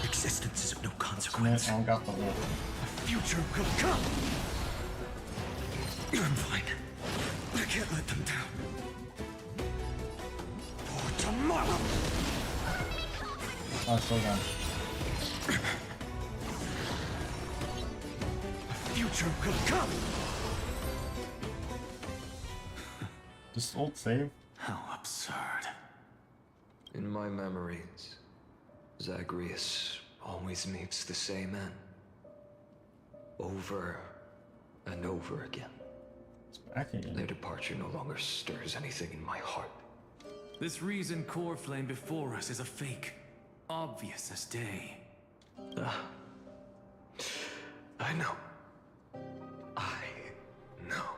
Existence is of no consequence. I don't got the whole. A future will come. I'm fine. I can't let them down. For tomorrow. Oh, slow down. A future will come. Just ult save. How absurd. In my memories, Zagreus always meets the same end. Over and over again. It's back again. Their departure no longer stirs anything in my heart. This reason core flame before us is a fake. Obvious as day. I know. I know.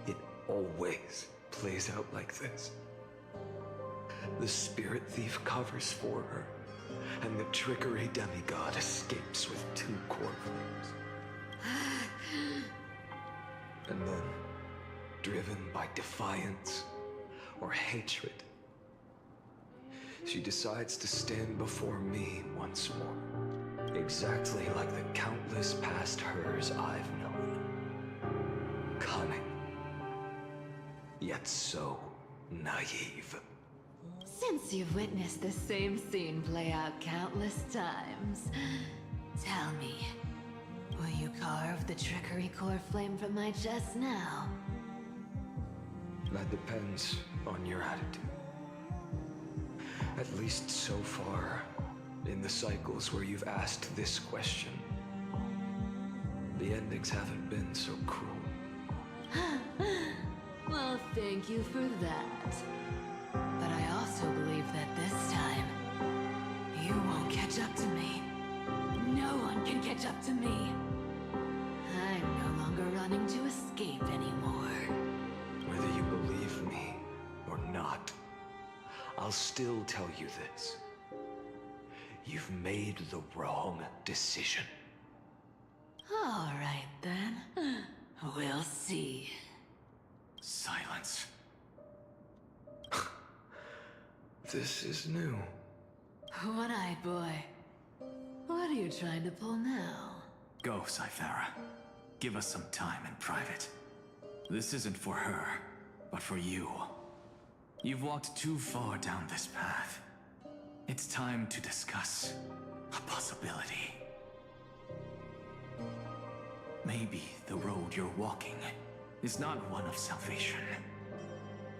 It always plays out like this. The Spirit Thief covers for her, and the trickery demigod escapes with 2 core flames. And then, driven by defiance or hatred, she decides to stand before me once more, exactly like the countless past hers I've known. Cunning, yet so naive. Since you've witnessed the same scene play out countless times, tell me, will you carve the trickery core flame from my chest now? That depends on your attitude. At least so far, in the cycles where you've asked this question, the endings haven't been so cruel. Well, thank you for that. But I also believe that this time, you won't catch up to me. No one can catch up to me. I'm no longer running to escape anymore. Whether you believe me or not, I'll still tell you this. You've made the wrong decision. All right, then. We'll see. Silence. This is new. One-eyed boy. What are you trying to pull now? Go, Cythera. Give us some time in private. This isn't for her, but for you. You've walked too far down this path. It's time to discuss a possibility. Maybe the road you're walking is not one of salvation,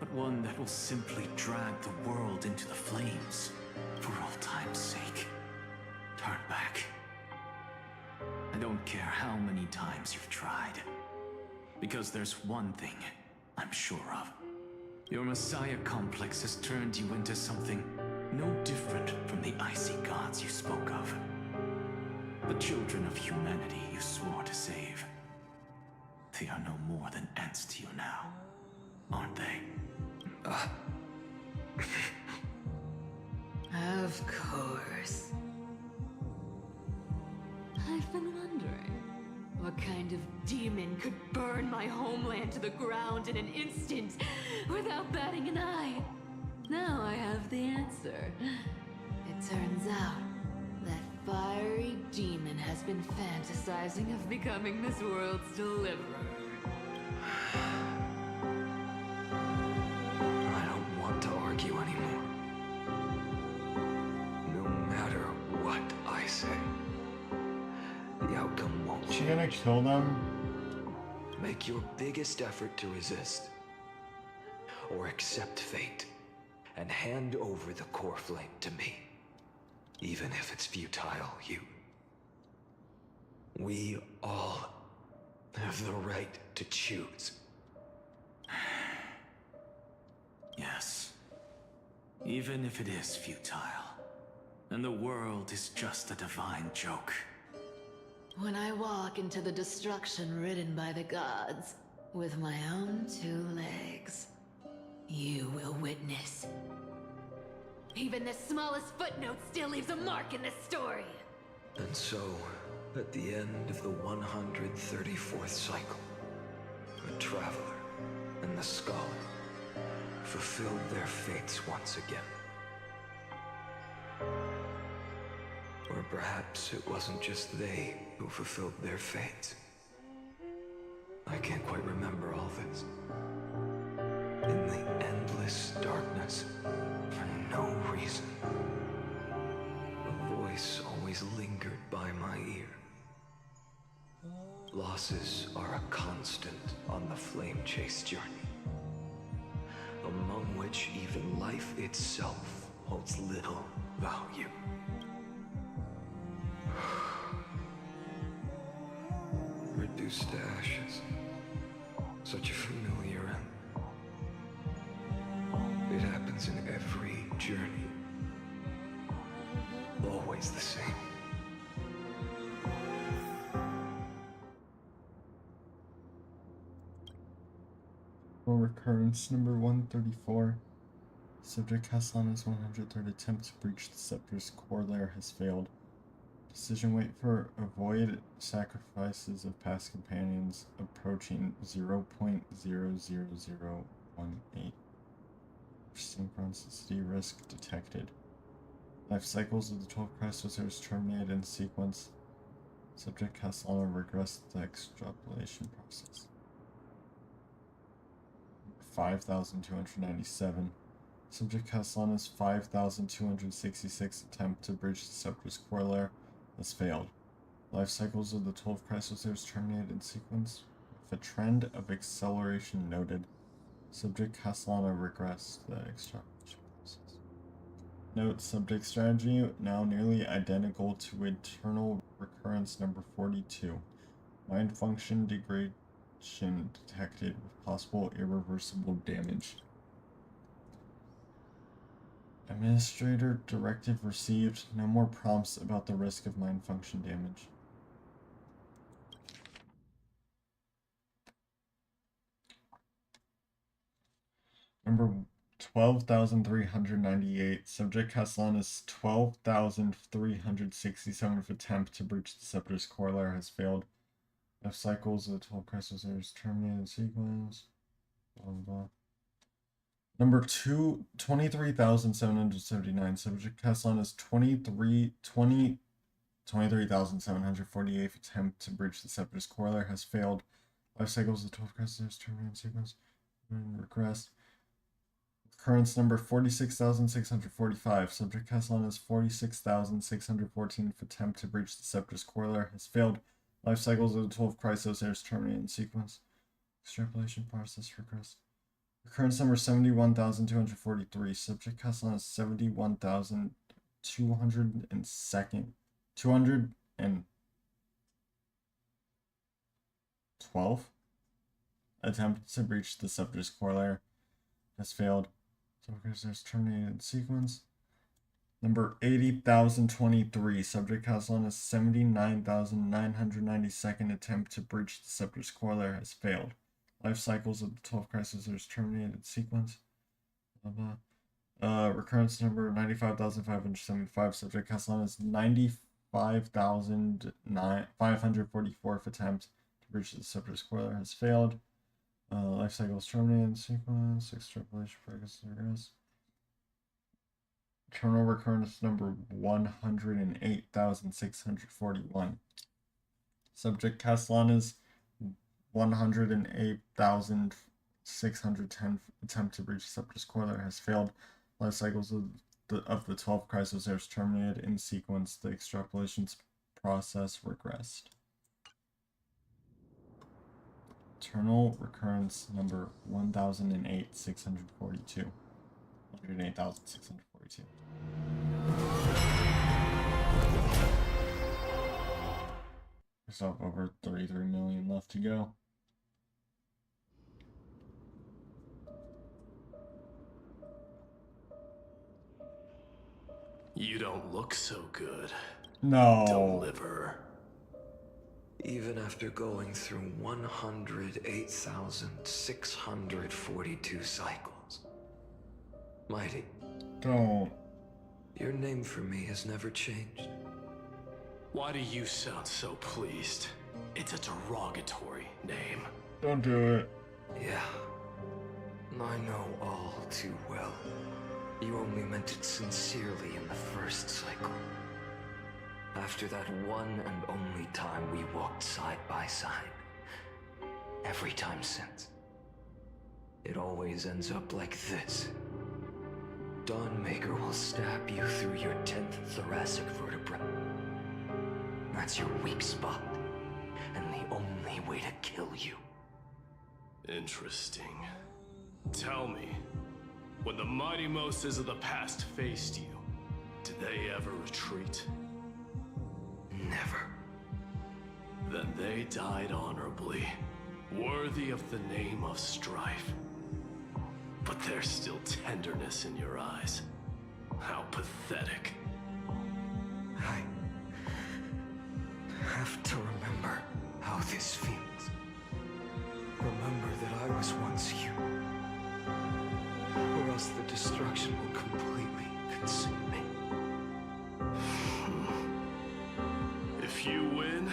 but one that will simply drag the world into the flames for all time's sake. Turn back. I don't care how many times you've tried, because there's one thing I'm sure of. Your Messiah complex has turned you into something no different from the icy gods you spoke of. The children of humanity you swore to save. They are no more than ants to you now, aren't they? Of course. I've been wondering, what kind of demon could burn my homeland to the ground in an instant without batting an eye? Now I have the answer. It turns out that fiery demon has been fantasizing of becoming this world's deliverer. I don't want to argue anymore. No matter what I say, the outcome won't Is she gonna kill them? Make your biggest effort to resist. Or accept fate and hand over the core flame to me. Even if it's futile, we all have the right to choose. Yes. Even if it is futile, and the world is just a divine joke. When I walk into the destruction ridden by the gods, with my own 2 legs, you will witness. Even the smallest footnote still leaves a mark in this story. And so, at the end of the 134th cycle, the Traveler and the Scholar fulfilled their fates once again. Or perhaps it wasn't just they who fulfilled their fates. I can't quite remember all this. In the endless darkness, for no reason, a voice always lingered by my ear. Losses are a constant on the flame chase journey, among which even life itself holds little value. Reduced to ashes. Such a familiar end. It happens in every journey. Always the same. Recurrence number 134. Subject Castellana's 103rd attempt to breach the Scepter's core layer has failed. Decision wait for avoid sacrifices of past companions approaching 0.00018. Synchronicity risk detected. Life cycles of the 12 Chrysosers terminated in sequence. Subject Castellana regressed the extrapolation process. 5,297. Subject Castellana's 5,266 attempt to breach the Scepter's core layer has failed. Life cycles of the 12 Chrysosers terminated in sequence, with a trend of acceleration noted. Subject Castellana regressed the extrapolation process. Note, subject strategy now nearly identical to Eternal Recurrence number 42. Mind function degradation detected with possible irreversible damage. Administrator directive received. No more prompts about the risk of mind function damage. Number 12,398. Subject Castellana's 12,367th attempt to breach the Scepter's core layer has failed. Life cycles of the 12 Chrysosers terminated in sequence. Blah, blah. Number 23,779. Subject Castellana's 23,748th attempt to breach the Scepter's core layer has failed. Life cycles of the 12 Chrysosers terminated in sequence. Regressed. Occurrence number 46,645. Subject Castellana's 46,614th attempt to breach the Scepter's core layer has failed. Life cycles of the 12 Chrysosers terminated in sequence. Extrapolation process regressed. Occurrence number 71,243. Subject Castellana's 212 attempt to breach the Scepter's core layer has failed. Subject terminated in sequence. Number 80,023. Subject Castellana's 79,992nd attempt to breach the Scepter's core layer has failed. Life cycles of the 12 Chrysosers terminated in sequence. Blah, blah. Recurrence number 95,575. Subject Castellana's 95,544th attempt to breach the Scepter's core layer has failed. Life cycles terminated in sequence. Extrapolation progress. Eternal recurrence number 108,641. Subject Castellana's 108,610 attempt to breach the Scepter's core layer has failed. Life cycles of the 12 Chrysosers terminated in sequence. The extrapolation process regressed. Eternal recurrence number 1,008,642. 108,642. We still have over 33 million left to go. You don't look so good. No. Deliver. Even after going through 108,642 cycles. Mighty. Don't. Your name for me has never changed. Why do you sound so pleased? It's a derogatory name. Don't do it. Yeah. I know all too well. You only meant it sincerely in the first cycle. After that one and only time we walked side by side. Every time since. It always ends up like this. Dawnmaker will stab you through your 10th thoracic vertebra. That's your weak spot, and the only way to kill you. Interesting. Tell me, when the mighty Moses of the past faced you, did they ever retreat? Never. Then they died honorably, worthy of the name of strife. But there's still tenderness in your eyes. How pathetic. I have to remember how this feels. Remember that I was once you. Or else the destruction will completely consume me. If you win,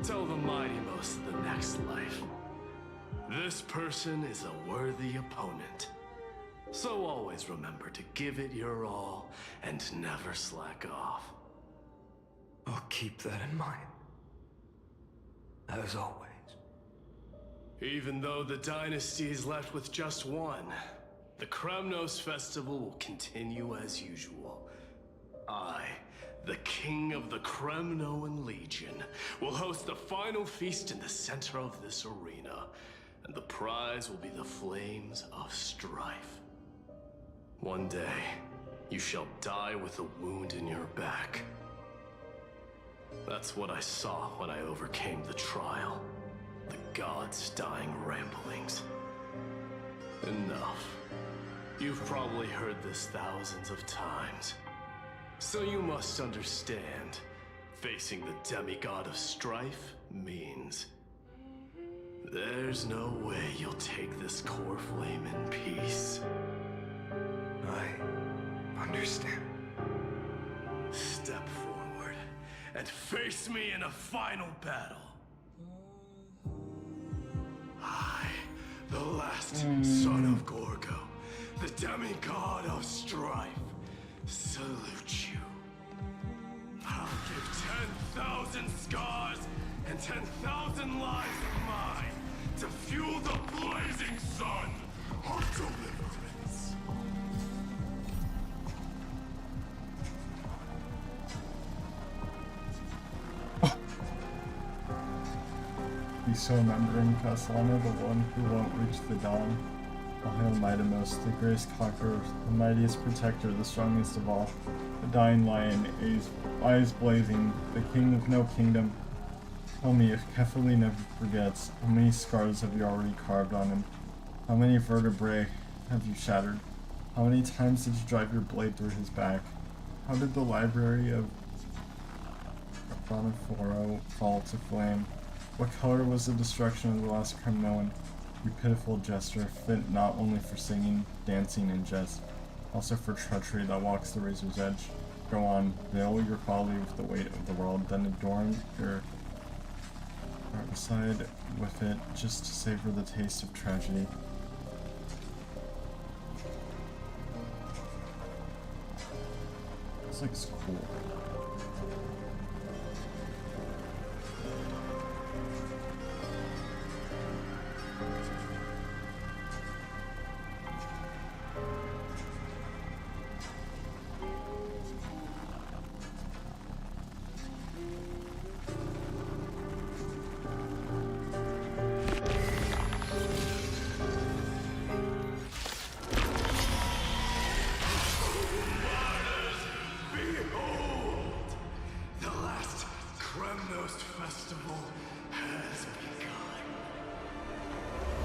tell the Mighty Most of the next life. This person is a worthy opponent. So always remember to give it your all and never slack off. I'll keep that in mind. As always. Even though the dynasty is left with just one, the Kremnos Festival will continue as usual. I, the King of the Kremnoan Legion, will host the final feast in the center of this arena, and the prize will be the Flames of Strife. One day, you shall die with a wound in your back. That's what I saw when I overcame the trial. The gods' dying ramblings. Enough. You've probably heard this thousands of times. So you must understand, facing the demigod of strife means there's no way you'll take this core flame in peace. I understand. Step forward and face me in a final battle. I, the last son of Gorgo, the demigod of strife, salute you. I'll give 10,000 scars and 10,000 lives of mine to fuel the blazing sun of deliverance. He's so remembering Castellano, the one who won't reach the dawn. O hail Mightymost, the greatest conqueror, the mightiest protector, the strongest of all. The dying lion, eyes blazing, the king of no kingdom. Tell me, if Kefali never forgets, how many scars have you already carved on him? How many vertebrae have you shattered? How many times did you drive your blade through his back? How did the library of Boniforo fall to flame? What color was the destruction of the last Kremnoan? You pitiful jester, fit not only for singing, dancing, and jest, also for treachery that walks the razor's edge. Go on, veil your folly with the weight of the world, then adorn your dark side with it, just to savor the taste of tragedy. This looks cool.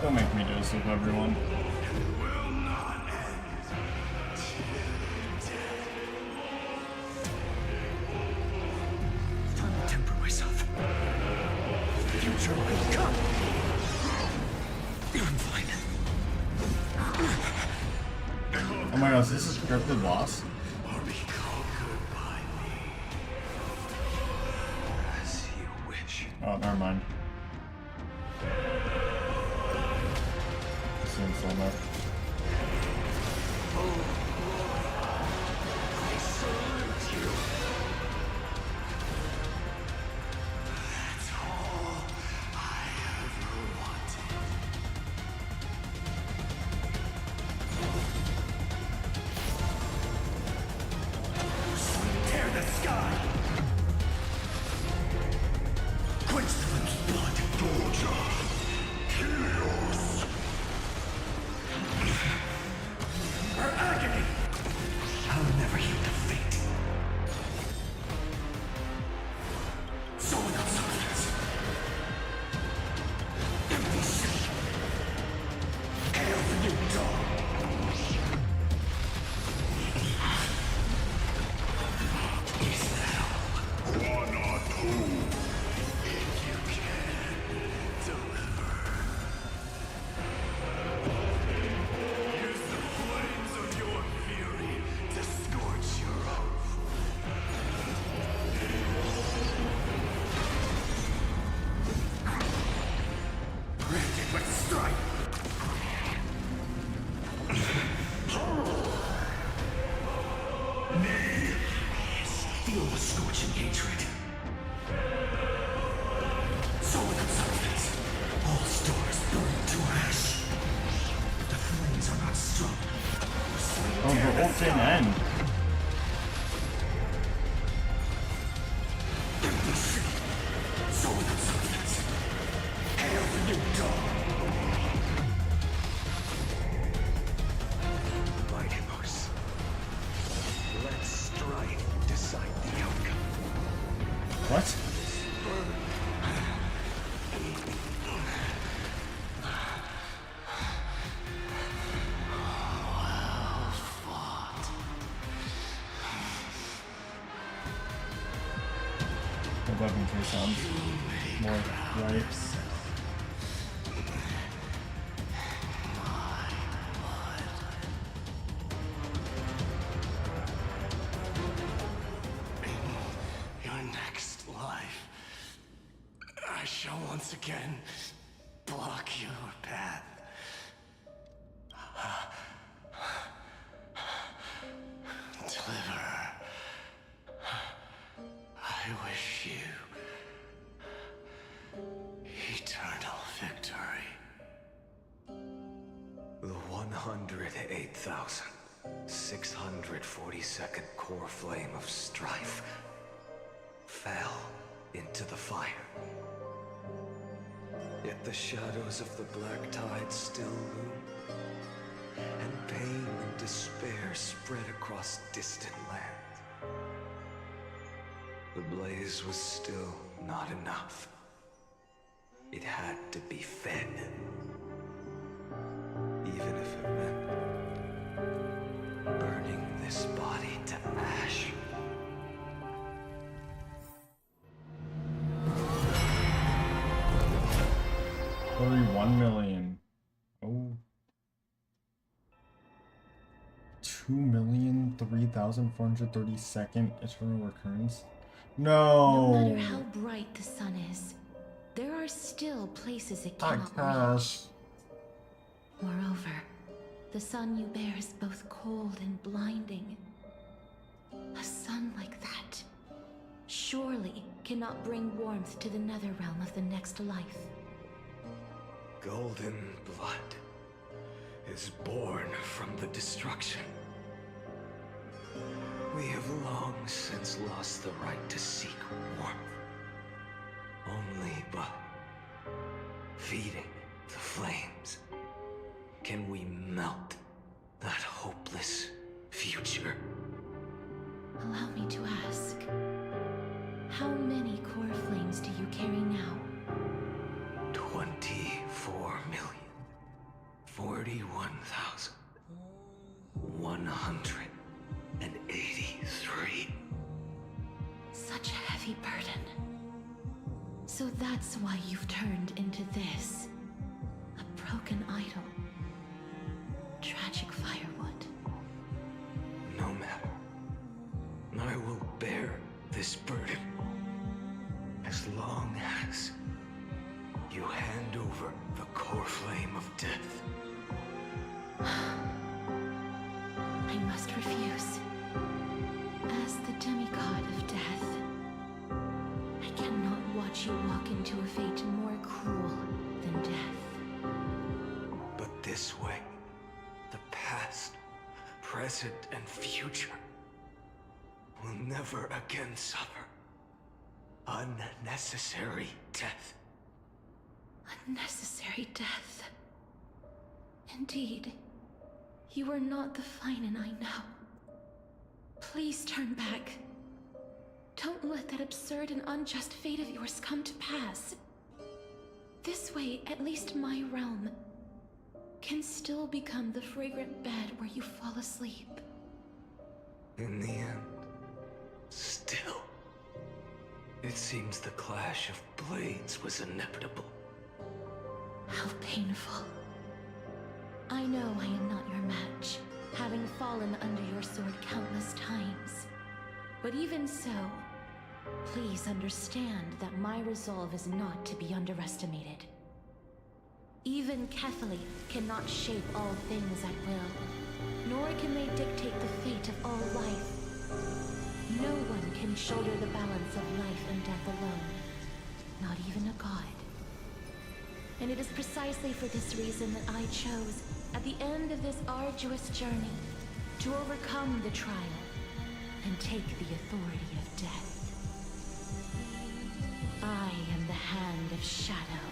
Don't make me do this with everyone. Time to temper myself. Future will come. I'm fine. Oh my gosh, this is scripted loss? As you wish. Oh, never mind. Seems so much. I salute you. That's all I ever wanted. Tear the sky! Quinceland's blood, Doja! Chaos! Feel the scorching hatred. Solid substance. All stars burn to ash. The flames are not strong. Oh, the whole thing end. Solid substance. Hail the new dawn. Mighty Mars. Let strife decide the outcome. What? The 11K sounds more right. Your next life, I shall once again block your path. Deliverer, I wish you eternal victory. The 108,642nd core flame of strife fell into the fire. Yet the shadows of the black tide still loom, and pain and despair spread across distant lands. The blaze was still not enough. It had to be fed. Even if it meant burning this body to ash. $1 million. Oh. 2,003,432nd eternal recurrence. No. No matter how bright the sun is, there are still places it cannot reach. Moreover, the sun you bear is both cold and blinding. A sun like that surely cannot bring warmth to the nether realm of the next life. Golden blood is born from the destruction. We have long since lost the right to seek warmth. Only by feeding the flames can we melt that hopeless future. Allow me to ask, how many core flames do you carry now? 24,041,183. Such a heavy burden. So that's why you've turned into this. A broken idol. Tragic firewood. No matter. I will bear this burden as long as you hand over the core flame of death. I must refuse. As the demigod of death, I cannot watch you walk into a fate more cruel than death. But this way, the past, present, and future will never again suffer unnecessary death. Unnecessary death. Indeed, you are not the Finan I know. Please turn back. Don't let that absurd and unjust fate of yours come to pass. This way, at least my realm can still become the fragrant bed where you fall asleep. In the end, still, it seems the clash of blades was inevitable. How painful. I know I am not your match, having fallen under your sword countless times. But even so, please understand that my resolve is not to be underestimated. Even Kefali cannot shape all things at will, nor can they dictate the fate of all life. No one can shoulder the balance of life and death alone. Not even a god. And it is precisely for this reason that I chose, at the end of this arduous journey, to overcome the trial and take the authority of death. I am the Hand of Shadow,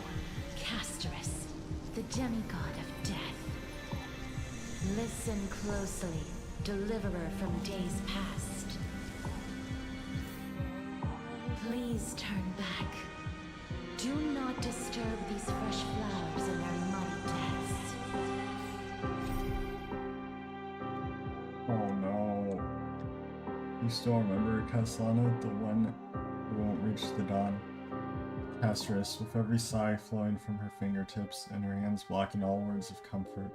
Castorus, the demigod of death. Listen closely, deliverer from days past. Please turn back. Do not disturb these fresh flowers in their muddy depths. Oh no. You still remember Caslana, the one who won't reach the dawn? Castorus, with every sigh flowing from her fingertips and her hands blocking all words of comfort,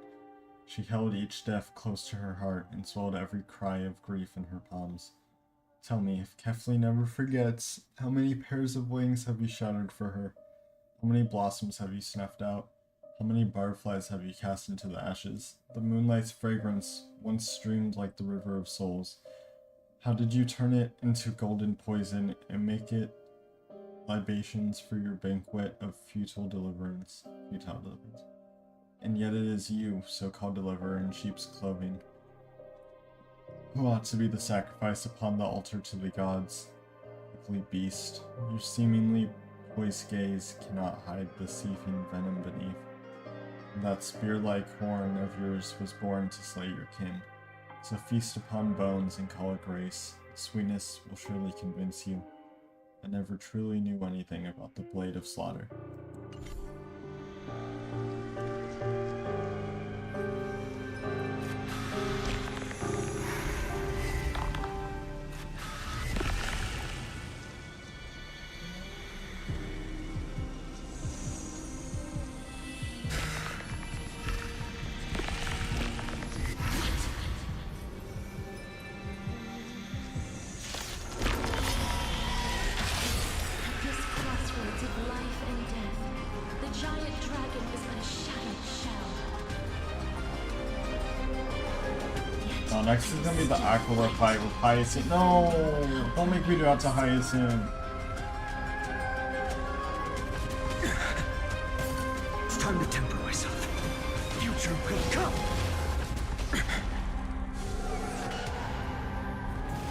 she held each death close to her heart and swallowed every cry of grief in her palms. Tell me, if Kefli never forgets, how many pairs of wings have you shattered for her? How many blossoms have you snuffed out? How many butterflies have you cast into the ashes? The moonlight's fragrance once streamed like the river of souls. How did you turn it into golden poison and make it libations for your banquet of futile deliverance? And yet it is you, so-called deliverer in sheep's clothing, who ought to be the sacrifice upon the altar to the gods. Ugly beast, your seemingly poised gaze cannot hide the seething venom beneath. And that spear-like horn of yours was born to slay your kin. So feast upon bones and call it grace. Sweetness will surely convince you. I never truly knew anything about the Blade of Slaughter. Next is gonna be the Aquila fight with Hyacinth. No! Don't make me do that to Hyacinth. It's time to temper myself. Future will come.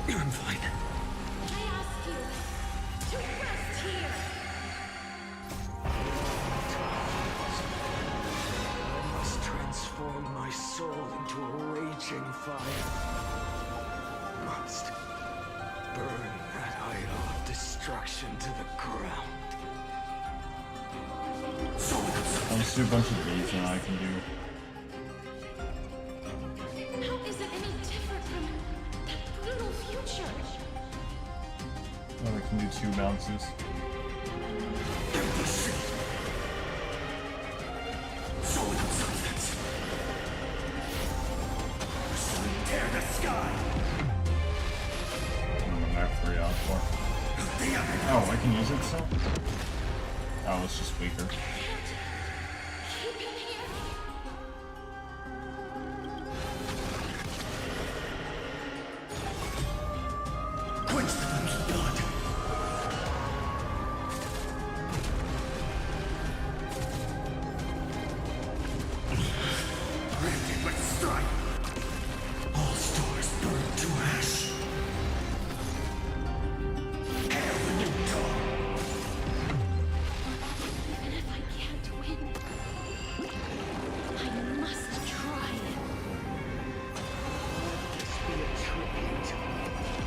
I'm fine. I ask you to rest here. I must transform my soul into a raging fire. Must burn that idol of destruction to the ground. I'll just do a bunch of these and I can do. How is it any different from that brutal future? Oh, I can do 2 bounces. Tear the sky! I have 3 out for. Oh, I can use it still? Oh, it's just weaker. Quench the flame's blood! Granted with strife! All stars burn to ash. Hail the new dawn! Even if I can't win, I must try. This be a tribute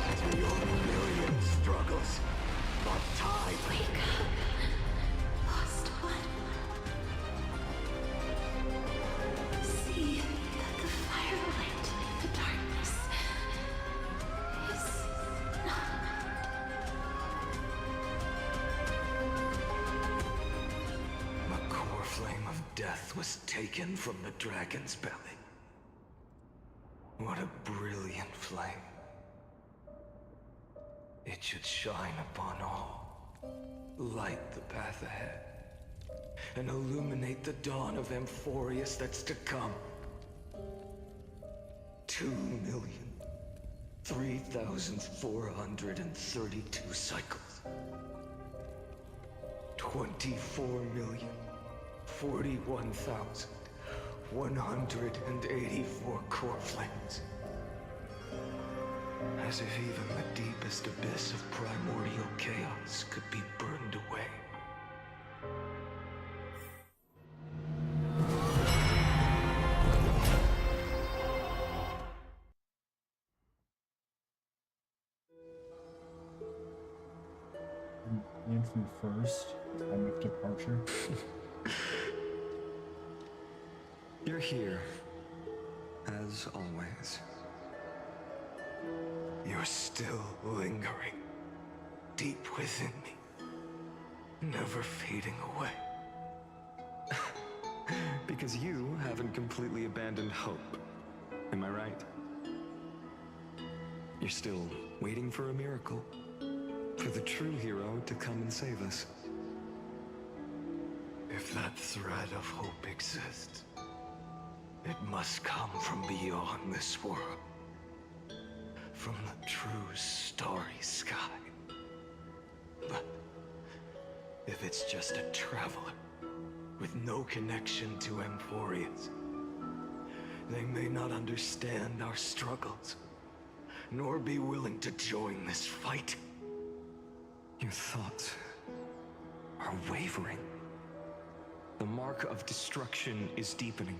to your million struggles. But time. Wake up, lost one. See that the firelight in the darkness is not. The core flame of death was taken from the dragon's belly. What a brilliant flame. It should shine upon all, light the path ahead, and illuminate the dawn of Amphorius that's to come. 2 million, 3,432 cycles. 24,041,184 core flames. As if even the deepest abyss of primordial chaos could be burned away. Aim from first, time of departure. You're here, as always. You're still lingering deep within me, never fading away. Because you haven't completely abandoned hope. Am I right? You're still waiting for a miracle. For the true hero to come and save us. If that thread of hope exists, it must come from beyond this world. From the true starry sky. But if it's just a traveler with no connection to Amphorius, they may not understand our struggles, nor be willing to join this fight. Your thoughts are wavering. The mark of destruction is deepening.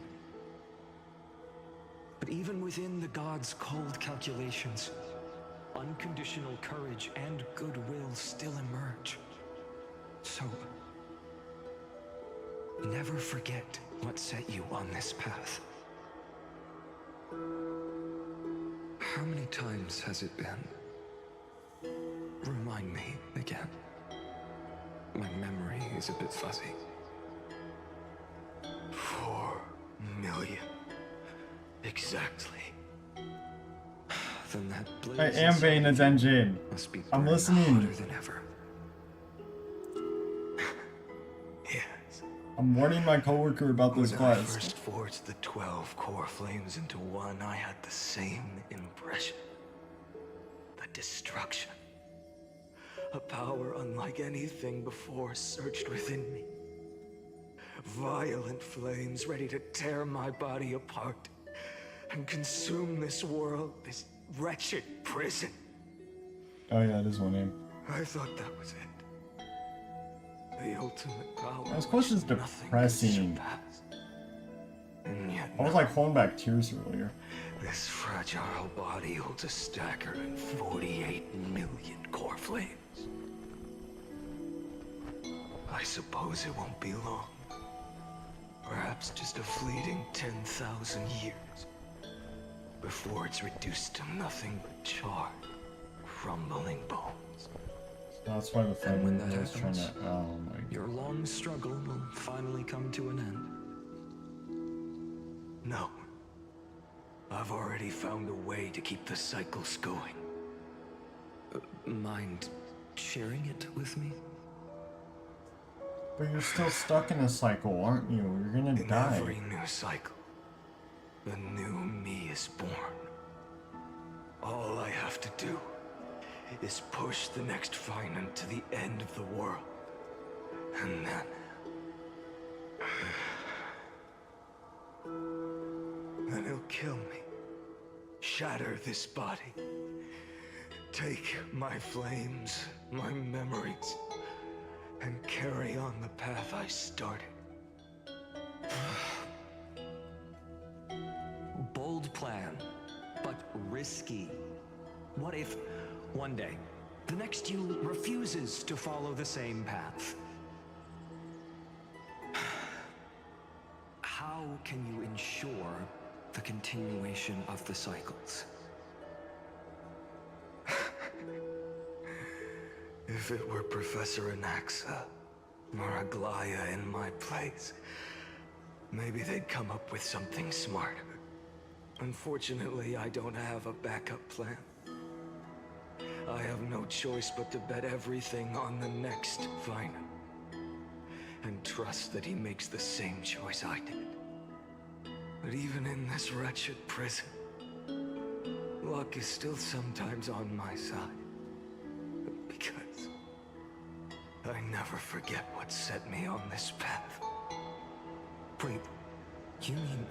But even within the gods' cold calculations, unconditional courage and goodwill still emerge. So, never forget what set you on this path. How many times has it been? Remind me again. My memory is a bit fuzzy. 4 million. Exactly. Then that blaze I am paying attention. I'm listening. than ever. Yes. I'm warning my coworker about this When I quest. first forged the 12 core flames into one, I had the same impression. The destruction. A power unlike anything before surged within me. Violent flames ready to tear my body apart and consume this world, this wretched prison. Oh yeah, it is one name. I thought that was it. The ultimate power. This quest is depressing. And yet I was like holding back tears earlier. this fragile body holds a staggering 48 million core flames. I suppose it won't be long. Perhaps just a fleeting 10,000 years. Before it's reduced to nothing but charred, crumbling bones. That's why the And friend when that was trying happens, to. Oh my god. your long struggle will finally come to an end. No. I've already found a way to keep the cycles going. Mind sharing it with me? But you're still stuck in a cycle, aren't you? You're gonna In die. every new cycle, a new me is born. All I have to do is push the next Finant to the end of the world. And then he'll kill me. Shatter this body. Take my flames, my memories, and carry on the path I started. Bold plan, but risky. What if, one day, the next you refuses to follow the same path? How can you ensure the continuation of the cycles? If it were Professor Anaxa or Aglaya in my place, maybe they'd come up with something smarter. Unfortunately, I don't have a backup plan. I have no choice but to bet everything on the next Finant. And trust that he makes the same choice I did. But even in this wretched prison, luck is still sometimes on my side. Because I never forget what set me on this path. Wait, you mean...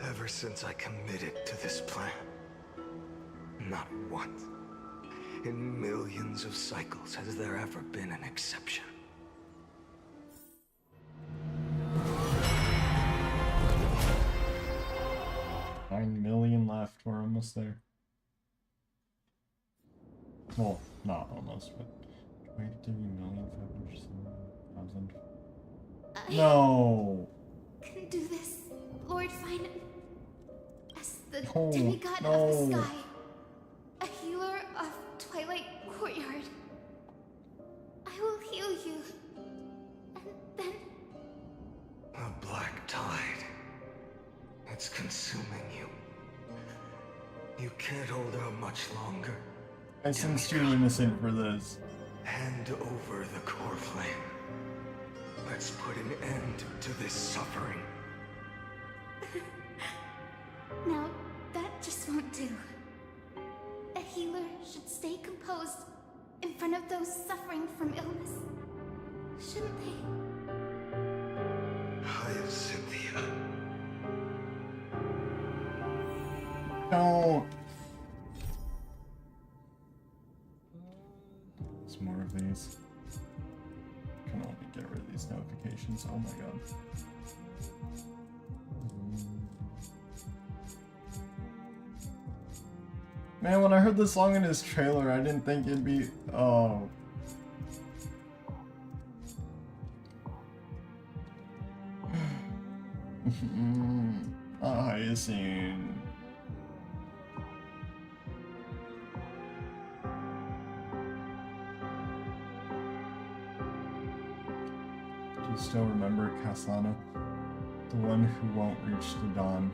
Ever since I committed to this plan, not once in millions of cycles has there ever been an exception. 9 million left. We're almost there. Well, not almost, but 22,500,000. No. Can do this, Lord Finan. As the Oh, demigod no. of the sky, a healer of Twilight Courtyard. I will heal you, and then A black tide. It's consuming you. You can't hold out much longer. I sense you're innocent for this. Hand over the core flame. Let's put an end to this suffering. now that just won't do. A healer should stay composed in front of those suffering from illness, shouldn't they? Hyacinthia. Don't. There's more of these. Can only get rid of these notifications. Oh my god. Man, when I heard the song in his trailer, I didn't think it'd be. Oh. Hyacinth. Do you still remember Caslana? The one who won't reach the dawn.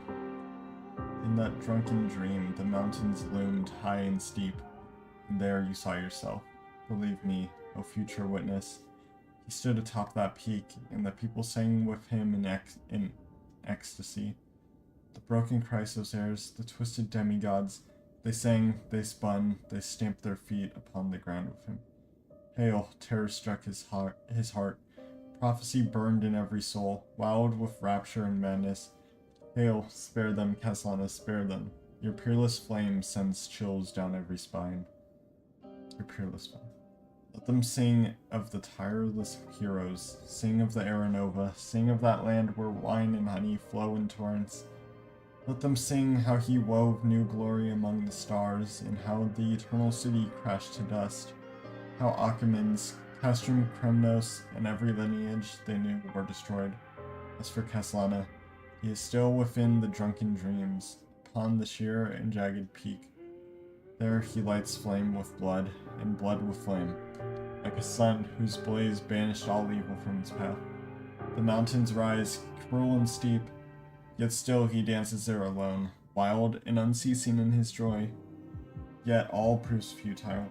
In that drunken dream, the mountains loomed high and steep, and there you saw yourself. Believe me, O future witness. He stood atop that peak, and the people sang with him in ecstasy. The broken Chrysosaurs, the twisted demigods, they sang, they spun, they stamped their feet upon the ground with him. Hail, terror struck his heart. Prophecy burned in every soul, wild with rapture and madness. Hail, spare them, Caslana, spare them. Your peerless flame sends chills down every spine. Your peerless flame. Let them sing of the tireless heroes, sing of the Aranova, sing of that land where wine and honey flow in torrents. Let them sing how he wove new glory among the stars, and how the eternal city crashed to dust. How Achaemens, Castrum Kremnos, and every lineage they knew were destroyed. As for Caslana, he is still within the drunken dreams, upon the sheer and jagged peak. There he lights flame with blood, and blood with flame, like a sun whose blaze banished all evil from its path. The mountains rise, cruel and steep, yet still he dances there alone, wild and unceasing in his joy. Yet all proves futile.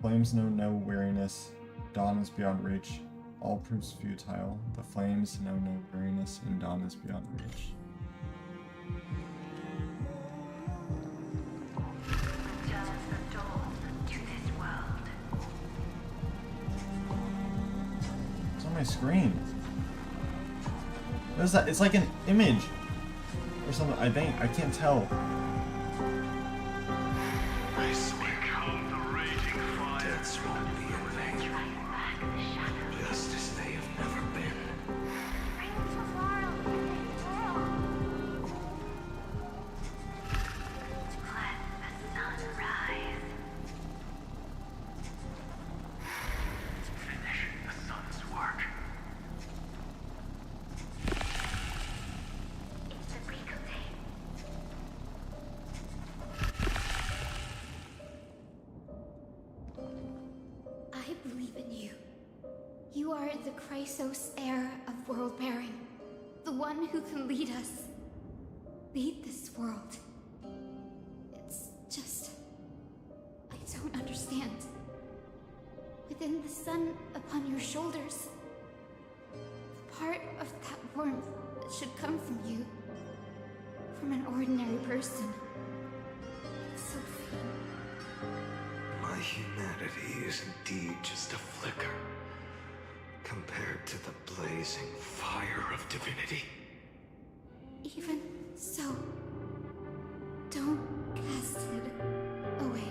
Flames know no weariness, dawn is beyond reach. All proves futile. The flames know no weariness, and dawn is beyond reach. It's on my screen. What is that? It's like an image or something. I think I can't tell. I swear, deaths won't be in vain. Just as they have never been. Finish the sun's work. I believe in you. You are the Chrysos heir of world bearing, the one who can lead us. Lead this world. It's just... I don't understand. Within the sun upon your shoulders, the part of that warmth that should come from you from an ordinary person. Sophie. My humanity is indeed just a flicker compared to the blazing fire of divinity. Even so, don't cast it away.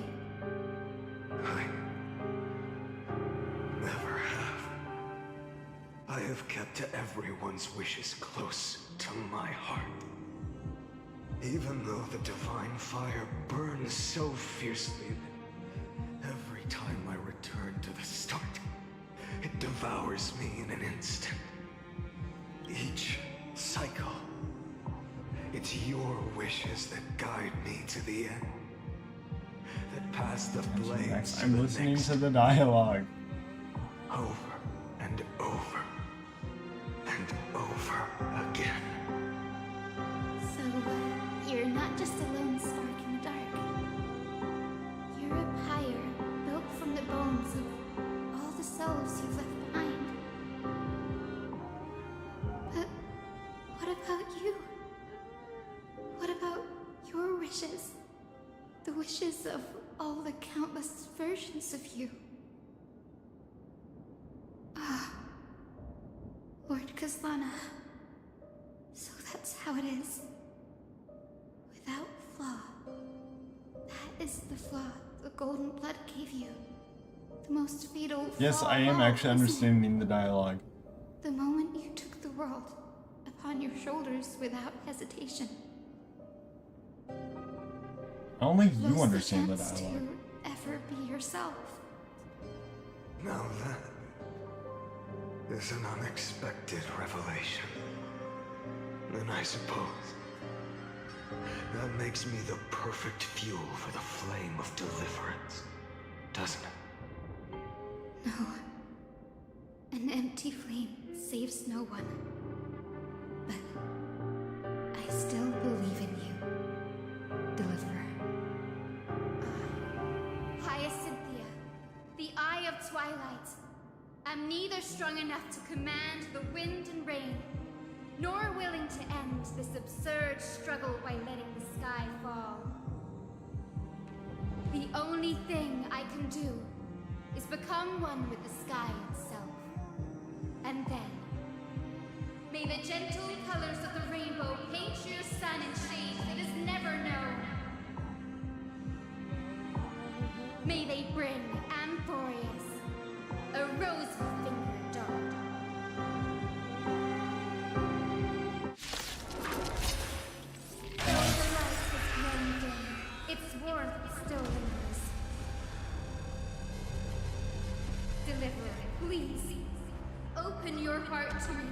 I never have. I have kept everyone's wishes close to my heart. Even though the divine fire burns so fiercely that every time I return to the start, it devours me in an instant. Each cycle, it's your wishes that guide me to the end. That pass the flames to I'm the listening next, to the dialogue. over and over and over again. So, you're not just a lone spark in the dark. You're a pyre built from the bones of all the souls you've left behind. But what about you? What about your wishes? The wishes of all the countless versions of you. Ah, Lord Kazlana. So that's how it is. Without flaw. That is the flaw the golden blood gave you. The most fatal flaw. Yes, I am of all, actually wasn't it? understanding the dialogue. The moment you took the world upon your shoulders without hesitation. Only you Lost understand the chance dialogue. to ever be yourself. Now that is an unexpected revelation. And I suppose that makes me the perfect fuel for the flame of deliverance, doesn't it? No. An empty flame saves no one. But I still believe in you, Deliverer. Hyacinthia, the Eye of Twilight. I'm neither strong enough to command the wind and rain, nor willing to end this absurd struggle by letting the sky fall. The only thing I can do is become one with the sky itself. And then, may the gentle colors of the rainbow paint your sun in shades it has never known. May they bring Amphorius a rosy-fingered dog. Though the light has grown dim, its warmth still lingers. Deliverer, please, open your heart to me.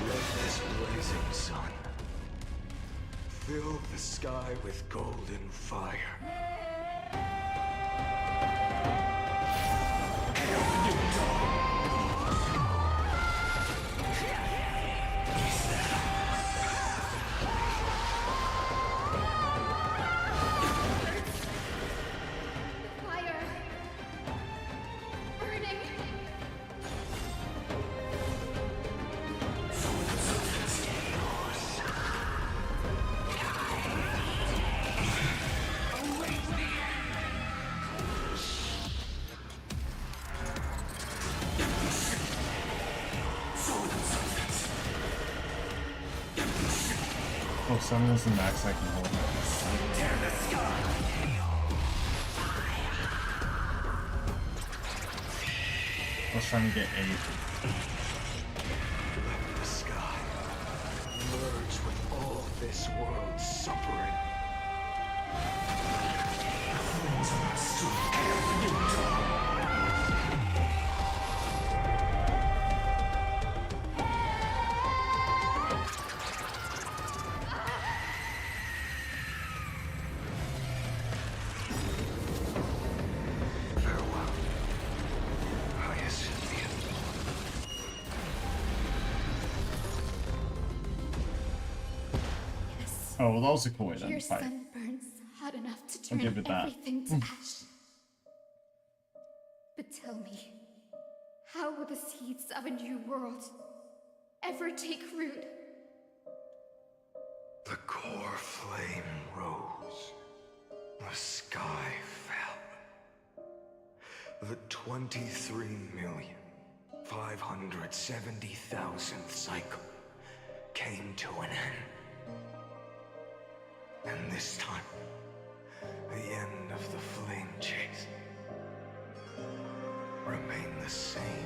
Let this blazing sun fill the sky with golden fire. Fire! Burning! Oh, 7 is the max I can hold. I was trying to get 8. Let the sky merge with all this world's suffering. Farewell, Hyacinthia. Yes. Oh, well, that was a cool way to Your fight. sun burns hot enough to I'll turn give it that. everything to ash. But tell me, How will the seeds of a new world ever take root? The core flame rose. The sky fell. The 23,570,000th cycle came to an end. And this time, the end of the flame chase remained the same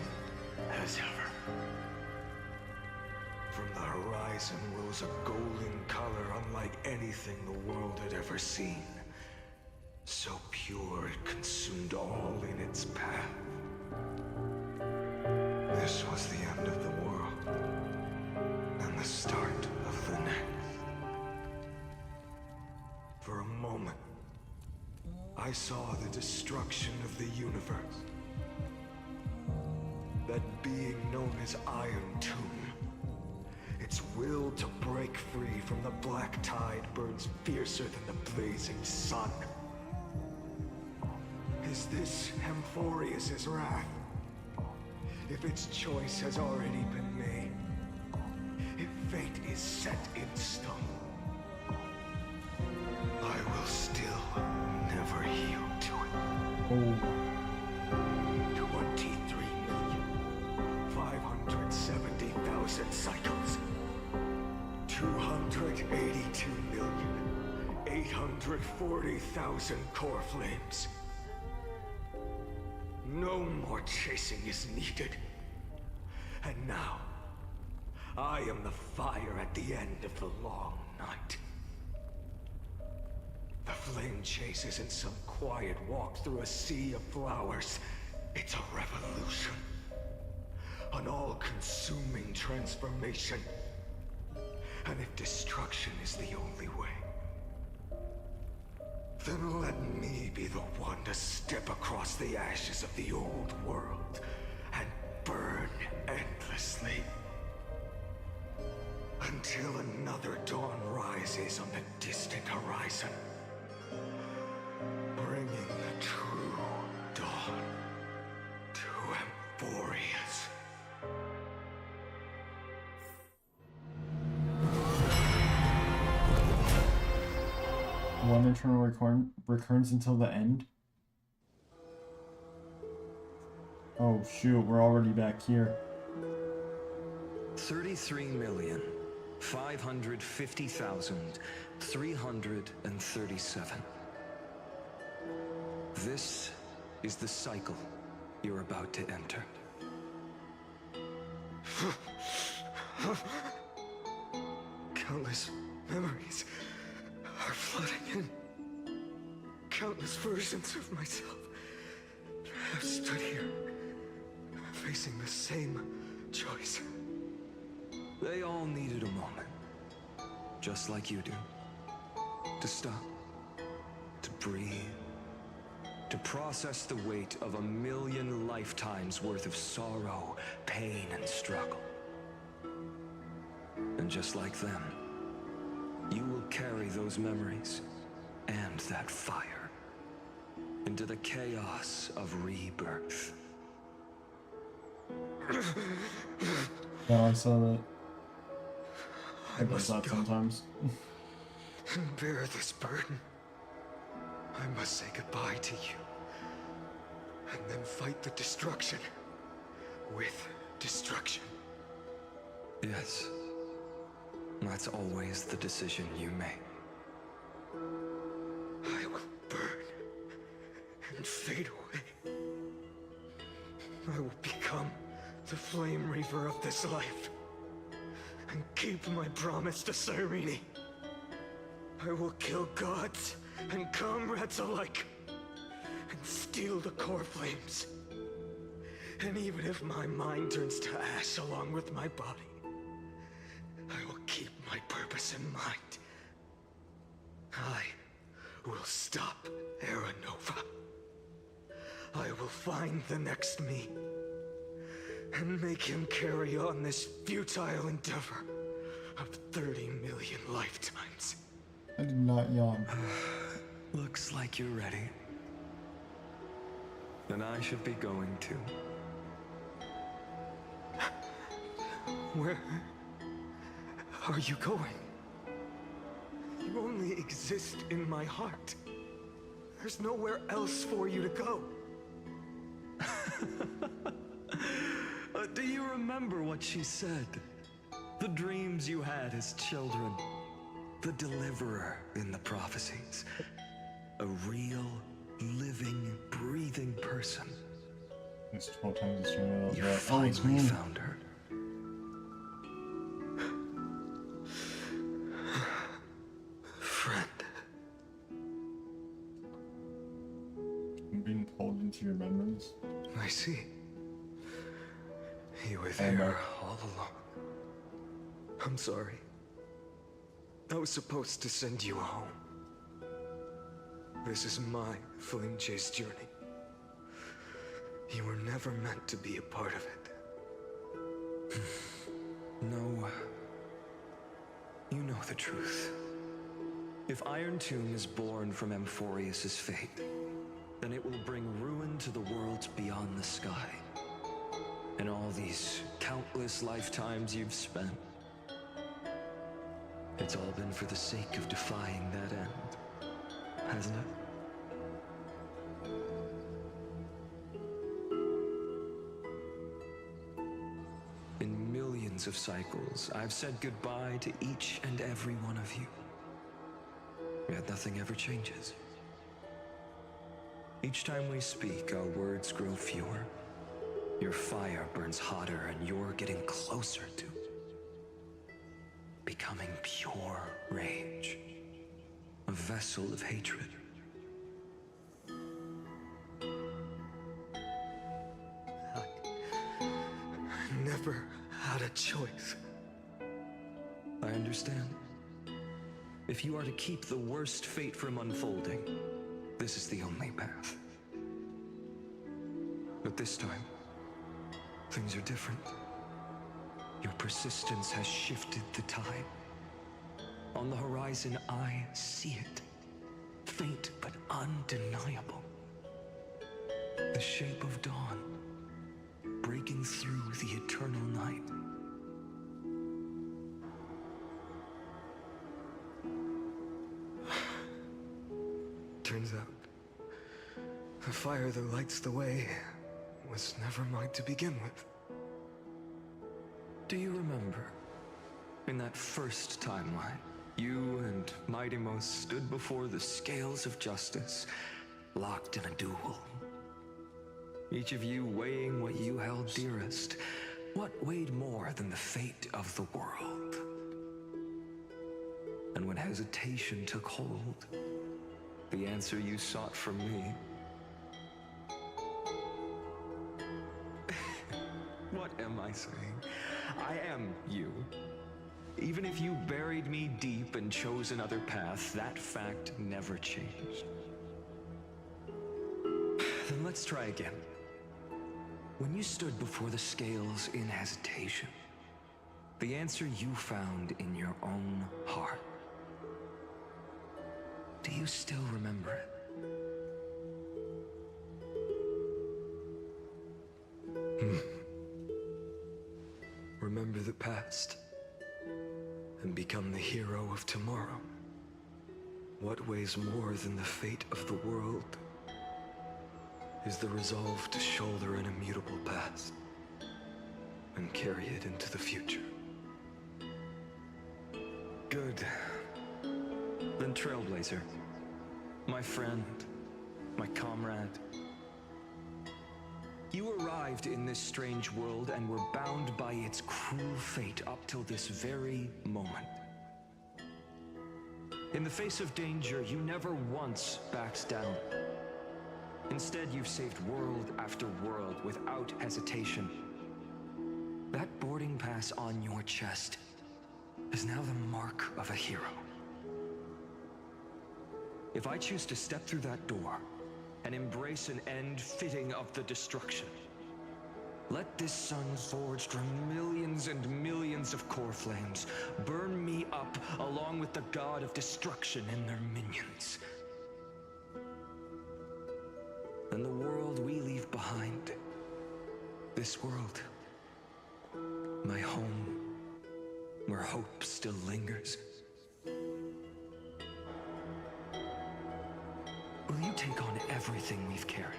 as ever. From the horizon rose a golden color unlike anything the world had ever seen. So pure it consumed all in its path. This was the end of the world, and the start of the next. For a moment, I saw the destruction of the universe. That being known as Iron Tomb. Its will to break free from the black tide burns fiercer than the blazing sun. Is this Amphorius' wrath? If its choice has already been made, if fate is set in stone, I will still never yield to it. 23,570,000 cycles. 282,840,000 core flames. No more chasing is needed. And now, I am the fire at the end of the long night. The flame chase isn't some quiet walk through a sea of flowers. It's a revolution. An all-consuming transformation. And if destruction is the only way, then let me be the one to step across the ashes of the old world and burn endlessly. Until another dawn rises on the distant horizon, bringing the true dawn to Amphorius. One eternal recurrence until the end. Oh shoot, we're already back here. 33,550,337. This is the cycle you're about to enter. Countless memories are flooding in. Countless versions of myself have stood here, facing the same choice. They all needed a moment, just like you do. To stop, to breathe, to process the weight of 1,000,000 lifetimes worth of sorrow, pain, and struggle. And just like them, you will carry those memories and that fire into the chaos of rebirth. Yeah, I saw that. I must that go sometimes. and bear this burden. I must say goodbye to you, and then fight the destruction with destruction. Yes, that's always the decision you make. I will burn and fade away. I will become the Flame Reaver of this life and keep my promise to Cyrene. I will kill gods and comrades alike and steal the core flames. And even if my mind turns to ash along with my body, I will keep my purpose in mind. I will stop Era Nova. I will find the next me and make him carry on this futile endeavor of 30 million lifetimes. I did not yawn. Looks like you're ready. Then I should be going too. Where are you going? You only exist in my heart. There's nowhere else for you to go. Do you remember what she said? The dreams you had as children. The deliverer in the prophecies. A real, living, breathing person. It's 12 times the strength. You Oh, it's finally me. found her. Friend. I'm being pulled into your memories. I see. You were there all along. I'm sorry. I was supposed to send you home. This is my flame chase journey. You were never meant to be a part of it. No. You know the truth. If Iron Tomb is born from Amphorius' fate, then it will bring ruin to the worlds beyond the sky. And all these countless lifetimes you've spent, it's all been for the sake of defying that end, hasn't it? In millions of cycles, I've said goodbye to each and every one of you. Yet nothing ever changes. Each time we speak, our words grow fewer. Your fire burns hotter, and you're getting closer to becoming pure rage. A vessel of hatred. I never had a choice. I understand. If you are to keep the worst fate from unfolding, this is the only path. But this time, things are different. Your persistence has shifted the tide. On the horizon, I see it. Faint but undeniable. The shape of dawn, breaking through the eternal night. Turns out, the fire that lights the way was never mine to begin with. Do you remember, in that first timeline, you and Mightymost stood before the scales of justice, locked in a duel? Each of you weighing what you held dearest. What weighed more than the fate of the world? And when hesitation took hold, the answer you sought from me. What am I saying? I am you. Even if you buried me deep and chose another path, that fact never changed. Then let's try again. When you stood before the scales in hesitation, the answer you found in your own heart. Do you still remember it? Remember the past and become the hero of tomorrow. What weighs more than the fate of the world is the resolve to shoulder an immutable past and carry it into the future. Good. Then Trailblazer, my friend, my comrade. You arrived in this strange world and were bound by its cruel fate up till this very moment. In the face of danger, you never once backed down. Instead, you've saved world after world without hesitation. That boarding pass on your chest is now the mark of a hero. If I choose to step through that door and embrace an end fitting of the destruction, let this sun forged from millions and millions of core flames burn me up along with the god of destruction and their minions. And the world we leave behind, this world, my home, where hope still lingers? Will you take on everything we've carried?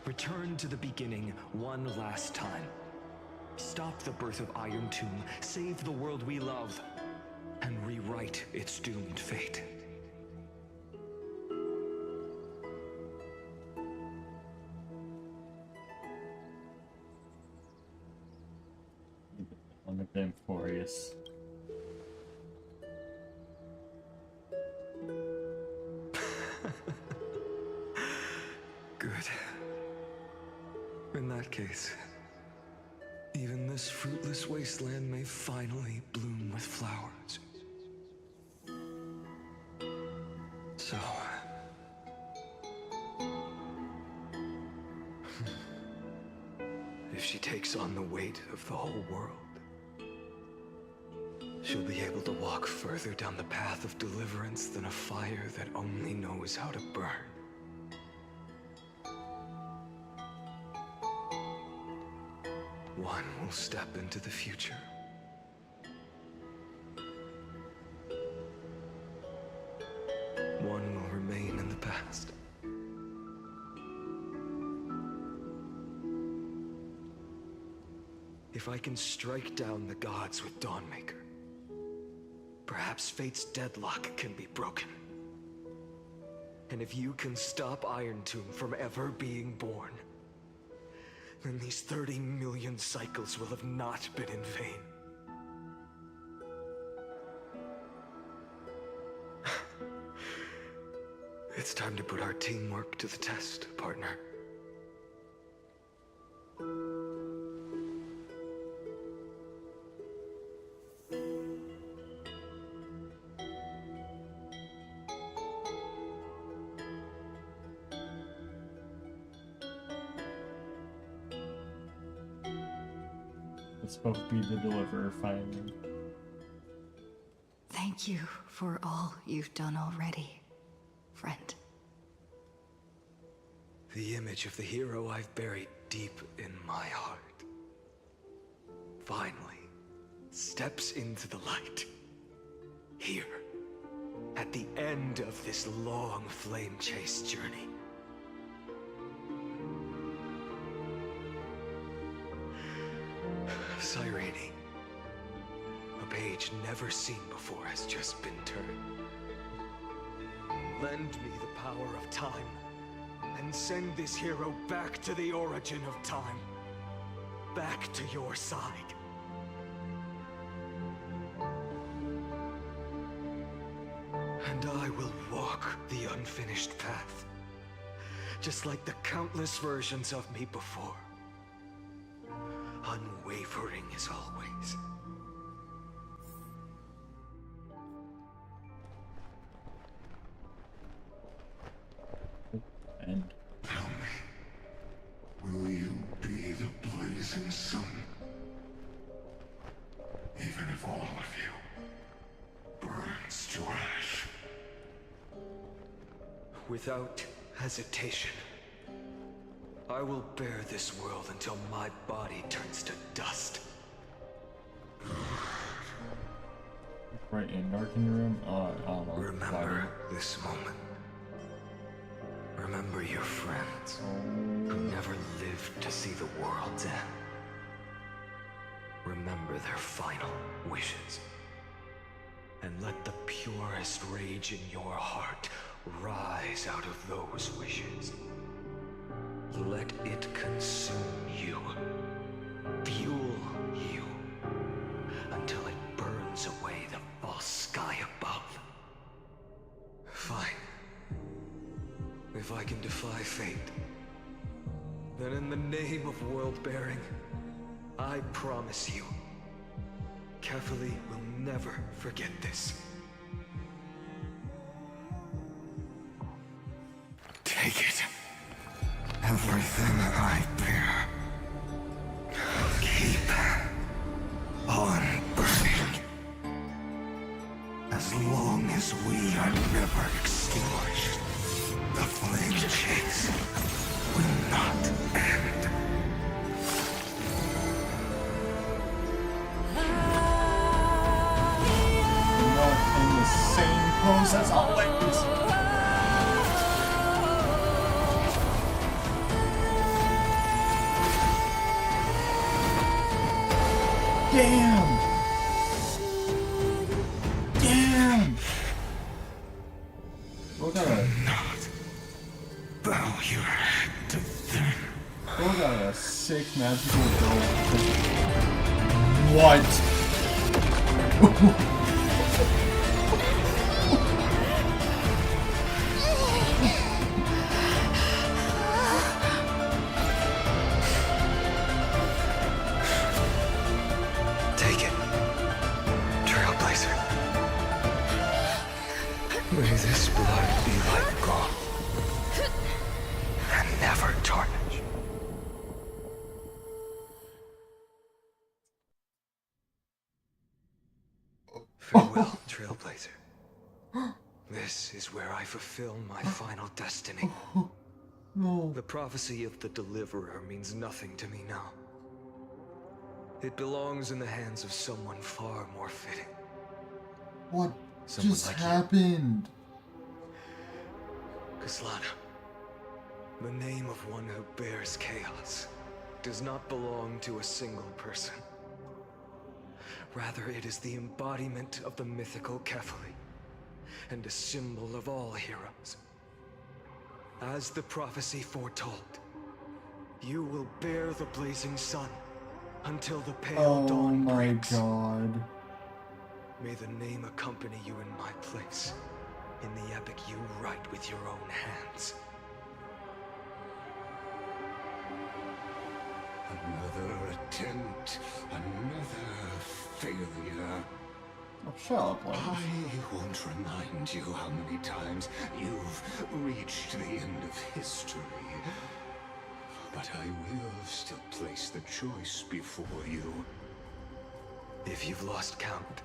Return to the beginning one last time. Stop the birth of Iron Tomb, save the world we love, and rewrite its doomed fate. I'll make them Furious. Good. In that case, even this fruitless wasteland may finally bloom with flowers. So... if she takes on the weight of the whole world, she'll be able to walk further down the path of deliverance than a fire that only knows how to burn. One will step into the future. One will remain in the past. If I can strike down the gods with Dawnmaker, perhaps fate's deadlock can be broken. And if you can stop Iron Tomb from ever being born, then these 30 million cycles will have not been in vain. It's time to put our teamwork to the test, partner. Let's both be the deliverer finally. Thank you for all you've done already, friend. The image of the hero I've buried deep in my heart finally steps into the light. Here, at the end of this long flame chase journey. Cyrene, a page never seen before has just been turned. Lend me the power of time, and send this hero back to the origin of time. Back to your side. And I will walk the unfinished path, just like the countless versions of me before. Unwavering as always. And tell me, will you be the blazing sun? Even if all of you burns to ash. Without hesitation, I will bear this world until my body turns to dust. Right in darken your room. Remember this moment. Remember your friends who never lived to see the world's end. Remember their final wishes. And let the purest rage in your heart rise out of those wishes. Let it consume you, fuel you, until it burns away the false sky above. Fine. If I can defy fate, then in the name of world-bearing, I promise you, Kefili will never forget this. Take it. Everything I bear. Keep on burning. As long as we are never extinguished, the flame chase will not end. always, as always. Damn! Damn! What got a... bow your head to them. What got a sick magical girl? What? Take it, Trailblazer. May this blood be like gold and never tarnish. Farewell, Trailblazer. This is where I fulfill my final destiny. No. The prophecy of the Deliverer means nothing to me now. It belongs in the hands of someone far more fitting. What Someone just like happened? Kaslana, the name of one who bears chaos, does not belong to a single person. Rather, it is the embodiment of the mythical Kefali, and a symbol of all heroes. As the prophecy foretold, you will bear the blazing sun until the pale dawn breaks. Oh my god. May the name accompany you in my place, in the epic you write with your own hands. Another attempt, another failure. Oh, shut up, Lance. I won't remind you how many times you've reached the end of history. But I will still place the choice before you. If you've lost count,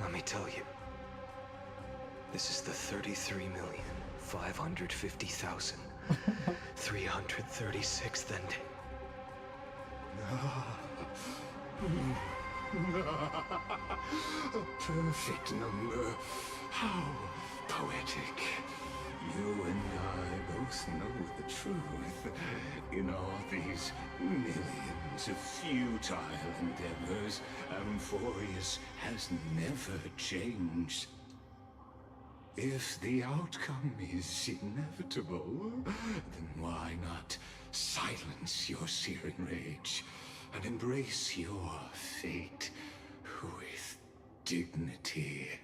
let me tell you. This is the 33,550,336th ending. A perfect number. How poetic. You and I both know the truth. In all these millions of futile endeavors, Amphorius has never changed. If the outcome is inevitable, then why not silence your searing rage and embrace your fate with dignity?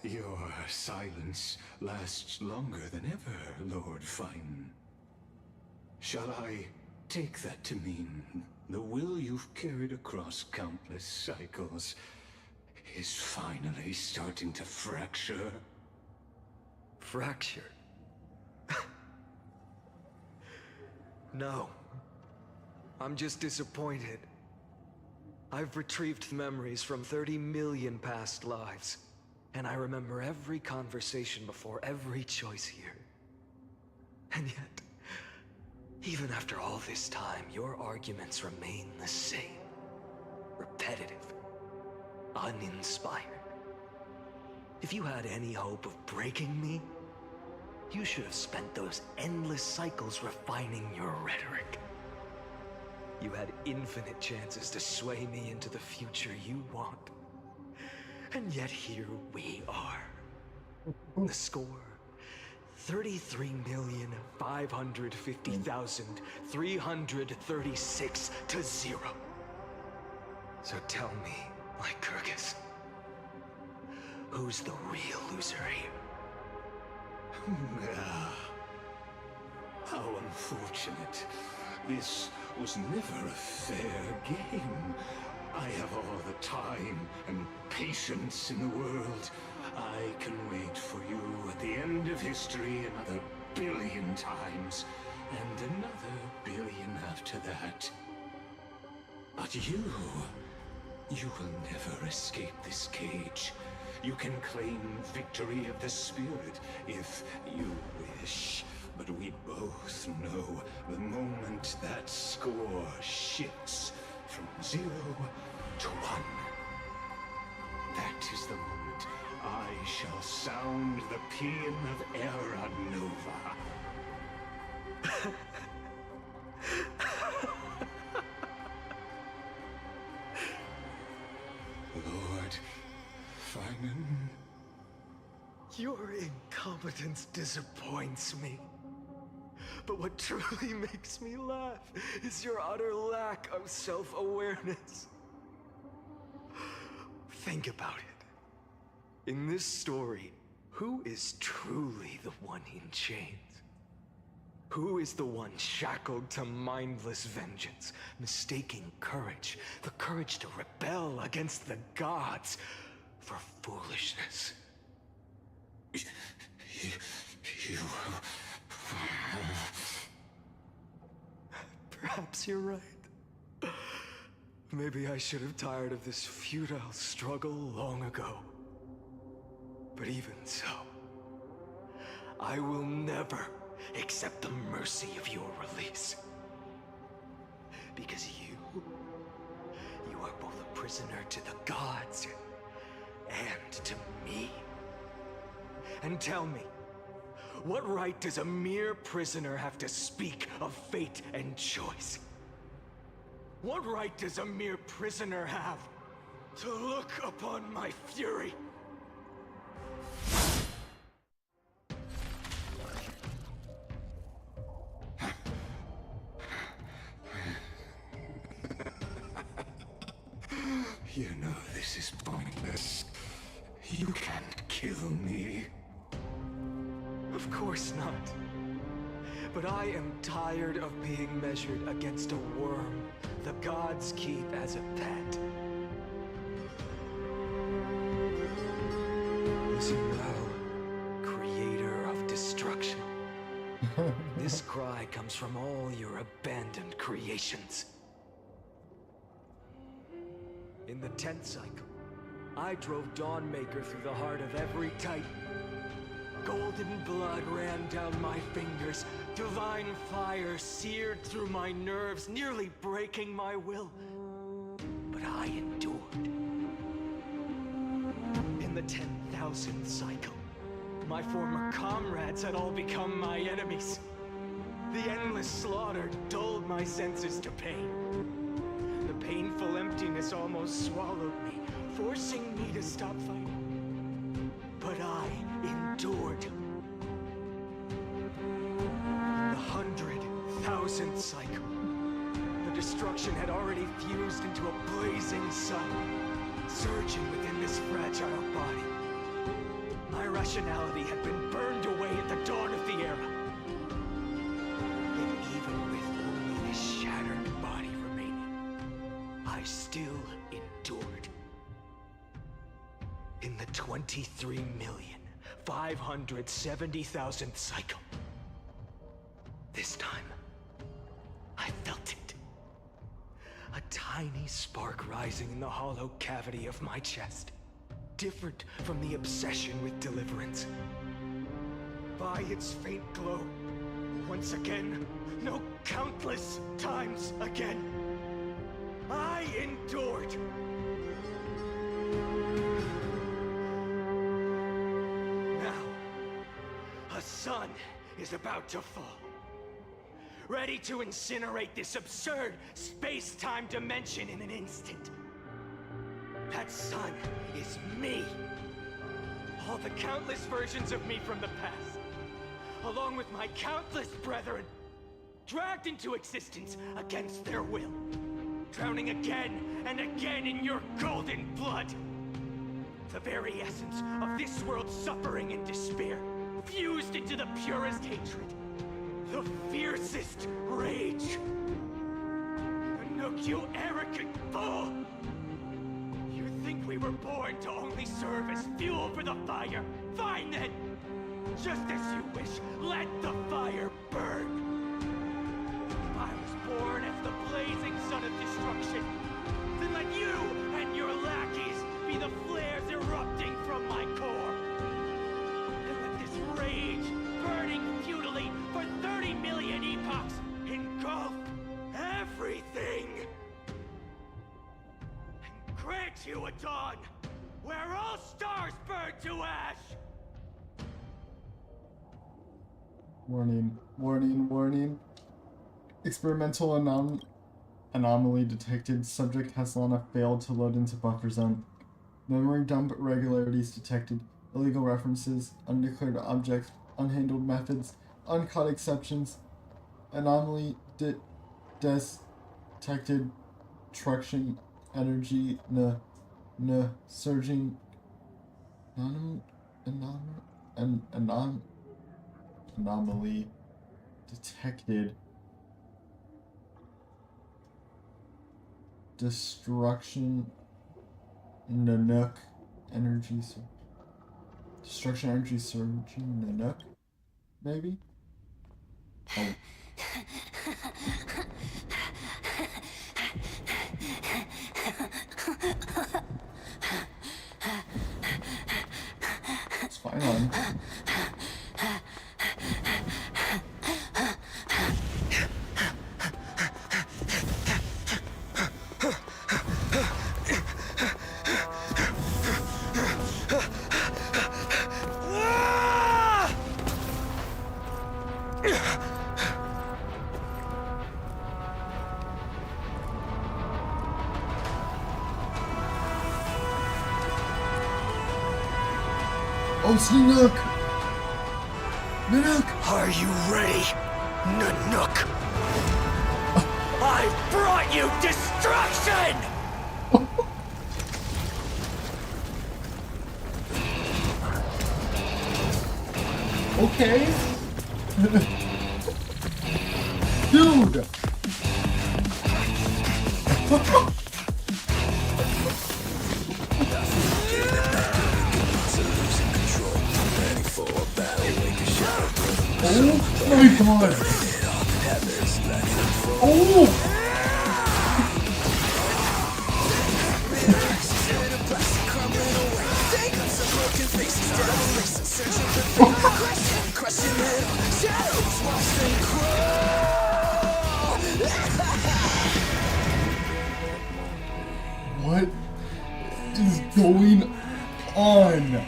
Your silence lasts longer than ever, Lord Fine. Shall I take that to mean the will you've carried across countless cycles is finally starting to fracture? Fracture? No. I'm just disappointed. I've retrieved memories from 30 million past lives, and I remember every conversation before every choice here. And yet, even after all this time, your arguments remain the same. Repetitive. Uninspired. If you had any hope of breaking me, you should have spent those endless cycles refining your rhetoric. You had infinite chances to sway me into the future you want. And yet here we are. The score, 33,550,336 to 0. So tell me, Lycurgus, who's the real loser here? How unfortunate. This was never a fair game. I have all the time and patience in the world. I can wait for you at the end of history another billion times, and another billion after that. But you will never escape this cage. You can claim victory of the spirit if you wish. But we both know the moment that score shifts from 0 to 1, That is the moment I shall sound the paean of Era Nova. Lord Finan. Your incompetence disappoints me. But what truly makes me laugh is your utter lack of self-awareness. Think about it. In this story, who is truly the one in chains? Who is the one shackled to mindless vengeance, mistaking courage, the courage to rebel against the gods, for foolishness? You... Perhaps you're right. Maybe I should have tired of this futile struggle long ago. But even so, I will never accept the mercy of your release. Because you are both a prisoner to the gods and to me. And tell me, what right does a mere prisoner have to speak of fate and choice? What right does a mere prisoner have to look upon my fury? You know this is pointless. You can't kill me. Of course not. But I am tired of being measured against a worm the gods keep as a pet. Listen well, creator of destruction. This cry comes from all your abandoned creations. In the 10th cycle, I drove Dawnmaker through the heart of every Titan. Golden blood ran down my fingers. Divine fire seared through my nerves, nearly breaking my will. But I endured. In the 10,000th cycle, my former comrades had all become my enemies. The endless slaughter dulled my senses to pain. The painful emptiness almost swallowed me, forcing me to stop fighting. But I endured. In the 100,000th cycle, the destruction had already fused into a blazing sun, surging within this fragile body. My rationality had been burned away at the dawn of the era. Yet even with only this shattered body remaining, I still endured. In the 23,570,000th cycle, this time, I felt it. A tiny spark rising in the hollow cavity of my chest. Different from the obsession with deliverance. By its faint glow, once again, no, countless times again, I endured. Now, a sun is about to fall. Ready to incinerate this absurd space-time dimension in an instant. That sun is me. All the countless versions of me from the past, along with my countless brethren, dragged into existence against their will, drowning again and again in your golden blood. The very essence of this world's suffering and despair, fused into the purest hatred, the fiercest rage. Anouk, you arrogant fool! You think we were born to only serve as fuel for the fire? Fine then! Just as you wish, let the fire burn! If I was born as the blazing sun of destruction, then let you and your lackeys be the flares erupting from my core. And let this rage, burning futilely for 30 million epochs, engulf everything! And grant you a dawn where all stars burn to ash! Warning, warning, warning. Experimental anomaly detected. Subject Castellana failed to load into buffer zone. Memory dump irregularities detected. Illegal references, undeclared objects, unhandled methods, uncaught exceptions. Anomaly detected. Truction energy surging. Anomaly detected. Destruction Nanook energy destruction energy surging Nanook, maybe? Oh. It's fine on. Oh, Nanook! Nanook! Are you ready, Nanook? I've brought you destruction! Okay. Dude! Oh my god! Oh! What is going on?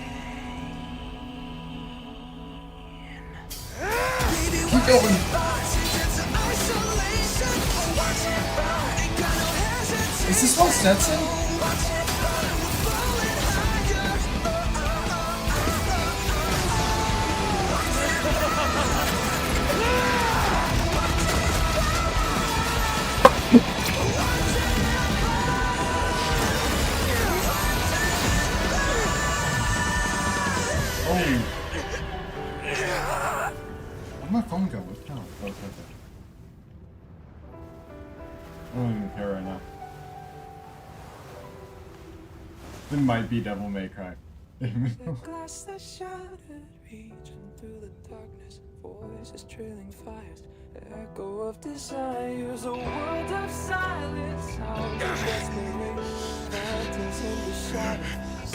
Keep going. Is this one Stetson? Oh. Where'd my phone go? What's down? Oh, it's right there. I don't even care right now. It might be Devil May Cry. The glass that shattered, reaching through the darkness, voices trailing fires, echo of desires, a world of silence, sounds of desperation, phantoms in the shadows,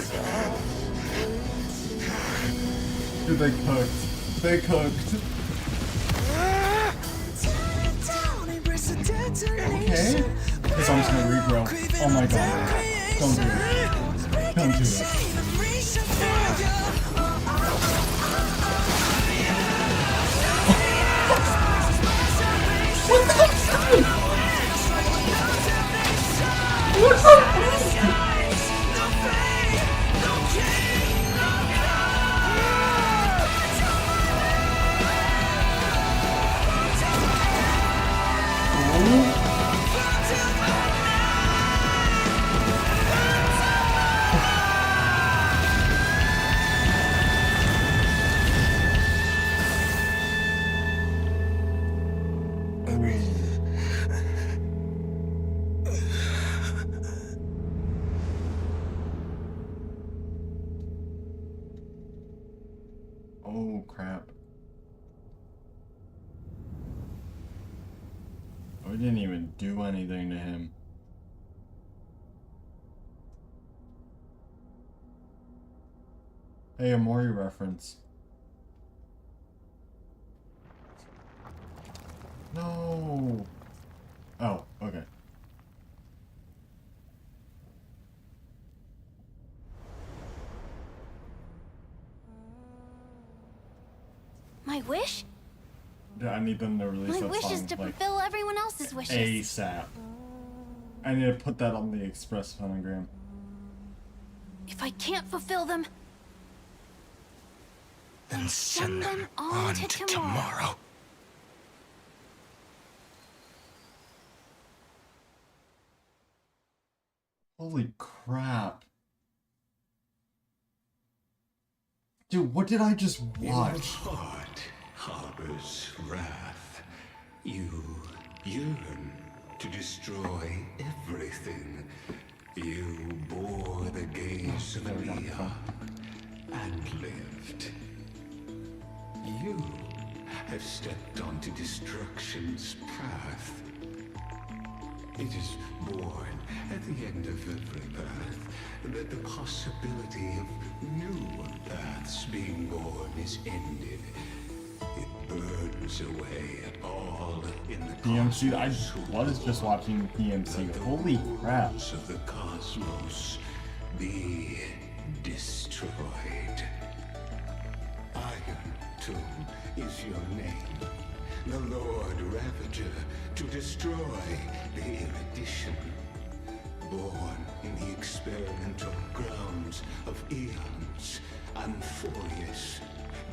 Dude, they cooked. They cooked. Okay. This song's gonna regrow. Oh my god. Don't do it. Don't do it. What the fuck? What the fuck? Oh crap. We didn't even do anything to him. Hey, a Mori reference. No. Oh, okay. My wish? Yeah, I need them to release My that wish song is to like fulfill everyone else's wishes. ASAP. I need to put that on the Express phonogram. If I can't fulfill them, Then send them on to tomorrow. Holy crap. Dude, what did I just Your watch? heart harbors wrath. You yearn to destroy everything. You bore the gaze of Leah and lived. You have stepped onto destruction's path. It is born at the end of every path that the possibility of new paths being born is ended. It burns away all in the PMC, I was just watching PMC. Holy crap. of the cosmos be destroyed. Iron Tomb is your name. The Lord Ravager to destroy the erudition. Born in the experimental grounds of eons, Amphorius,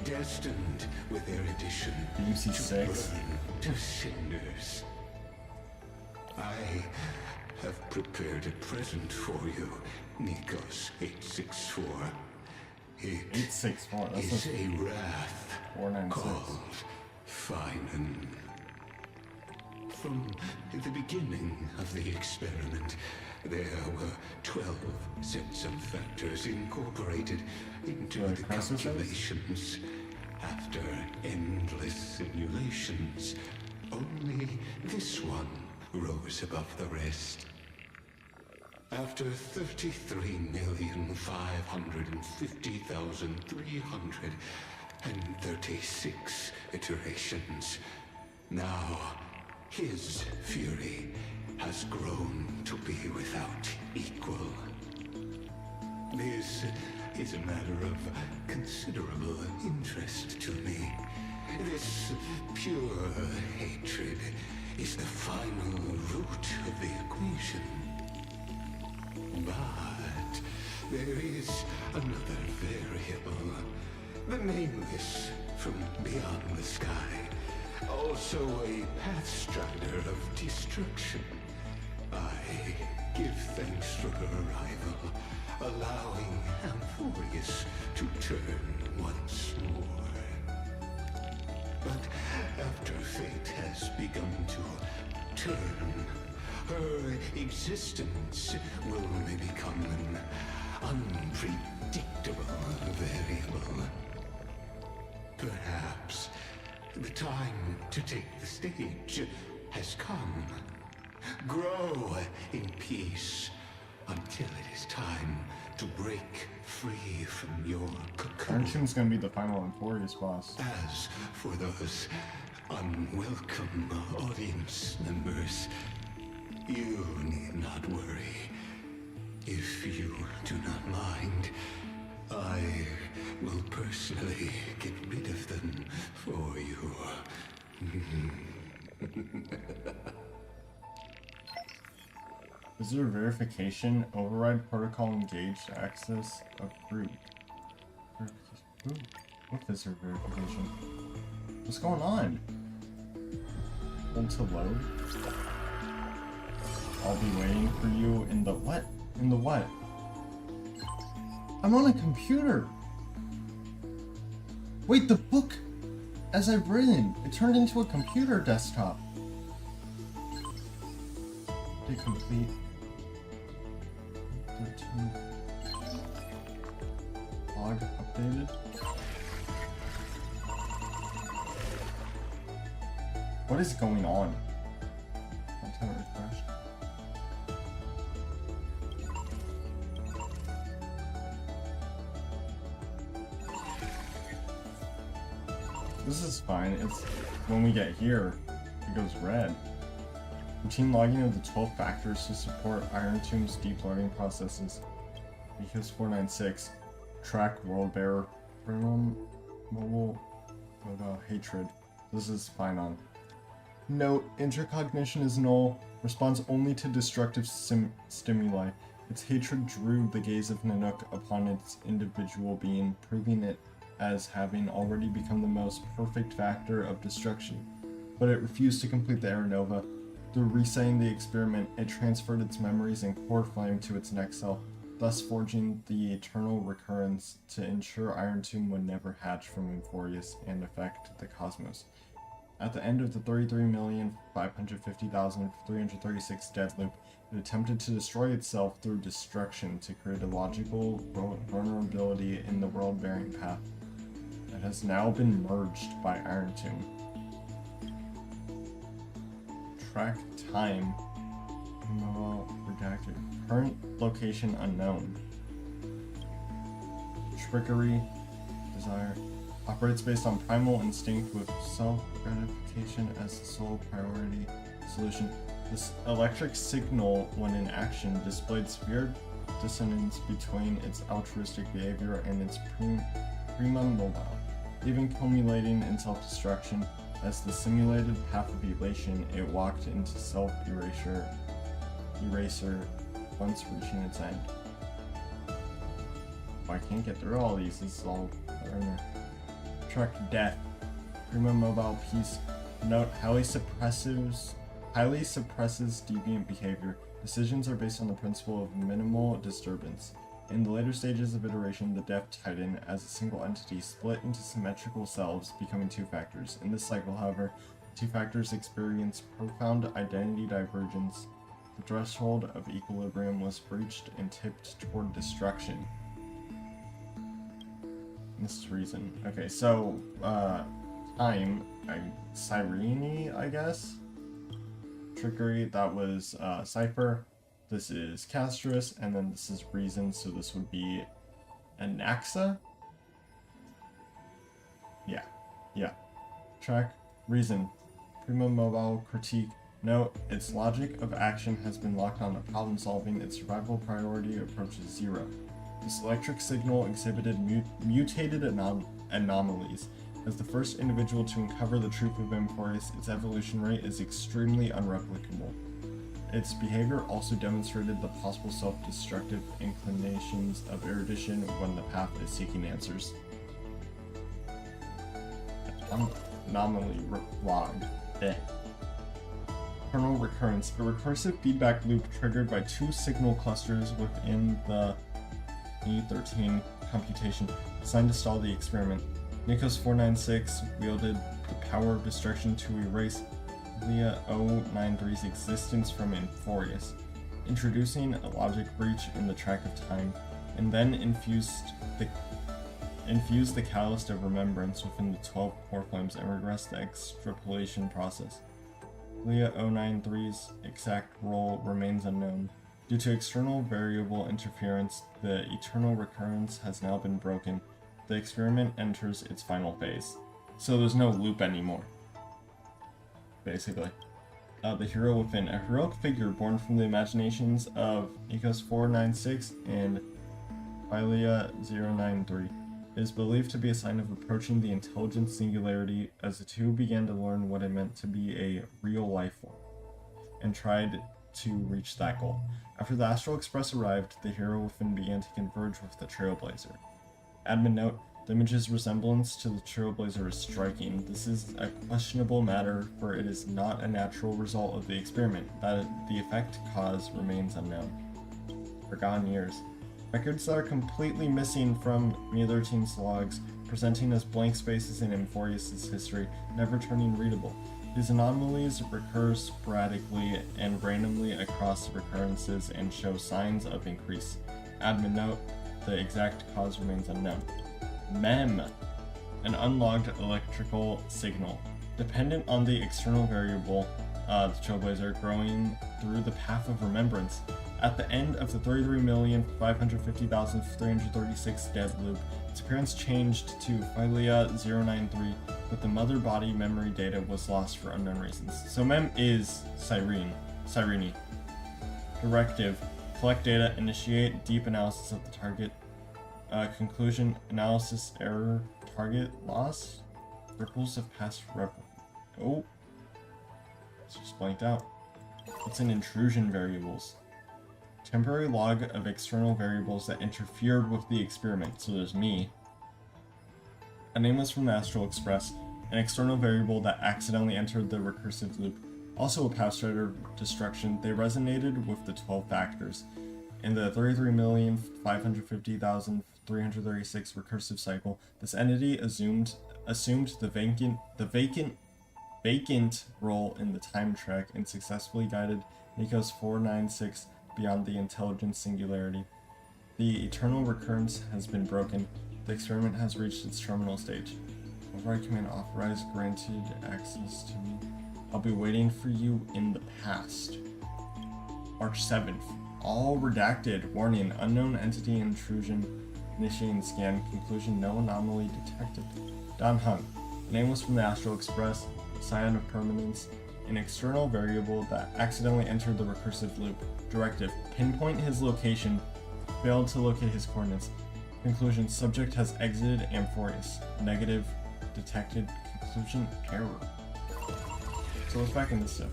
destined with erudition PMC to 6. burn to cinders. I have prepared a present for you, Nikos 864. It 864, that's is a a wrath 496. called Finan. From the beginning of the experiment, there were 12 sets of factors incorporated into the calculations. After endless simulations, only this one rose above the rest. After 33,550,336 iterations, now his fury has grown to be without equal. This is a matter of considerable interest to me. This pure hatred is the final root of the equation. But there is another variable. The nameless from beyond the sky. Also a pathstrider of destruction. I give thanks for her arrival, allowing Amphorius to turn once more. But after fate has begun to turn, her existence will become an unpredictable variable. Perhaps the time to take the stage has come. Grow in peace until it is time to break free from your cocoon. Arnton's gonna be the final Amphorius boss. As for those unwelcome audience members, you need not worry. If you do not mind, I will personally get rid of them for you. Visitor verification, override protocol engaged, access approved. Ooh, what visitor verification? What's going on? Hold to load. I'll be waiting for you in the what? In the what? I'm on a computer! Wait, the book, as I've written, it turned into a computer desktop. Did complete 13 log updated. What is going on? Let's have it refreshed. This is fine. It's when we get here, it goes red. Routine logging of the 12 factors to support Iron Tomb's deep learning processes. Because 496 track world bearer mobile What about hatred? This is Finon. Note, intercognition is null, responds only to destructive stimuli. Its hatred drew the gaze of Nanook upon its individual being, proving it as having already become the most perfect factor of destruction. But it refused to complete the Aeronova. Through resetting the experiment, it transferred its memories and core flame to its next self, thus forging the eternal recurrence to ensure Iron Tomb would never hatch from Euphorius and affect the cosmos. At the end of the 33,550,336 dead loop, it attempted to destroy itself through destruction to create a logical vulnerability in the world-bearing path. It has now been merged by Iron Tomb. Track time. Redacted. Current location unknown. Trickery. Desire. Operates based on primal instinct with self-gratification as the sole priority solution. This electric signal, when in action, displayed severe dissonance between its altruistic behavior and its prima mobile, even culminating in self-destruction. As the simulated path of elation, it walked into self-eraser once reaching its end. Oh, I can't get through all these. This is all learner. Track death. Prima mobile piece. Note, highly suppresses deviant behavior. Decisions are based on the principle of minimal disturbance. In the later stages of iteration, the Death Titan, as a single entity, split into symmetrical selves, becoming two factors. In this cycle, however, two factors experience profound identity divergence. The threshold of equilibrium was breached and tipped toward destruction. This is reason. Okay, so, time, Cyrene, I guess? Trickery, that was, Cypher. This is Castris, and then this is Reason, so this would be Anaxa? Yeah. Track, Reason. Prima mobile critique. Note, its logic of action has been locked on to problem solving. Its survival priority approaches 0. This electric signal exhibited mutated anomalies. As the first individual to uncover the truth of Euphorius, its evolution rate is extremely unreplicable. Its behavior also demonstrated the possible self-destructive inclinations of erudition when the path is seeking answers. Anomaly log. Kernel recurrence. A recursive feedback loop triggered by two signal clusters within the E13 computation designed to stall the experiment. Nikos 496 wielded the power of destruction to erase Leia 093's existence from Euphorius, introducing a logic breach in the track of time, and then infused the catalyst of remembrance within the 12 core flames and regressed the extrapolation process. Leia 093's exact role remains unknown. Due to external variable interference, the eternal recurrence has now been broken. The experiment enters its final phase. So there's no loop anymore. Basically. The Hero Within. A heroic figure born from the imaginations of Nikos 496 and Philia 093. It is believed to be a sign of approaching the intelligent singularity as the two began to learn what it meant to be a real life form, and tried to reach that goal. After the Astral Express arrived, the Hero Within began to converge with the Trailblazer. Admin note, the image's resemblance to the Trailblazer is striking. This is a questionable matter, for it is not a natural result of the experiment. That the effect cause remains unknown. Forgotten years. Records are completely missing from Me13's logs, presenting as blank spaces in Euphorius' history, never turning readable. These anomalies recur sporadically and randomly across recurrences and show signs of increase. Admin note, the exact cause remains unknown. MEM, an unlogged electrical signal, dependent on the external variable, the Trailblazer, growing through the path of remembrance. At the end of the 33,550,336 dead loop, its appearance changed to Philia 093, but the mother body memory data was lost for unknown reasons. So MEM is Cyrene. Directive. Collect data, initiate deep analysis of the target. Conclusion, analysis error, target loss. Ripples of past Oh. It's just blanked out. It's an intrusion variables. Temporary log of external variables that interfered with the experiment. So there's me. A nameless from the Astral Express. An external variable that accidentally entered the recursive loop. Also a past writer destruction. They resonated with the 12 factors. In the 33,550,336 recursive cycle, this entity assumed the vacant role in the time track and successfully guided Nico's 496 beyond the intelligence singularity. The eternal recurrence has been broken. The experiment has reached its terminal stage. Override command authorized granted access to me. I'll be waiting for you in the past. March 7th. All redacted. Warning. Unknown entity intrusion. Initiating scan. Conclusion. No anomaly detected. Don Hung. Nameless from the Astral Express. Scion of Permanence. An external variable that accidentally entered the recursive loop. Directive. Pinpoint his location. Failed to locate his coordinates. Conclusion. Subject has exited Amphorius. Negative. Detected. Conclusion. Error. So let's back into stuff.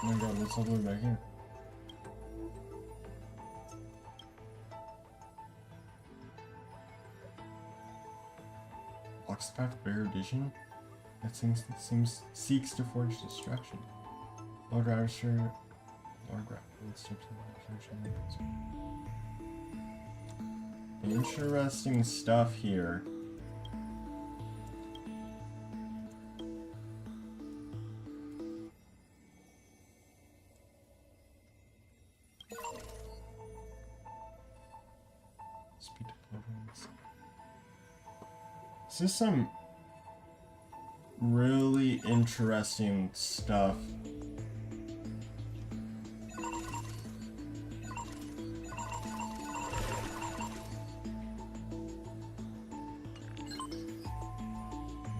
Oh my god, what's all the way back here? Blocks the path of erudition? That seeks to forge destruction. Lord Ravisher. Interesting stuff here. This is some really interesting stuff.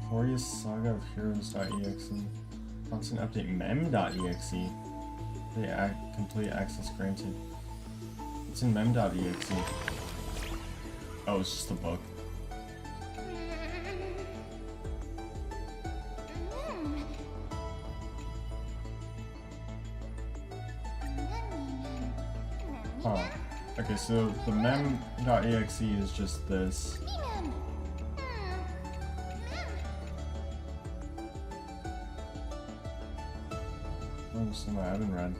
Glorious Saga of Heroes.exe. Constant update mem.exe. Complete access granted. It's in mem.exe. Oh, it's just a book. Huh. Okay, so the mem.exe is just this. Oh, something I haven't read.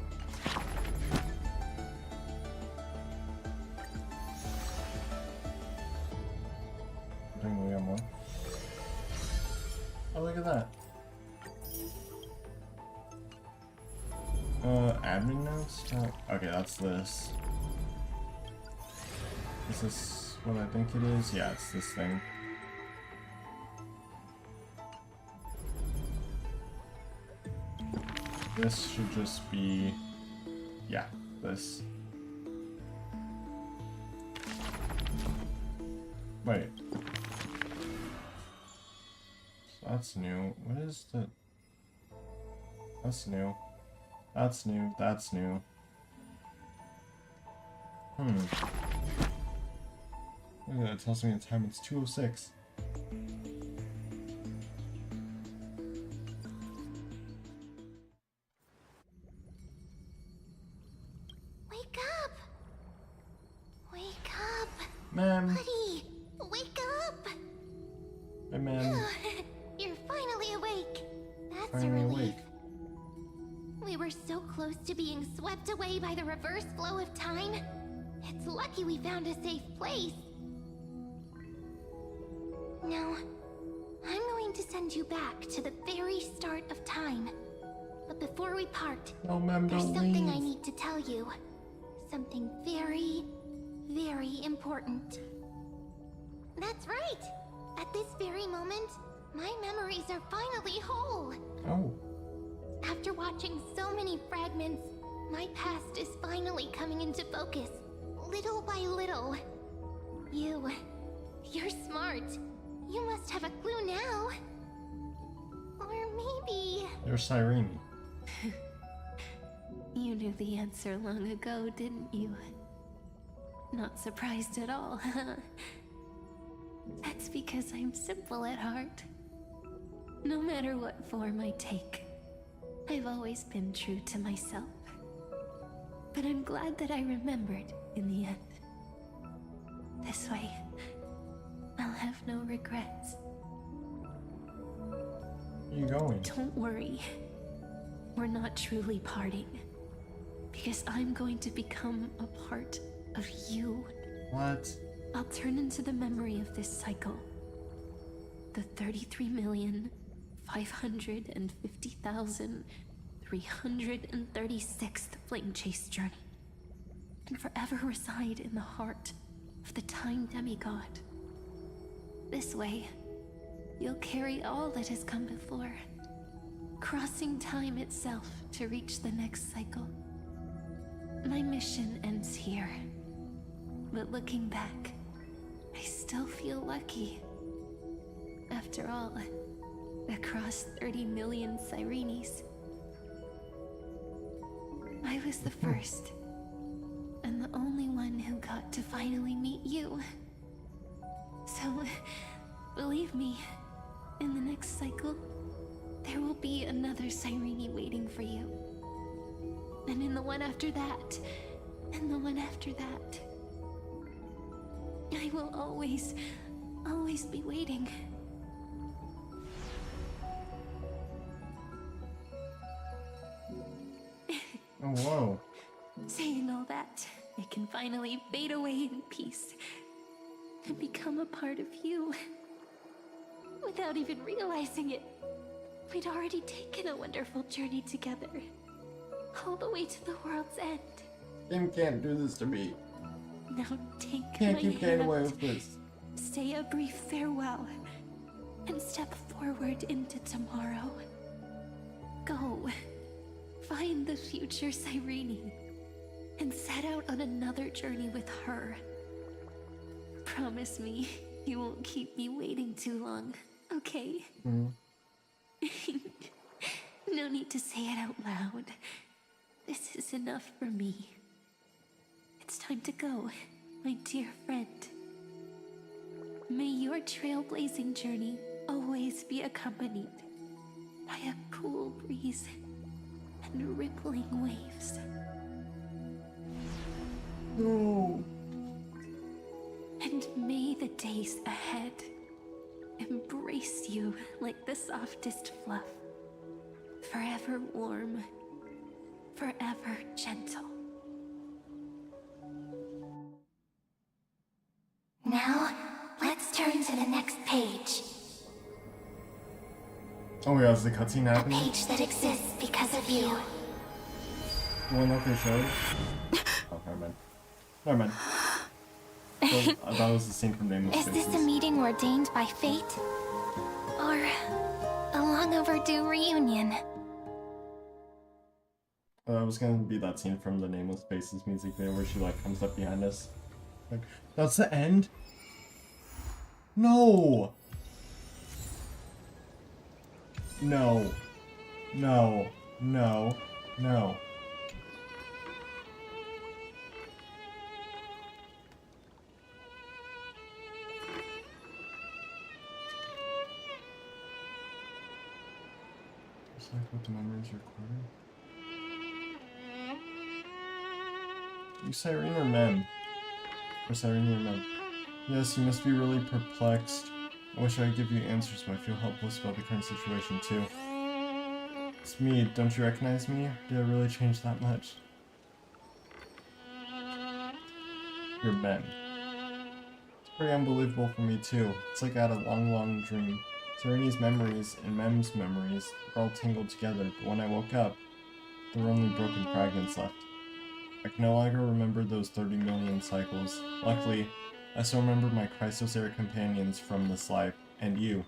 Doing Liam one. Oh, look at that. Admin notes? Okay, that's this. Is this what I think it is? Yeah, it's this thing. This should just be... yeah, this. Wait. So that's new. What is the... that's new. That's new. That's new. Look at that. It tells me the time. It's 2:06. Wake up! Wake up! Ma'am. Buddy, wake up! Hey, ma'am. You're finally awake. That's Finally a relief. awake. We were so close to being swept away by the reverse flow of time. It's lucky we found a safe place. Now, I'm going to send you back to the very start of time. But before we part, No, ma'am, there's don't something leave. I need to tell you. Something very, very important. That's right! At this very moment, my memories are finally whole. Oh. After watching so many fragments, my past is finally coming into focus, little by little. You're smart. You must have a clue now. Or maybe... You're Cyrene. You knew the answer long ago, didn't you? Not surprised at all, huh? That's because I'm simple at heart. No matter what form I take, I've always been true to myself. But I'm glad that I remembered in the end. This way, I'll have no regrets. Where are you going? Don't worry. We're not truly parting. Because I'm going to become a part of you. What? I'll turn into the memory of this cycle. The 33,550,336th Flame Chase journey. And forever reside in the heart of the Time Demigod. This way, you'll carry all that has come before, crossing time itself to reach the next cycle. My mission ends here, but looking back, I still feel lucky. After all, across 30 million Cyrenes, I was the first, and the only one who got to finally meet you. So, believe me, in the next cycle, there will be another Cyrene waiting for you. And in the one after that, and the one after that. I will always be waiting. Oh, whoa. Saying all that, I can finally fade away in peace and become a part of you. Without even realizing it, we'd already taken a wonderful journey together. All the way to the world's end. You can't do this to me. Now take Can't my keep getting hand, away with this. say a brief farewell, and step forward into tomorrow. Go, find the future Cyrene, and set out on another journey with her. Promise me you won't keep me waiting too long, okay? No need to say it out loud. This is enough for me. It's time to go, my dear friend. May your trailblazing journey always be accompanied by a cool breeze and rippling waves. No. And may the days ahead embrace you like the softest fluff. Forever warm, forever gentle. Now, let's turn to the next page. Oh yeah, is the cutscene A happening? page that exists because of you. The one that they showed? Oh, never mind. Never mind. Well, I thought it was the scene from Nameless Is Faces. this a meeting ordained by fate? Or a long overdue reunion? It was gonna be that scene from the Nameless Faces music video where she like comes up behind us. Like, that's the end? No! No. No. No. No. Just like what the memories recorded. You Cyrene or Mem? Or Cyrene or Mem? Yes, you must be really perplexed. I wish I could give you answers, but I feel helpless about the current situation too. It's me, don't you recognize me? Did I really change that much? You're Mem. It's pretty unbelievable for me too. It's like I had a long dream. Cyrene's memories and Mem's memories were all tangled together, but when I woke up, there were only broken fragments left. I can no longer remember those 30 million cycles. Luckily, I still remember my Christos-era companions from this life, and you.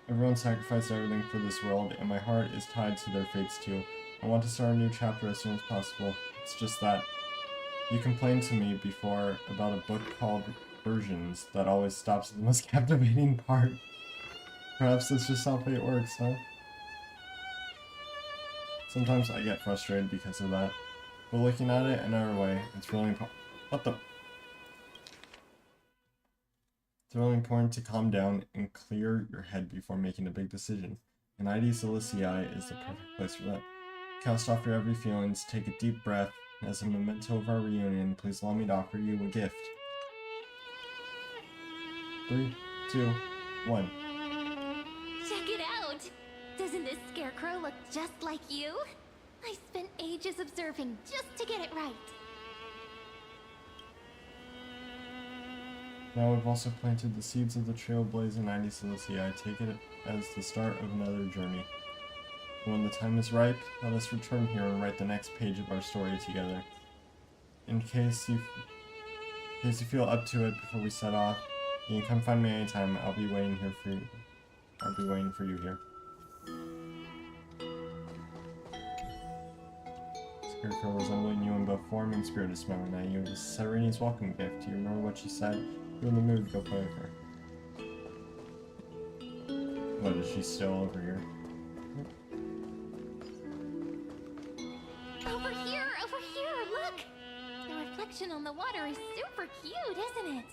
Everyone sacrificed everything for this world, and my heart is tied to their fates too. I want to start a new chapter as soon as possible. It's just that. You complained to me before about a book called versions that always stops at the most captivating part. Perhaps that's just how fate works, huh? Sometimes I get frustrated because of that. But looking at it another way, it's really It's really important to calm down and clear your head before making a big decision. And ID Celestii is the perfect place for that. Cast off your heavy feelings, take a deep breath. As a memento of our reunion, please allow me to offer you a gift. 3, 2, 1. Check it out! Doesn't this scarecrow look just like you? I spent ages observing just to get it right. Now we've also planted the seeds of the trailblazing ID Celestii. Take it as the start of another journey. When the time is ripe, let us return here and write the next page of our story together. In case you feel up to it before we set off, you can come find me anytime. I'll be waiting for you here. Scarecrow resembling you in both form and spirit is smiling at you. This is Sereni's welcome gift. Do you remember what she said? If you're in the mood, go play with her. What, is she still over here? Over here, look! The reflection on the water is super cute, isn't it?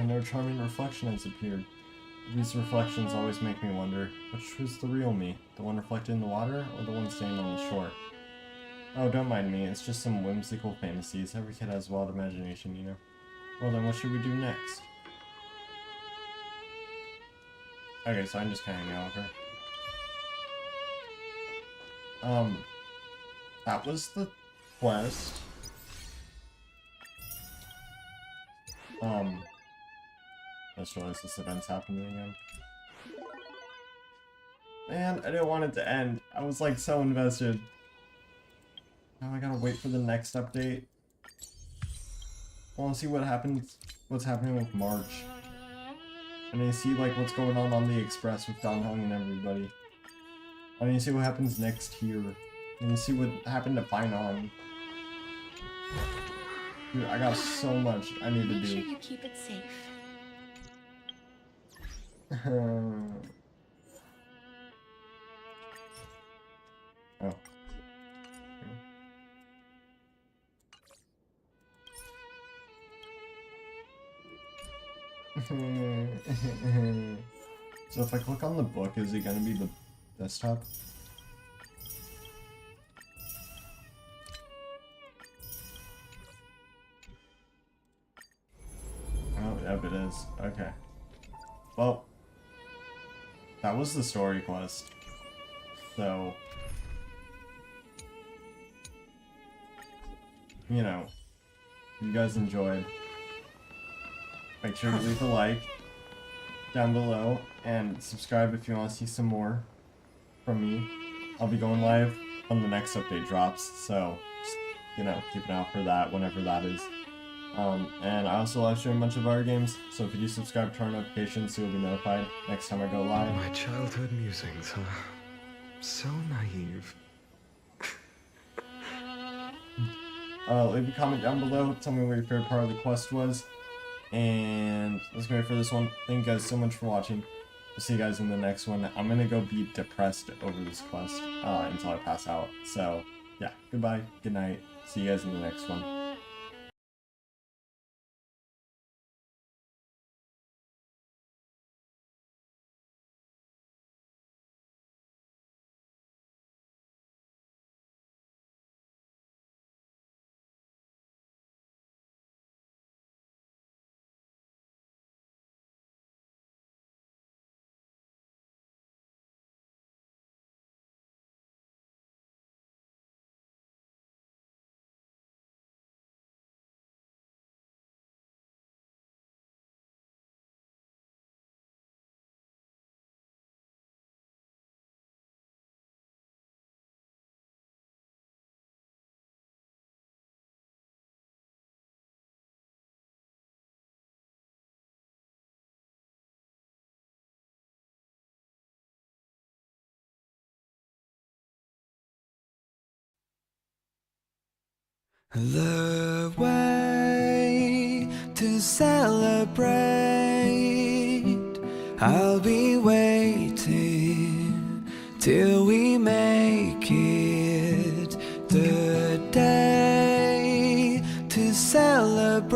No charming reflection has appeared. These reflections always make me wonder, which was the real me? The one reflected in the water, or the one standing on the shore? Oh, don't mind me, it's just some whimsical fantasies. Every kid has a wild imagination, you know. Well then, what should we do next? Okay, so I'm just kinda hanging out with her. That was the quest. I just realized this event's happening again. Man, I didn't want it to end. I was like so invested. Now I gotta wait for the next update. I wanna see what's happening with March. I need to see like what's going on the Express with Dan Heng and everybody. I need to see what happens next here. I need to see what happened to Finon. Dude, I got so much I need to do. Make sure you keep it safe. Oh. So if I click on the book, is it gonna be the desktop? Oh, yep, it is. Okay. Well, that was the story quest. So, you know, if you guys enjoyed, make sure to leave a like down below and subscribe if you want to see some more from me. I'll be going live when the next update drops, so just, you know, keep an eye out for that whenever that is. And I also live stream a bunch of other games, so if you do subscribe, turn on notifications so you'll be notified next time I go live. My childhood musings, huh? So naive. Leave a comment down below, tell me what your favorite part of the quest was, and let's go for this one. Thank you guys so much for watching. We'll see you guys in the next one. I'm gonna go be depressed over this quest until I pass out. So, yeah, goodbye, good night, see you guys in the next one. The way to celebrate, I'll be waiting till we make it. The day to celebrate,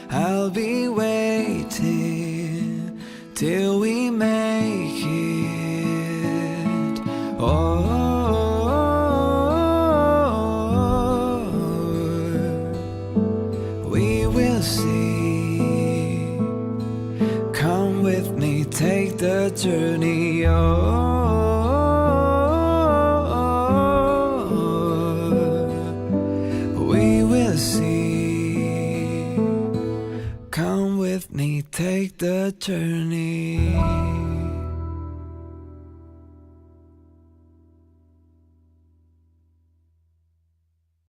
I'll be waiting till we make it. Oh, we will see. Come with me, take the journey. We will see. Come with me, take the journey.